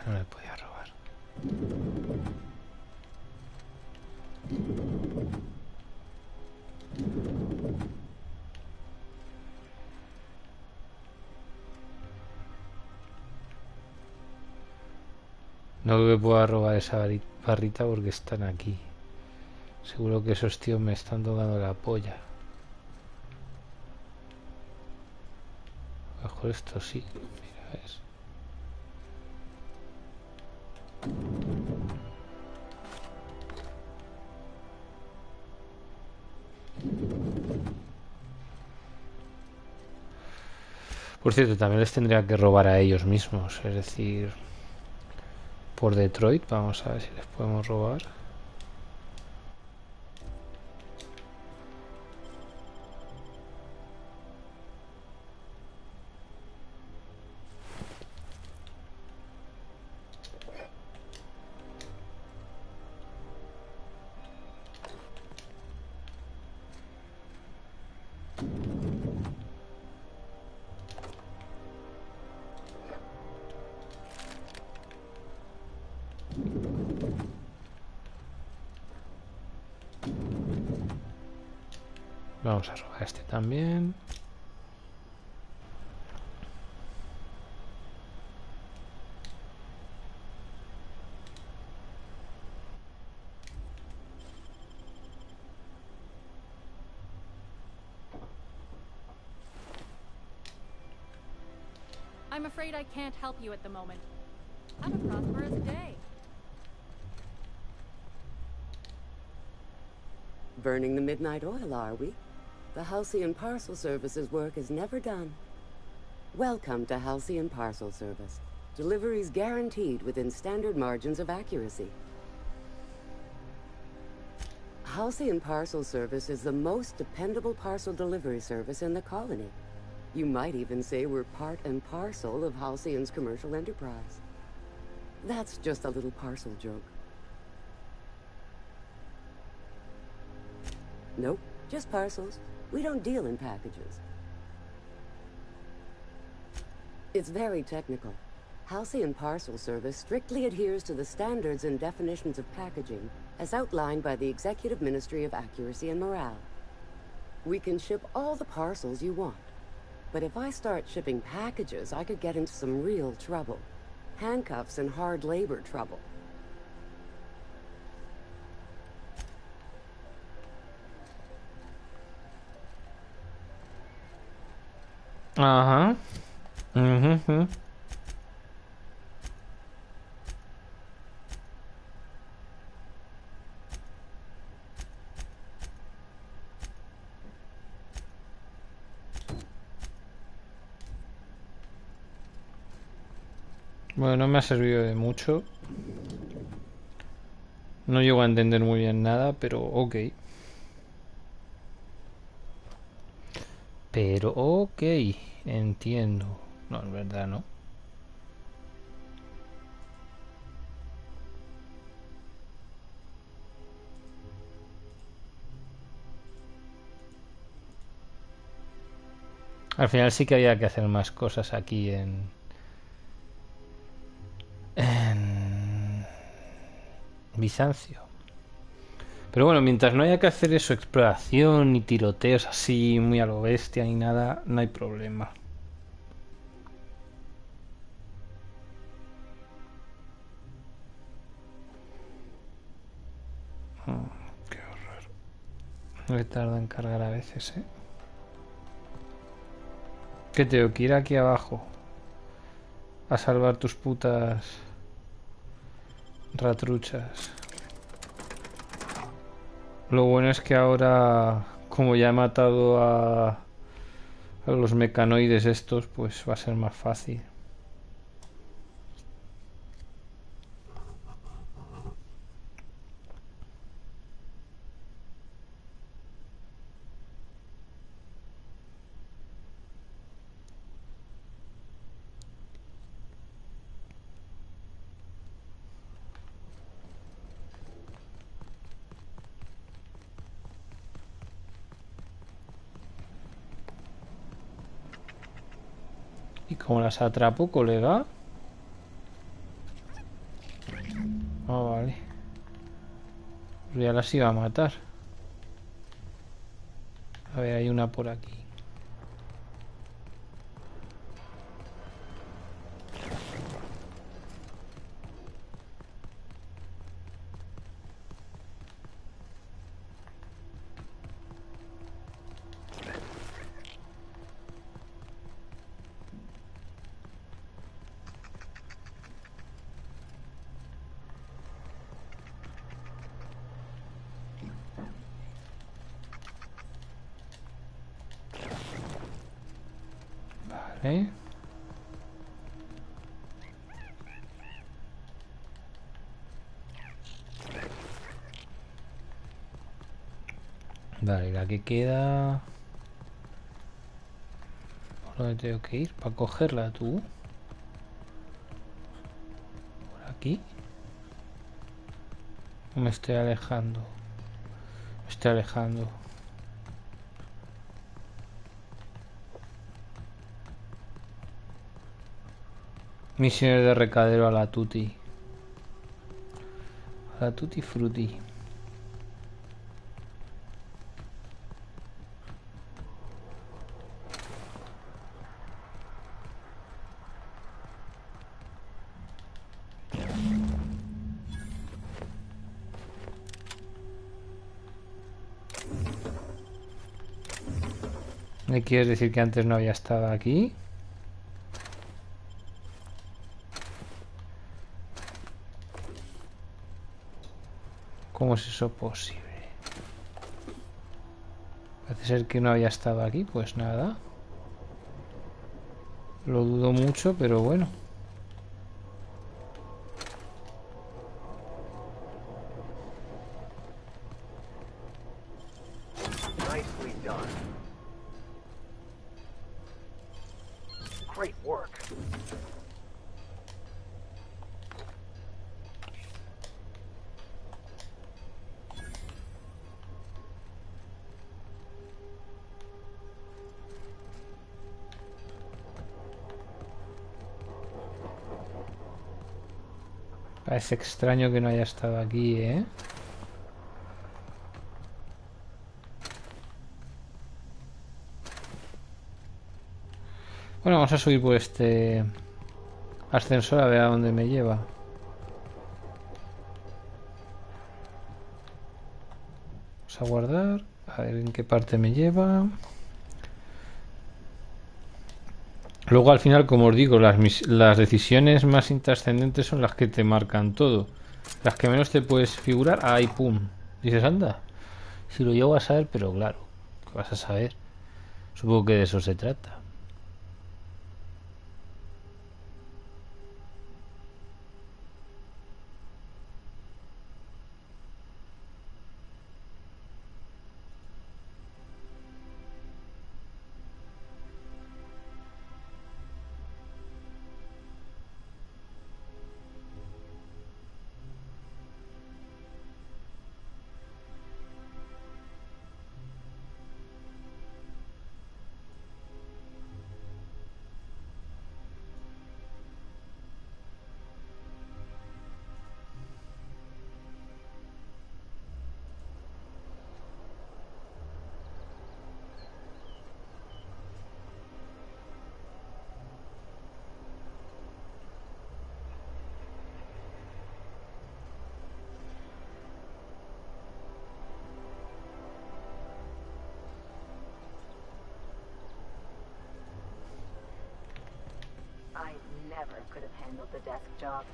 No le podía robar. No creo que pueda robar esa barrita porque están aquí. Seguro que esos tíos me están tocando la polla. Bajo esto sí. Mira, ¿ves? Por cierto, también les tendría que robar a ellos mismos. Es decir, por Detroit. Vamos a ver si les podemos robar. Vamos a robar este también. I'm afraid I can't help you at the moment. Have a prosperous day. Burning the midnight oil, are we? The Halcyon Parcel Service's work is never done. Welcome to Halcyon Parcel Service. Deliveries guaranteed within standard margins of accuracy. Halcyon Parcel Service is the most dependable parcel delivery service in the colony. You might even say we're part and parcel of Halcyon's commercial enterprise. That's just a little parcel joke. Nope, just parcels. We don't deal in packages. It's very technical. Halcyon Parcel Service strictly adheres to the standards and definitions of packaging as outlined by the Executive Ministry of Accuracy and Morale. We can ship all the parcels you want. But if I start shipping packages, I could get into some real trouble. Handcuffs and hard labor trouble. Ajá. Uh-huh. Bueno, no me ha servido de mucho. No llego a entender muy bien nada, pero ok. Pero ok. entiendo. No, en verdad no. Al final sí que había que hacer más cosas aquí en Bizancio. Pero bueno, mientras no haya que hacer eso, exploración ni tiroteos así muy a lo bestia ni nada, no hay problema. Qué horror. Me tarda en cargar a veces, ¿eh? Que tengo que ir aquí abajo a salvar tus putas ratruchas. Lo bueno es que ahora, como ya he matado a los mecanoides estos, pues va a ser más fácil. ¿Y cómo las atrapo, colega? Ah, vale. Pero ya las iba a matar. A ver, hay una por aquí. Vale. Vale, la que queda... ¿Por dónde tengo que ir? Para cogerla tú. Por aquí. Me estoy alejando. Me estoy alejando. Misiones de recadero a la tutti. A la tutti frutti. ¿Me quieres decir que antes no había estado aquí? ¿Cómo es eso posible? Parece ser que no había estado aquí, pues nada. Lo dudo mucho, pero bueno. Nicely done. Great work. Parece extraño que no haya estado aquí, ¿eh? Bueno, vamos a subir por este ascensor a ver a dónde me lleva. Vamos a guardar, a ver en qué parte me lleva. Luego al final, como os digo, las decisiones más intrascendentes son las que te marcan todo. Las que menos te puedes figurar, ahí pum. Dices, anda, si lo llego a saber, pero claro, ¿qué vas a saber? Supongo que de eso se trata. never could have handled the desk job.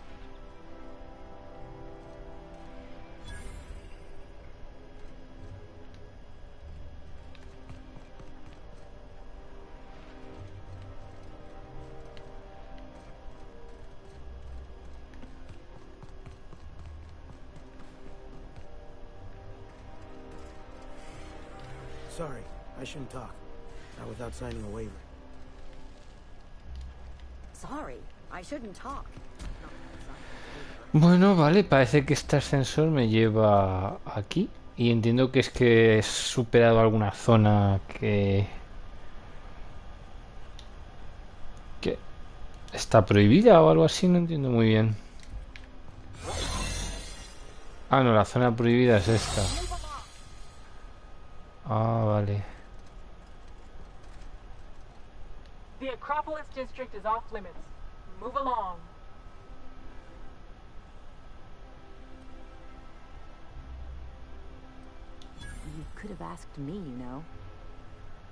Sorry, I shouldn't talk. Not without signing a waiver. Sorry, I shouldn't talk. Bueno, vale, parece que este ascensor me lleva aquí. Y entiendo que es que he superado alguna zona que está prohibida o algo así, no entiendo muy bien. Ah, no, la zona prohibida es esta. Ah, vale. The Acropolis district is off limits. Move along. You could have asked me, you know.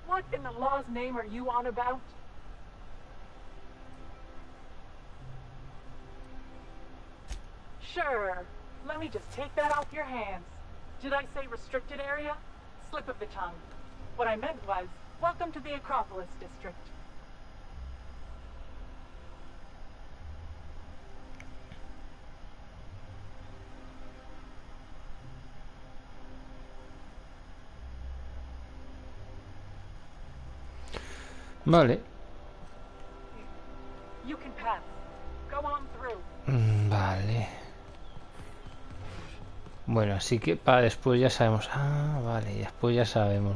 What in the law's name are you on about? Sure. Let me just take that off your hands. Did I say restricted area? Slip of the tongue. What I meant was, welcome to the Acropolis district. Vale. You can pass. Go on through. Vale. Bueno, así que para después ya sabemos. Ah, vale, después ya sabemos.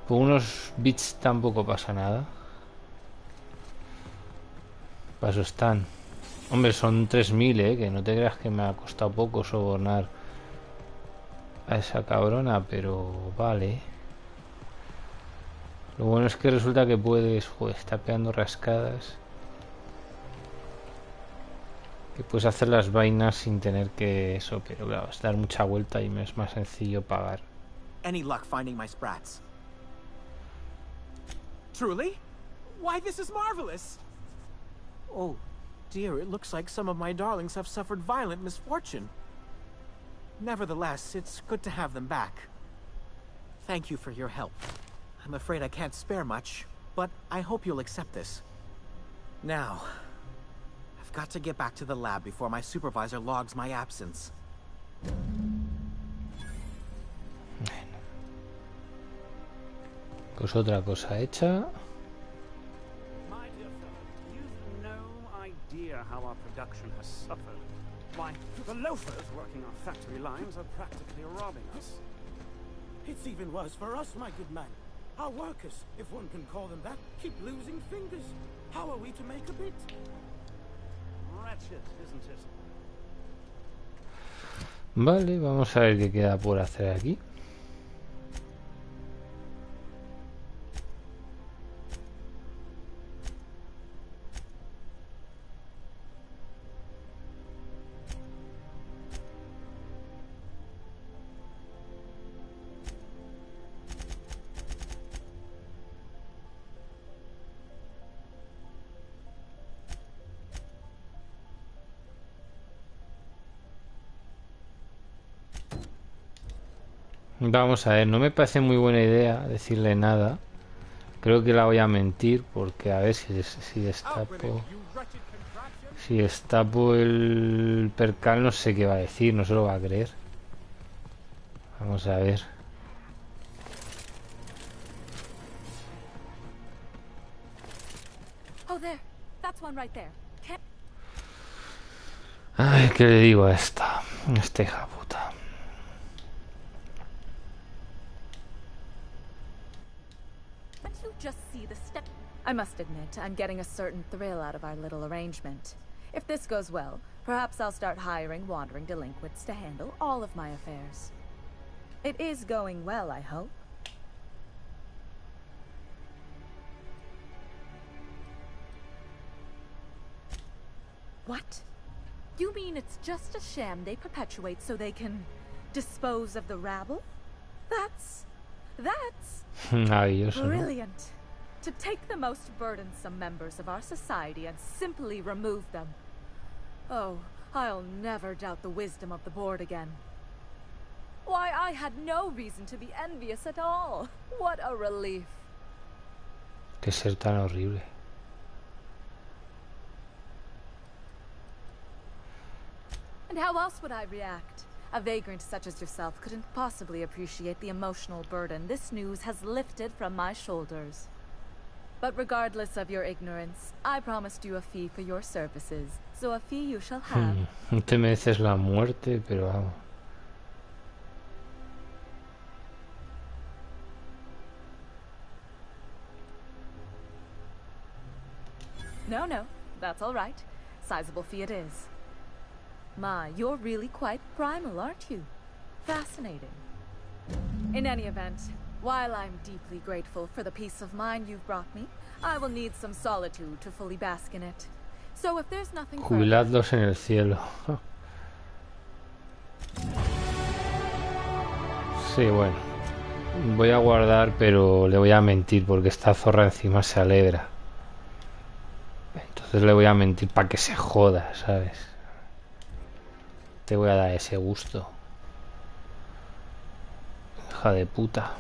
Por unos bits tampoco pasa nada. Para eso están. Hombre, son 3000, que no te creas que me ha costado poco sobornar a esa cabrona, pero vale. Lo bueno es que resulta que puedes, joder, está pegando rascadas. Que puedes hacer las vainas sin tener que eso, pero claro, es dar mucha vuelta y me es más sencillo pagar. Any luck finding my sprats? Truly? Why, this is marvelous! Oh, dear, it looks like some of my darlings have suffered violent misfortune. Nevertheless, it's good to have them back. Thank you for your help. I'm afraid I can't spare much, but I hope you'll accept this. Now, I've got to get back to the lab before my supervisor logs my absence. Pues otra cosa hecha. My dear fellow, you've no idea how our production has suffered. Why, the loafers working our factory lines are practically robbing us. It's even worse for us, my good man. Our workers, if one can call them that, keep losing fingers. How are we to make a bit? Wretched, isn't it? Vale, vamos a ver qué queda por hacer aquí. Vamos a ver, no me parece muy buena idea decirle nada. Creo que la voy a mentir porque a ver si destapo el percal, no sé qué va a decir, no se lo va a creer. Vamos a ver. Oh, there. That's one right there. Ay, ¿qué le digo a esta hija puta? Just see the step. I must admit, I'm getting a certain thrill out of our little arrangement. If this goes well, perhaps I'll start hiring wandering delinquents to handle all of my affairs. It is going well, I hope. What? You mean it's just a sham they perpetuate so they can dispose of the rabble? That's Maravilloso, ¿no? brilliant. To take the most burdensome members of our society and simply remove them. Oh, I'll never doubt the wisdom of the board again. Why, I had no reason to be envious at all. What a relief. Qué ser tan horrible. And how else would I react? A vagrant such as yourself couldn't possibly appreciate the emotional burden this news has lifted from my shoulders. But regardless of your ignorance, I promised you a fee for your services, so a fee you shall have. Te mereces la muerte, pero vamos. No, that's all right. Sizable fee it is. My, you're really quite primal, aren't you? Fascinating. In any event, while I'm deeply grateful for the peace of mind you've brought me, I will need some solitude to fully bask in it. So if there's nothing further... Jubiladlos en el cielo. Sí, bueno. Voy a guardar, pero le voy a mentir porque esta zorra encima se alegra. Entonces le voy a mentir para que se joda, ¿sabes? Te voy a dar ese gusto. Hija de puta.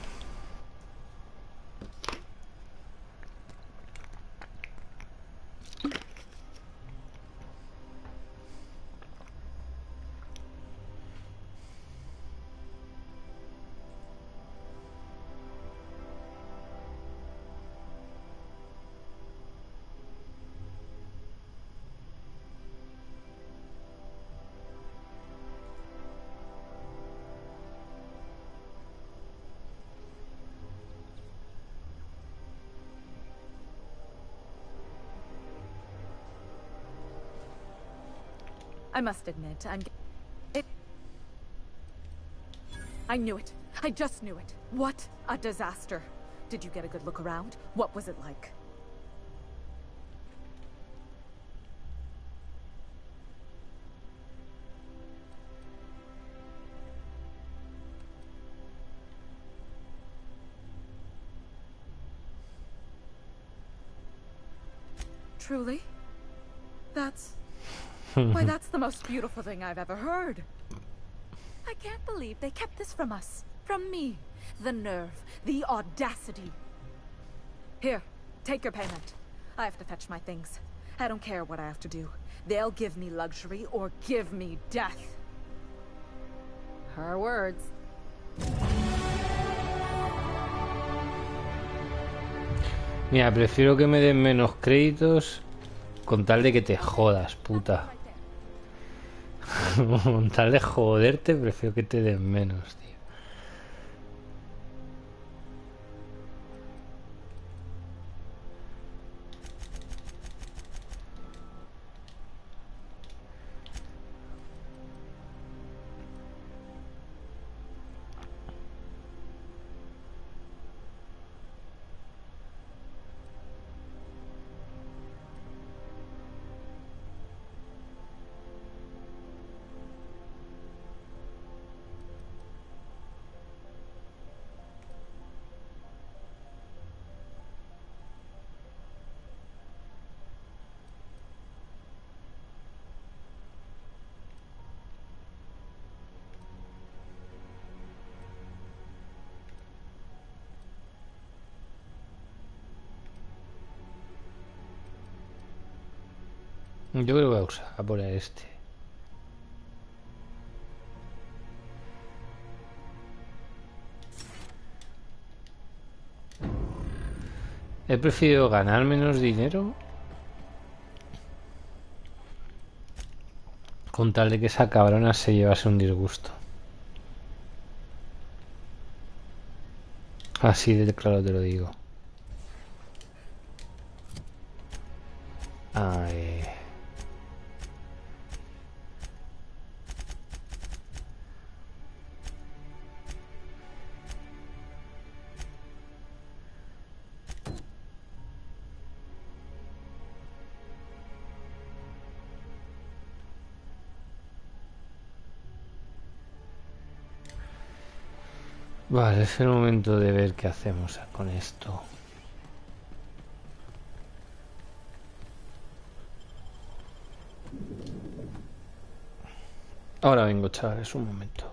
I must admit, I knew it. I just knew it. What a disaster. Did you get a good look around? What was it like? Truly? That's... Why, that's the most beautiful thing I've ever heard. I can't believe they kept this from us. From me. The nerve. The audacity. Here, take your payment. I have to fetch my things. I don't care what I have to do. They'll give me luxury or give me death. Her words. Mira, prefiero que me den menos créditos con tal de que te jodas, puta. Con tal de joderte, prefiero que te den menos, tío. Yo creo que voy a usar, a poner este. He preferido ganar menos dinero con tal de que esa cabrona se llevase un disgusto. Así de claro te lo digo. Ay. Vale, es el momento de ver qué hacemos con esto. Ahora vengo, chavales, un momento.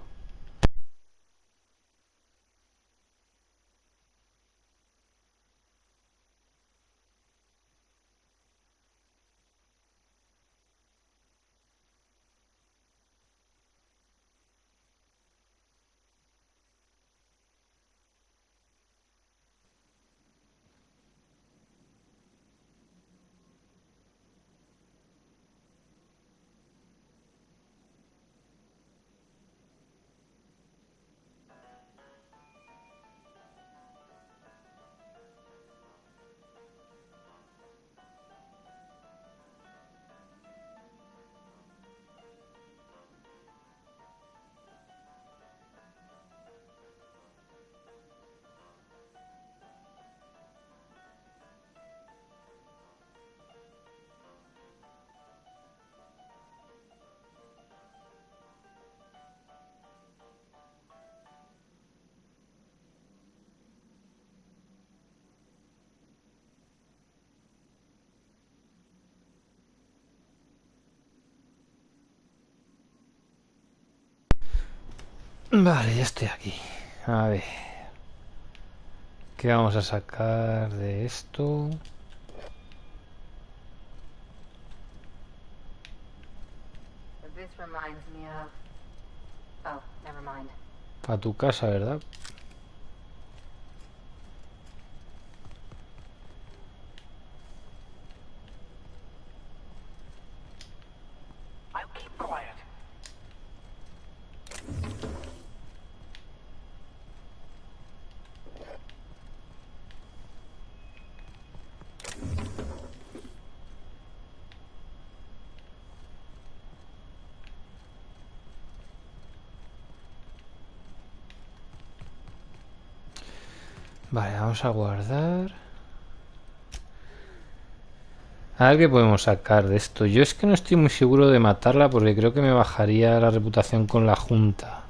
Vale, ya estoy aquí. A ver. ¿Qué vamos a sacar de esto? This reminds me of... Oh, never mind. Para tu casa, ¿verdad? I'll keep quiet. Vale, vamos a guardar. A ver qué podemos sacar de esto. Yo es que no estoy muy seguro de matarla porque creo que me bajaría la reputación con la junta.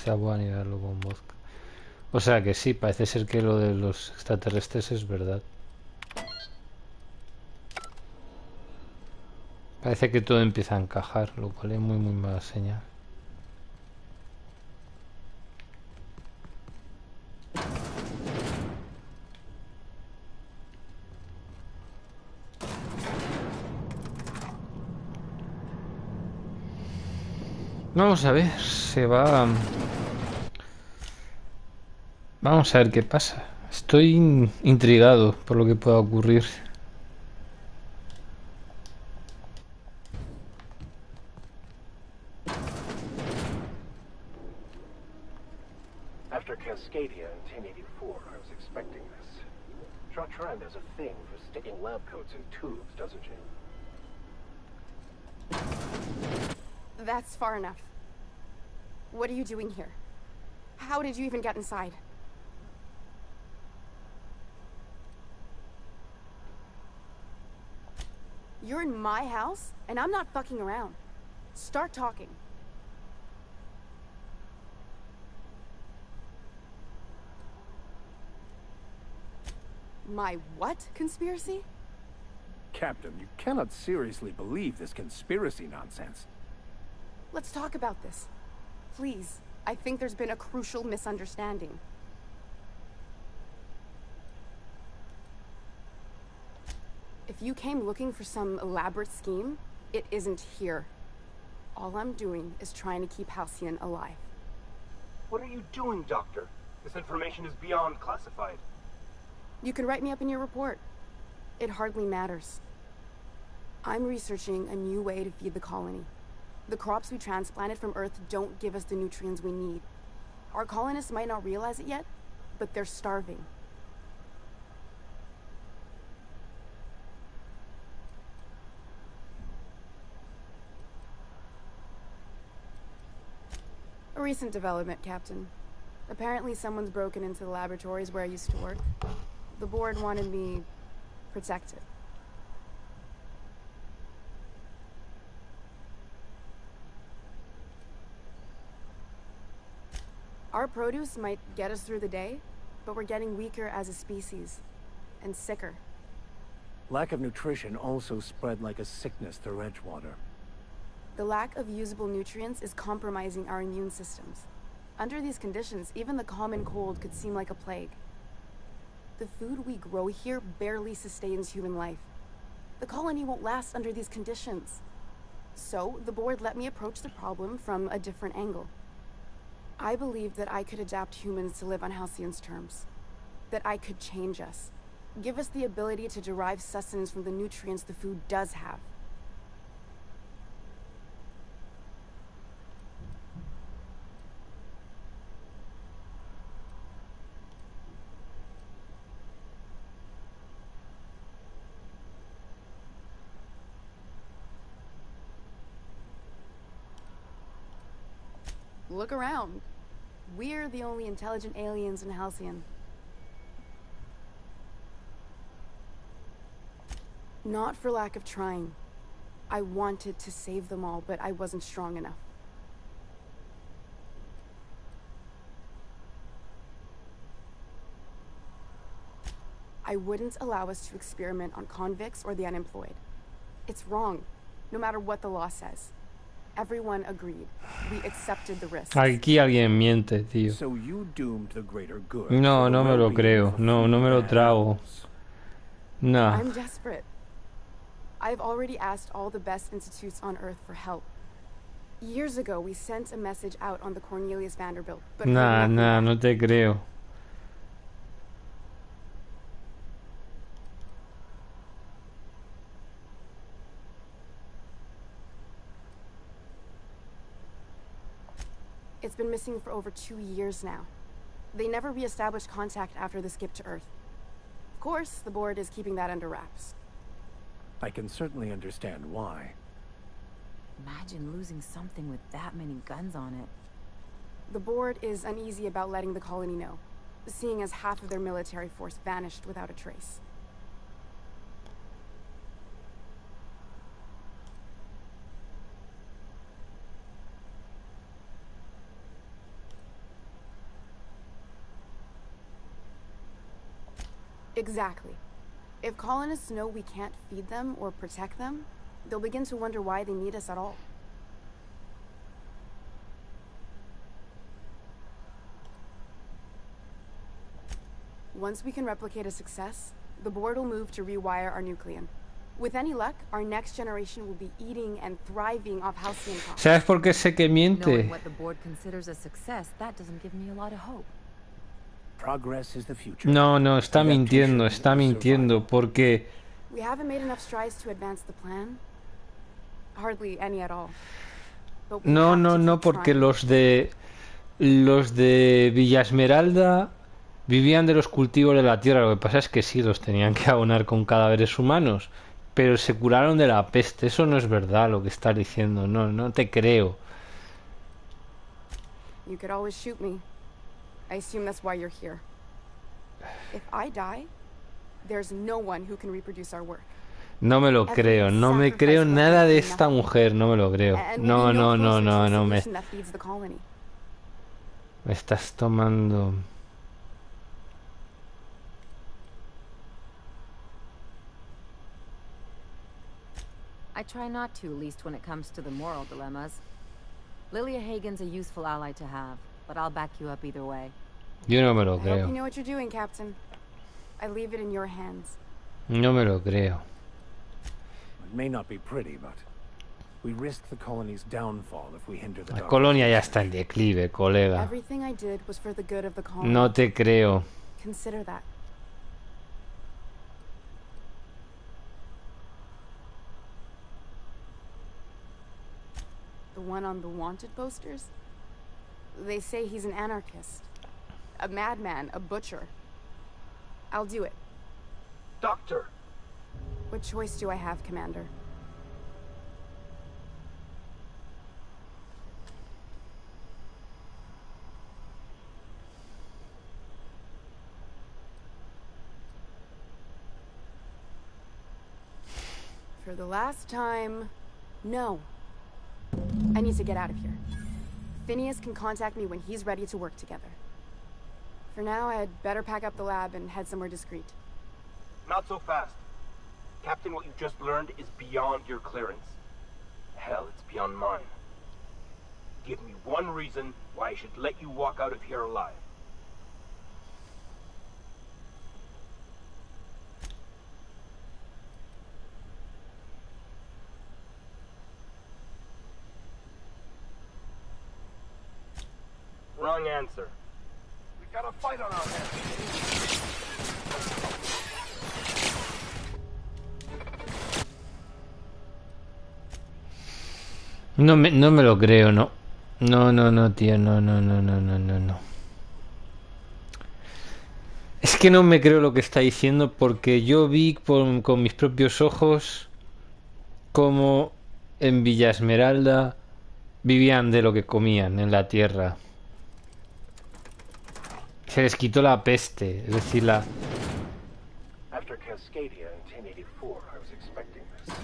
Quizá pueda nivelarlo con vodka. O sea que sí, parece ser que lo de los extraterrestres es verdad. Parece que todo empieza a encajar, lo cual es muy mala señal. Vamos a ver, se va... Vamos a ver qué pasa. Estoy intrigado por lo que pueda ocurrir. After Cascadia in 1084, I was expecting this. Strand has a thing for sticking lab coats in tubes, doesn't she? That's far enough. What are you doing here? How did you even get inside? You're in my house, and I'm not fucking around. Start talking. My what conspiracy? Captain, you cannot seriously believe this conspiracy nonsense. Let's talk about this. Please. I think there's been a crucial misunderstanding. If you came looking for some elaborate scheme, it isn't here. All I'm doing is trying to keep Halcyon alive. What are you doing, Doctor? This information is beyond classified. You can write me up in your report. It hardly matters. I'm researching a new way to feed the colony. The crops we transplanted from Earth don't give us the nutrients we need. Our colonists might not realize it yet, but they're starving. A recent development, Captain. Apparently someone's broken into the laboratories where I used to work. The board wanted me protected. Our produce might get us through the day, but we're getting weaker as a species, and sicker. Lack of nutrition also spread like a sickness through Edgewater. The lack of usable nutrients is compromising our immune systems. Under these conditions, even the common cold could seem like a plague. The food we grow here barely sustains human life. The colony won't last under these conditions. So, the board let me approach the problem from a different angle. I believed that I could adapt humans to live on Halcyon's terms. That I could change us. Give us the ability to derive sustenance from the nutrients the food does have. Look around. We're the only intelligent aliens in Halcyon. Not for lack of trying. I wanted to save them all, but I wasn't strong enough. I wouldn't allow us to experiment on convicts or the unemployed. It's wrong, no matter what the law says. Everyone agreed. We accepted the risk. Aquí alguien miente, tío. So you doomed the greater good. No, no me lo creo. No, no me lo trago. No. I'm desperate. I've already asked all the best institutes on Earth for help. Years ago, we sent a message out on the Cornelius Vanderbilt, but Nah, no te creo. It's been missing for over 2 years now. They never re-established contact after the skip to Earth. Of course, the board is keeping that under wraps. I can certainly understand why. Imagine losing something with that many guns on it. The board is uneasy about letting the colony know, seeing as half of their military force vanished without a trace. Exactly. If colonists know we can't feed them or protect them, they'll begin to wonder why they need us at all. Once we can replicate a success, the board will move to rewire our nucleon. With any luck, our next generation will be eating and thriving off Halcyon crops. ¿Sabes por qué sé que miente? Knowing what the board considers a success, that doesn't give me a lot of hope. Progress is the future. No, está mintiendo, porque... We haven't made enough strides to advance the plan. Hardly any at all. No, porque los de Villa Esmeralda Vivían de los cultivos de la tierra. Lo que pasa es que sí, los tenían que abonar con cadáveres humanos. Pero se curaron de la peste. Eso no es verdad lo que estás diciendo. No, no te creo. You could always shoot me. I assume that's why you're here. If I die, there's no one who can reproduce our work. No me lo creo. No me creo nada de esta mujer. No me lo creo. No, no, no, no, no. Me estás tomando... I try not to, at least when it comes to the moral dilemmas. Lilia Hagen's a useful ally to have, but I'll back you up either way. Yo no me lo I hope creo. you know what you're doing, Captain. I leave it in your hands. No me lo creo. It may not be pretty, but we risk the colony's downfall if we hinder the La colonia ya está en declive, colega. Everything I did was for the good of the colony. No te creo. Consider that. The one on the wanted posters? They say he's an anarchist. A madman, a butcher. I'll do it. Doctor! What choice do I have, Commander? For the last time, no. I need to get out of here. Phineas can contact me when he's ready to work together. For now, I'd better pack up the lab and head somewhere discreet. Not so fast. Captain, what you just learned is beyond your clearance. Hell, it's beyond mine. Give me one reason why I should let you walk out of here alive. Wrong answer. We got a fight on our hands. No me lo creo, no. No, no, no, tío, no, no, no, no, no, no, no. Es que no me creo lo que está diciendo porque yo vi con mis propios ojos cómo en Villa Esmeralda vivían de lo que comían en la tierra. Se les quitó la peste, es decir, la... After Cascadia in 1084, I was expecting this.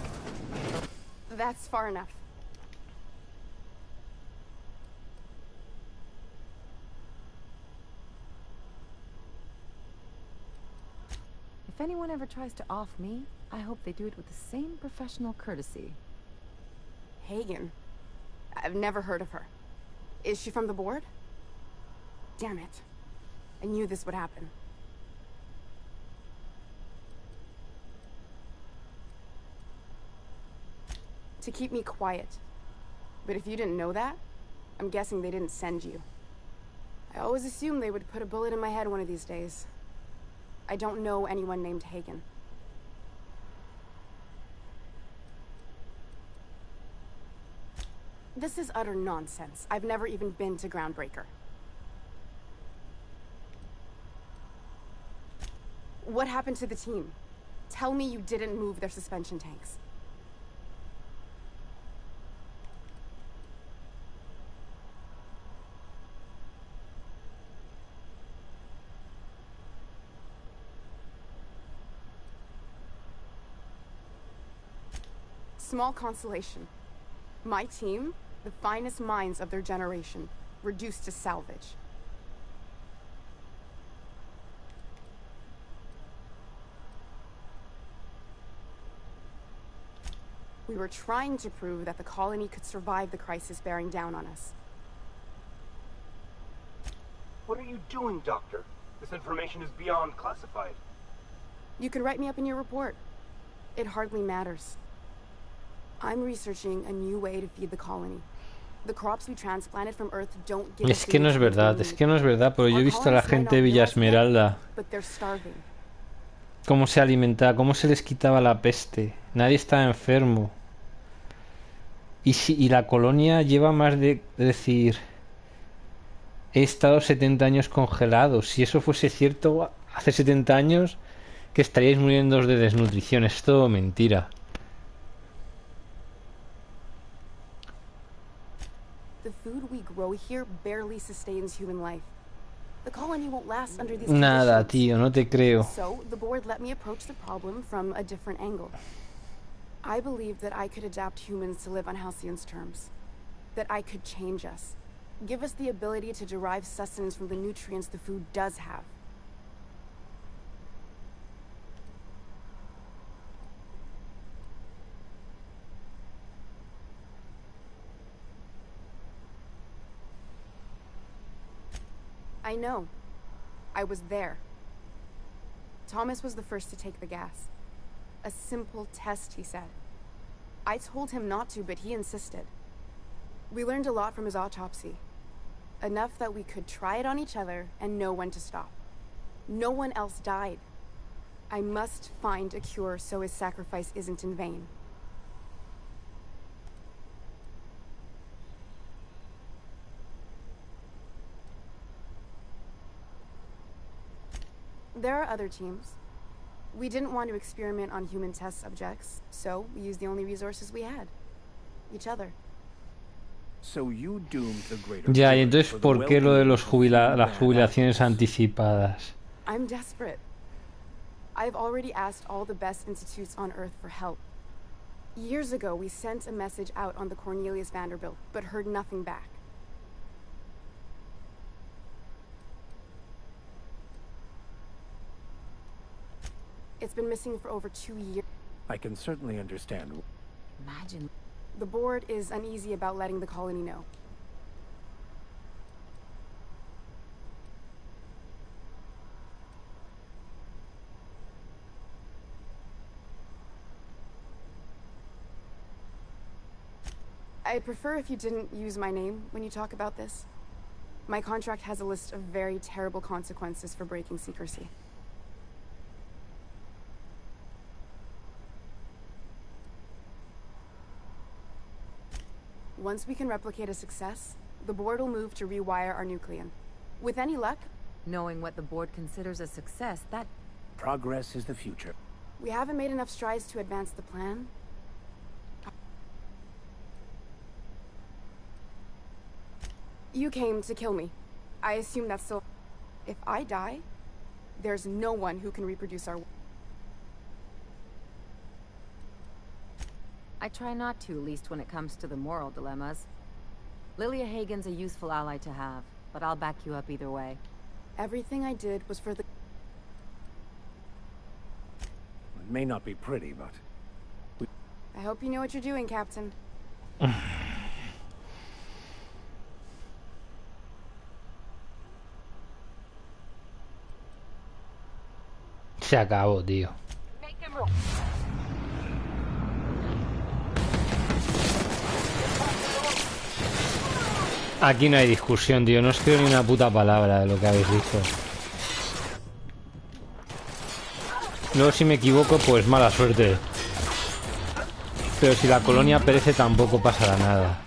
That's far enough. If anyone ever tries to off me, I hope they do it with the same professional courtesy. Hagen? I've never heard of her. Is she from the board? Damn it. I knew this would happen. To keep me quiet. But if you didn't know that, I'm guessing they didn't send you. I always assumed they would put a bullet in my head one of these days. I don't know anyone named Hagen. This is utter nonsense. I've never even been to Groundbreaker. What happened to the team? Tell me you didn't move their suspension tanks. Small consolation. My team, the finest minds of their generation, reduced to salvage. We were trying to prove that the colony could survive the crisis bearing down on us. What are you doing, Doctor? This information is beyond classified. You can write me up in your report. It hardly matters. I'm researching a new way to feed the colony. The crops we transplanted from Earth don't give Es que no es verdad, pero yo he visto a la gente de Villa Esmeralda but they're starving. cómo se alimentaba, cómo se les quitaba la peste. Nadie estaba enfermo. Y la colonia lleva más de... Es decir... He estado 70 años congelado. Si eso fuese cierto, hace 70 años que estaríais muriendo de desnutrición. Es todo mentira. The food we grow here barely sustains human life. The colony won't last under these Nada, conditions. tío, no te creo. So, the board let me approach the problem from a different angle. I believed that I could adapt humans to live on Halcyon's terms. That I could change us. Give us the ability to derive sustenance from the nutrients the food does have. I know. I was there. Thomas was the first to take the gas. A simple test, he said. I told him not to, but he insisted. We learned a lot from his autopsy. Enough that we could try it on each other and know when to stop. No one else died. I must find a cure so his sacrifice isn't in vain. There are other teams. We didn't want to experiment on human test subjects, so we used the only resources we had. Each other. So you doomed the greater Ya, y good entonces, for the ¿por qué lo de well-being los of a few las bad jubilaciones actors. anticipadas? I'm desperate. I've already asked all the best institutes on Earth for help. Years ago, we sent a message out on the Cornelius Vanderbilt, but heard nothing back. It's been missing for over 2 years. I can certainly understand. Imagine. The board is uneasy about letting the colony know. I'd prefer if you didn't use my name when you talk about this. My contract has a list of very terrible consequences for breaking secrecy. Once we can replicate a success, the board will move to rewire our nucleon. With any luck... Knowing what the board considers a success, that... Progress is the future. We haven't made enough strides to advance the plan. You came to kill me. I assume that's so... If I die, there's no one who can reproduce our... I try not to, at least when it comes to the moral dilemmas. Lilia Hagen's a useful ally to have, but I'll back you up either way. Everything I did was for the... It may not be pretty, but... I hope you know what you're doing, Captain. Se acabó, tío. Aquí no hay discusión, tío. No os creo ni una puta palabra de lo que habéis dicho. Luego, si me equivoco, pues mala suerte. Pero si la colonia perece, tampoco pasará nada.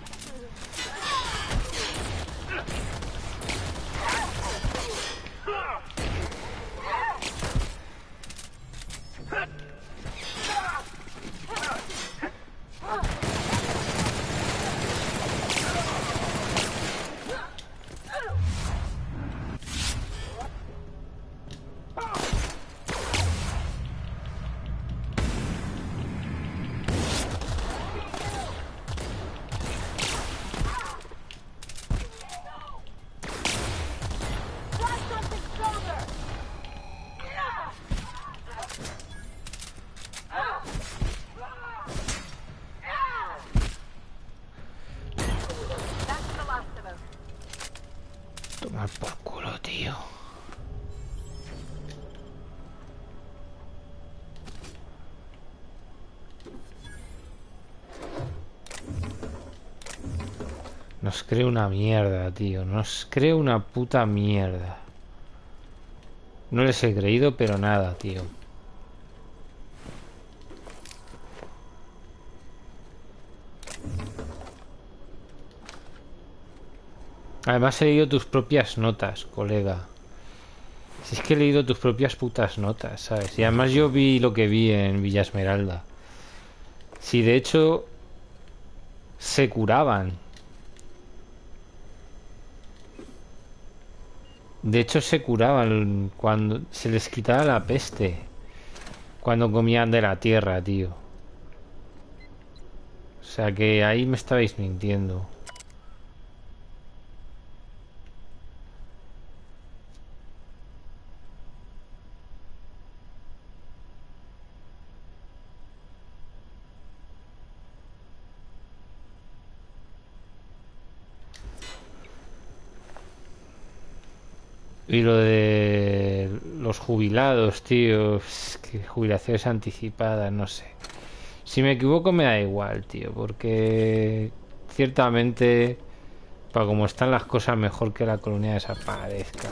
Tomar por culo, tío. Nos creo una mierda, tío. Nos creo una puta mierda. No les he creído, pero nada, tío. Además he leído tus propias notas, colega. Si es que he leído tus propias putas notas, ¿sabes? Y además yo vi lo que vi en Villa Esmeralda. Si de hecho se curaban. De hecho se curaban cuando se les quitaba la peste. Cuando comían de la tierra, tío. O sea que ahí me estabais mintiendo. Y lo de los jubilados, tío, es que jubilaciones anticipadas, no sé. Si me equivoco me da igual, tío, porque ciertamente, para como están las cosas, mejor que la colonia desaparezca.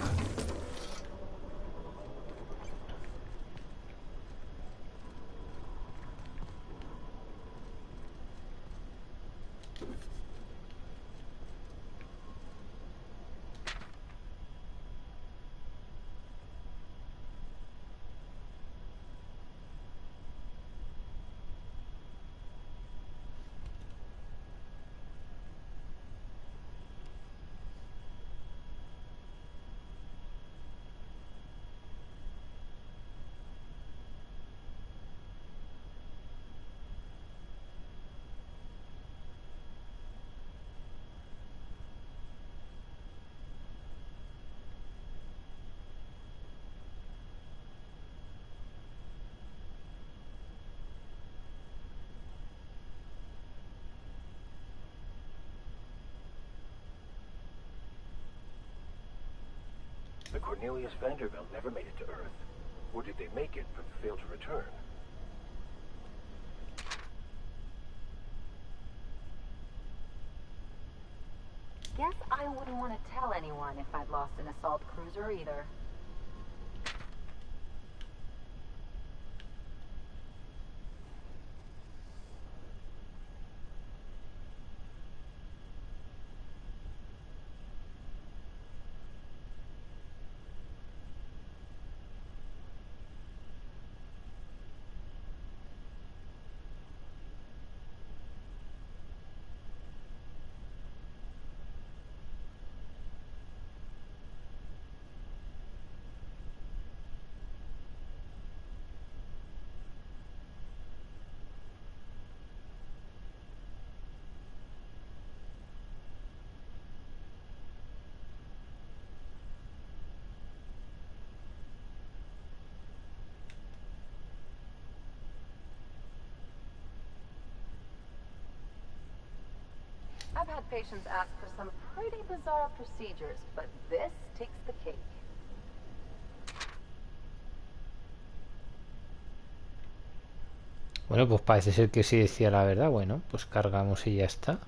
The Cornelius Vanderbilt never made it to Earth. Or did they make it but fail to return? Guess I wouldn't want to tell anyone if I'd lost an assault cruiser either. I've had patients ask for some pretty bizarre procedures, but this takes the cake. Bueno, pues parece ser que sí decía la verdad. Bueno, pues cargamos y ya está.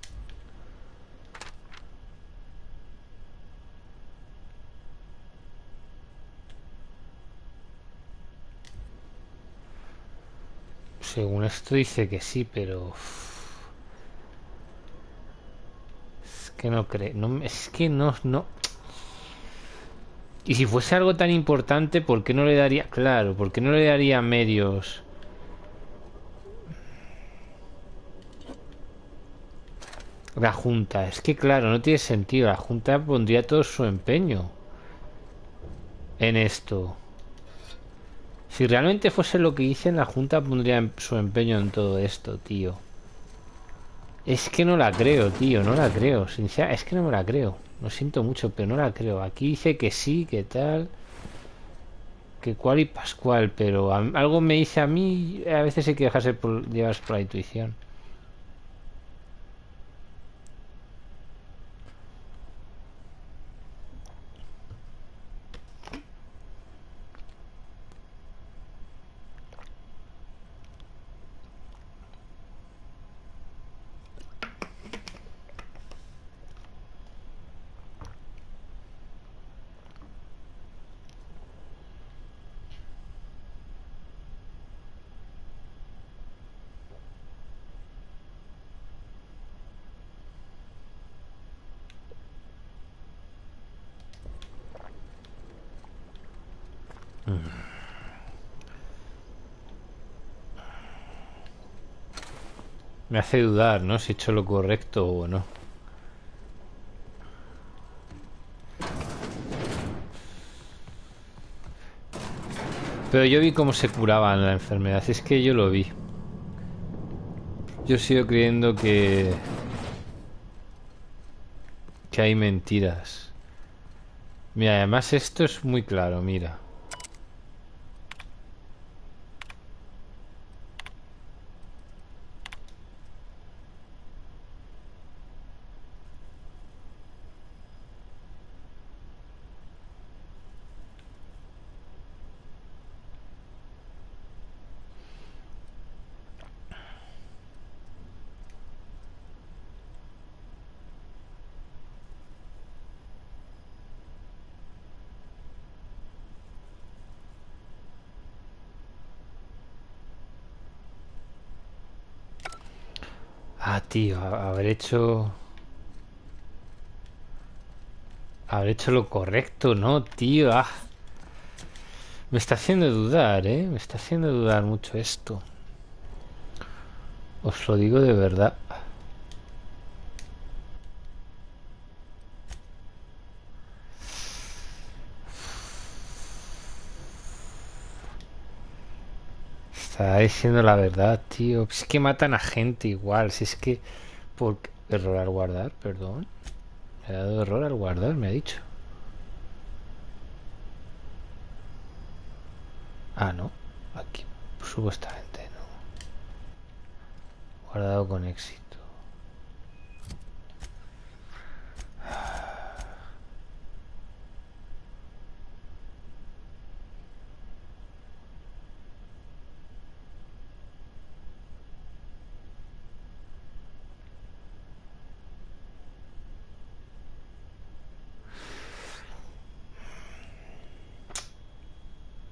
Según esto dice que sí, pero... Es que no creo... No, es que no... Y si fuese algo tan importante, ¿por qué no le daría... Claro, ¿por qué no le daría medios? La Junta, es que claro, no tiene sentido. La Junta pondría todo su empeño en esto. Si realmente fuese lo que dicen, la Junta pondría su empeño en todo esto, tío. Es que no la creo, tío, no la creo. Sinceramente, es que no me la creo. Lo siento mucho, pero no la creo. Aquí dice que sí, que tal, que cual y pascual, pero algo me dice a mí, a veces hay que dejarse llevarse por la intuición. Me hace dudar, ¿no? Si he hecho lo correcto o no. Pero yo vi cómo se curaban la enfermedad. Es que yo lo vi. Yo sigo creyendo que hay mentiras. Mira, además esto es muy claro, mira. Ah, tío, haber hecho lo correcto, ¿no, tío? Ah, me está haciendo dudar, ¿eh? Me está haciendo dudar mucho esto. Os lo digo de verdad. Está diciendo la verdad, tío. Es que matan a gente igual. Si es que... Por error al guardar, perdón. Me ha dado error al guardar, me ha dicho. Ah, no. Aquí, supuestamente no. Guardado con éxito.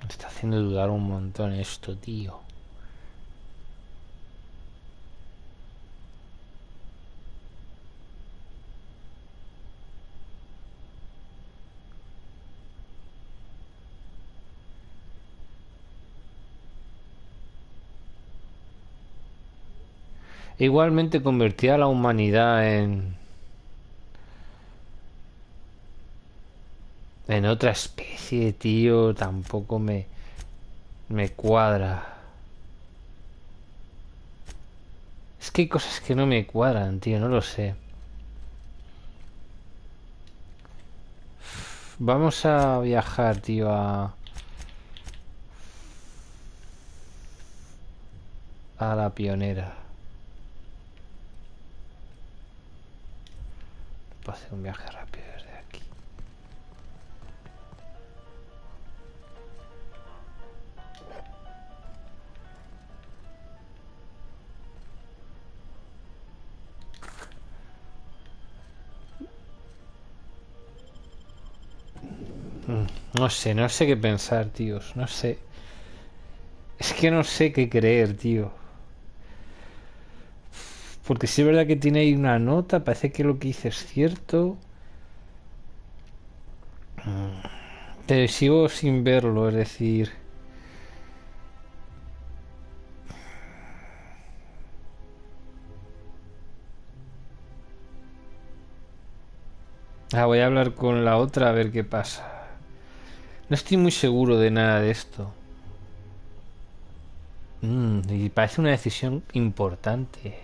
Me está haciendo dudar un montón esto, tío. Igualmente convertir a la humanidad en otra especie, tío, tampoco me cuadra. Es que hay cosas que no me cuadran, tío, no lo sé. Vamos a viajar, tío, a la pionera. Puedo hacer un viaje rápido desde aquí. No sé qué pensar, tíos, no sé. Es que no sé qué creer, tío. Porque si es verdad que tiene ahí una nota, parece que lo que hice es cierto. Pero sigo sin verlo, es decir... Ah, voy a hablar con la otra a ver qué pasa. No estoy muy seguro de nada de esto. Y parece una decisión importante.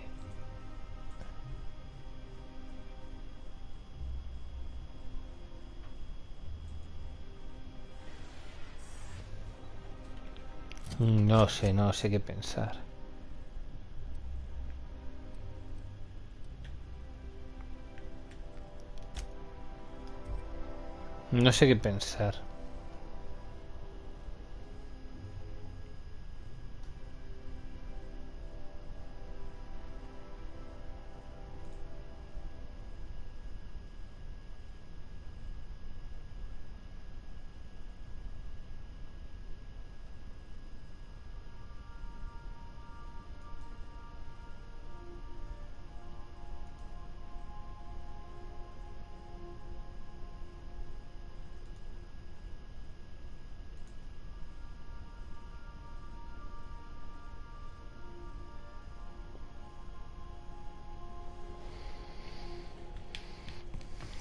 No sé qué pensar. No sé qué pensar.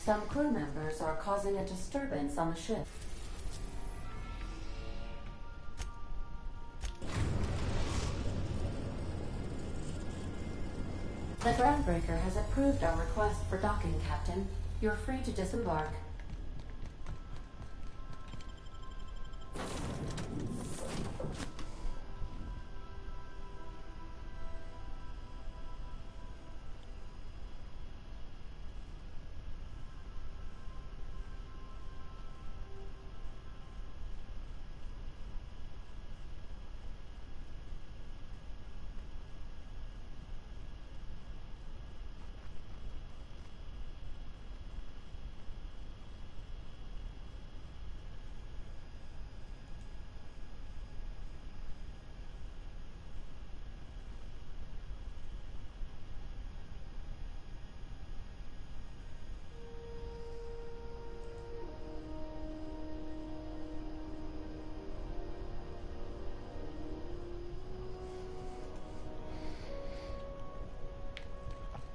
Some crew members are causing a disturbance on the ship. The groundbreaker has approved our request for docking, Captain. You're free to disembark.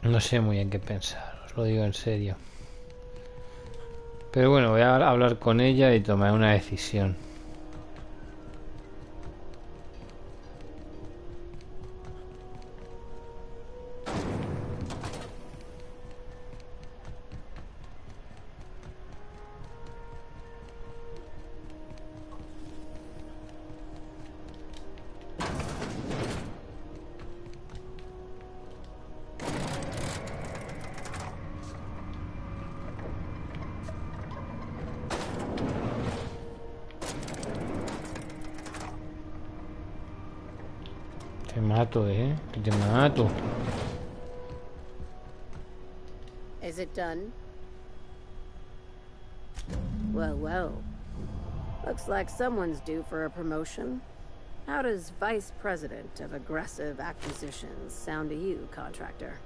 No sé muy bien qué pensar, os lo digo en serio. Pero bueno, voy a hablar con ella y tomar una decisión. Te mato, que te mato. Is it done? Well, well. Looks like someone's due for a promotion. How does Vice President of Aggressive Acquisitions sound to you, contractor?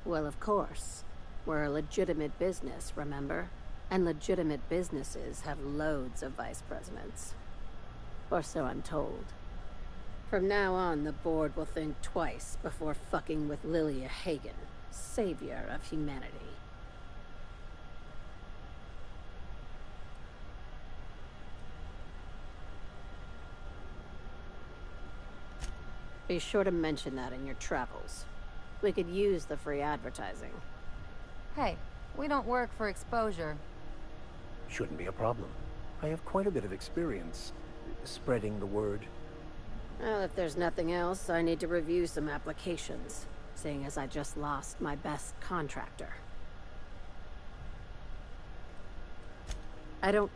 Well, of course. We're a legitimate business, remember? And legitimate businesses have loads of vice presidents. Or so I'm told. From now on, the board will think twice before fucking with Lilia Hagen, savior of humanity. Be sure to mention that in your travels. We could use the free advertising. Hey, we don't work for exposure. Shouldn't be a problem. I have quite a bit of experience spreading the word. Well, if there's nothing else, I need to review some applications, seeing as I just lost my best contractor. I don't...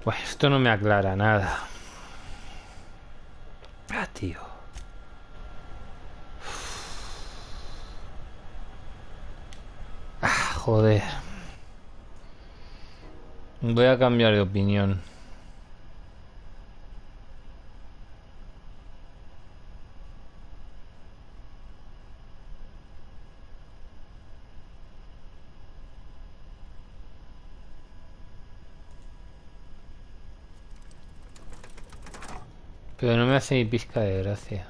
Pues esto no me aclara nada. Ah, tío. Ah, joder. Voy a cambiar de opinión. Pero no me hace ni pizca de gracia.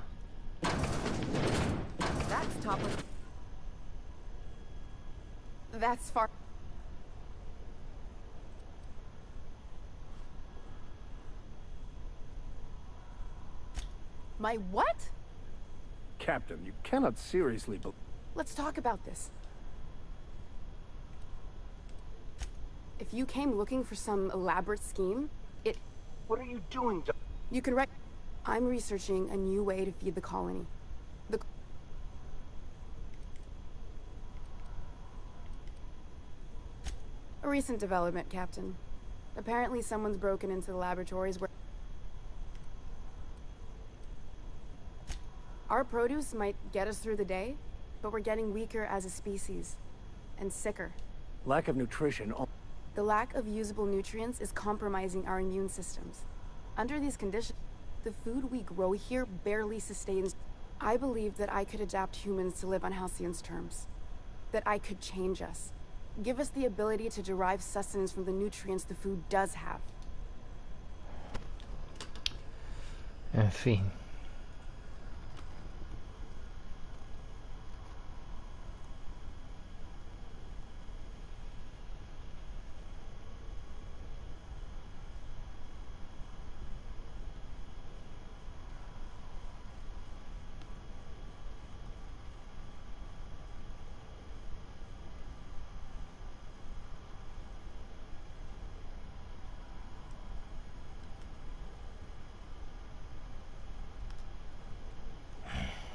That's far. My what? Captain, you cannot seriously Let's talk about this. If you came looking for some elaborate scheme, What are you doing? You can I'm researching a new way to feed the colony. A recent development, Captain. Apparently someone's broken into the laboratories where... Our produce might get us through the day, but we're getting weaker as a species. And sicker. Lack of nutrition. The lack of usable nutrients is compromising our immune systems. Under these conditions, the food we grow here barely sustains. I believe that I could adapt humans to live on Halcyon's terms. That I could change us. Give us the ability to derive sustenance from the nutrients the food does have. En fin.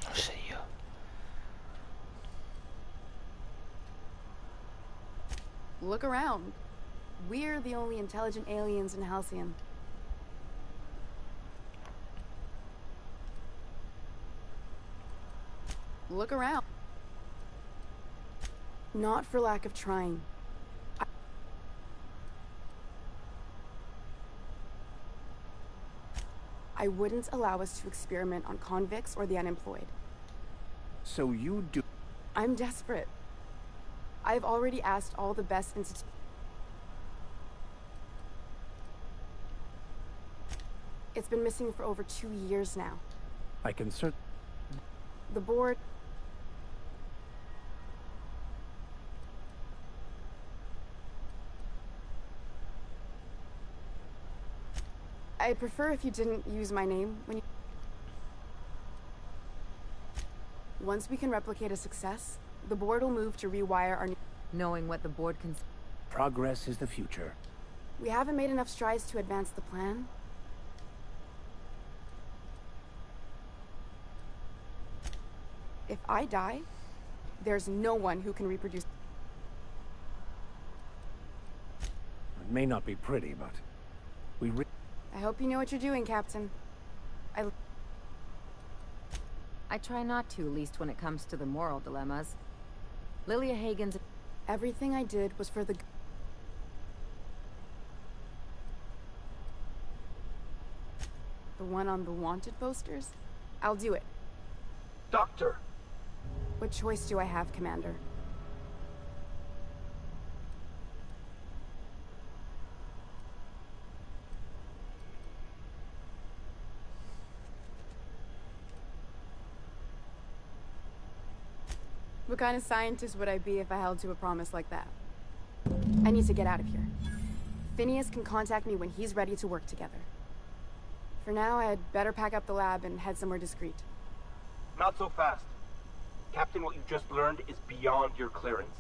No sé yo. Look around. We're the only intelligent aliens in Halcyon. Look around. Not for lack of trying. I wouldn't allow us to experiment on convicts or the unemployed. So you do... I'm desperate. I've already asked all the best institutions. It's been missing for over 2 years now. I can cert... The board... I'd prefer if you didn't use my name when you... Once we can replicate a success, the board will move to rewire our... Knowing what the board can... Progress is the future. We haven't made enough strides to advance the plan. If I die, there's no one who can reproduce. It may not be pretty, but... I hope you know what you're doing, Captain. I try not to, least when it comes to the moral dilemmas. Lilia Hagen's... Everything I did was for the... The one on the wanted posters? I'll do it. Doctor! What choice do I have, Commander? What kind of scientist would I be if I held to a promise like that? I need to get out of here. Phineas can contact me when he's ready to work together. For now, I'd better pack up the lab and head somewhere discreet. Not so fast. Captain, what you just learned is beyond your clearance.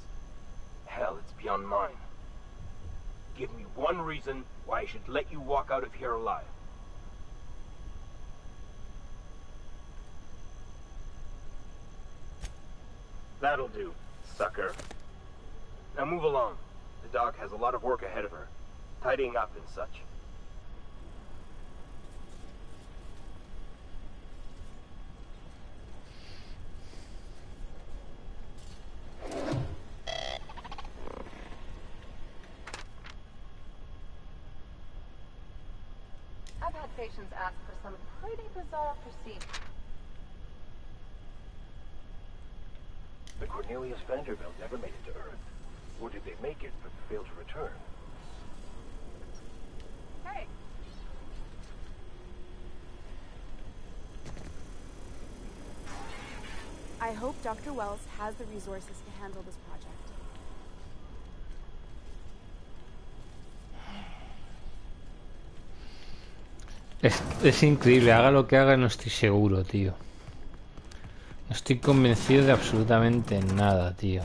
Hell, it's beyond mine. Give me one reason why I should let you walk out of here alive. That'll do, sucker. Now move along. The doc has a lot of work ahead of her. Tidying up and such. I've had patients ask for some pretty bizarre procedures. The Cornelius Vanderbilt never made it to Earth. Or did they make it but fail to return? Hey. I hope Dr. Wells has the resources to handle this project. Es increíble, haga lo que haga, no estoy seguro, tío. No estoy convencido de absolutamente nada, tío.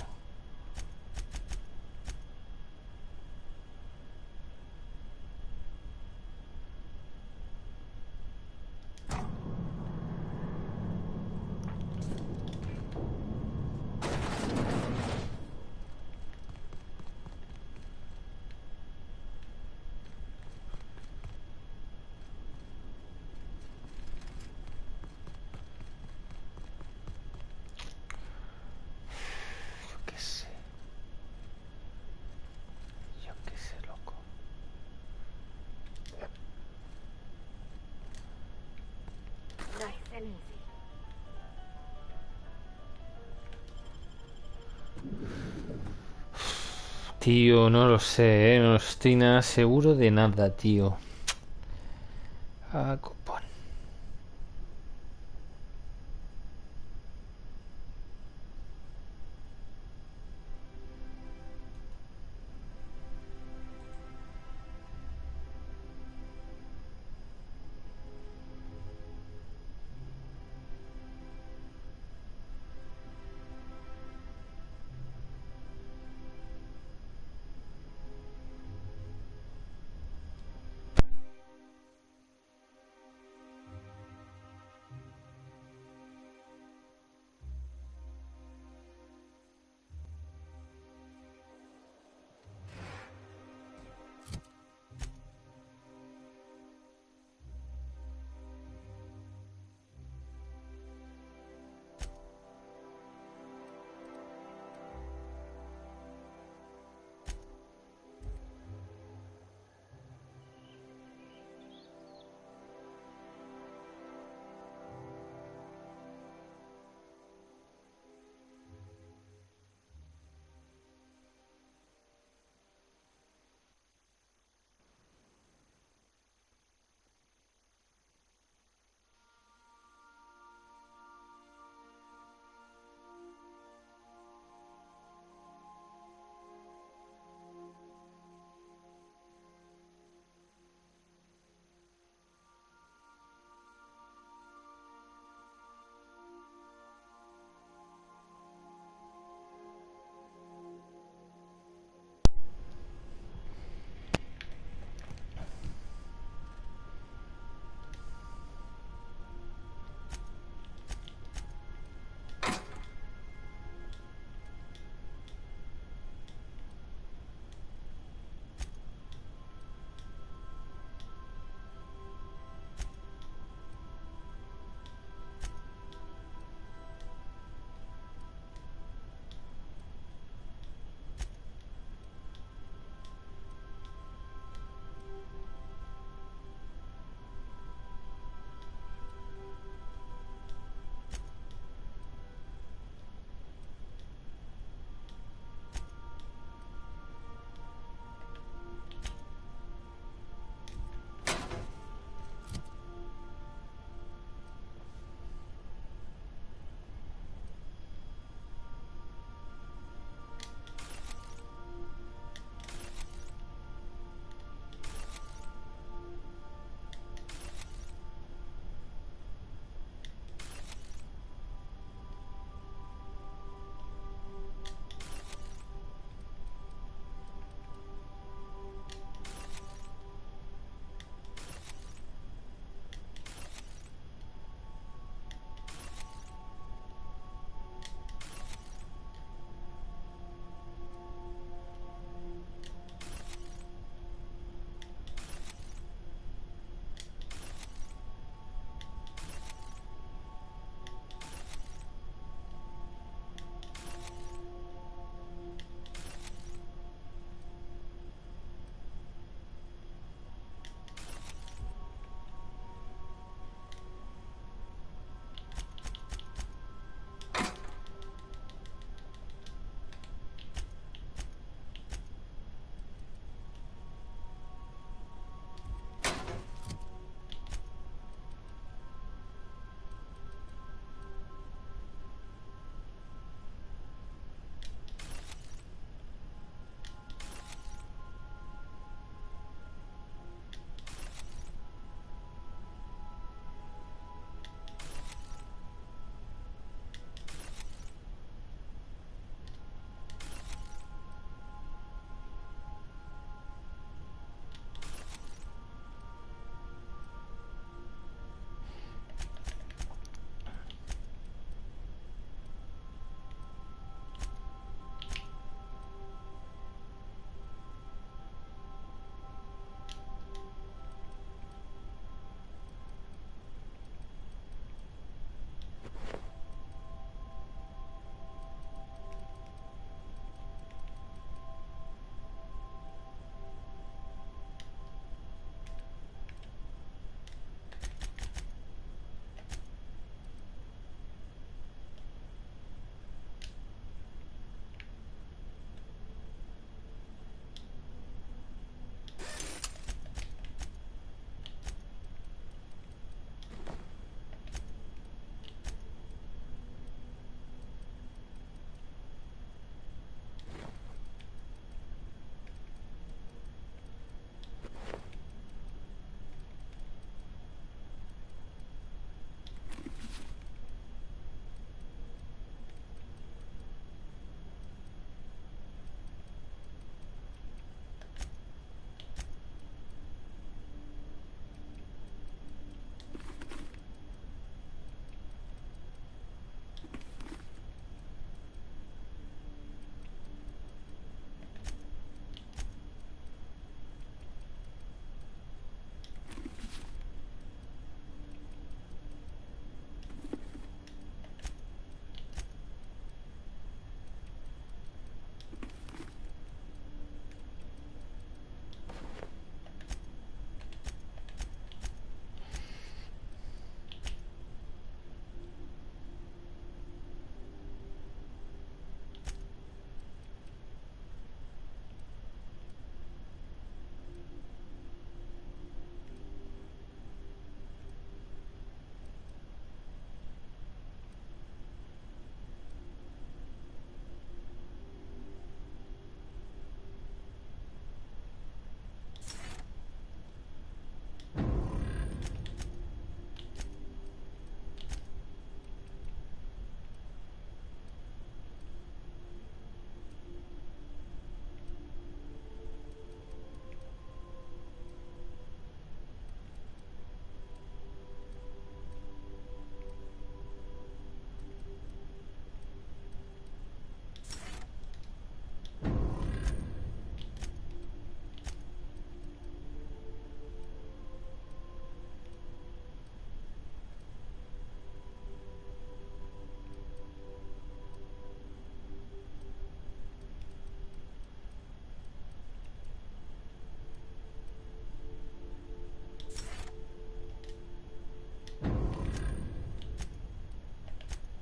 Tío, no lo sé, no estoy nada seguro de nada, tío. Ah, copón.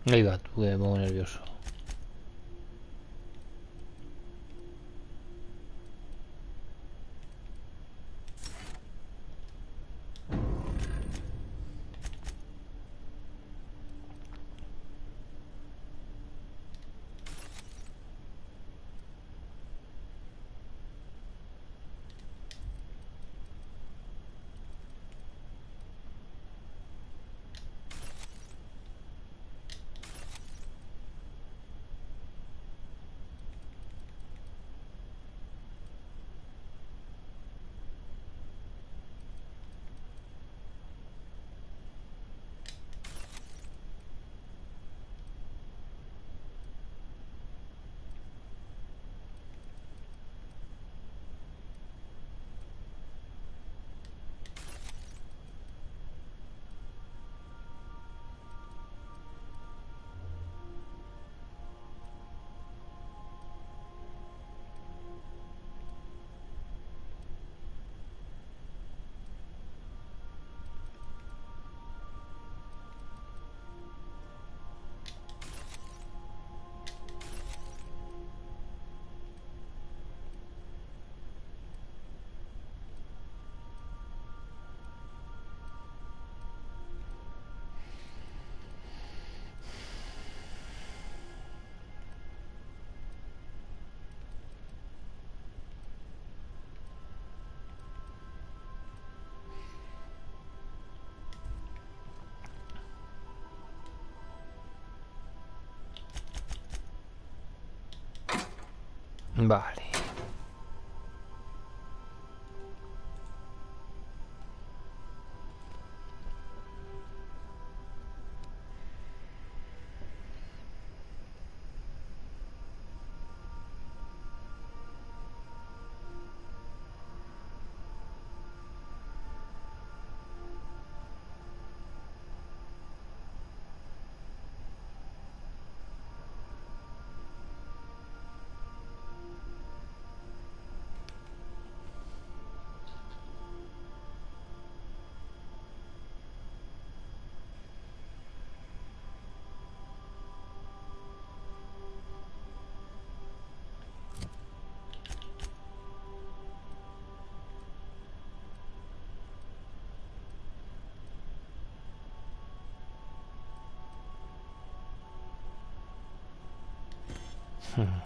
Ahí va, tú que me pongo nervioso. Vale.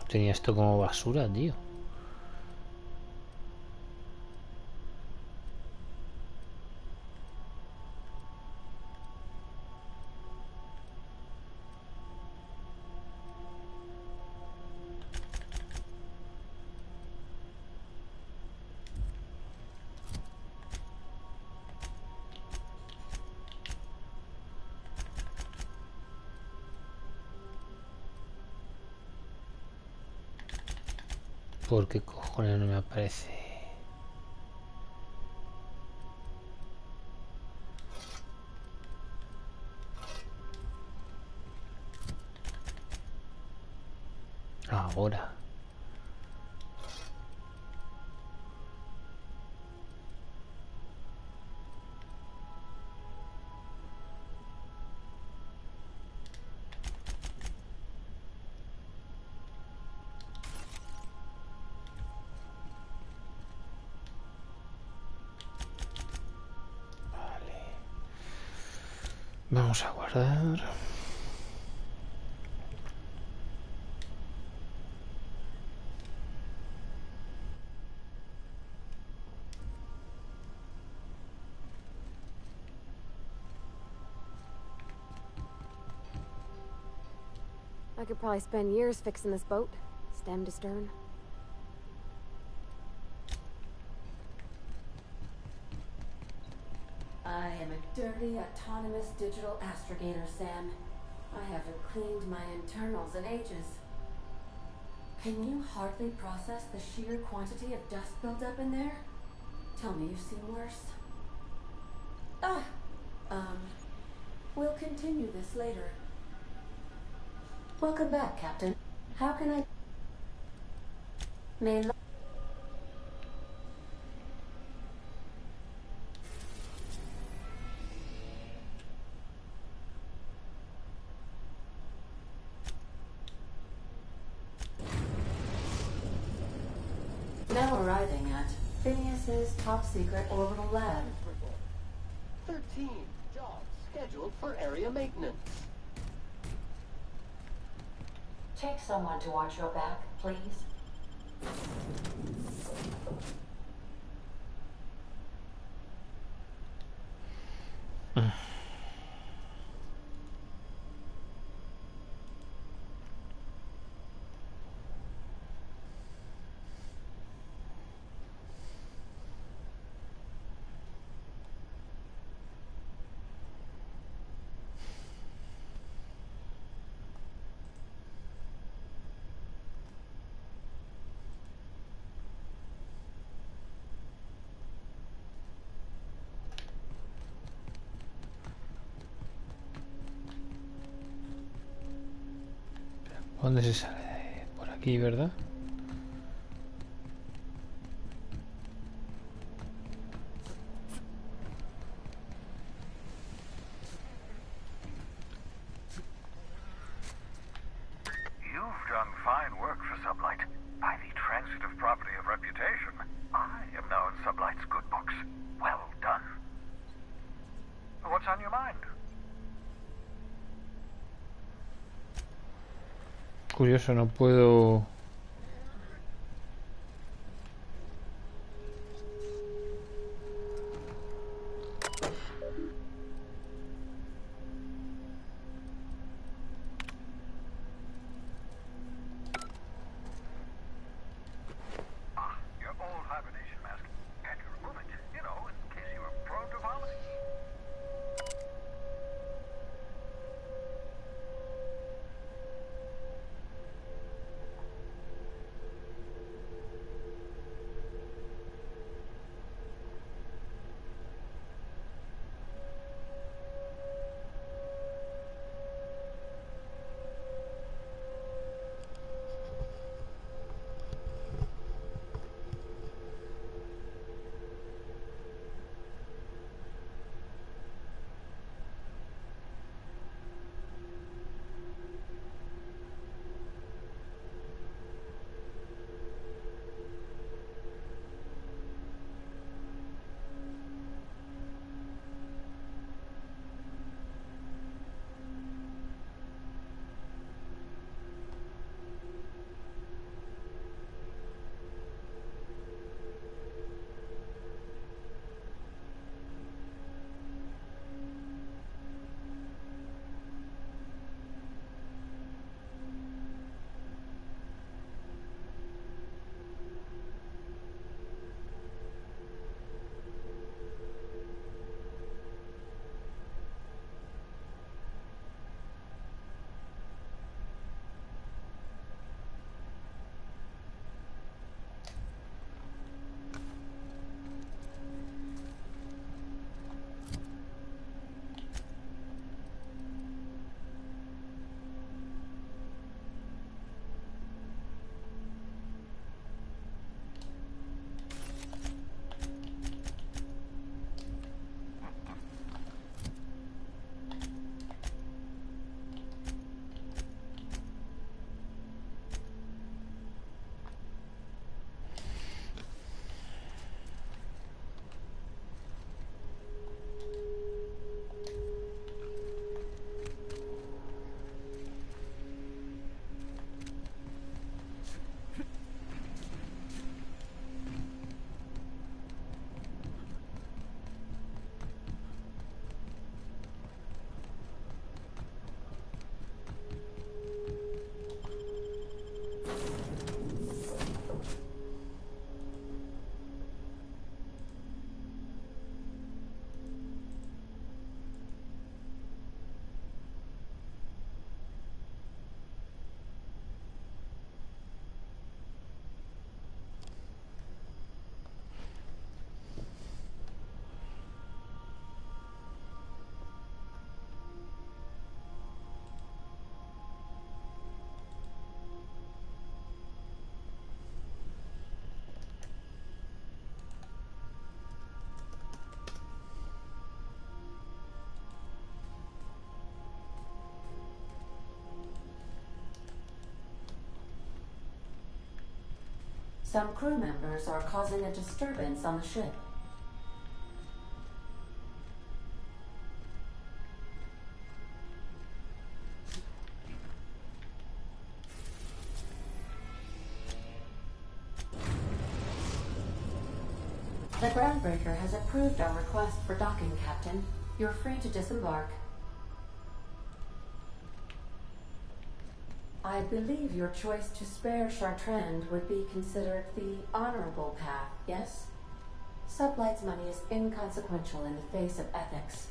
Tenía esto como basura, tío. ¿Por qué cojones no me aparece? Ahora. Vamos a guardar. I could probably spend years fixing this boat, stem to stern. I am a dirty, autonomous digital astrogator, Sam. I haven't cleaned my internals in ages. Can you hardly process the sheer quantity of dust built up in there? Tell me you've seen worse. We'll continue this later. Welcome back, Captain. How can I... May... Now arriving at Phineas's top secret orbital lab. 13 jobs scheduled for area maintenance. Take someone to watch your back, please. ¿Dónde se sale? Por aquí, ¿verdad? You've done fine work for Sublight. By the transitive property of reputation, I am now in Sublight's good books. Well done. What's on your mind? Curioso, no puedo... Your old hibernation mask. Can you remove it? You know, in case you were prone to vomiting. Some crew members are causing a disturbance on the ship. The groundbreaker has approved our request for docking, Captain. You're free to disembark. I believe your choice to spare Chartrand would be considered the honorable path, yes? Sublight's money is inconsequential in the face of ethics.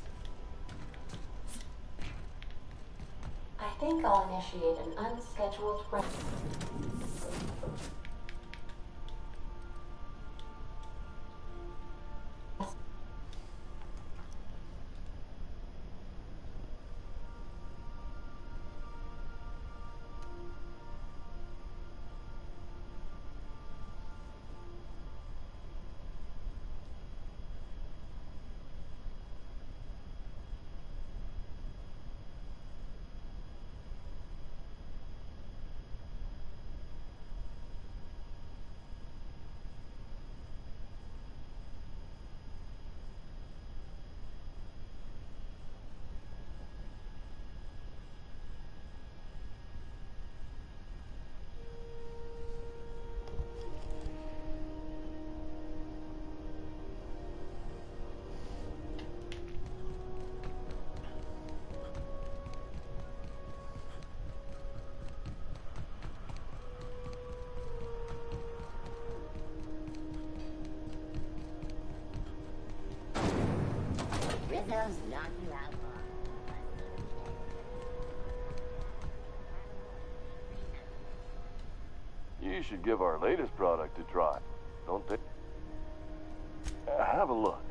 I think I'll initiate an unscheduled run. Rizzo's knock you out. You should give our latest product a try, don't they? Have a look.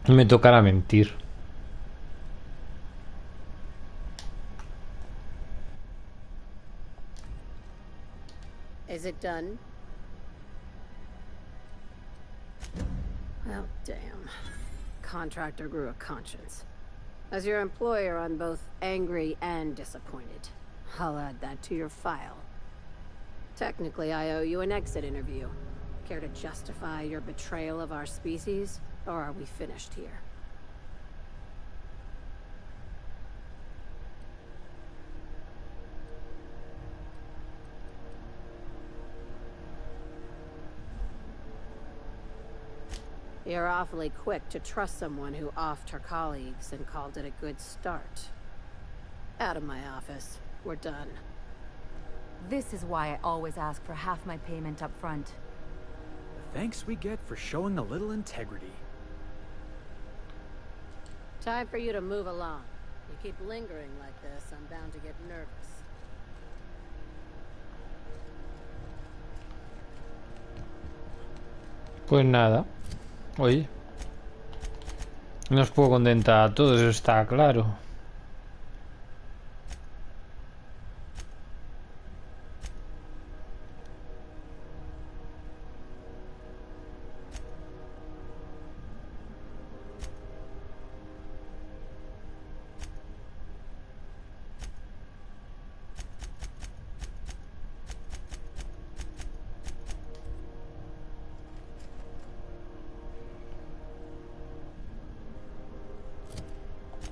Me tocará mentir. Is it done? Well, damn. Contractor grew a conscience. As your employer, I'm both angry and disappointed. I'll add that to your file. Technically, I owe you an exit interview. Care to justify your betrayal of our species? Or are we finished here? You're awfully quick to trust someone who offed her colleagues and called it a good start. Out of my office. We're done. This is why I always ask for half my payment up front. The thanks we get for showing a little integrity. Time for you to move along. You keep lingering like this, I'm bound to get nervous. Pues nada. Oye. No os puedo contentar a todos, eso está claro.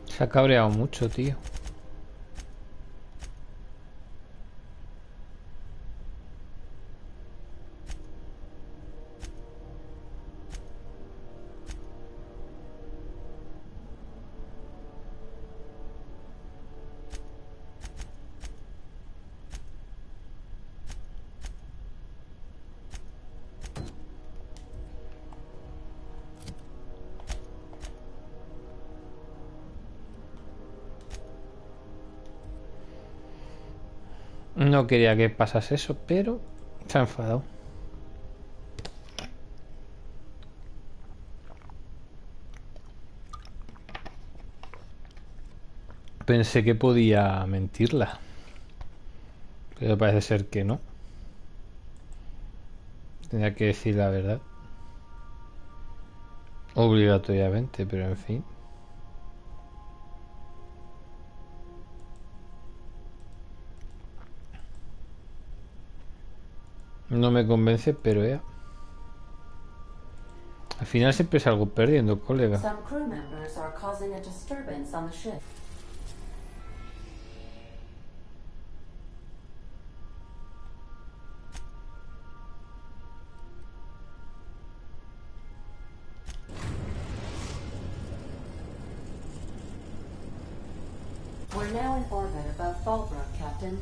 Se ha cabreado mucho, tío. No quería que pasase eso, pero se ha enfadado. Pensé que podía mentirla, pero parece ser que no. Tenía que decir la verdad. Obligatoriamente, pero en fin. No me convence, pero ya. Al final siempre salgo perdiendo, colega. Some crew members are causing a disturbance on the ship. We're now in orbit above Fallbrook, Captain.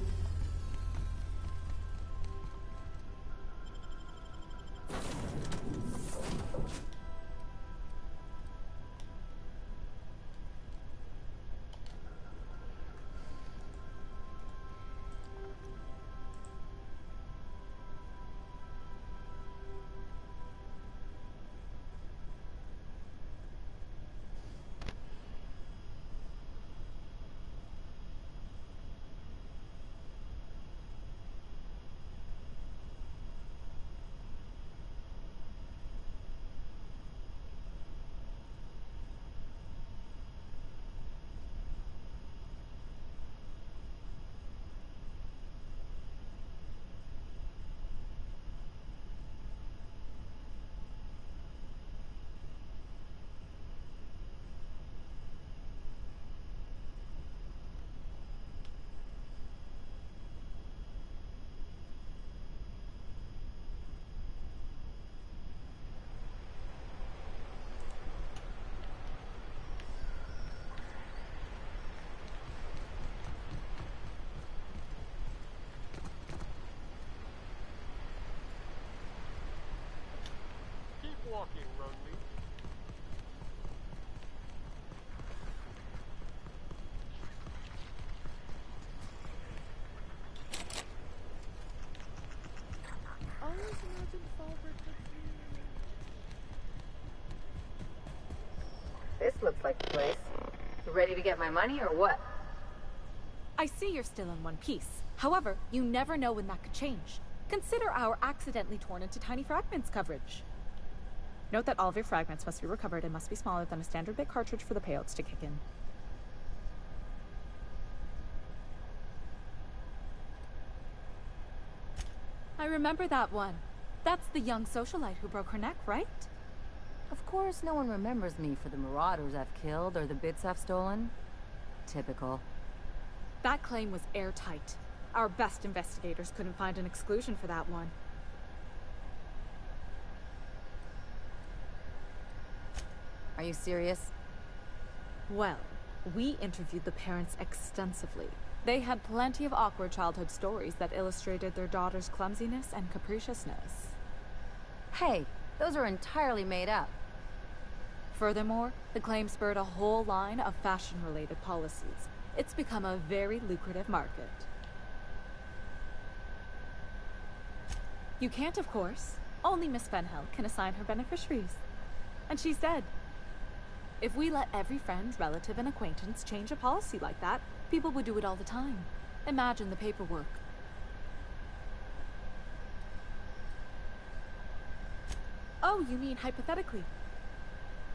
Walking, Runley. This looks like the place. You ready to get my money or what? I see you're still in one piece. However, you never know when that could change. Consider our accidentally torn into tiny fragments coverage. Note that all of your fragments must be recovered and must be smaller than a standard bit cartridge for the payouts to kick in. I remember that one. That's the young socialite who broke her neck, right? Of course, no one remembers me for the marauders I've killed or the bits I've stolen. Typical. That claim was airtight. Our best investigators couldn't find an exclusion for that one. Are you serious? Well, we interviewed the parents extensively. They had plenty of awkward childhood stories that illustrated their daughter's clumsiness and capriciousness. Hey, those are entirely made up. Furthermore, the claim spurred a whole line of fashion-related policies. It's become a very lucrative market. You can't, of course. Only Miss Fenhill can assign her beneficiaries. And she's dead. If we let every friend, relative, and acquaintance change a policy like that, people would do it all the time. Imagine the paperwork. Oh, you mean hypothetically?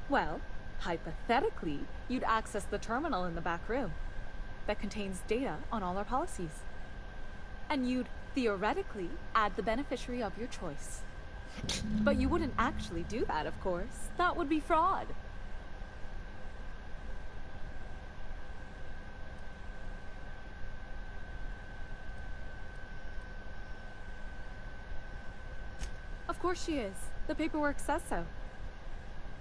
Well, hypothetically, you'd access the terminal in the back room that contains data on all our policies. And you'd theoretically add the beneficiary of your choice. But you wouldn't actually do that, of course. That would be fraud. Of course she is. The paperwork says so.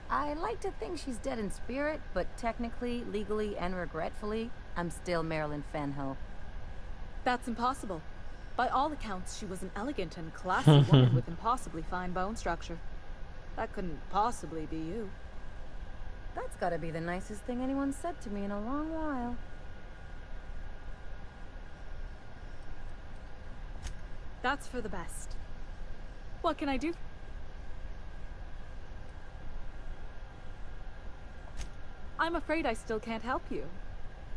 I like to think she's dead in spirit, but technically, legally, and regretfully, I'm still Marilyn Fenhill. That's impossible. By all accounts, she was an elegant and classy woman with impossibly fine bone structure. That couldn't possibly be you. That's gotta be the nicest thing anyone's said to me in a long while. That's for the best. What can I do? I'm afraid I still can't help you.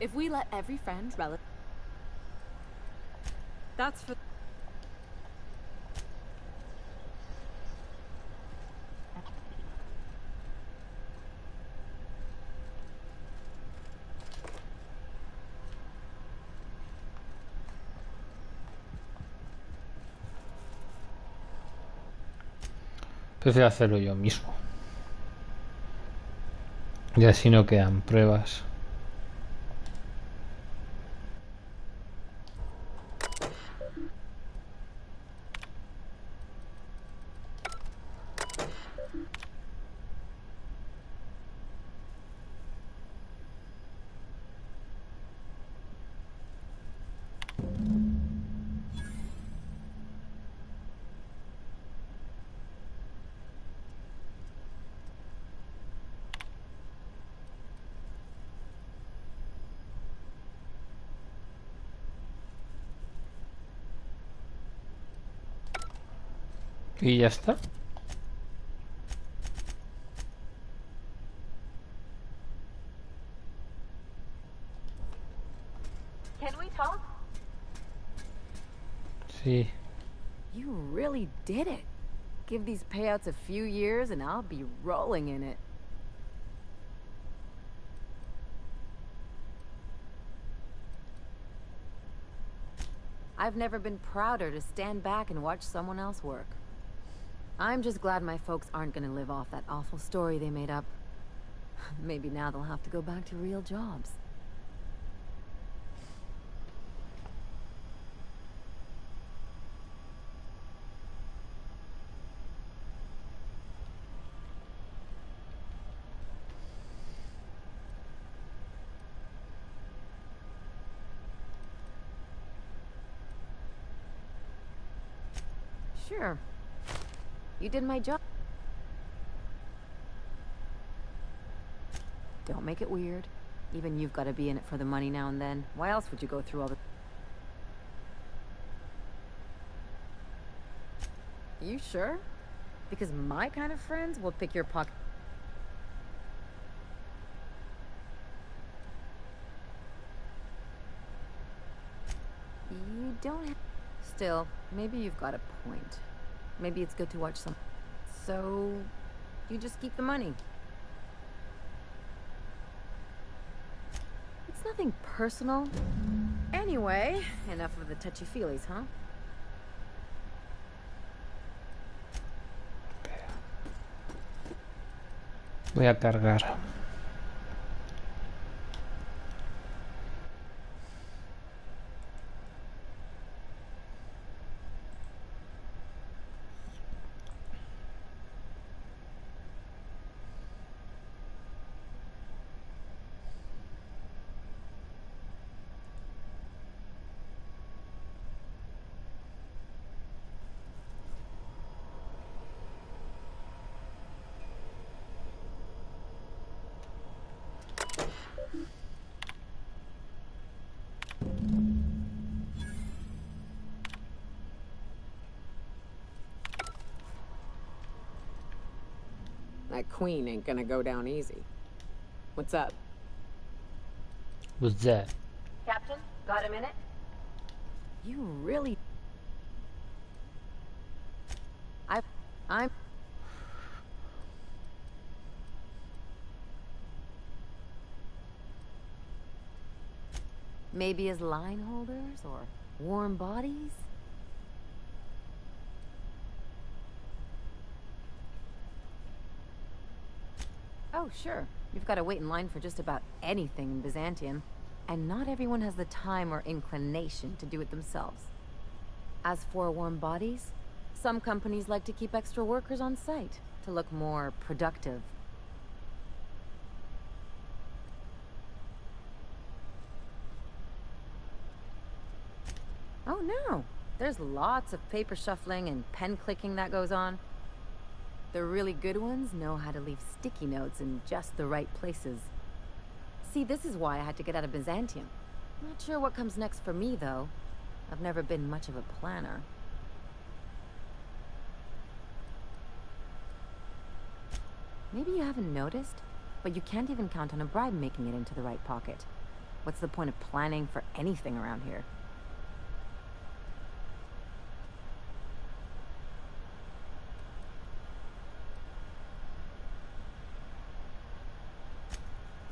If we let every friend, relative... That's for... Prefiero hacerlo yo mismo. Y así no quedan pruebas. Y ya está. Can we talk? Sí. You really did it. Give these payouts a few years and I'll be rolling in it. I've never been prouder to stand back and watch someone else work. I'm just glad my folks aren't gonna live off that awful story they made up. Maybe now they'll have to go back to real jobs. Sure. You did my job. Don't make it weird. Even you've got to be in it for the money now and then. Why else would you go through all the... You sure? Because my kind of friends will pick your pocket. You don't have... Still, maybe you've got a point. Maybe it's good to watch some... So, you just keep the money. It's nothing personal. Anyway, enough of the touchy-feelies, huh? Voy a cargar. That queen ain't gonna go down easy. What's up? What's that? Captain, got a minute? You really... I'm... Maybe as line holders or warm bodies? Oh, sure. You've got to wait in line for just about anything in Byzantium. And not everyone has the time or inclination to do it themselves. As for warm bodies, some companies like to keep extra workers on site to look more productive. Oh no, there's lots of paper shuffling and pen clicking that goes on. The really good ones know how to leave sticky notes in just the right places. See, this is why I had to get out of Byzantium. Not sure what comes next for me, though. I've never been much of a planner. Maybe you haven't noticed, but you can't even count on a bribe making it into the right pocket. What's the point of planning for anything around here?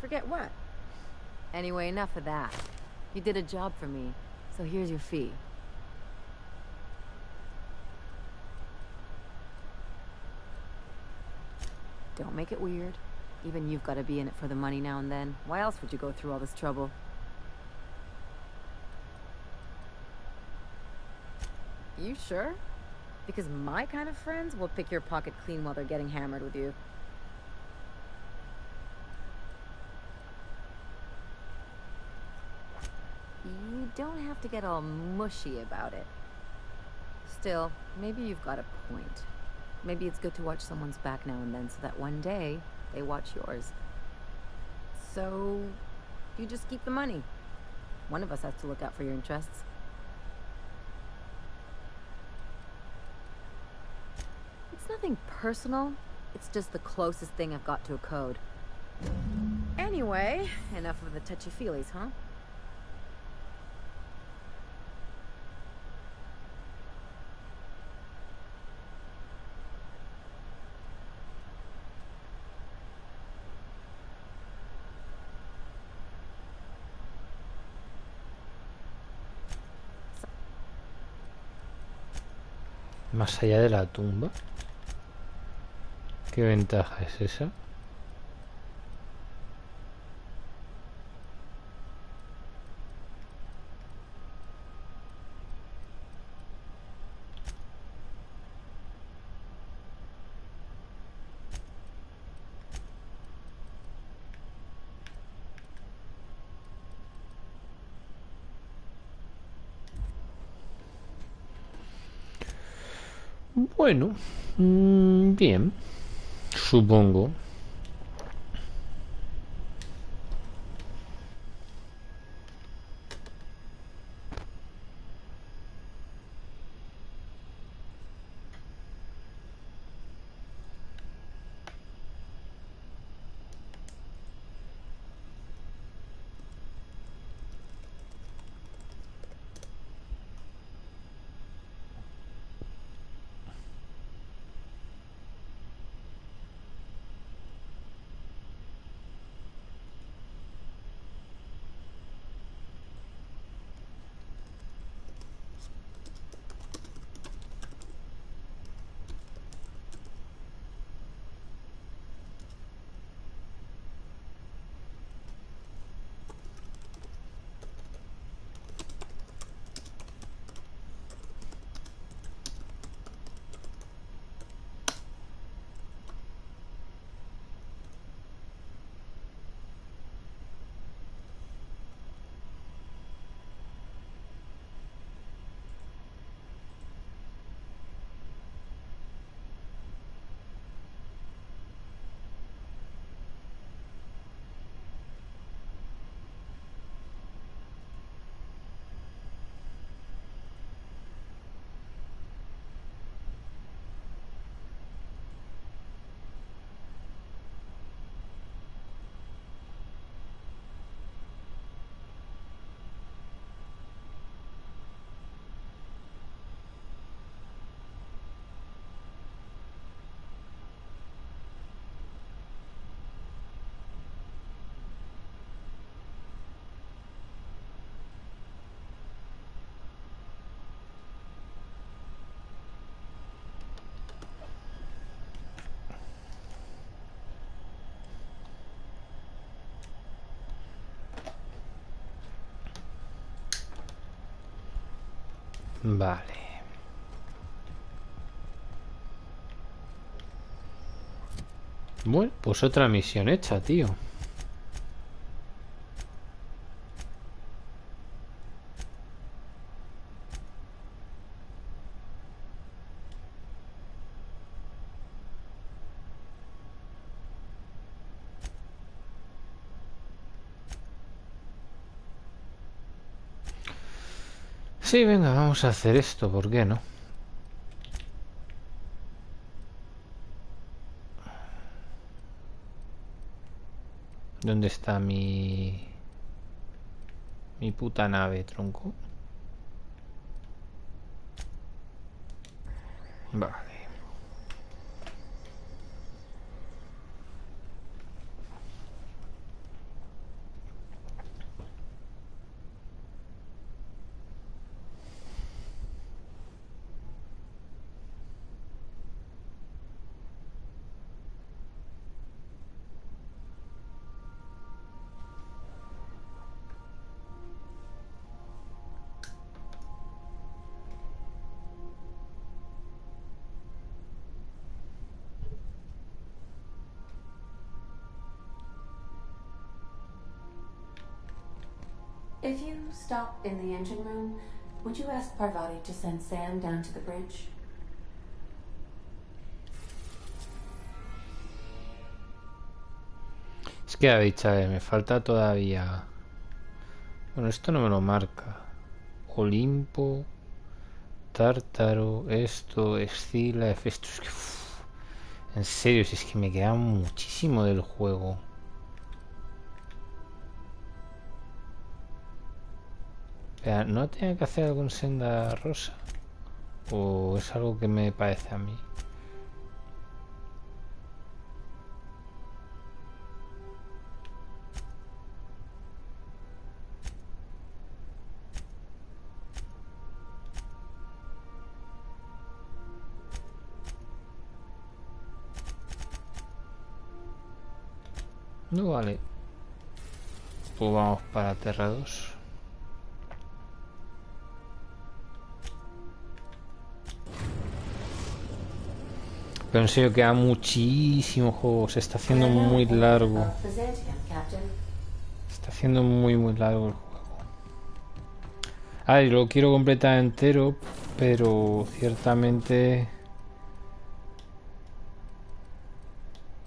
Forget what? Anyway, enough of that. You did a job for me, so here's your fee. Don't make it weird. Even you've got to be in it for the money now and then. Why else would you go through all this trouble? You sure? Because my kind of friends will pick your pocket clean while they're getting hammered with you. You don't have to get all mushy about it. Still, maybe you've got a point. Maybe it's good to watch someone's back now and then so that one day they watch yours. So, you just keep the money. One of us has to look out for your interests. It's nothing personal. It's just the closest thing I've got to a code. Anyway, enough of the touchy-feelies, huh? Más allá de la tumba. ¿Qué ventaja es esa? Bueno, bien, supongo. Vale. Bueno, pues otra misión hecha, tío. Sí, venga, vamos a hacer esto, ¿por qué no? ¿Dónde está mi puta nave, tronco? Vale. If you stop in the engine room, would you ask Parvati to send Sam down to the bridge? Es que habéis dicho, me falta todavía. Bueno, esto no me lo marca. Olimpo, Tártaro, esto, Escila, esto es que. En serio, si es que me queda muchísimo del juego. Pero, ¿no tenía que hacer algo en senda rosa? ¿O es algo que me parece a mí? No vale. Pues vamos para Terra 2. Pero en serio queda muchísimo juego. Se está haciendo muy largo. Se está haciendo muy largo el juego. A ver, lo quiero completar entero, pero ciertamente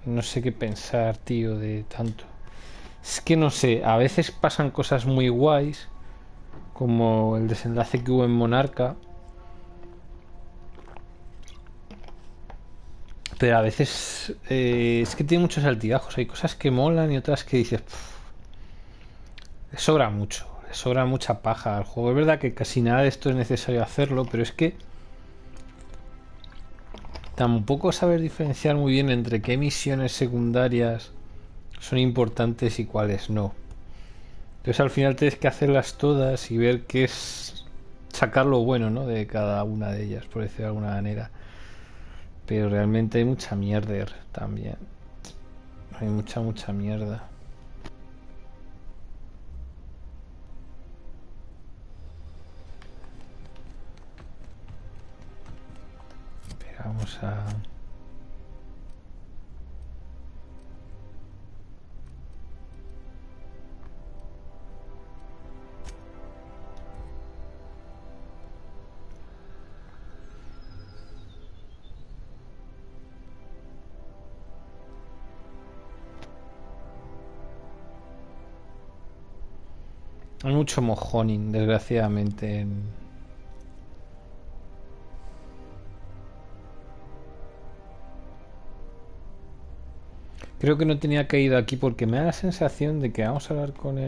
no sé qué pensar, tío, de tanto. Es que no sé, a veces pasan cosas muy guays, como el desenlace que hubo en Monarca. Pero a veces es que tiene muchos altibajos. Hay cosas que molan y otras que dices, le sobra mucho, le sobra mucha paja al juego. Es verdad que casi nada de esto es necesario hacerlo, pero es que tampoco saber diferenciar muy bien entre qué misiones secundarias son importantes y cuáles no. Entonces al final tienes que hacerlas todas y ver qué es sacar lo bueno, ¿no?, de cada una de ellas, por decirlo de alguna manera. Pero realmente hay mucha mierda también. Hay mucha mierda. Pero vamos a... Hay mucho mojoning, desgraciadamente. Creo que no tenía que ir aquí porque me da la sensación de que vamos a hablar con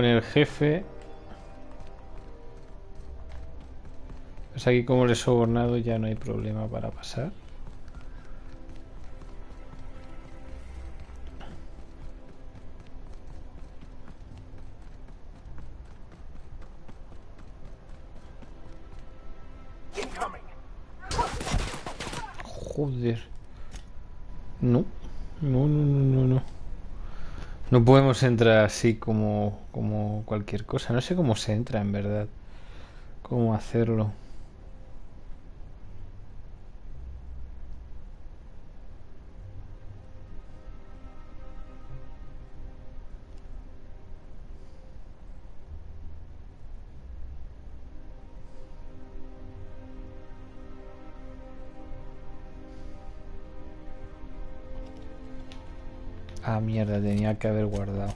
el jefe. Pues aquí como le he sobornado ya no hay problema para pasar. Joder. No. No podemos entrar así como cualquier cosa. No sé cómo se entra en verdad. Cómo hacerlo. Ah, mierda, tenía que haber guardado.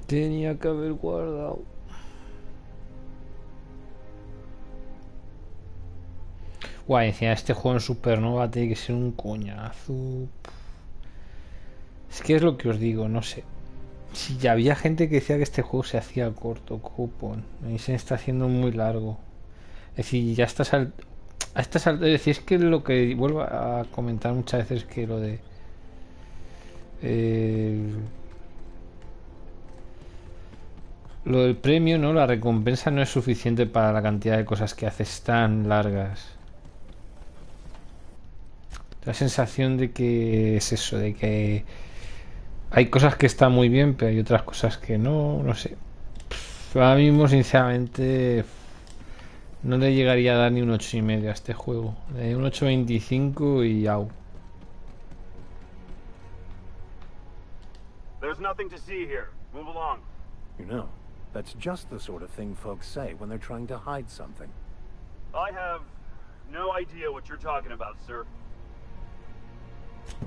Tenía que haber guardado. Guay, encima este juego en Supernova tiene que ser un coñazo. Es que es lo que os digo, no sé. Si ya había gente que decía que este juego se hacía corto, copón. A mí se me está haciendo muy largo. Es decir, ya estás a estas alturas, es decir, es que lo que vuelvo a comentar muchas veces que lo de lo del premio, ¿no? La recompensa no es suficiente para la cantidad de cosas que haces tan largas. La sensación de que es eso, de que hay cosas que están muy bien, pero hay otras cosas que no, no sé. Ahora mismo, sinceramente, no le llegaría a dar ni un 8,5 a este juego. Un 8,25 y au. There's nothing to see here. Move along. You know, that's just the sort of thing folks say when they're trying to hide something. I have no idea what you're talking about, sir.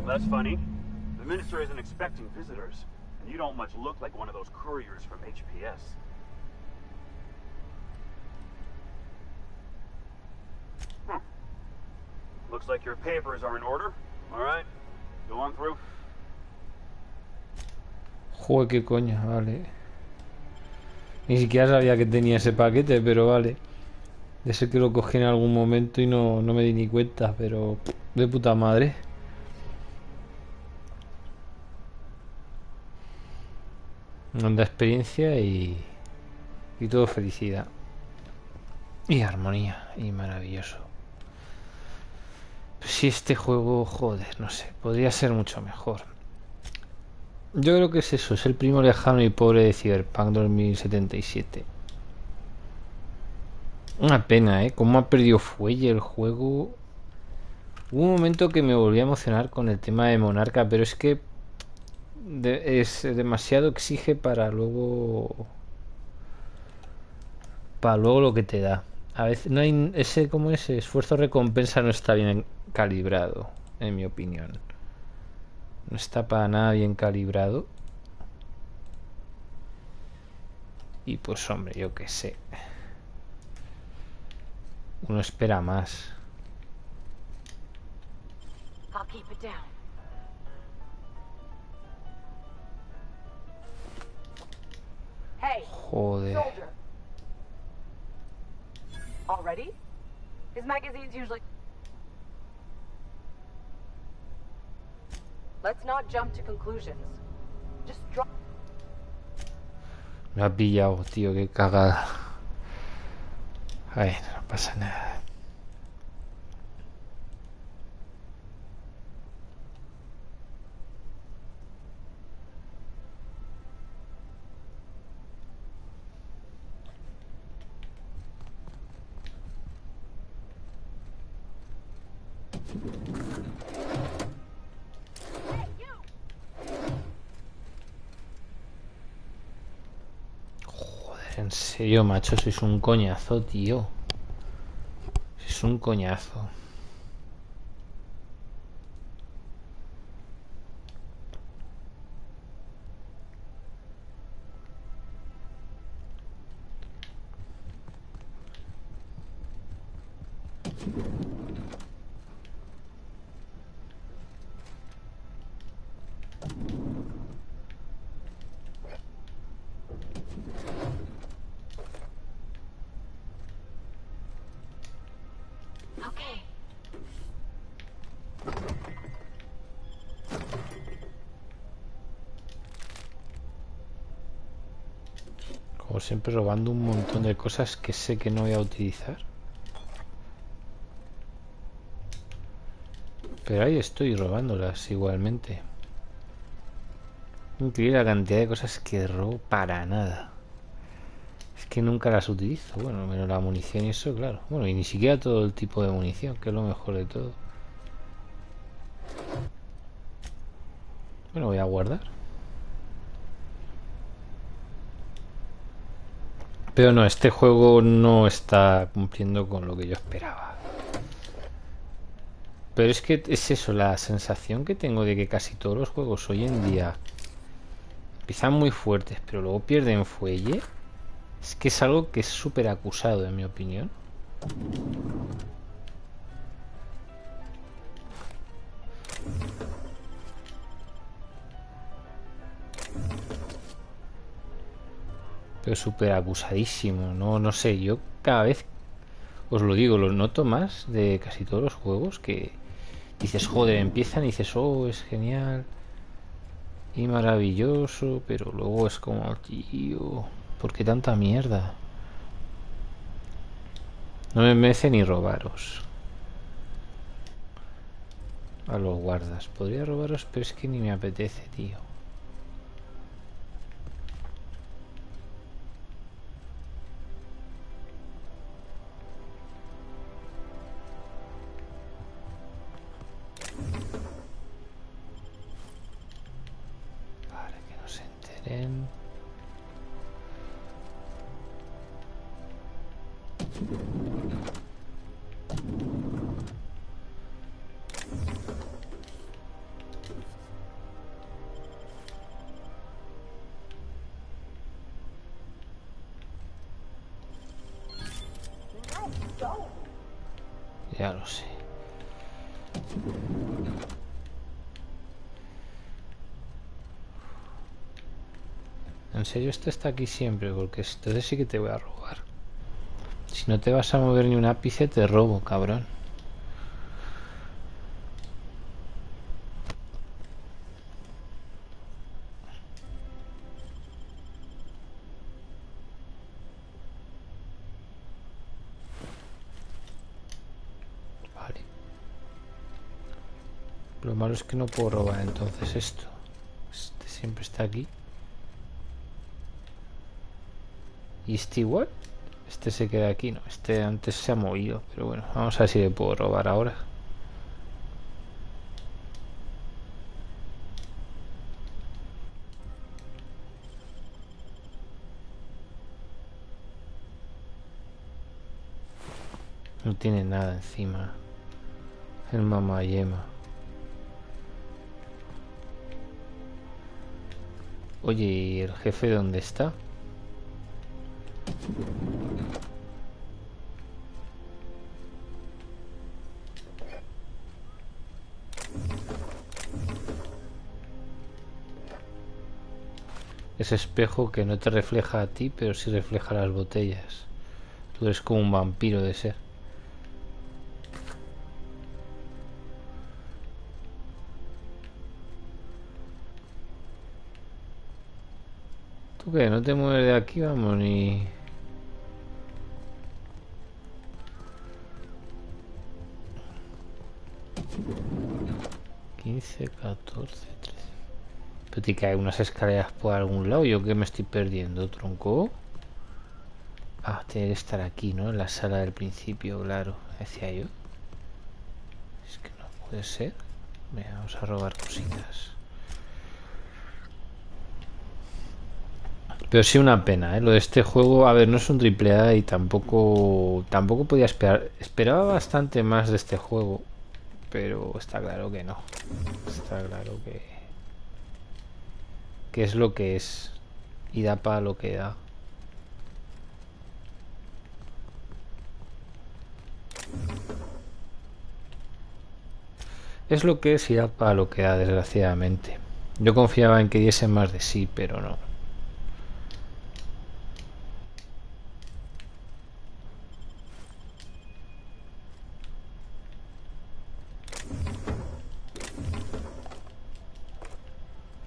That's funny. The minister isn't expecting visitors, and you don't much look like one of those couriers from HPS. Looks like your papers are in order. All right, go on through. Joder, qué coña, vale. Ni siquiera sabía que tenía ese paquete, pero vale. De ser que lo cogí en algún momento y no me di ni cuenta, pero de puta madre. Nos da experiencia y todo felicidad. Y armonía, y maravilloso. Si este juego, joder, no sé, podría ser mucho mejor. Yo creo que es eso, es el primo lejano y pobre de Cyberpunk 2077. Una pena, cómo ha perdido fuelle el juego. Hubo un momento que me volví a emocionar con el tema de Monarca, pero es que es demasiado exige para luego lo que te da. A veces no hay ese, como ese esfuerzo recompensa no está bien calibrado, en mi opinión. No está para nada bien calibrado. Y pues hombre, yo qué sé. Uno espera más. I'll keep it down. Hey, joder. Soldier. Already? His magazines usually... Let's not jump to conclusions. Just drop... Me ha pillado, tío, qué cagada. Ay, no pasa nada. En serio, macho, sois un coñazo, tío. Sois un coñazo. Como siempre, robando un montón de cosas que sé que no voy a utilizar. Pero ahí estoy robándolas igualmente. Increíble la cantidad de cosas que robo para nada. Es que nunca las utilizo. Bueno, menos la munición y eso, claro. Bueno, y ni siquiera todo el tipo de munición, que es lo mejor de todo. Bueno, voy a guardar. Pero no, este juego no está cumpliendo con lo que yo esperaba. Pero es que es eso, la sensación que tengo de que casi todos los juegos hoy en día empiezan muy fuertes, pero luego pierden fuelle. Es que es algo que es súper acusado, en mi opinión. Pero súper acusadísimo. No sé, yo cada vez, os lo digo, lo noto más de casi todos los juegos que dices, joder, empiezan y dices, oh, es genial y maravilloso, pero luego es como, tío, ¿por qué tanta mierda? No me merece ni robaros a los guardas. Podría robaros, pero es que ni me apetece, tío. Vale, que no se enteren. Ya lo sé. En serio, esto está aquí siempre, porque entonces sí que te voy a robar. Si no te vas a mover ni un ápice, te robo, cabrón. Vale. Lo malo es que no puedo robar entonces esto. Este siempre está aquí. ¿Y este igual? Este se queda aquí, no. Este antes se ha movido, pero bueno, vamos a ver si le puedo robar ahora. No tiene nada encima. El mamayema. Oye, ¿y el jefe dónde está? Ese espejo que no te refleja a ti, pero sí refleja las botellas. Tú eres como un vampiro de ser. ¿Tú qué? ¿No te mueves de aquí? Vamos, ni... ...15, 14, 13... ¿Pero te caen unas escaleras por algún lado? ¿Yo qué me estoy perdiendo, tronco? Ah, tiene que estar aquí, ¿no? En la sala del principio, claro. Decía yo. Es que no puede ser. Venga, vamos a robar cositas. Pero sí una pena, ¿eh? Lo de este juego, a ver, no es un triple A y tampoco podía esperar. Esperaba bastante más de este juego, pero está claro que no. Está claro que es lo que es y da para lo que da. Es lo que es y da para lo que da, desgraciadamente. Yo confiaba en que diese más de sí, pero no.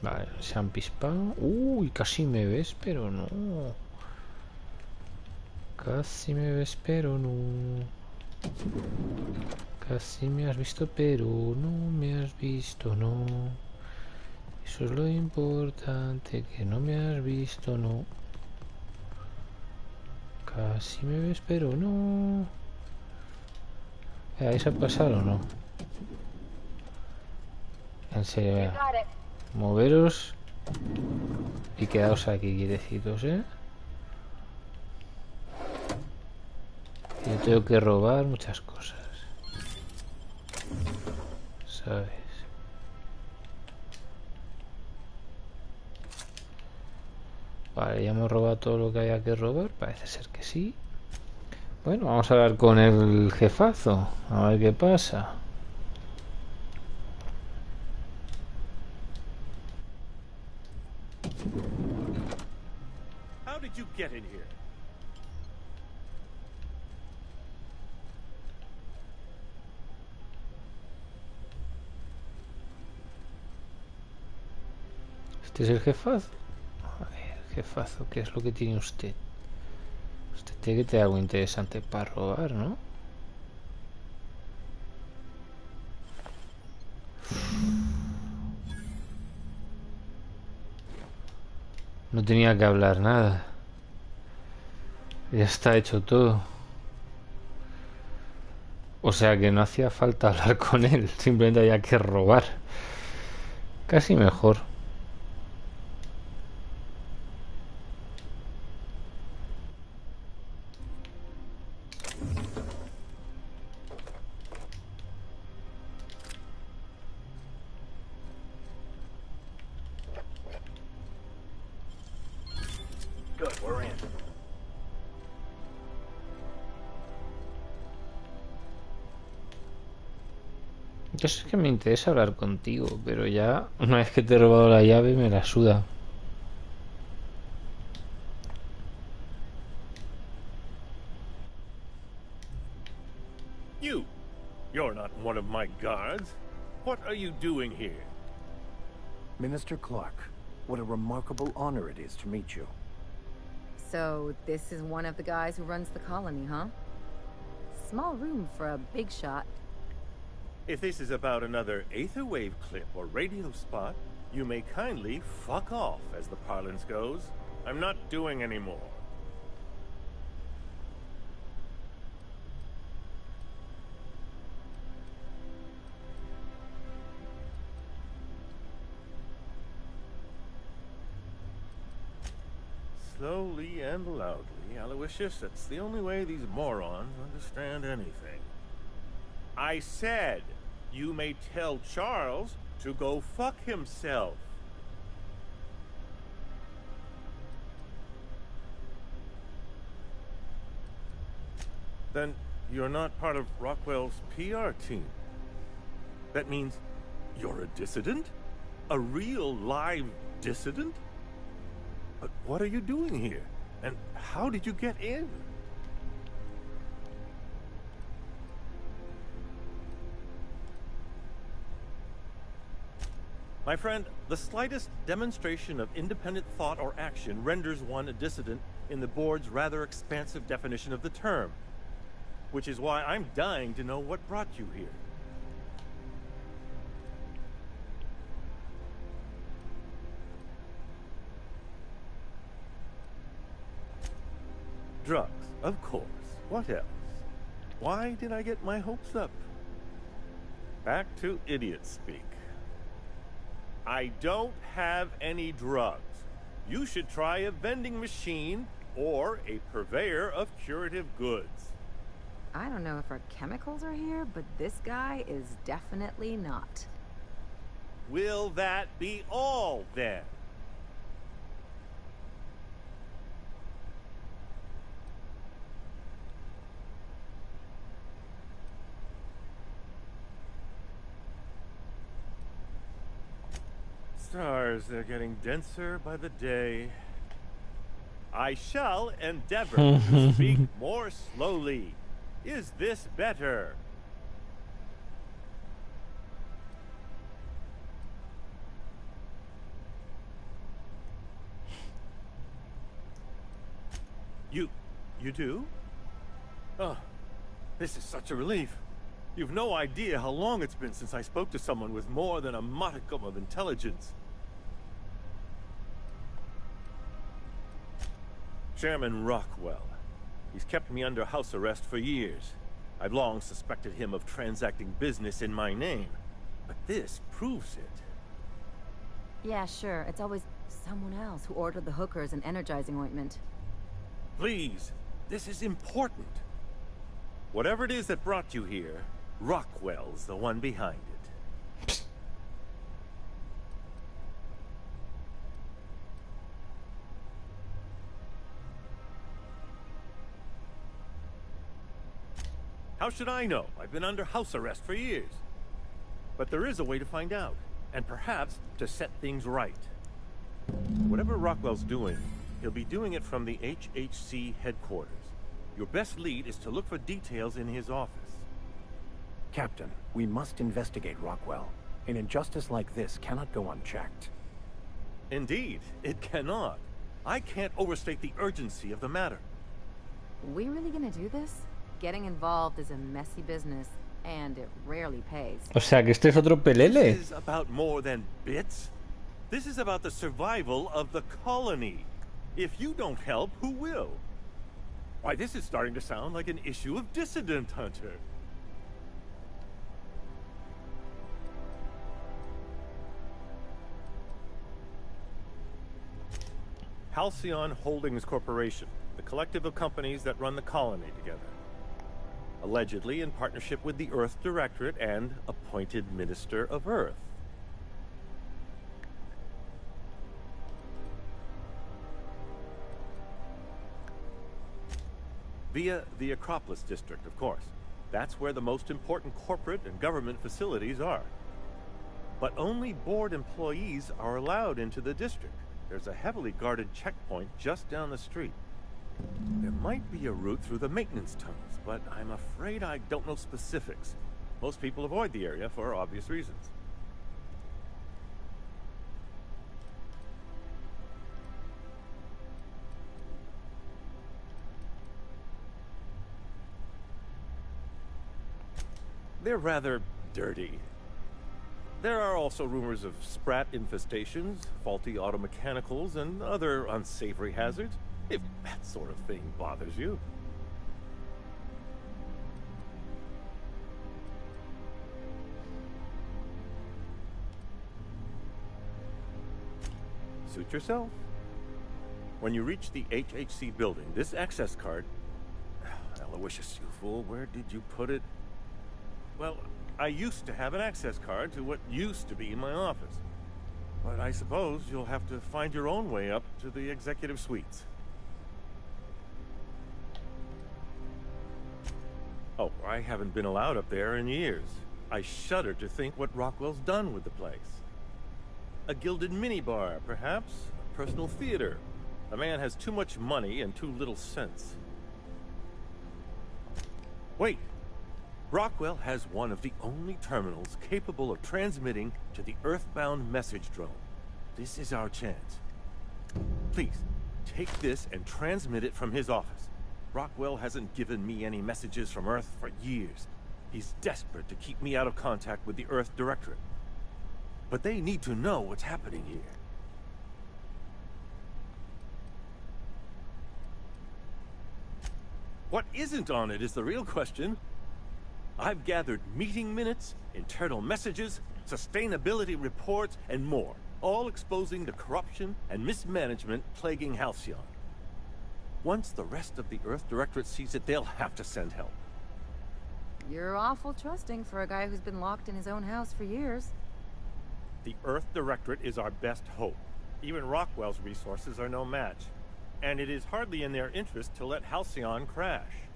Vale, se han pispado. Uy, casi me ves, pero no. Casi me ves, pero no. Casi me has visto, pero no me has visto, no. Eso es lo importante, que no me has visto, no. Casi me ves, pero no. ¿Ahí se ha pasado o no? En serio, moveros y quedaos aquí quietecitos, ¿eh? Yo tengo que robar muchas cosas, ¿sabes? Vale, ya hemos robado todo lo que había que robar. Parece ser que sí. Bueno, vamos a hablar con el jefazo. A ver qué pasa. How did you get ¿Este es el jefazo? A ver, jefazo, ¿qué es lo que tiene usted? Usted tiene que tener algo interesante para robar, ¿no? No tenía que hablar nada. Ya está hecho todo. O sea que no hacía falta hablar con él. Simplemente había que robar. Casi mejor. Good, we're in. Yo sé que me interesa hablar contigo, pero ya una vez que te he robado la llave me la suda. You're not one of my guards. What are you doing here? Minister Clark, what a remarkable honor it is to meet you. So, this is one of the guys who runs the colony, huh? Small room for a big shot. If this is about another Aetherwave clip or radio spot, you may kindly fuck off, as the parlance goes. I'm not doing any more. Slowly and loudly, Aloysius, that's the only way these morons understand anything. I said, you may tell Charles to go fuck himself. Then you're not part of Rockwell's PR team. That means you're a dissident? A real live dissident? But what are you doing here? And how did you get in? My friend, the slightest demonstration of independent thought or action renders one a dissident in the board's rather expansive definition of the term. Which is why I'm dying to know what brought you here. Drugs, of course. What else? Why did I get my hopes up? Back to idiot speak. I don't have any drugs. You should try a vending machine or a purveyor of curative goods. I don't know if our chemicals are here, but this guy is definitely not. Will that be all, then? Stars, they're getting denser by the day. I shall endeavor to speak more slowly. Is this better? You do? Oh, this is such a relief. You've no idea how long it's been since I spoke to someone with more than a modicum of intelligence. Chairman Rockwell. He's kept me under house arrest for years. I've long suspected him of transacting business in my name. But this proves it. Yeah, sure. It's always someone else who ordered the hookers and energizing ointment. Please, this is important. Whatever it is that brought you here, Rockwell's the one behind it. How should I know? I've been under house arrest for years. But there is a way to find out, and perhaps to set things right. Whatever Rockwell's doing, he'll be doing it from the HHC headquarters. Your best lead is to look for details in his office. Captain, we must investigate Rockwell. An injustice like this cannot go unchecked. Indeed, it cannot. I can't overstate the urgency of the matter. We really gonna do this? Getting involved is a messy business, and it rarely pays. O sea, que este es otro pelele. This is about more than bits. This is about the survival of the colony. If you don't help, who will? Why, this is starting to sound like an issue of Dissident Hunter. Halcyon Holdings Corporation, the collective of companies that run the colony together. Allegedly in partnership with the Earth Directorate and appointed Minister of Earth. Via the Acropolis District, of course. That's where the most important corporate and government facilities are. But only board employees are allowed into the district. There's a heavily guarded checkpoint just down the street. There might be a route through the maintenance tunnels, but I'm afraid I don't know specifics. Most people avoid the area for obvious reasons. They're rather dirty. There are also rumors of sprat infestations, faulty automechanicals, and other unsavory hazards, if that sort of thing bothers you. Suit yourself. When you reach the HHC building, this access card... Aloysius, you fool, where did you put it? Well, I used to have an access card to what used to be in my office. But I suppose you'll have to find your own way up to the executive suites. Oh, I haven't been allowed up there in years. I shudder to think what Rockwell's done with the place. A gilded minibar, perhaps? A personal theater. The man has too much money and too little sense. Wait! Rockwell has one of the only terminals capable of transmitting to the Earthbound message drone. This is our chance. Please, take this and transmit it from his office. Rockwell hasn't given me any messages from Earth for years. He's desperate to keep me out of contact with the Earth Directorate. But they need to know what's happening here. What isn't on it is the real question. I've gathered meeting minutes, internal messages, sustainability reports, and more, all exposing the corruption and mismanagement plaguing Halcyon. Once the rest of the Earth Directorate sees it, they'll have to send help. You're awful trusting for a guy who's been locked in his own house for years. The Earth Directorate is our best hope. Even Rockwell's resources are no match. And it is hardly in their interest to let Halcyon crash.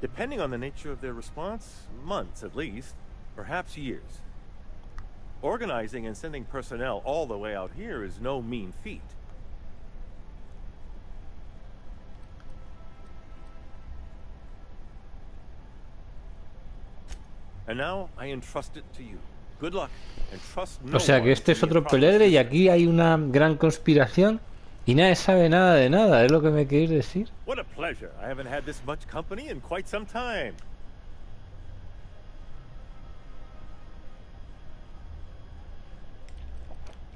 Depending on the nature of their response, months at least, perhaps years. Organizing and sending personnel all the way out here is no mean feat. And now I entrust it to you. Good luck, and trust no O sea que este es otro pelele y aquí hay una gran conspiración y nadie sabe nada de nada, ¿es lo que me queréis decir? What a pleasure. I haven't had this much company in quite some time.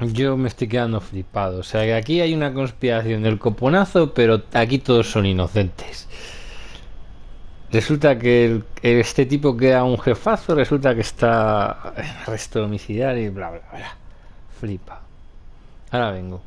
Yo me estoy quedando flipado. O sea que aquí hay una conspiración del coponazo, pero aquí todos son inocentes. Resulta que este tipo queda un jefazo, resulta que está en arresto domiciliario y bla bla bla. Flipa. Ahora vengo.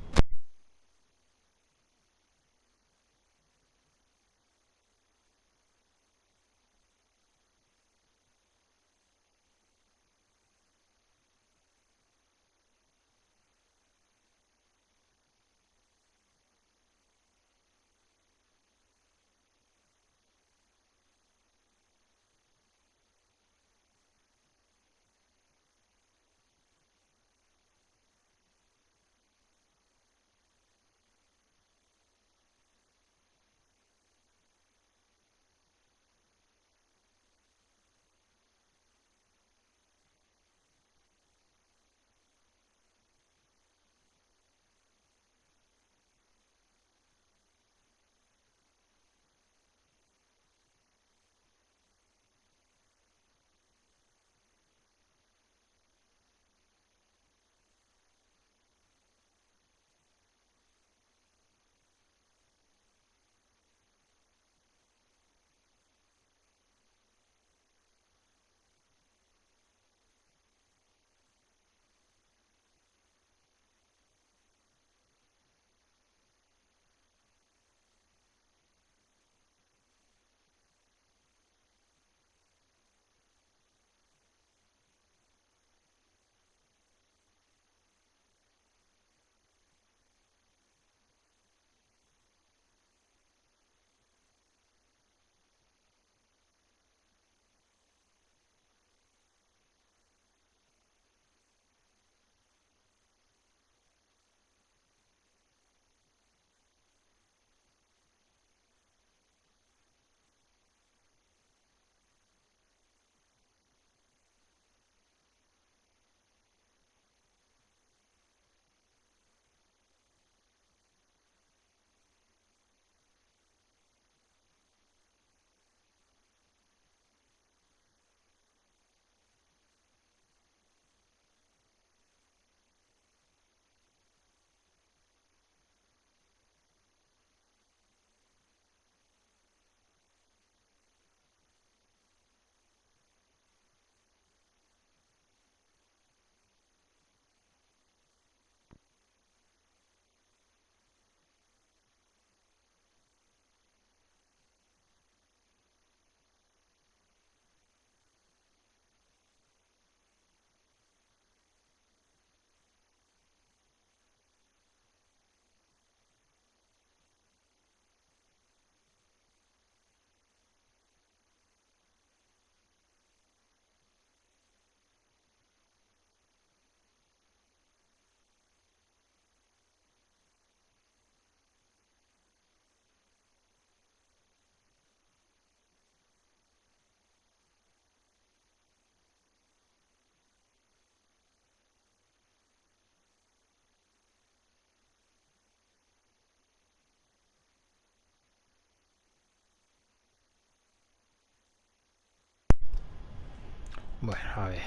Bueno, a ver.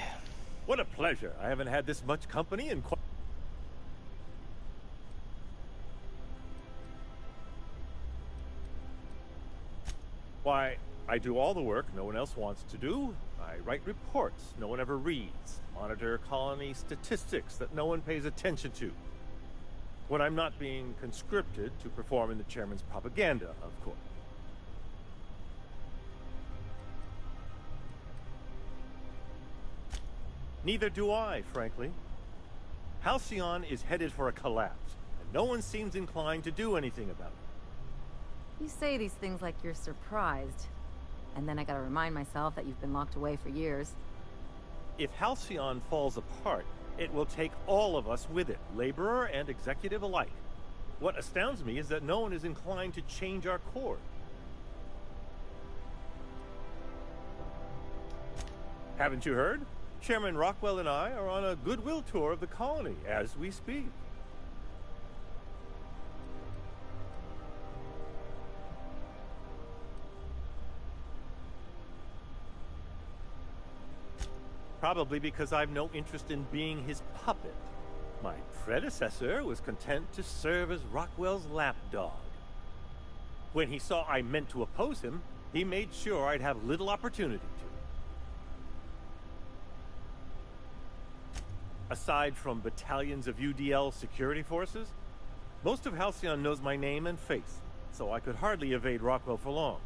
What a pleasure. I haven't had this much company in quite... Why, I do all the work no one else wants to do. I write reports no one ever reads. Monitor colony statistics that no one pays attention to. When I'm not being conscripted to perform in the chairman's propaganda, of course. Neither do I, frankly. Halcyon is headed for a collapse, and no one seems inclined to do anything about it. You say these things like you're surprised. And then I gotta remind myself that you've been locked away for years. If Halcyon falls apart, it will take all of us with it, laborer and executive alike. What astounds me is that no one is inclined to change our course. Haven't you heard? Chairman Rockwell and I are on a goodwill tour of the colony as we speak. Probably because I've no interest in being his puppet. My predecessor was content to serve as Rockwell's lapdog. When he saw I meant to oppose him, he made sure I'd have little opportunity to. Aside from battalions of UDL security forces, most of Halcyon knows my name and face, so I could hardly evade Rockwell for long.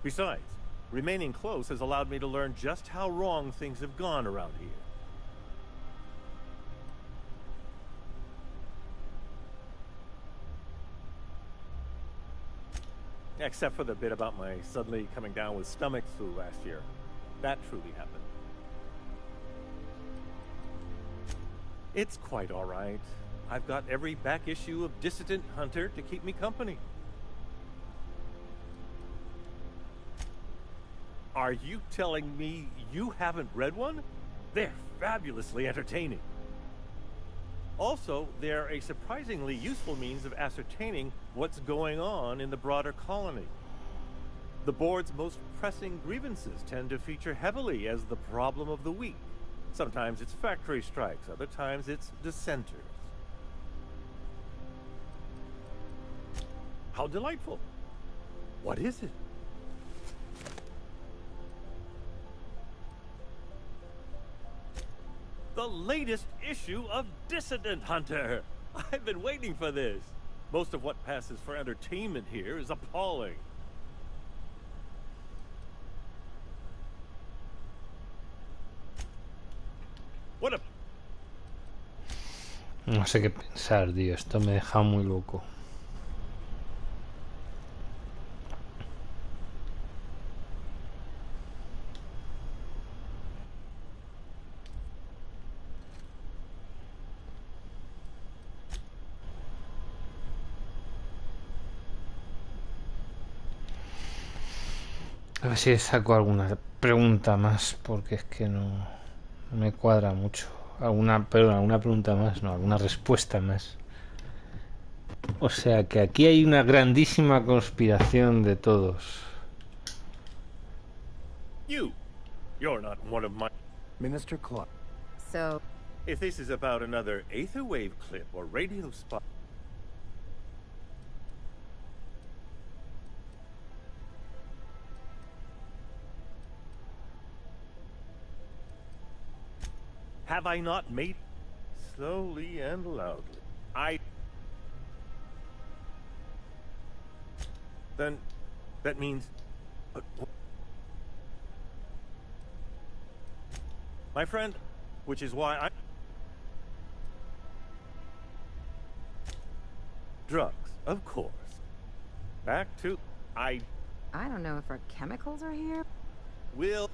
Besides, remaining close has allowed me to learn just how wrong things have gone around here. Except for the bit about my suddenly coming down with stomach flu last year. That truly happened. It's quite all right. I've got every back issue of Dissident Hunter to keep me company. Are you telling me you haven't read one? They're fabulously entertaining. Also, they're a surprisingly useful means of ascertaining what's going on in the broader colony. The board's most pressing grievances tend to feature heavily as the problem of the week. Sometimes it's factory strikes, other times it's dissenters. How delightful. What is it? The latest issue of Dissident Hunter. I've been waiting for this. Most of what passes for entertainment here is appalling. What a... No sé qué pensar, tío. Esto me deja muy loco. A ver si saco alguna pregunta más, porque es que no me cuadra mucho. Alguna pregunta más, no, alguna respuesta más. O sea que aquí hay una grandísima conspiración de todos. You're not one of my... Minister Clark. So... If this is about another Aether Wave clip or radio spot... Have I not made... Slowly and loudly. Then... that means... My friend, which is why I... Drugs, of course. Back to... I don't know if our chemicals are here. Will...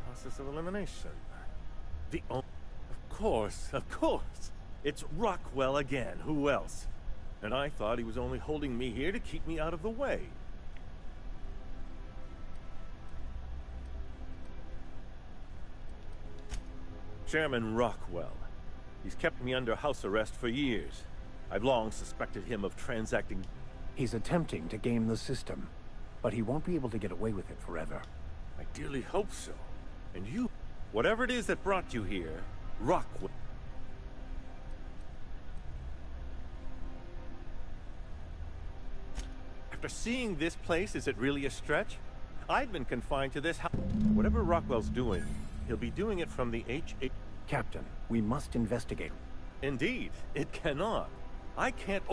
Process of elimination. Of course. It's Rockwell again. Who else? And I thought he was only holding me here to keep me out of the way. Chairman Rockwell. He's kept me under house arrest for years. I've long suspected him of transacting... He's attempting to game the system, but he won't be able to get away with it forever. I dearly hope so. And you, whatever it is that brought you here, rock with... After seeing this place, is it really a stretch? I've been confined to this house. Whatever Rockwell's doing, he'll be doing it from the H.A. Captain, we must investigate. Indeed, it cannot. I can't...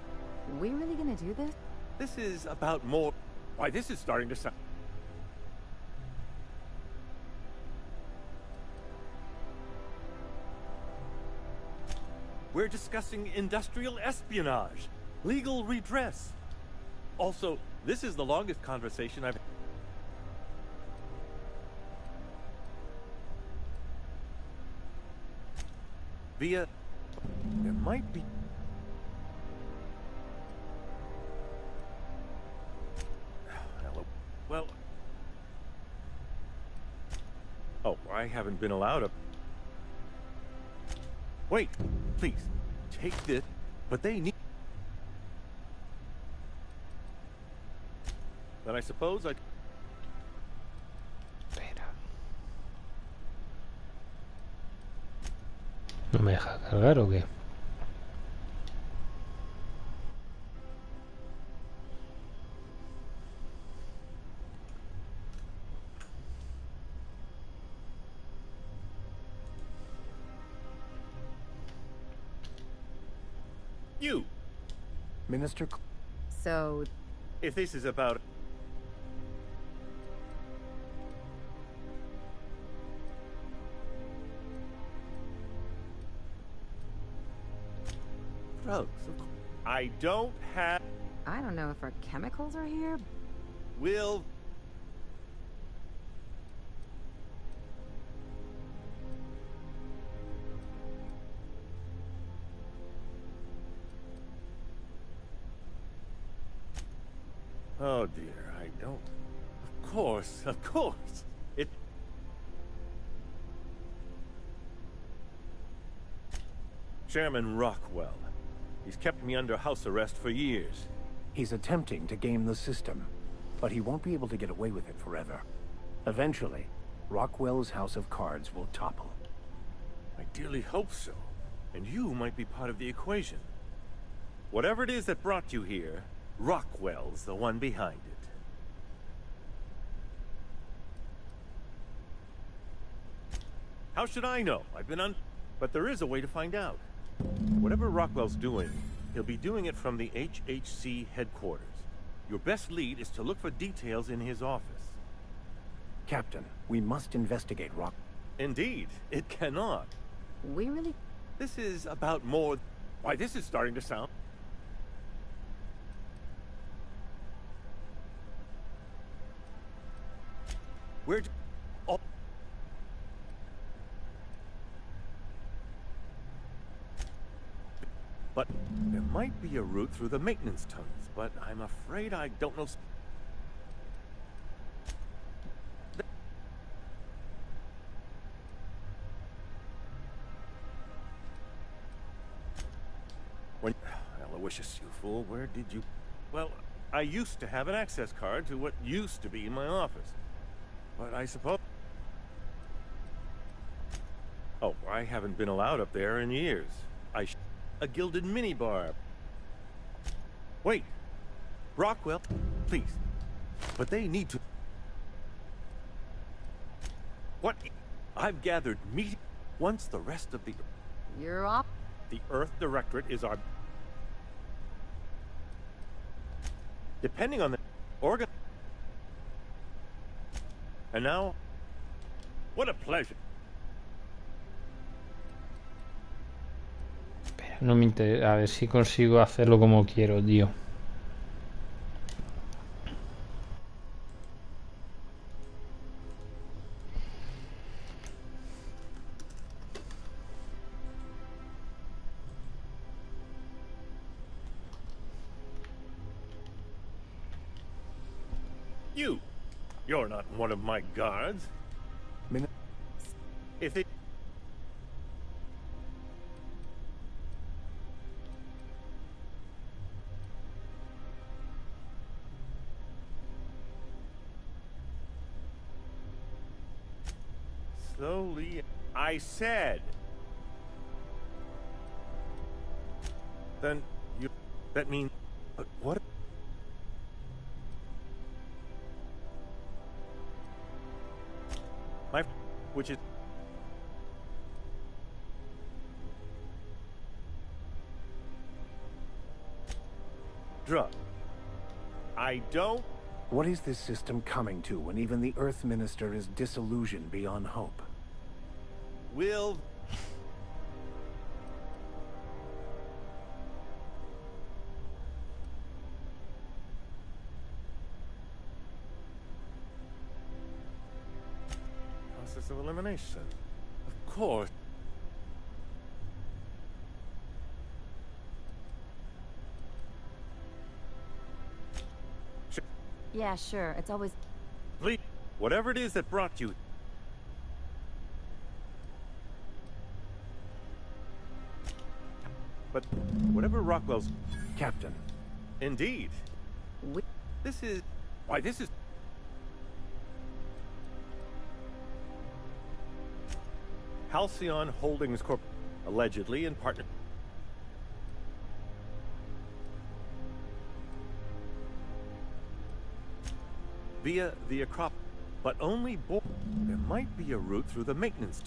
We really gonna do this? This is about more... Why, this is starting to sound... We're discussing industrial espionage, legal redress. Also, this is the longest conversation I've... Via... There might be... Hello. Well... Oh, I haven't been allowed a... Wait, please, take this, but they need... Then I suppose I... ¿No me deja cargar o qué? You! Minister... So... If this is about... Drugs. I don't have... I don't know if our chemicals are here. Will... Oh dear, I don't... Of course. It... Chairman Rockwell. He's kept me under house arrest for years. He's attempting to game the system, but he won't be able to get away with it forever. Eventually, Rockwell's house of cards will topple. I dearly hope so. And you might be part of the equation. Whatever it is that brought you here, Rockwell's the one behind it. How should I know? I've been on... But there is a way to find out. Whatever Rockwell's doing, he'll be doing it from the HHC headquarters. Your best lead is to look for details in his office. Captain, we must investigate Rock... Indeed, it cannot. We really... This is about more... Why, this is starting to sound... We're... Oh. But there might be a route through the maintenance tunnels, but I'm afraid I don't know... When... Aloysius, you fool, where did you... Well, I used to have an access card to what used to be in my office. But I suppose... Oh, I haven't been allowed up there in years. A gilded minibar. Wait. Rockwell, please. But they need to... What? I've gathered meeting... Once the rest of the... You're off? The Earth Directorate is our... Depending on the... organ... And now... What a pleasure. No me interesa. A ver si consigo hacerlo como quiero, tío. You're not one of my guards. If it... slowly. I said. Then you. That means. But what? My. Which is. Drug. I don't. What is this system coming to when even the Earth Minister is disillusioned beyond hope? Will. Process of elimination. Of course. Yeah, sure. It's always... Please, whatever it is that brought you. But whatever Rockwell's... Captain. Indeed. This is... Why, this is... Halcyon Holdings Corp. Allegedly in partner... via the Acropolis, but only there might be a route through the maintenance.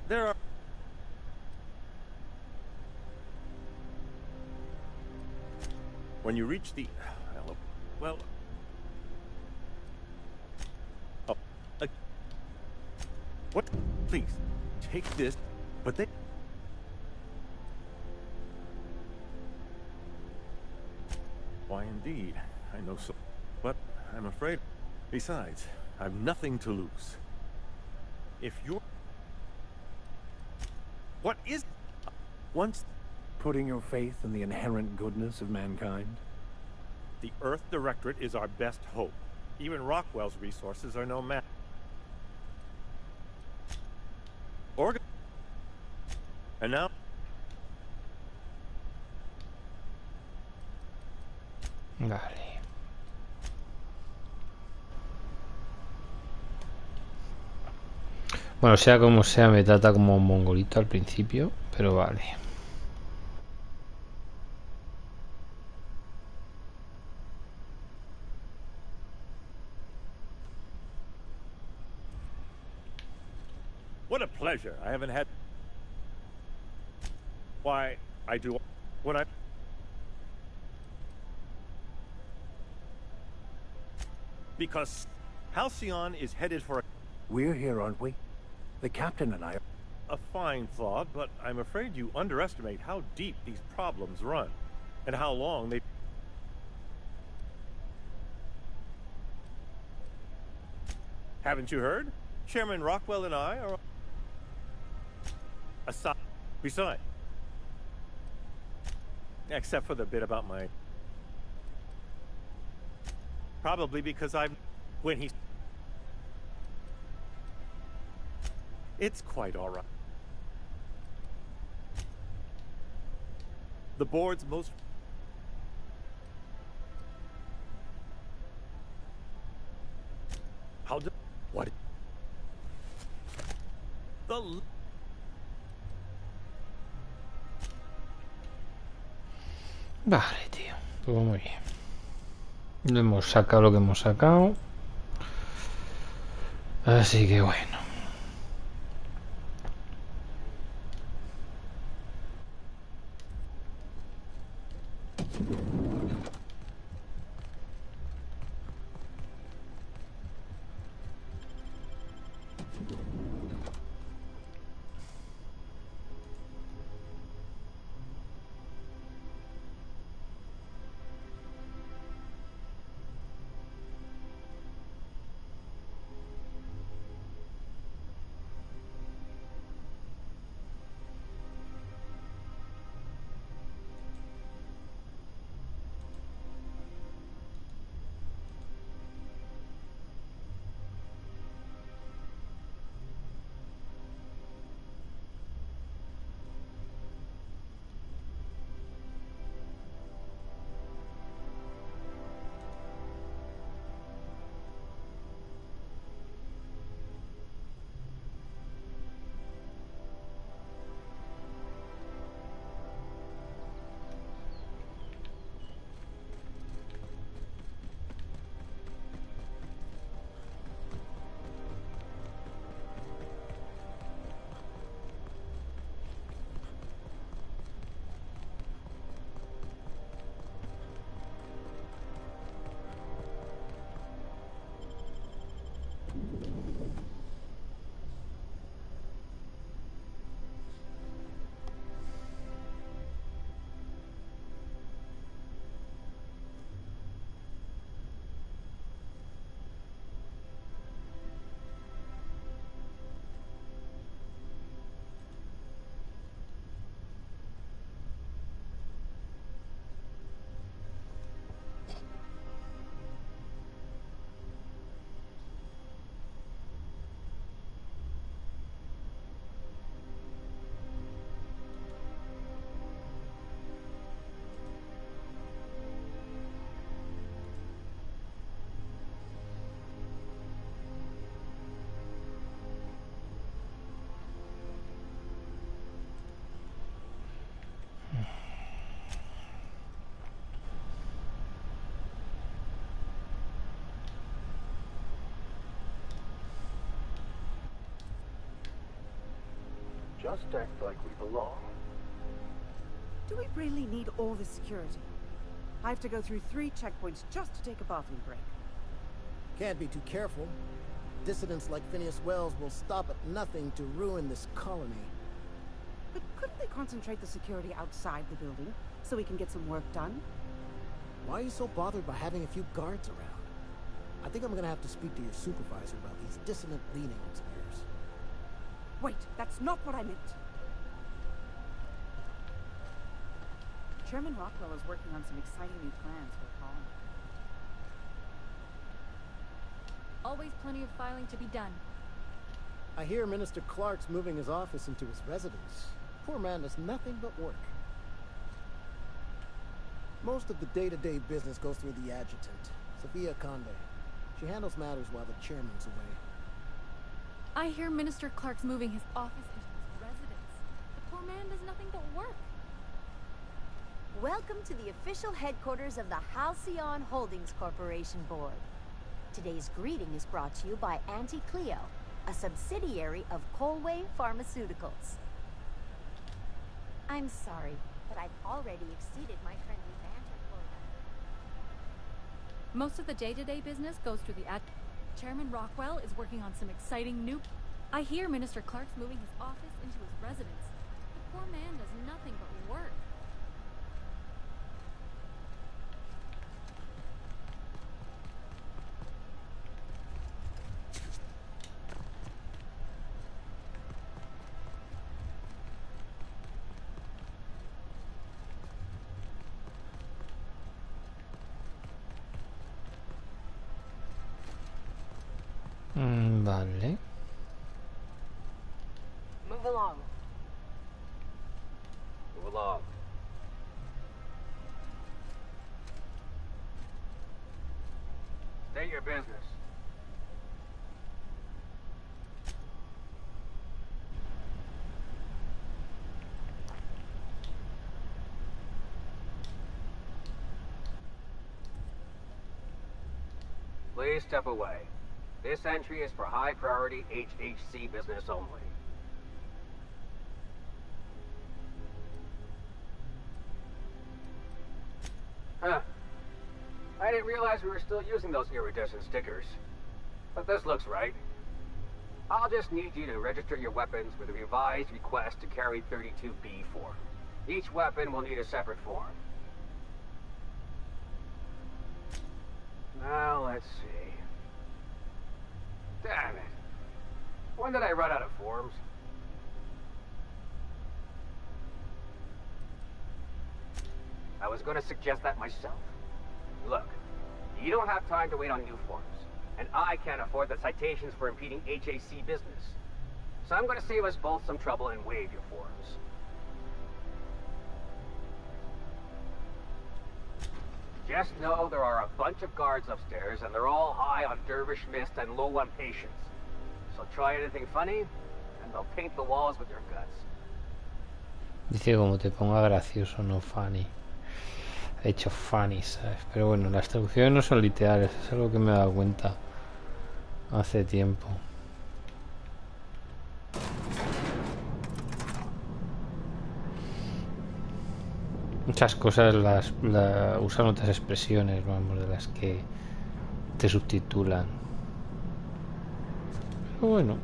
There are. When you reach the, well, oh, what? Please take this, but they. Why, indeed. I know so. But I'm afraid. Besides, I've nothing to lose. If you're... What is... Once... Putting your faith in the inherent goodness of mankind? The Earth Directorate is our best hope. Even Rockwell's resources are no match. And now... Vale. Bueno, sea como sea, me trata como un mongolito al principio, pero vale. What a pleasure. I haven't had... Why, I do... When I... Because Halcyon is headed for... We're here, aren't we? The captain and I are... A fine thought, but I'm afraid you underestimate how deep these problems run, and how long they... Haven't you heard? Chairman Rockwell and I are... Aside... Beside... Except for the bit about my... Probably because I'm... When he's... It's quite all right. The board's most... How do... What? The... Vale, tío. Pues muy bien. No hemos sacado lo que hemos sacado. Así que bueno. Just act like we belong. Do we really need all this security? I have to go through 3 checkpoints just to take a bathroom break. Can't be too careful. Dissidents like Phineas Wells will stop at nothing to ruin this colony. But couldn't they concentrate the security outside the building so we can get some work done? Why are you so bothered by having a few guards around? I think I'm gonna have to speak to your supervisor about these dissonant leanings of yours. Wait, that's not what I meant. Chairman Rockwell is working on some exciting new plans for the colony. Always plenty of filing to be done. I hear Minister Clark's moving his office into his residence. Poor man does nothing but work. Most of the day-to-day business goes through the adjutant, Sophia Conde. She handles matters while the chairman's away. I hear Minister Clark's moving his office into his residence. The poor man does nothing but work. Welcome to the official headquarters of the Halcyon Holdings Corporation Board. Today's greeting is brought to you by Auntie Cleo, a subsidiary of Colway Pharmaceuticals. I'm sorry, but I've already exceeded my friendly banter quota. Most of the day-to-day business goes through the Chairman Rockwell is working on some exciting new... I hear Minister Clark's moving his office into his residence. The poor man does nothing but work. Vale. Move along. Move along. State your business. Please step away. This entry is for high-priority HHC business only. Huh. I didn't realize we were still using those iridescent stickers. But this looks right. I'll just need you to register your weapons with a revised request to carry 32B form. Each weapon will need a separate form. Now, let's see. Damn it. When did I run out of forms? I was going to suggest that myself. Look, you don't have time to wait on new forms. And I can't afford the citations for impeding HAC business. So I'm going to save us both some trouble and waive your forms. Just know there are a bunch of guards upstairs, and they're all high on dervish mist and low on patience. So try anything funny, and they'll paint the walls with your guts. Dice como te ponga gracioso, no funny. He hecho funny, ¿sabes? Pero bueno, las traducciones no son literales, es algo que me he dado cuenta hace tiempo. Muchas cosas usan otras expresiones, vamos, de las que te subtitulan. Pero bueno.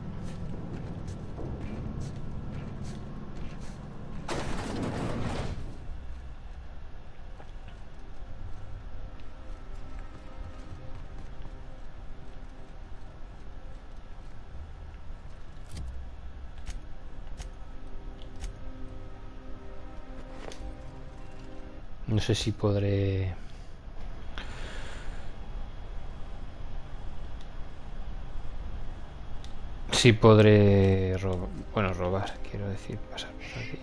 No sé si podré... Si podré robar... Bueno, robar, quiero decir, pasar por aquí.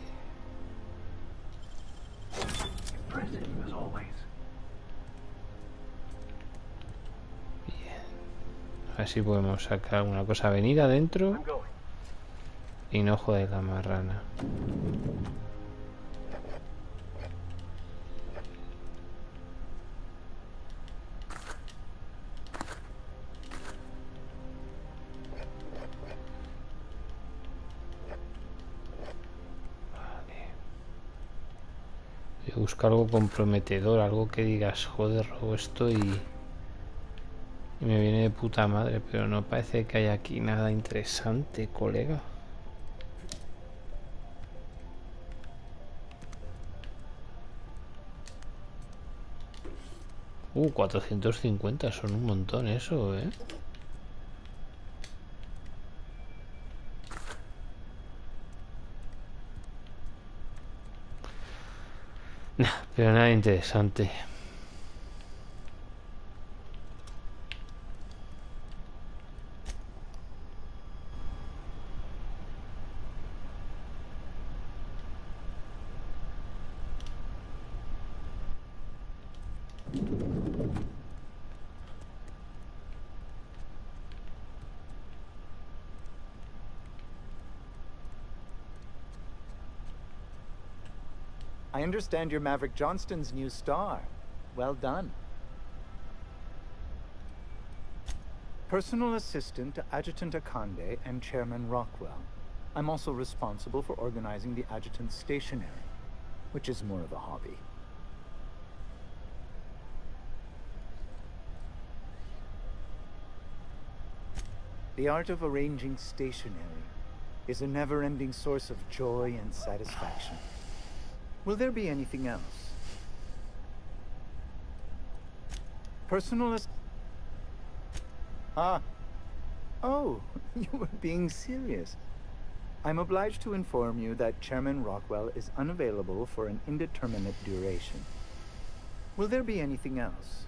Bien. A ver si podemos sacar una cosa venida adentro y no joder la marrana. busco algo comprometedor, algo que digas, joder, robo esto y me viene de puta madre, pero no parece que haya aquí nada interesante, colega. 450, son un montón eso, ¿eh? Nah, pero nada interesante. I understand you're Maverick Johnston's new star. Well done. Personal assistant to Adjutant Akande and Chairman Rockwell. I'm also responsible for organizing the adjutant's stationery, which is more of a hobby. The art of arranging stationery is a never-ending source of joy and satisfaction. Will there be anything else? Personal Oh, you were being serious. I'm obliged to inform you that Chairman Rockwell is unavailable for an indeterminate duration. Will there be anything else?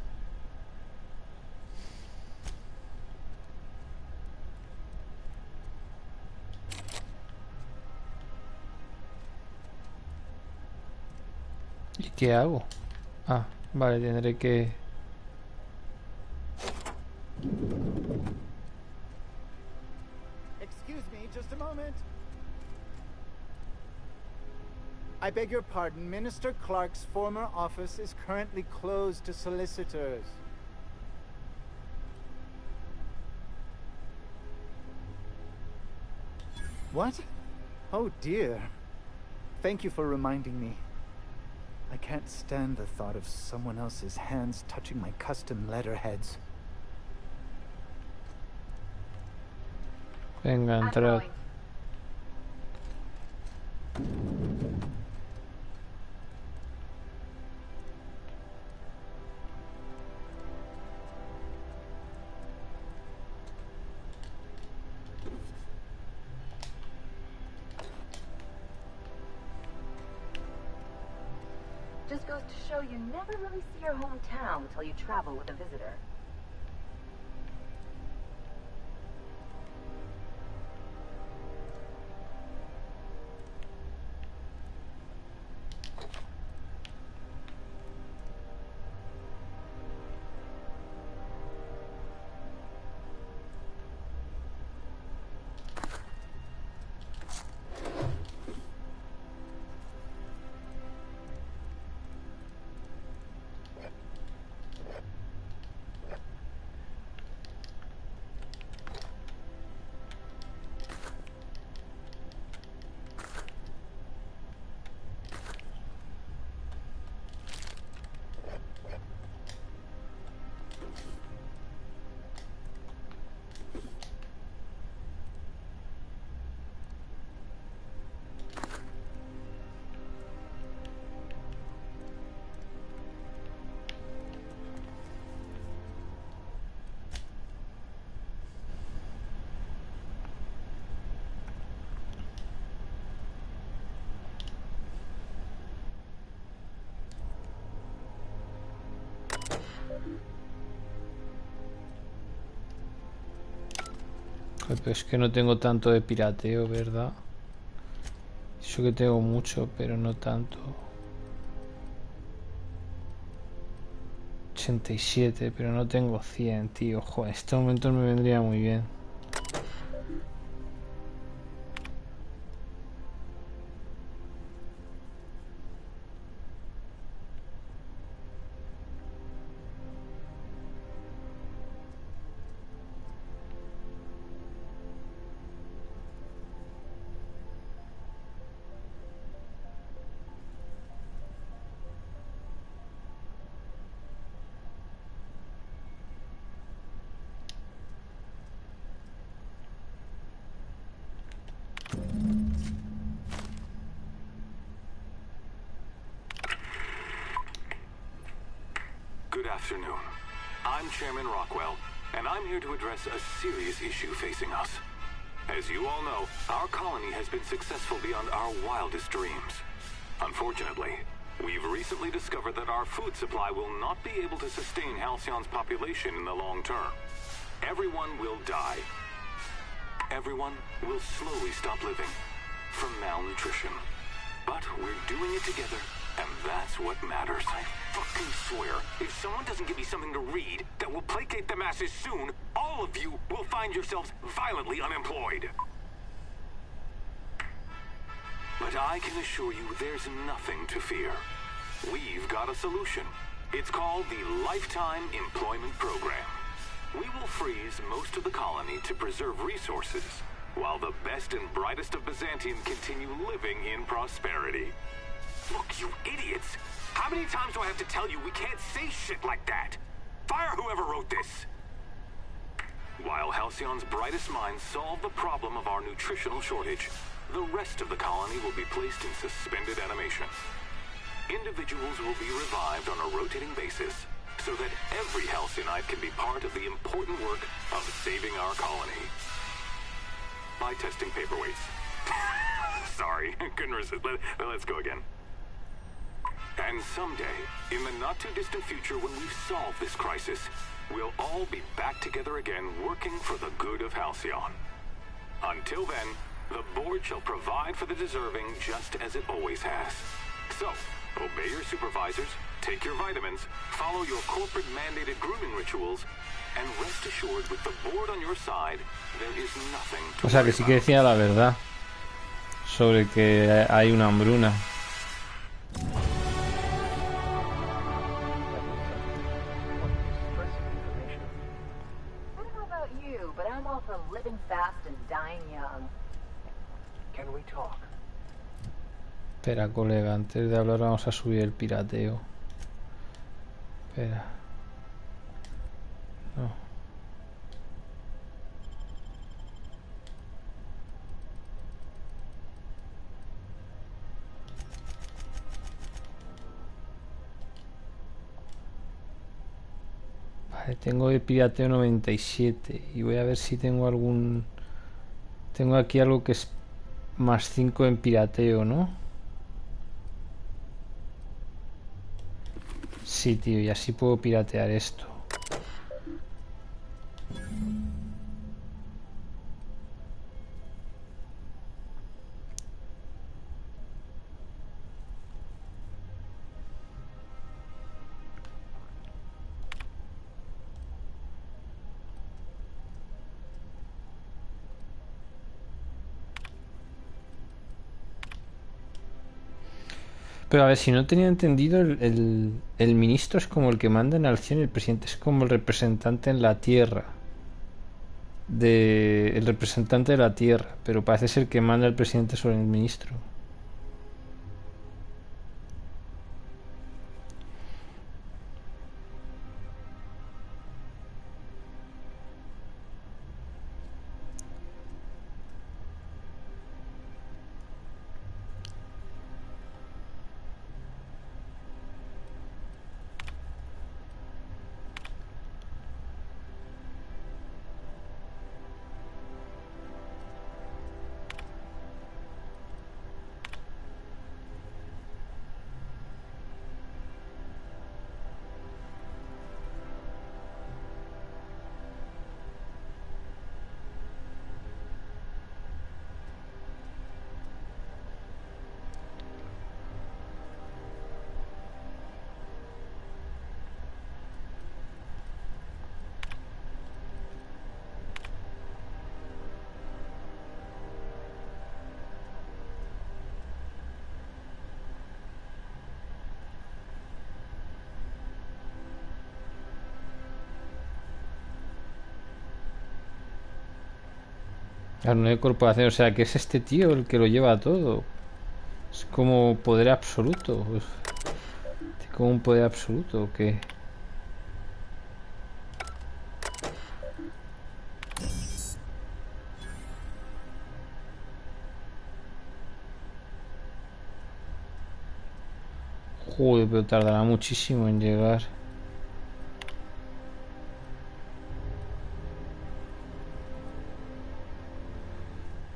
¿Y qué hago? Ah, vale, tendré que... Excuse me, just a moment. I beg your pardon, Minister Clark's former office is currently closed to solicitors. What? Oh dear. Thank you for reminding me. I can't stand the thought of someone else's hands touching my custom letterheads. Venga, entrad. Just goes to show you never really see your hometown until you travel with a visitor. Pero es que no tengo tanto de pirateo, ¿verdad? Eso que tengo mucho, pero no tanto. 87, pero no tengo 100, tío. Joder, en este momento me vendría muy bien. afternoon. I'm Chairman Rockwell, and I'm here to address a serious issue facing us. As you all know, our colony has been successful beyond our wildest dreams. Unfortunately, we've recently discovered that our food supply will not be able to sustain Halcyon's population in the long term. Everyone will die. Everyone will slowly stop living from malnutrition. But we're doing it together, and that's what matters. I fucking swear, if someone doesn't give me something to read that will placate the masses soon, all of you will find yourselves violently unemployed. But I can assure you there's nothing to fear. We've got a solution. It's called the Lifetime Employment Program. We will freeze most of the colony to preserve resources, while the best and brightest of Byzantium continue living in prosperity. Look, you idiots! How many times do I have to tell you we can't say shit like that? Fire whoever wrote this! While Halcyon's brightest minds solve the problem of our nutritional shortage, the rest of the colony will be placed in suspended animation. Individuals will be revived on a rotating basis, so that every Halcyonite can be part of the important work of saving our colony. By testing paperweights. Sorry, couldn't resist. Let's go again. And someday, in the not-too-distant future when we've solved this crisis, we'll all be back together again working for the good of Halcyon. Until then, the board shall provide for the deserving just as it always has. So, obey your supervisors, take your vitamins, follow your corporate-mandated grooming rituals, and rest assured with the board on your side, there is nothing to O sea que sí que decía la verdad sobre que hay una hambruna. I don't know about you, but I'm all for living fast and dying young. Can we talk? Espera, colega, antes de hablar vamos a subir el pirateo. Espera. No. Vale, tengo el pirateo 97 y voy a ver si tengo algún... Tengo aquí algo que es más 5 en pirateo, ¿no? Sí, tío, y así puedo piratear esto. Pero a ver, si no tenía entendido, el ministro es como el que manda en acción, el presidente es como el representante en la tierra. El representante de la tierra, pero parece ser que manda el presidente sobre el ministro. La nueva corporación, o sea, que es este tío el que lo lleva todo. Es como poder absoluto. ¿Es como un poder absoluto o qué? Joder, pero tardará muchísimo en llegar.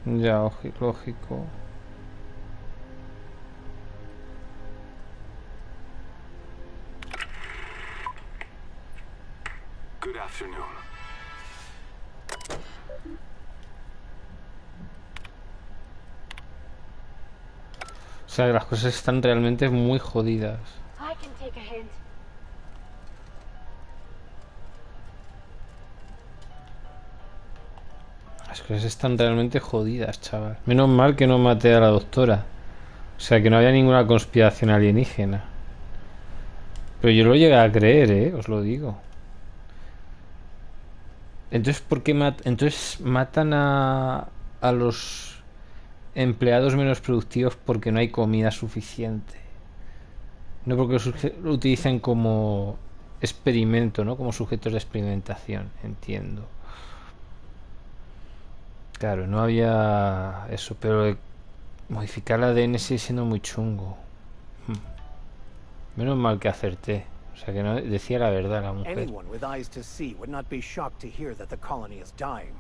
Ya, lógico. Good afternoon. O sea, que las cosas están realmente muy jodidas. I can take a hint. Las cosas están realmente jodidas, chaval. Menos mal que no maté a la doctora. O sea, que no había ninguna conspiración alienígena. Pero yo lo llegué a creer, os lo digo. Entonces, ¿por qué entonces matan a los empleados menos productivos porque no hay comida suficiente? No porque lo utilicen como experimento, ¿no? Como sujetos de experimentación, entiendo. Claro, no había eso, pero modificar el ADN sigue siendo muy chungo. Menos mal que acerté. O sea, que no decía la verdad la mujer. Anyone with eyes to see would not be shocked to hear that the colony is dying.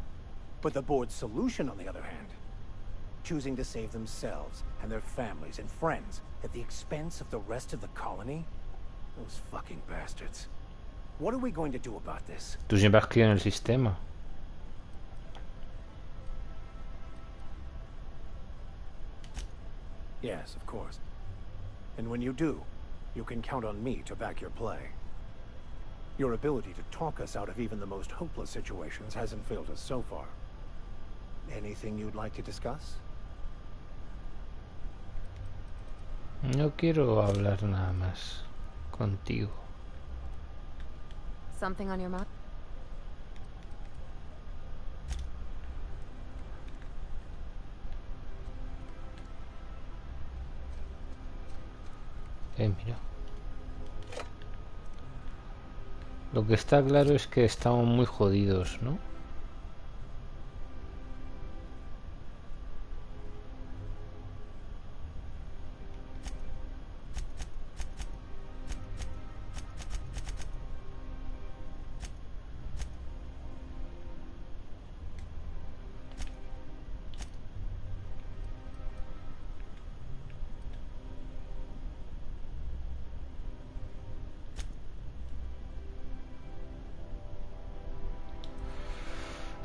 But the board's solution, on the other hand, choosing to save themselves and their families and friends at the expense of the rest of the colony? Those fucking bastards. What are we going to do about this? Tú siempre has creído en el sistema. Yes, of course. And when you do, you can count on me to back your play. Your ability to talk us out of even the most hopeless situations hasn't failed us so far. Anything you'd like to discuss? No quiero hablar nada más contigo. Something on your mind? Mira. Lo que está claro es que estamos muy jodidos, ¿no?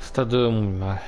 Está todo muy mal.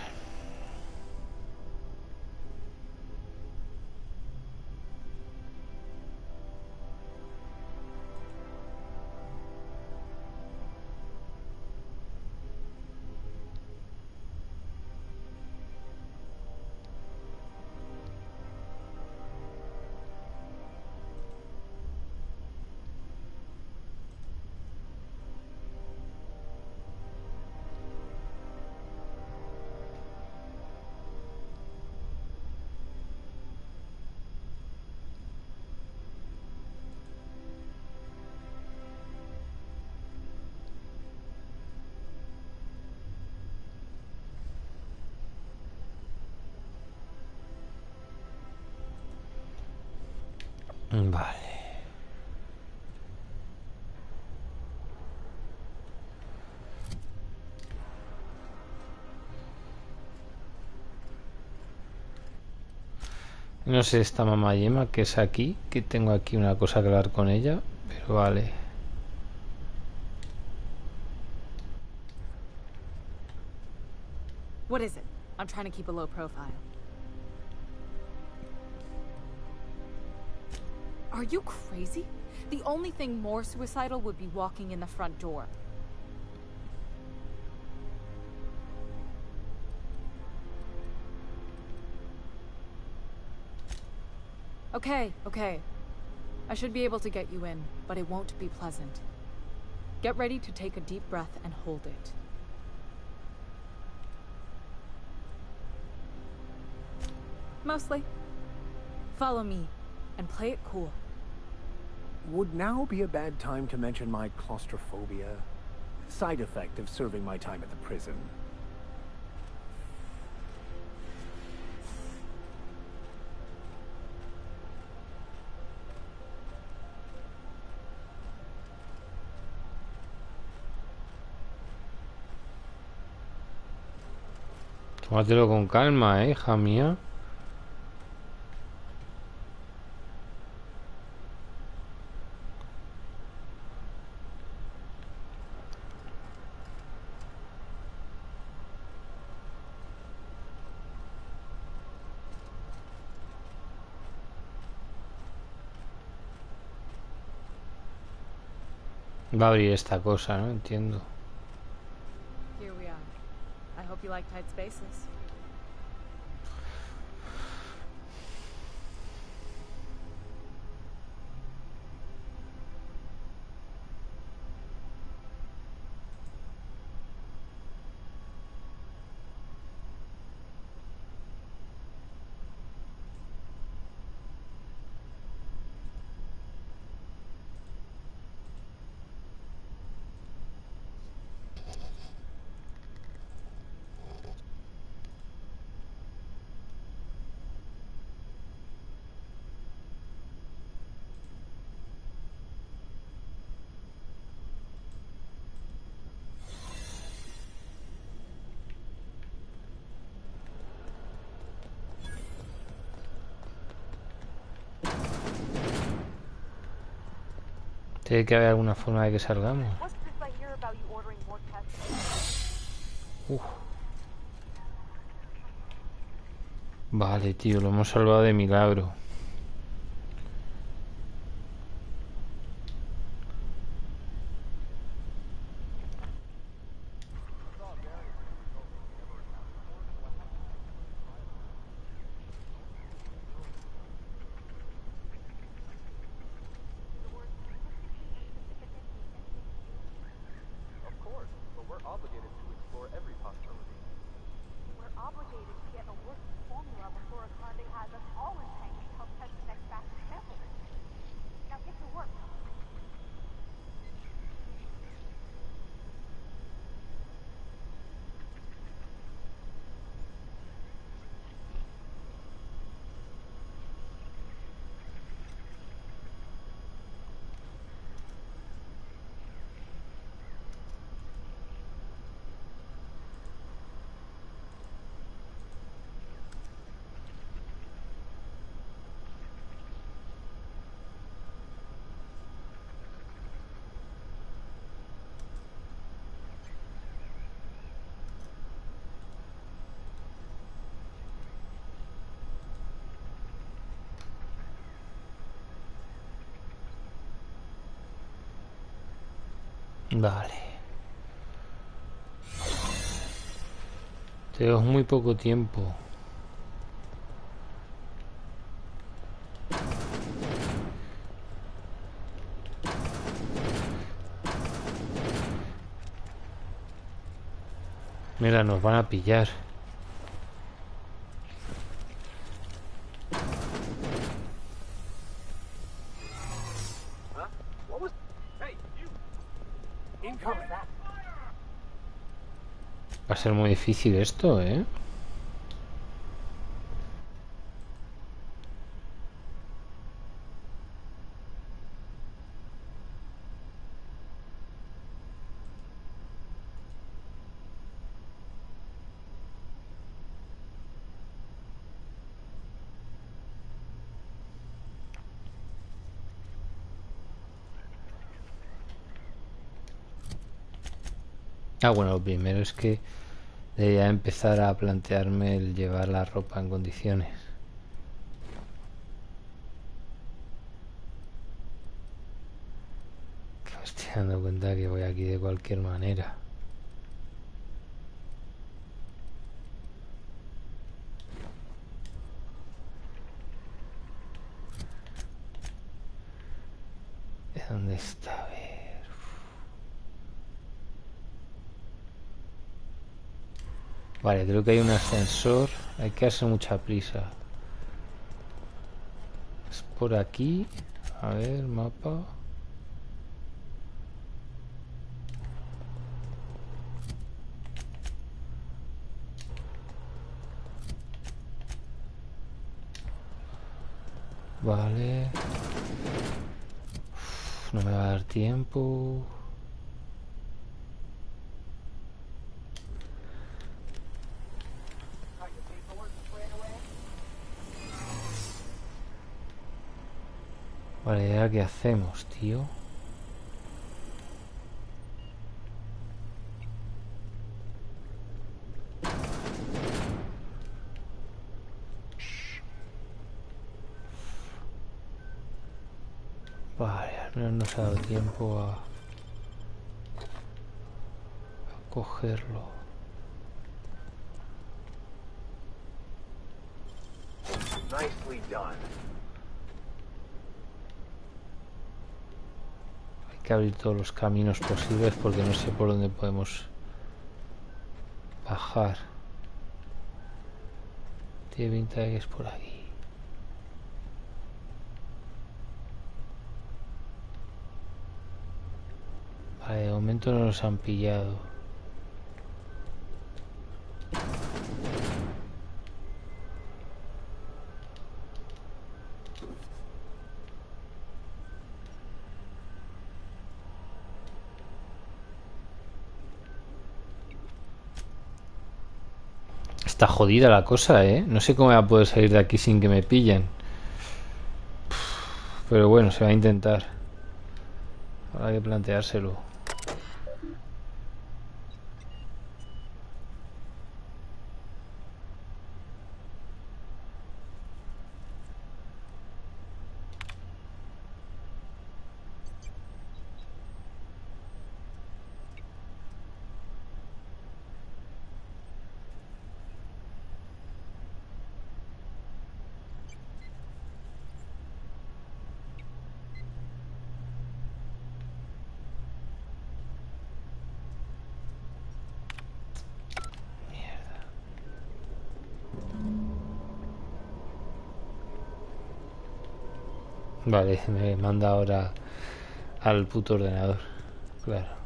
Vale. No sé esta mamá yema que es aquí, que tengo aquí una cosa que hablar con ella, pero vale. What is it? I'm trying to keep a low profile. Are you crazy? The only thing more suicidal would be walking in the front door. Okay, okay. I should be able to get you in, but it won't be pleasant. Get ready to take a deep breath and hold it. Mostly. Follow me, and play it cool. Would now be a bad time to mention my claustrophobia? Side effect of serving my time at the prison. Tómatelo con calma, hija mía. Va a abrir esta cosa, ¿no? Entiendo. Here we are. I hope you like tight spaces. Tiene que haber alguna forma de que salgamos. Uf. Vale, tío, lo hemos salvado de milagro. Vale. Tenemos muy poco tiempo. Mira, nos van a pillar. Va a ser muy difícil esto, ¿eh? Ah, bueno, lo primero es que debería empezar a plantearme el llevar la ropa en condiciones. Me estoy dando cuenta que voy aquí de cualquier manera. ¿Dónde está? A ver. Vale, creo que hay un ascensor. Hay que hacer mucha prisa. Es por aquí. A ver, mapa. Vale. Uf, no me va a dar tiempo. Vale, ¿ahora qué hacemos, tío? Vale, al menos nos ha dado tiempo a cogerlo. Nicely done. Hay que abrir todos los caminos posibles porque no sé por dónde podemos bajar. Tiene pinta de que es por aquí. Vale, de momento no nos han pillado. Está jodida la cosa, ¿eh? No sé cómo voy a poder salir de aquí sin que me pillen. Pero bueno, se va a intentar. Habrá que planteárselo. Vale, me manda ahora al puto ordenador. Claro.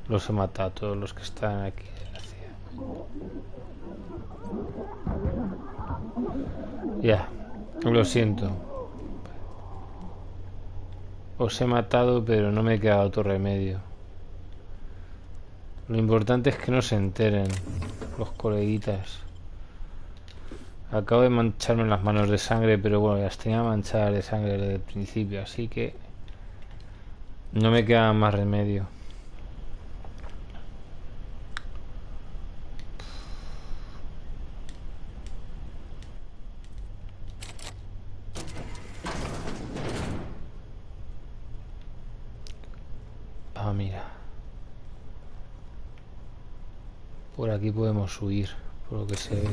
Los he matado a todos los que están aquí. Ya, lo siento. Os he matado, pero no me queda otro remedio. Lo importante es que no se enteren los coleguitas. Acabo de mancharme las manos de sangre, pero bueno, las tenía manchadas de sangre desde el principio, así que no me queda más remedio. Ah, mira. Por aquí podemos huir, por lo que se ve.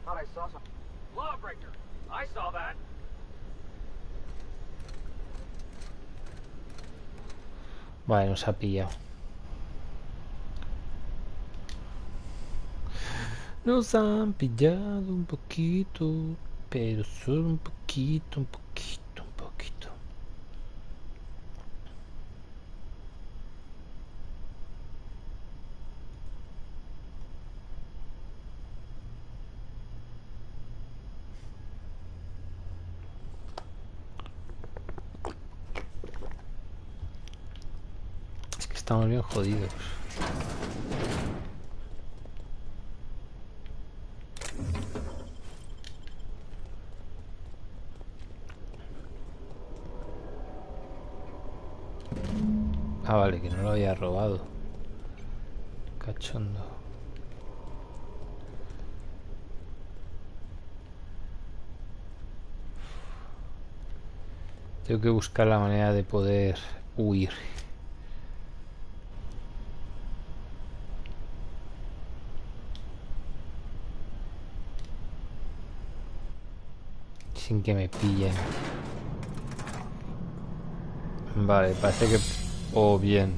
Thought I saw some lawbreaker. I saw that. Vale, nos ha pillado. Nos han pillado un poquito, pero solo un poquito, un poquito, un poquito. Es que estamos bien jodidos. Ah, vale, que no lo había robado. Cachondo. Tengo que buscar la manera de poder huir. sin que me pillen. Vale, parece que... Oh, bien.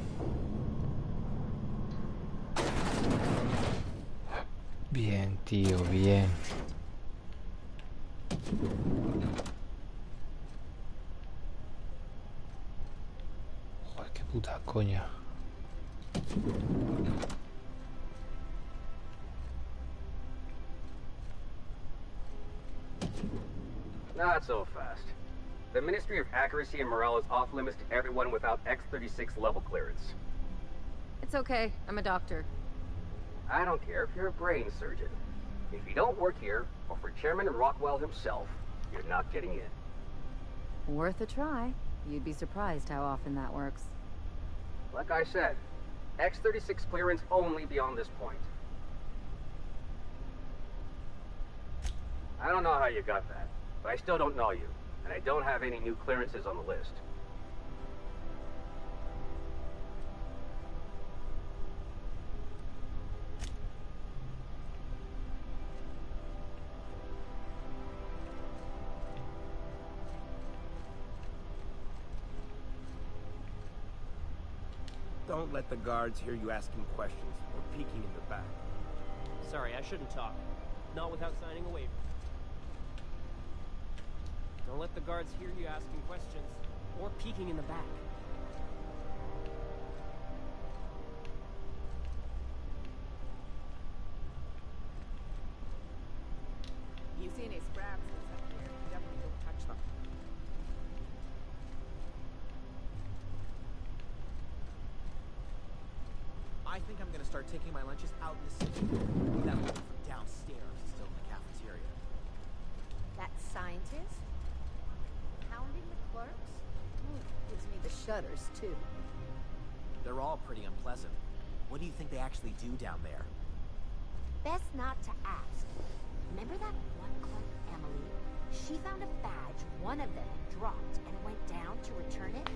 Bien, tío, bien. Joder, qué puta coña. Not so fast. The Ministry of Accuracy and Morale is off limits to everyone without X-36 level clearance. It's okay. I'm a doctor. I don't care if you're a brain surgeon. If you don't work here, or for Chairman Rockwell himself, you're not getting in. Worth a try. You'd be surprised how often that works. Like I said, X-36 clearance only beyond this point. I don't know how you got that, but I still don't know you, and I don't have any new clearances on the list. Don't let the guards hear you asking questions or peeking in the back. Sorry, I shouldn't talk. Not without signing a waiver. Don't let the guards hear you asking questions or peeking in the back. You see any scraps up here? Definitely don't touch them. I think I'm gonna start taking my lunches out in the city. That will be from downstairs instead of in the cafeteria. That scientist? Pounding the clerks? Gives me the shudders, too. They're all pretty unpleasant. What do you think they actually do down there? Best not to ask. Remember that one clerk, Emily? She found a badge one of them had dropped and went down to return it.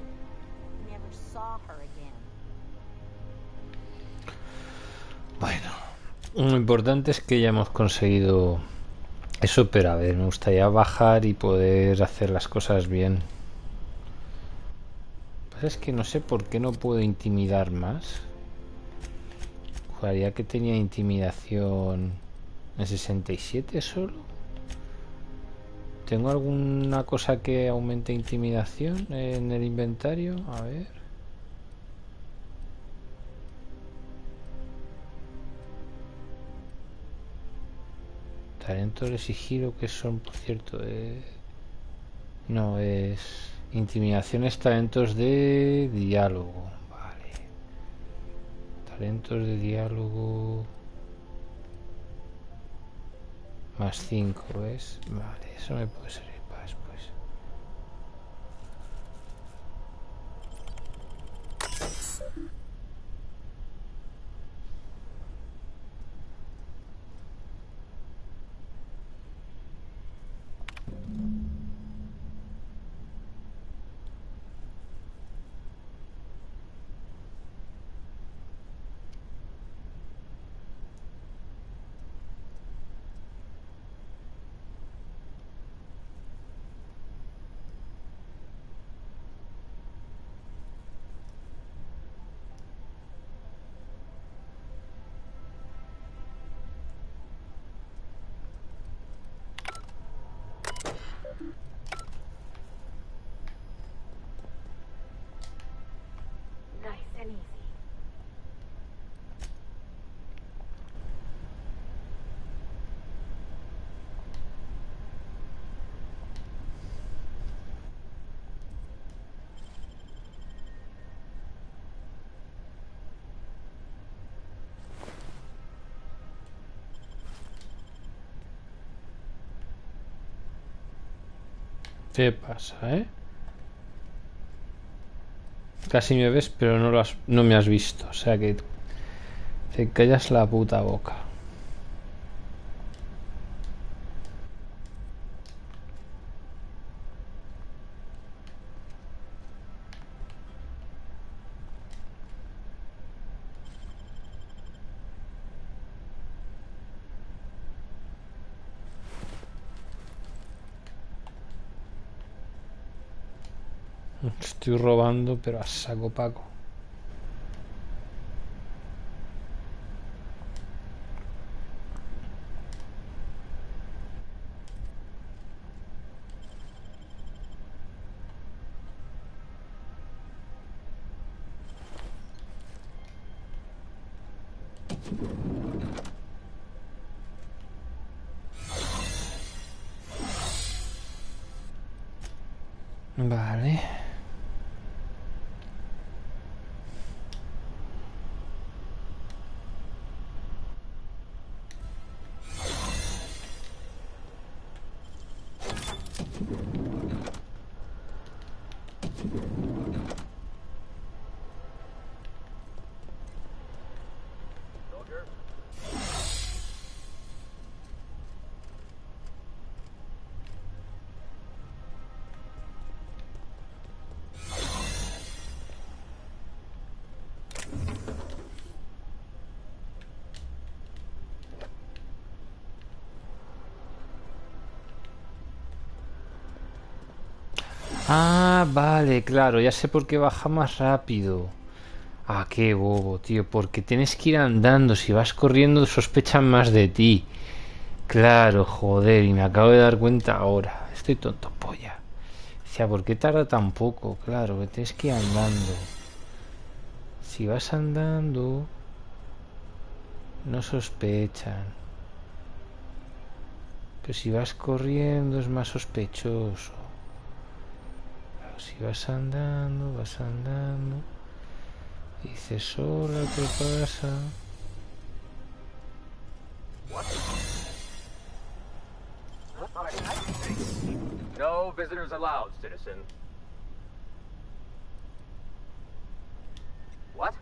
Never saw her again. Bueno, lo importante es que ya hemos conseguido eso, pero a ver, me gustaría bajar y poder hacer las cosas bien. Lo que pasa es que no sé por qué no puedo intimidar más. Juraría que tenía intimidación en 67 solo. ¿Tengo alguna cosa que aumente intimidación en el inventario? A ver. Talentos de sigilo, que son, por cierto, no, es intimidaciones, talentos de diálogo. Vale. Talentos de diálogo más 5, ¿ves? Vale, eso me puede servir para después. Nice and easy. ¿Qué pasa, Casi me ves, pero no me has visto. O sea que te callas la puta boca. Estoy robando, pero a saco paco. Vale. Ah, vale, claro, ya sé por qué baja más rápido. Ah, qué bobo, tío, porque tienes que ir andando. Si vas corriendo sospechan más de ti. Claro, joder, y me acabo de dar cuenta ahora. Estoy tonto, polla. O sea, ¿por qué tarda tan poco? Claro, que tienes que ir andando. Si vas andando, no sospechan. Pero si vas corriendo es más sospechoso. Si vas andando, dices, hola, ¿qué pasa? No visitors allowed, citizen. What?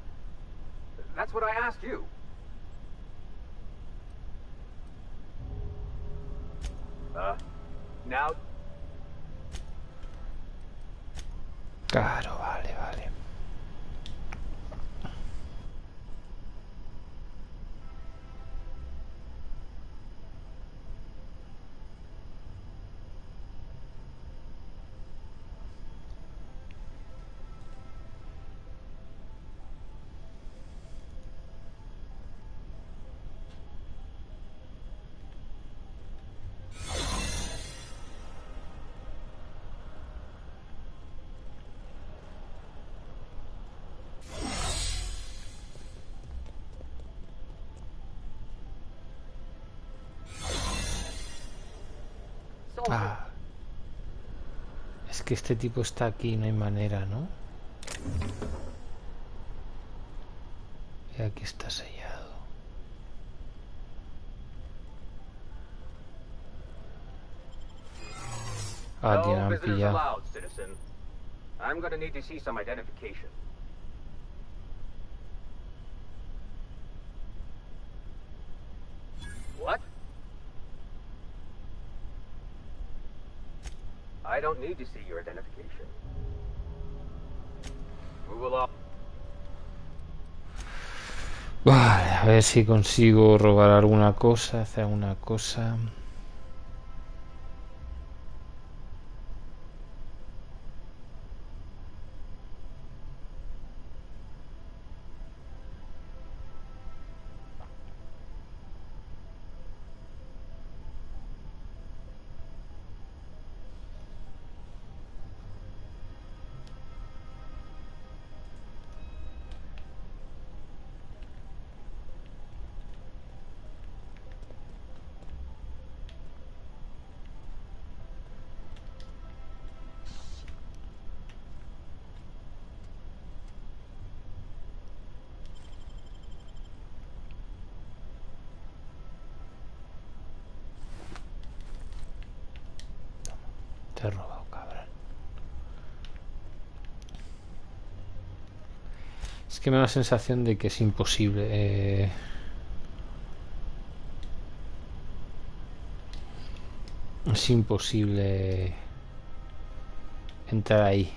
That's what I asked you. Now... Claro, vale, vale. Ah. Es que este tipo está aquí, no hay manera, ¿no? Y aquí está sellado. Ah, tío, me han pillado. allowed, citizen. I'm gonna need to see some identification. What? I don't need to see your identification. We will all... Vale, a ver si consigo robar alguna cosa, hacer alguna cosa. Te he robado, cabrón. Es que me da la sensación de que es imposible. Es imposible entrar ahí.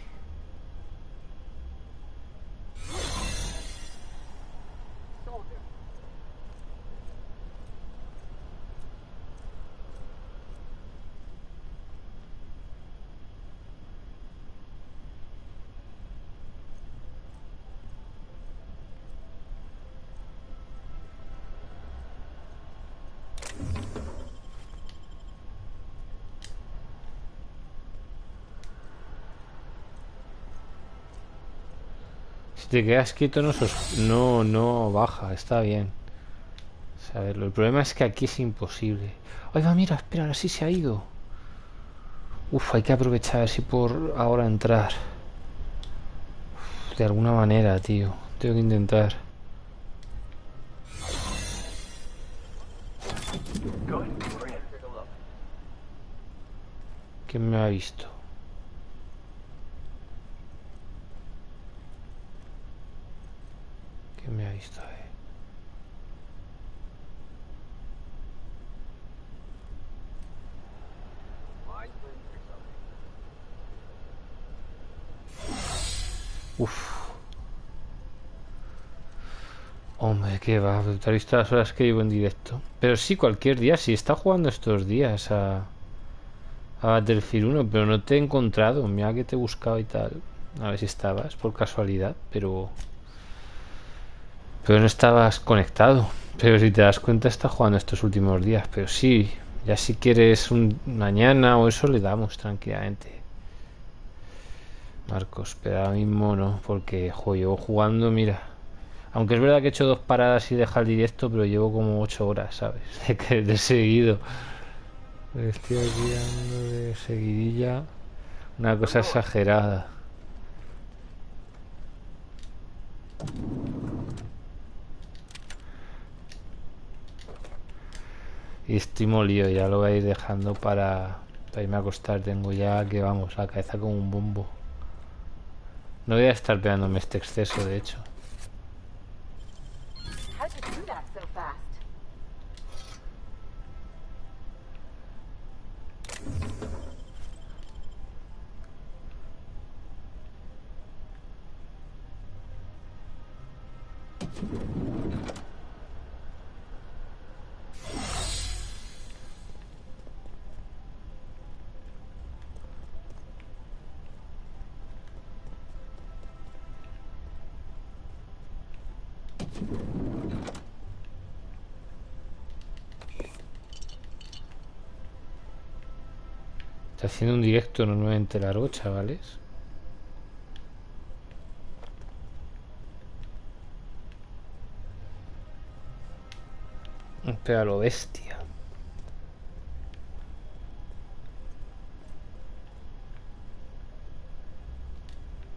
te quedas quieto no baja, está bien. O sea, el problema es que aquí es imposible. Oiga, mira, espera, ahora sí se ha ido. Uf, hay que aprovechar a ver si por ahora entrar. Uf, de alguna manera, tío. Tengo que intentar. ¿Quién me ha visto? ¿Quién me ha visto? Uf. Hombre, qué va. Te has visto las horas que llevo en directo. Pero sí, cualquier día. Sí, está jugando estos días a Battlefield 1, pero no te he encontrado. Mira que te he buscado y tal. A ver si estabas, por casualidad, pero no estabas conectado. Pero si te das cuenta, está jugando estos últimos días. Pero sí, ya si quieres mañana o eso, le damos tranquilamente. Marcos, pero ahora mismo no, porque llevo jugando, mira. Aunque es verdad que he hecho 2 paradas y deja el directo, pero llevo como 8 horas, ¿sabes? De seguido. Estoy aquí dando de seguidilla. Una cosa exagerada. Y estoy molido, ya lo voy a ir dejando para irme a acostar. Tengo ya que, vamos, la cabeza como un bombo. No voy a estar pegándome este exceso, de hecho. Está haciendo un directo normalmente largo, chavales. Pero a lo bestia.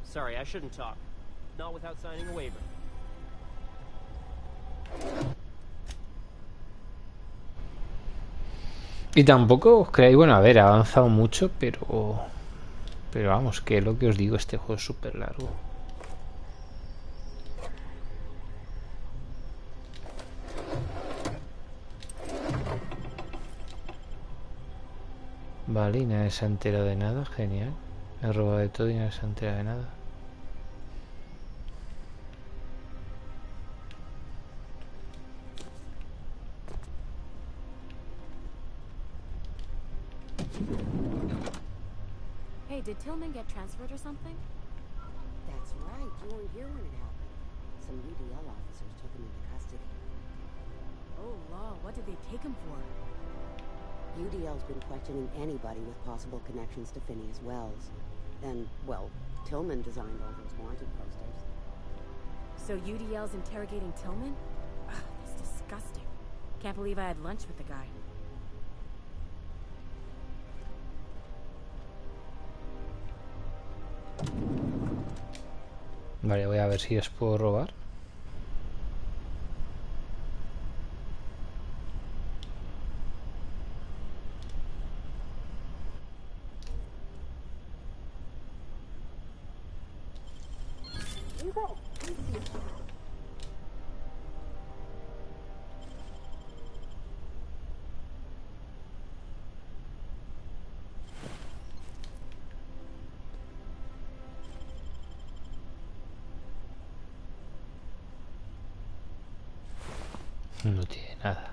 Sorry, I shouldn't talk. Not without signing a waiver. Y tampoco os creáis, bueno, a ver, ha avanzado mucho, pero vamos, que lo que os digo, este juego es súper largo. Vale, y nadie se ha enterado de nada, genial. Me he robado de todo y nadie se ha enterado de nada. Hey, did Tillman get transferred or something? That's right. You weren't here when it happened. Some UDL officers took him into custody. Oh, law. What did they take him for? UDL's been questioning anybody with possible connections to Phineas Wells. And, well, Tillman designed all those wanted posters. So UDL's interrogating Tillman? Ugh, that's disgusting. Can't believe I had lunch with the guy. Vale, voy a ver si os puedo robar. No tiene nada.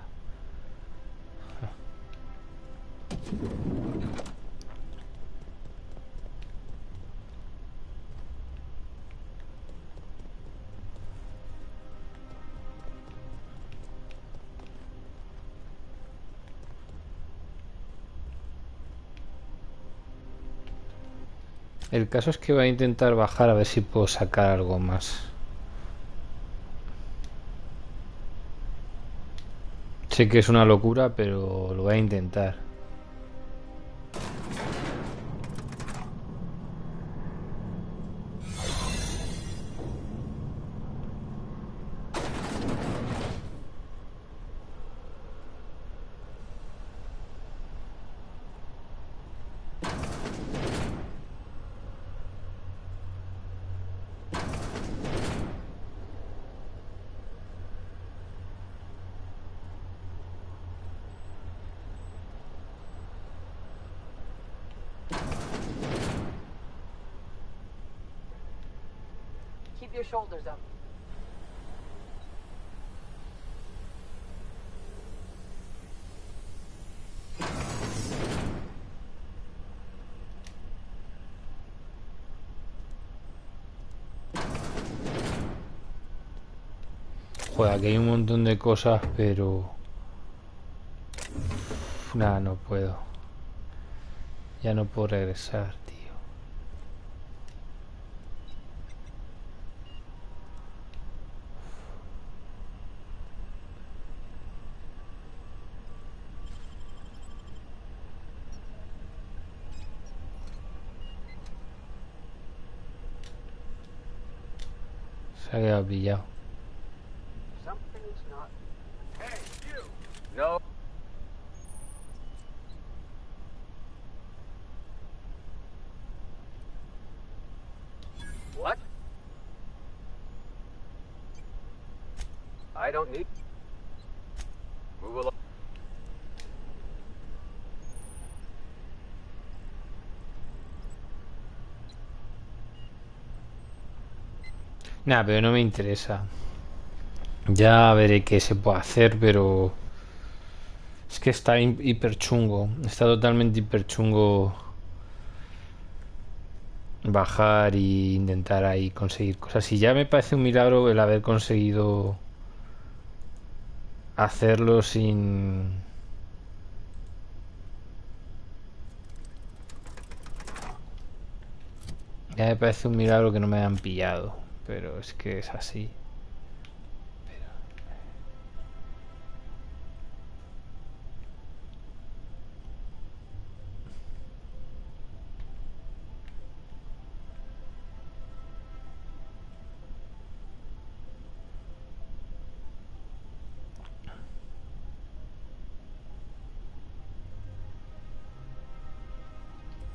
El caso es que voy a intentar bajar a ver si puedo sacar algo más. Sé que es una locura, pero lo voy a intentar. Keep your shoulders up. Joder, aquí hay un montón de cosas, pero... Nada, no puedo. Ya no puedo regresar, tío. Se ha quedado pillado. Something's not. Hey, you! No. What? I don't need. Move along. Nada, pero no me interesa. Ya veré qué se puede hacer, pero... Es que está hiper chungo. Está totalmente hiper chungo bajar y intentar ahí conseguir cosas. Y ya me parece un milagro el haber conseguido hacerlo sin... Ya me parece un milagro que no me hayan pillado. Pero es que es así.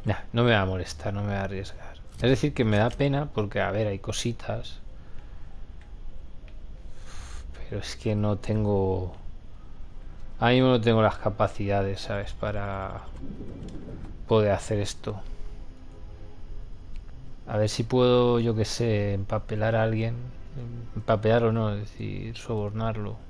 Nah, no me va a molestar, no me va a arriesgar. Es decir, que me da pena porque, a ver, hay cositas. Pero es que no tengo... Ahora mismo no tengo las capacidades, ¿sabes? Para poder hacer esto. A ver si puedo, yo que sé, empapelar a alguien. Empapelar o no, es decir, sobornarlo.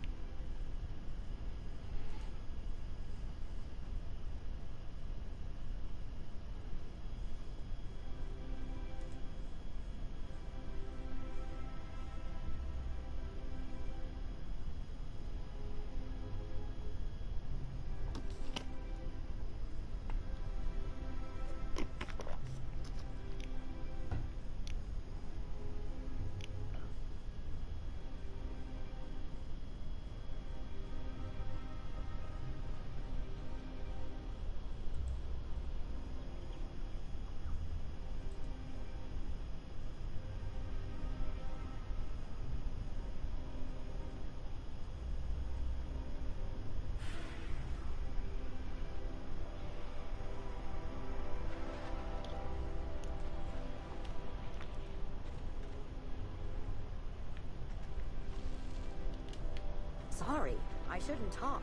Sorry, I shouldn't talk.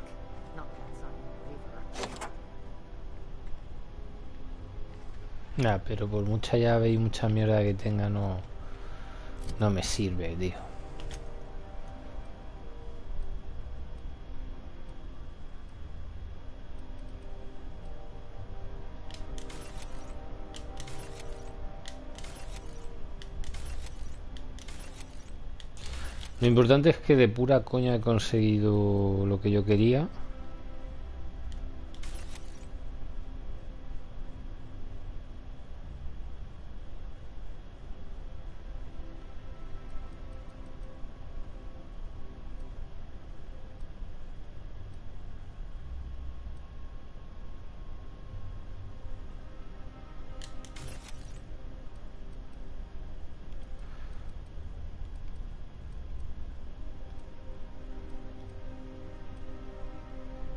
Not that it's not in favor. Nah, pero por mucha llave y mucha mierda que tenga, no me sirve, tío. Lo importante es que de pura coña he conseguido lo que yo quería.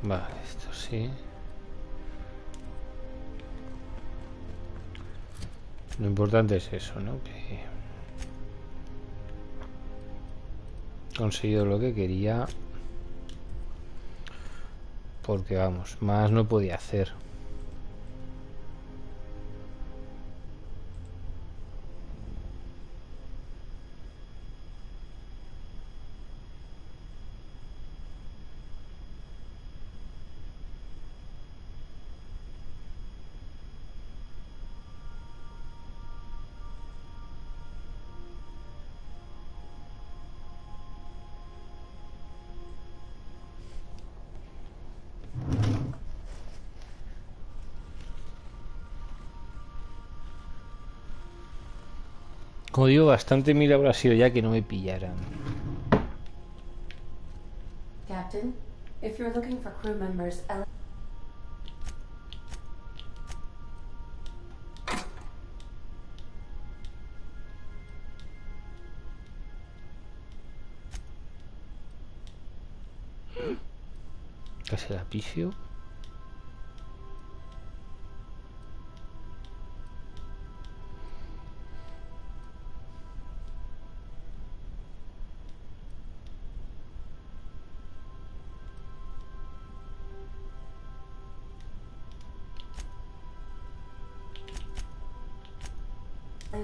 Vale, esto sí. Lo importante es eso, ¿no? Que he conseguido lo que quería. Porque vamos, más no podía hacer. Como digo, bastante mil habrá sido ya que no me pillaran. Captain, if you're looking for crew members, Casi la pifio.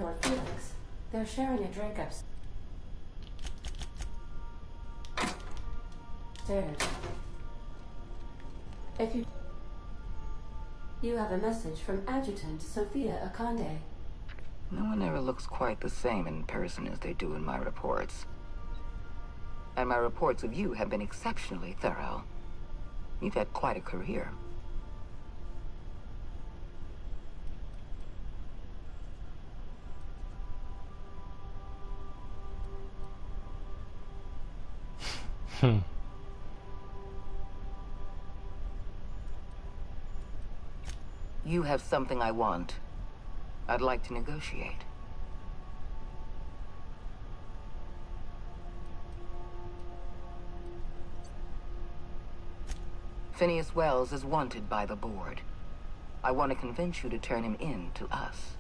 or Felix, they're sharing a drink upstairs. If you have a message from Adjutant Sophia Akande. No one ever looks quite the same in person as they do in my reports. And my reports of you have been exceptionally thorough. You've had quite a career. You have something I want. I'd like to negotiate. Phineas Wells is wanted by the board. I want to convince you to turn him in to us.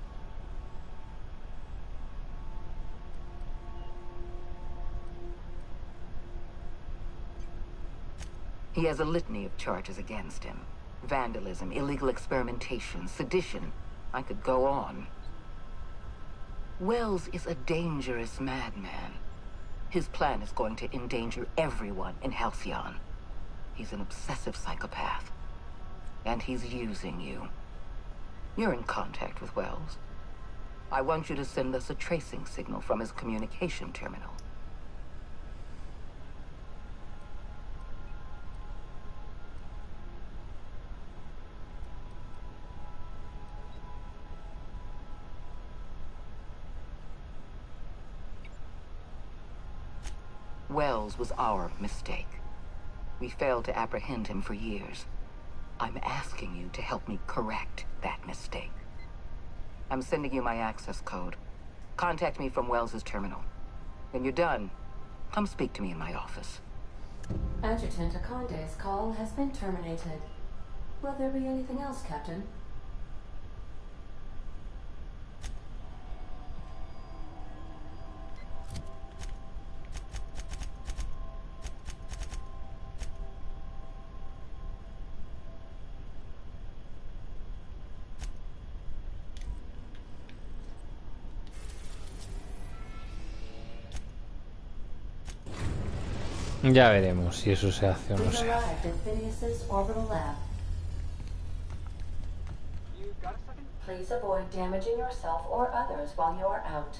He has a litany of charges against him. Vandalism, illegal experimentation, sedition. I could go on. Wells is a dangerous madman. His plan is going to endanger everyone in Halcyon. He's an obsessive psychopath. And he's using you. You're in contact with Wells. I want you to send us a tracing signal from his communication terminal. Wells was our mistake. We failed to apprehend him for years. I'm asking you to help me correct that mistake. I'm sending you my access code. Contact me from Wells's terminal. When you're done, come speak to me in my office. Adjutant Akande's call has been terminated. Will there be anything else, Captain? Ya veremos si eso se hace o no se hace. Arrived at Phineas's orbital lab. Please avoid damaging yourself or others while you are out.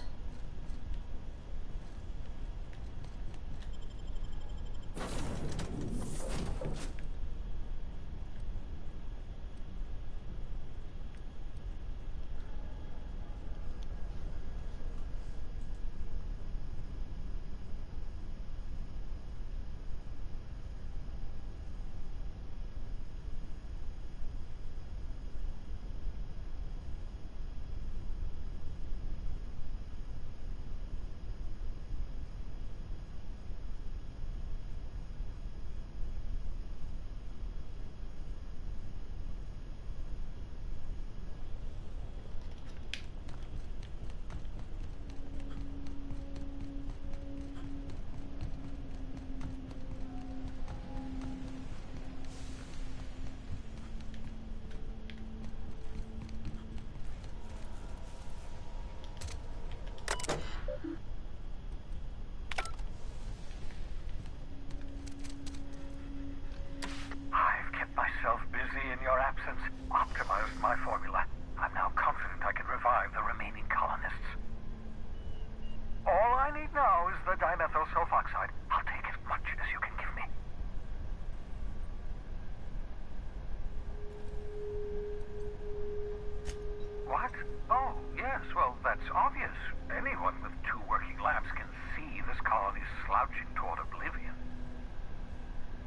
that's obvious. Anyone with 2 working labs can see this colony's slouching toward oblivion.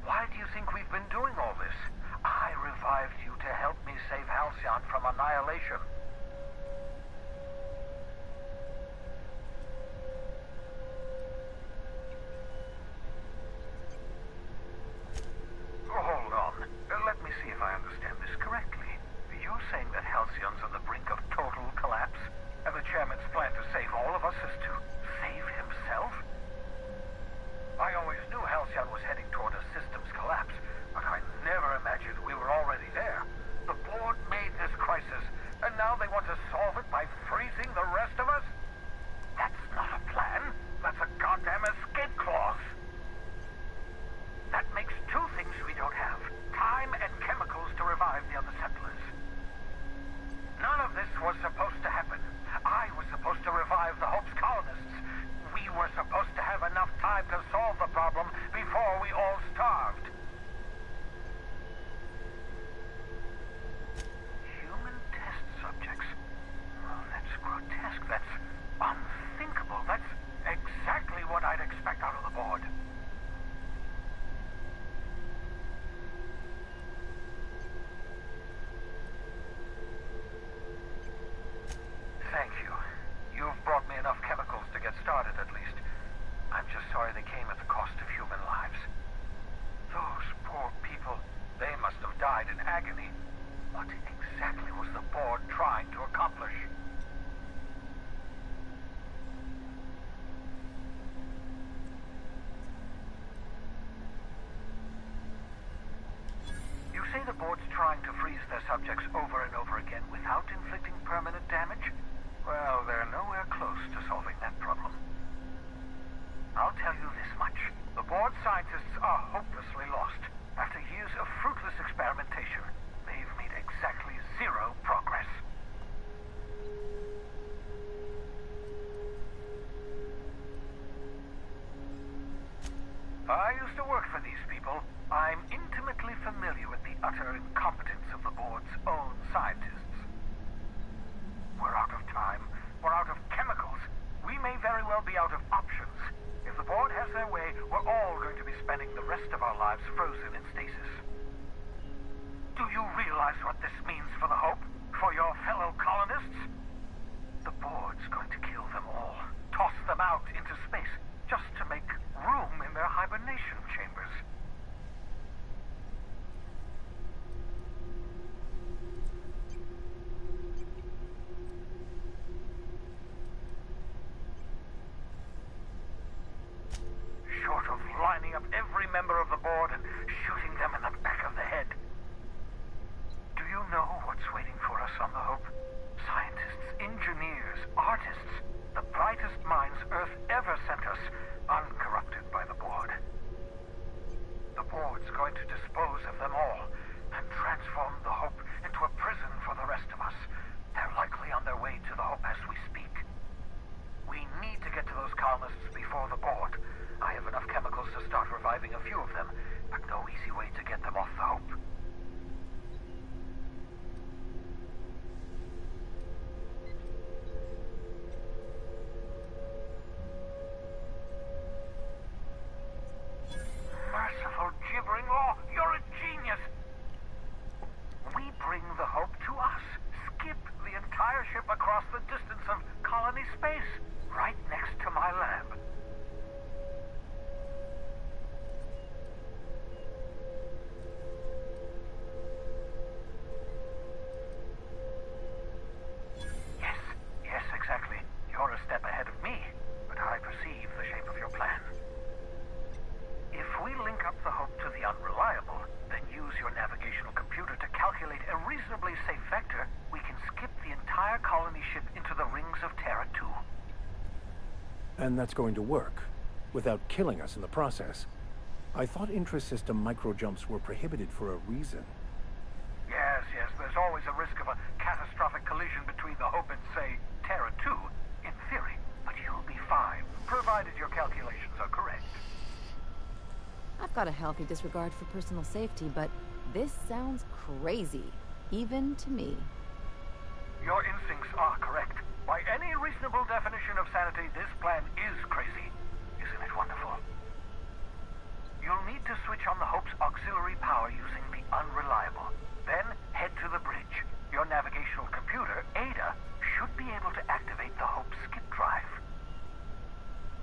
Why do you think we've been doing all this? I revived you to help me save Halcyon from annihilation. Hold on. Let me see if I understand this correctly. You're saying that Halcyon's on the brink of total collapse, and the chairman's plan to save all of us is to save himself? I always knew Halcyon was heading toward a systems collapse, but I never imagined we were already there. The board made this crisis, and now they want to solve it by freezing the rest of us? That's not a plan. That's a goddamn escape clause. That makes 2 things we don't have. Time and chemicals to revive the other settlers. None of this was supposed to happen. I was supposed to revive the Hope's colonists. We were supposed to have enough time to solve the problem before we all starved. Human test subjects? Well, that's grotesque. That's unthinkable. That's exactly what I'd expect out of the board. Thank you. You've brought me enough chemicals to get started, at least. I'm just sorry they came at the cost of human lives. Those poor people, they must have died in agony. What exactly was the board trying to accomplish? You say the board's trying to freeze their subjects over and over again without inflicting permanent damage? Well, they're nowhere close to solving that problem. I'll tell you this much. The board scientists are hopelessly lost. After years of fruitless experimentation, they've made exactly 0 progress. I used to work for these people. I'm intimately familiar with the utter incompetence of the board's own scientists. We're out of time. We're out of chemicals. We may very well be out of options. If the board has their way, we're all going to be spending the rest of our lives frozen in stasis. Do you realize what this means for the Hope? For your fellow colonists? The board's going to kill them all. Toss them out into space, just to make room in their hibernation chambers. Short of lining up every member of the board and shooting them in the back of the head. Do you know what's waiting for us on the Hope? Scientists, engineers, artists, the brightest minds Earth ever sent us, uncorrupted by the board. The board's going to dispose of them all and transform the Hope into a prison for the rest of us. They're likely on their way to the Hope as we speak. We need to get to those colonists before the board. I have enough chemicals to start reviving a few of them, but no easy way to get them off the Hope. Merciful gibbering law, you're a genius! We bring the Hope to us. Skip the entire ship across the distance of colony space, right next to my lab. Yes, exactly. You're a step ahead of me, but I perceive the shape of your plan. If we link up the Hope to the unreliable, then use your navigational computer to calculate a reasonably safe vector, we can skip the entire colony ship into the rings of Terra 2. And that's going to work, without killing us in the process. I thought intra-system micro-jumps were prohibited for a reason. Yes, there's always a risk of a catastrophic collision between the Hope and, say, Terra 2, in theory. But you'll be fine, provided your calculations are correct. I've got a healthy disregard for personal safety, but this sounds crazy, even to me. Your instincts are correct. By any reasonable reasonable definition of sanity, this plan is crazy. Isn't it wonderful? You'll need to switch on the Hope's auxiliary power using the unreliable. Then head to the bridge. Your navigational computer, Ada, should be able to activate the Hope skip drive.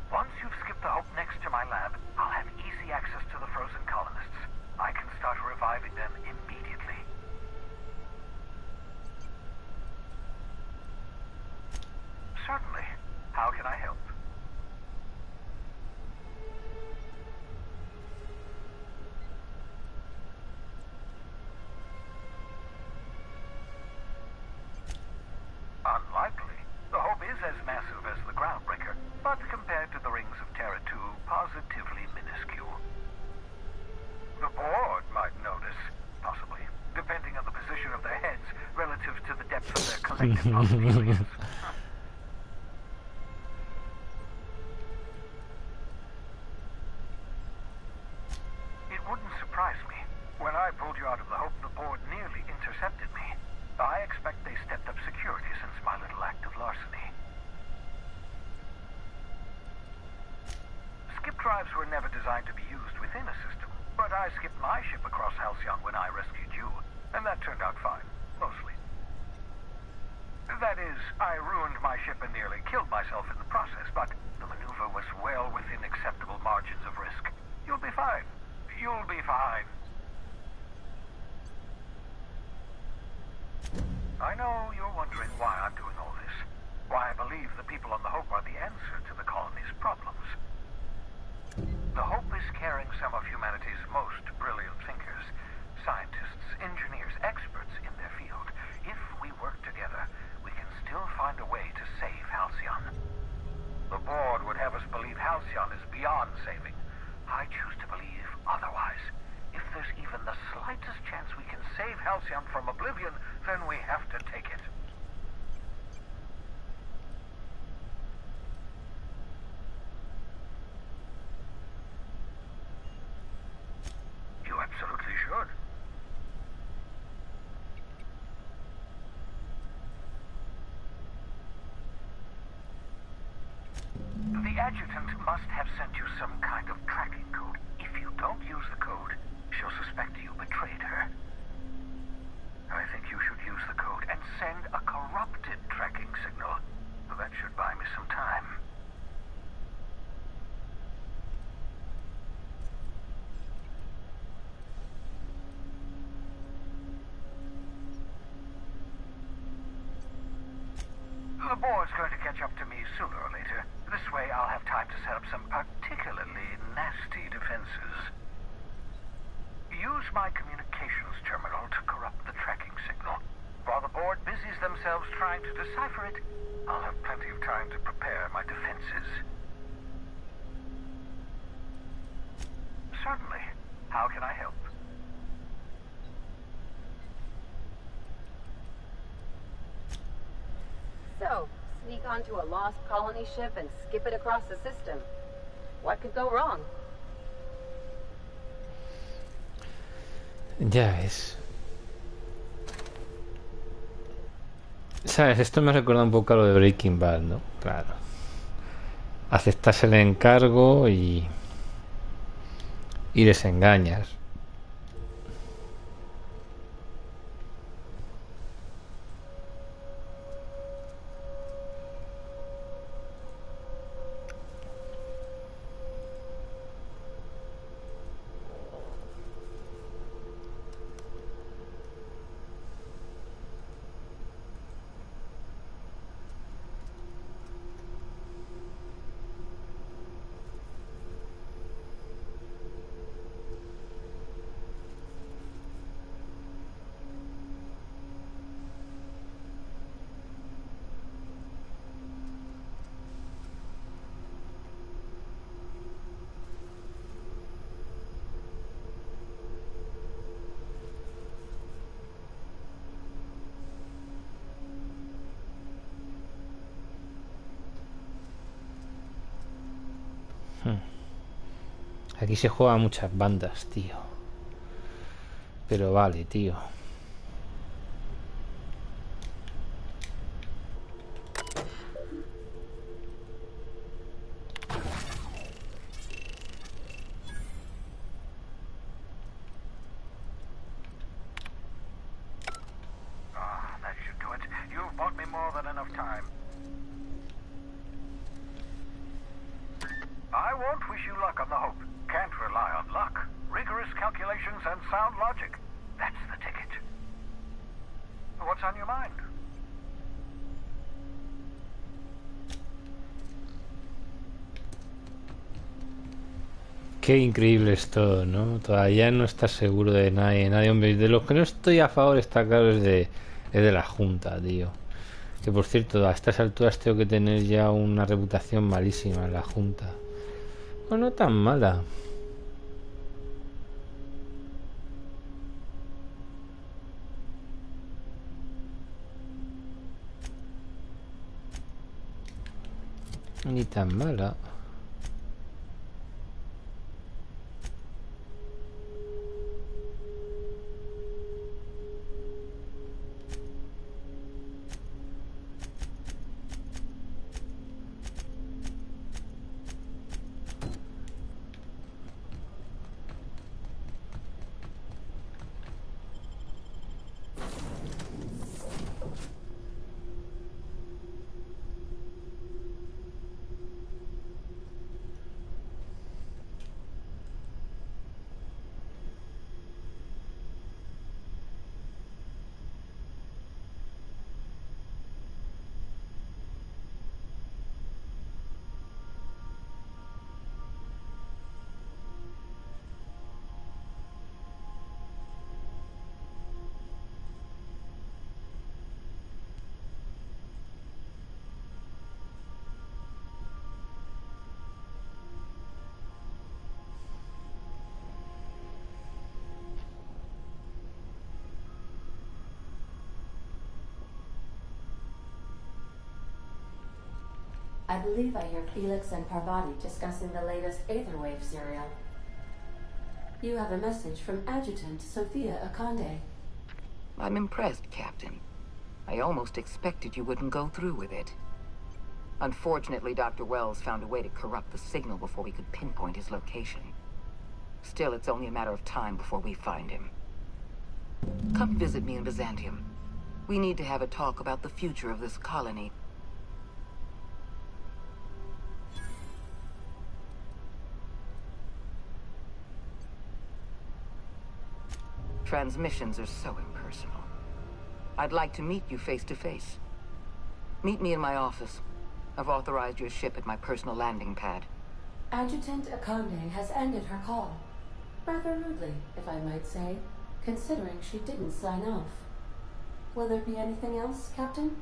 Once you've skipped the Hope next to my lab, I'll have easy access to the frozen colonists. I can start reviving them immediately. Certainly. How can I help? Unlikely. The Hope is as massive as the Groundbreaker, but compared to the rings of Terra 2, positively minuscule. The board might notice, possibly, depending on the position of their heads relative to the depth of their collective posteriors. It wouldn't surprise me. When I pulled you out of the Hope, the board nearly intercepted me. I expect they stepped up security since my little act of larceny. Skip drives were never designed to be used within a system, but I skipped my ship across Halcyon when I rescued you, and that turned out fine, mostly. That is, I ruined my ship and nearly killed myself in the process, but the maneuver was well within acceptable margins of risk. You'll be fine. You'll be fine. I know you're wondering why I'm doing all this. Why I believe the people on the Hope are the answer to the colony's problems. The Hope is carrying some of humanity's most brilliant thinkers, scientists, engineers, experts in their field. If we work together, we can still find a way to save Halcyon. The board would have us believe Halcyon is beyond saving. I choose to believe otherwise. If there's even the slightest chance we can save Halcyon from oblivion, then we have to take it. You absolutely should. The adjutant must have sent you some kind of tracking code. If you don't use the code, she'll suspect you betrayed her. I think you should use the code and send a corrupted tracking signal. That should buy me some time. The board's going to catch up to me sooner or later. This way I'll have time to set up some particularly nasty defenses. Use my communications terminal to corrupt the tracking signal. While the board busies themselves trying to decipher it, I'll have plenty of time to prepare my defenses. Certainly. How can I help? So, sneak onto a lost colony ship and skip it across the system. What could go wrong? Ya ves. ¿Sabes? Esto me recuerda un poco a lo de Breaking Bad, ¿no? Claro. Aceptas el encargo y desengañas. Aquí se juega muchas bandas, tío. Pero vale, tío. luck on the hope. Can't rely on luck. Rigorous calculations and sound logic. That's the ticket. What's on your mind? Qué increíble es todo, ¿no? Todavía no estás seguro de nadie, hombre. De los que no estoy a favor, está claro, es de la Junta, tío. Que por cierto, a estas alturas tengo que tener ya una reputación malísima en la Junta. O no tan mala. Ni tan mala. I believe I hear Felix and Parvati discussing the latest Aetherwave serial. You have a message from Adjutant Sophia Akande. I'm impressed, Captain. I almost expected you wouldn't go through with it. Unfortunately, Dr. Wells found a way to corrupt the signal before we could pinpoint his location. Still, it's only a matter of time before we find him. Come visit me in Byzantium. We need to have a talk about the future of this colony. Transmissions are so impersonal. I'd like to meet you face to face. Meet me in my office. I've authorized your ship at my personal landing pad. Adjutant Akande has ended her call. Rather rudely, if I might say, considering she didn't sign off. Will there be anything else, Captain?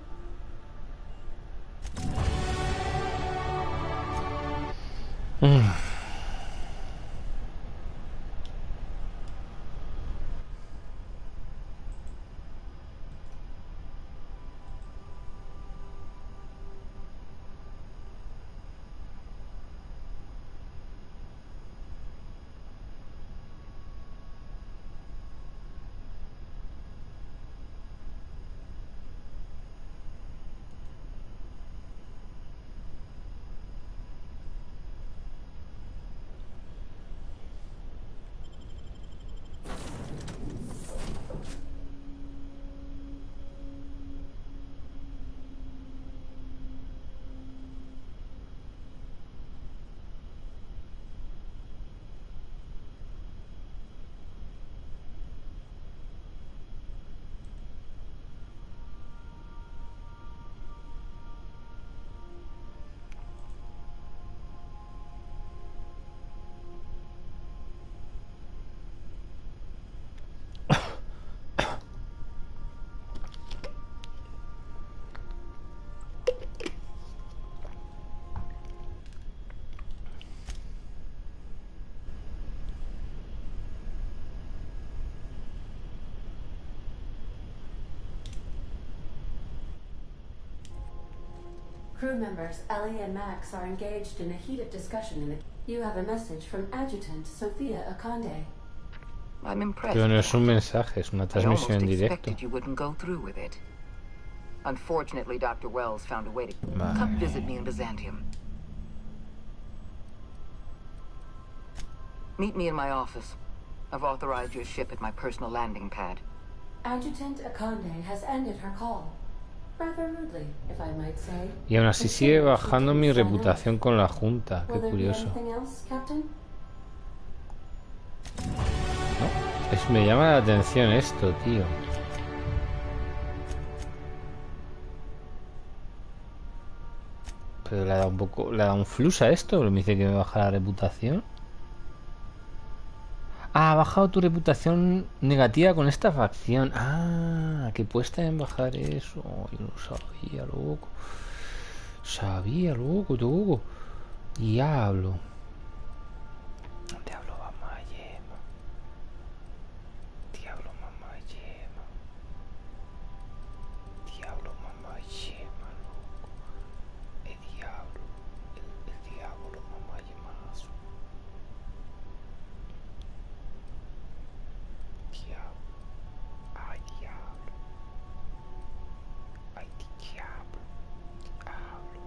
Crew members Ellie and Max are engaged in a heated discussion in the... You have a message from Adjutant Sophia Akande. I'm impressed. Pero no es un mensaje, es una transmisión en directo. Expected you wouldn't go through with it. Unfortunately, Dr. Wells found a way to... Come visit me in Byzantium. Meet me in my office. I've authorized your ship at my personal landing pad. Adjutant Akande has ended her call. Rather rudely, if I might say. Y aún así sigue bajando mi reputación con la Junta. Qué curioso. Anything else, Captain? Me llama la atención esto, tío. Pero le ha dado un poco... Le ha dado un flux a esto. Me dice que me baja la reputación. Ah, ha bajado tu reputación negativa con esta facción. Ah, que puesta en bajar eso. Yo no sabía, loco. Sabía, loco, loco. Diablo. Diablo, mamá yema. Diablo, mamá yema. Diablo, mamá yema, loco. El diablo. El diablo, mamá yemazo. Diablo. Ay, diablo. Ay, diablo. Diablo.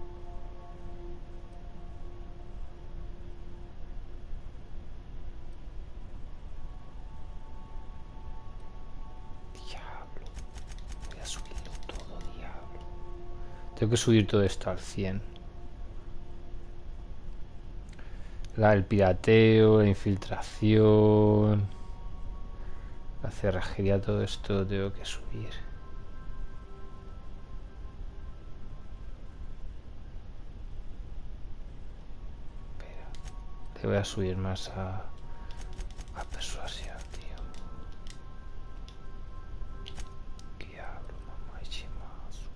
Diablo. Voy a subirlo todo, diablo. Tengo que subir todo esto al 100. El pirateo, la infiltración, la cerrajería, todo esto lo tengo que subir. Espera, le voy a subir más a persuasión, tío. Diablo, mamá y chimazo.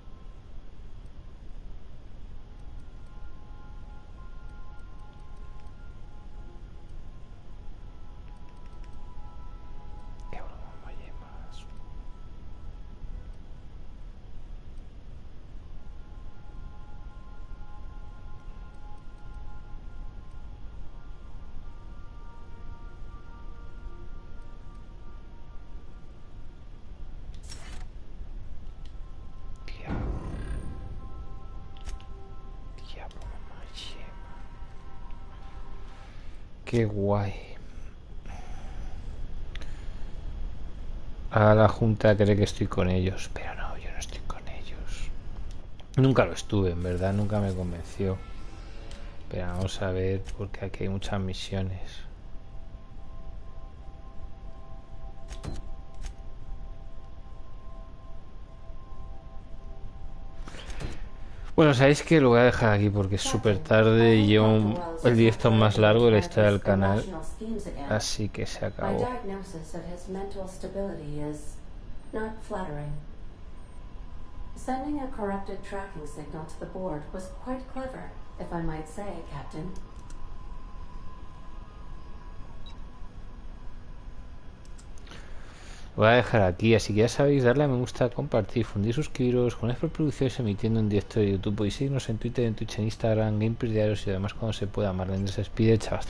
Diablo, mamá y chimazo. Diablo, mamá y chima. Qué guay. A la junta cree que estoy con ellos, pero no, yo no estoy con ellos. Nunca lo estuve, en verdad, nunca me convenció. Pero vamos a ver, porque aquí hay muchas misiones. Bueno, sabéis que lo voy a dejar aquí porque es súper tarde y llevo el directo más largo de la historia del canal. Así que se acabó. My diagnosis of his mental stability is not flattering. Sending a corrupted tracking signal to the board was quite clever, if I might say, Captain. Lo voy a dejar aquí, así que ya sabéis, darle a me gusta, compartir, difundir, suscribiros, JugonesProProducciones emitiendo en directo de YouTube, podéis seguirnos en Twitter, en Twitch, en Instagram, gameplays diarios y además cuando se pueda. Marlene se despide, chao.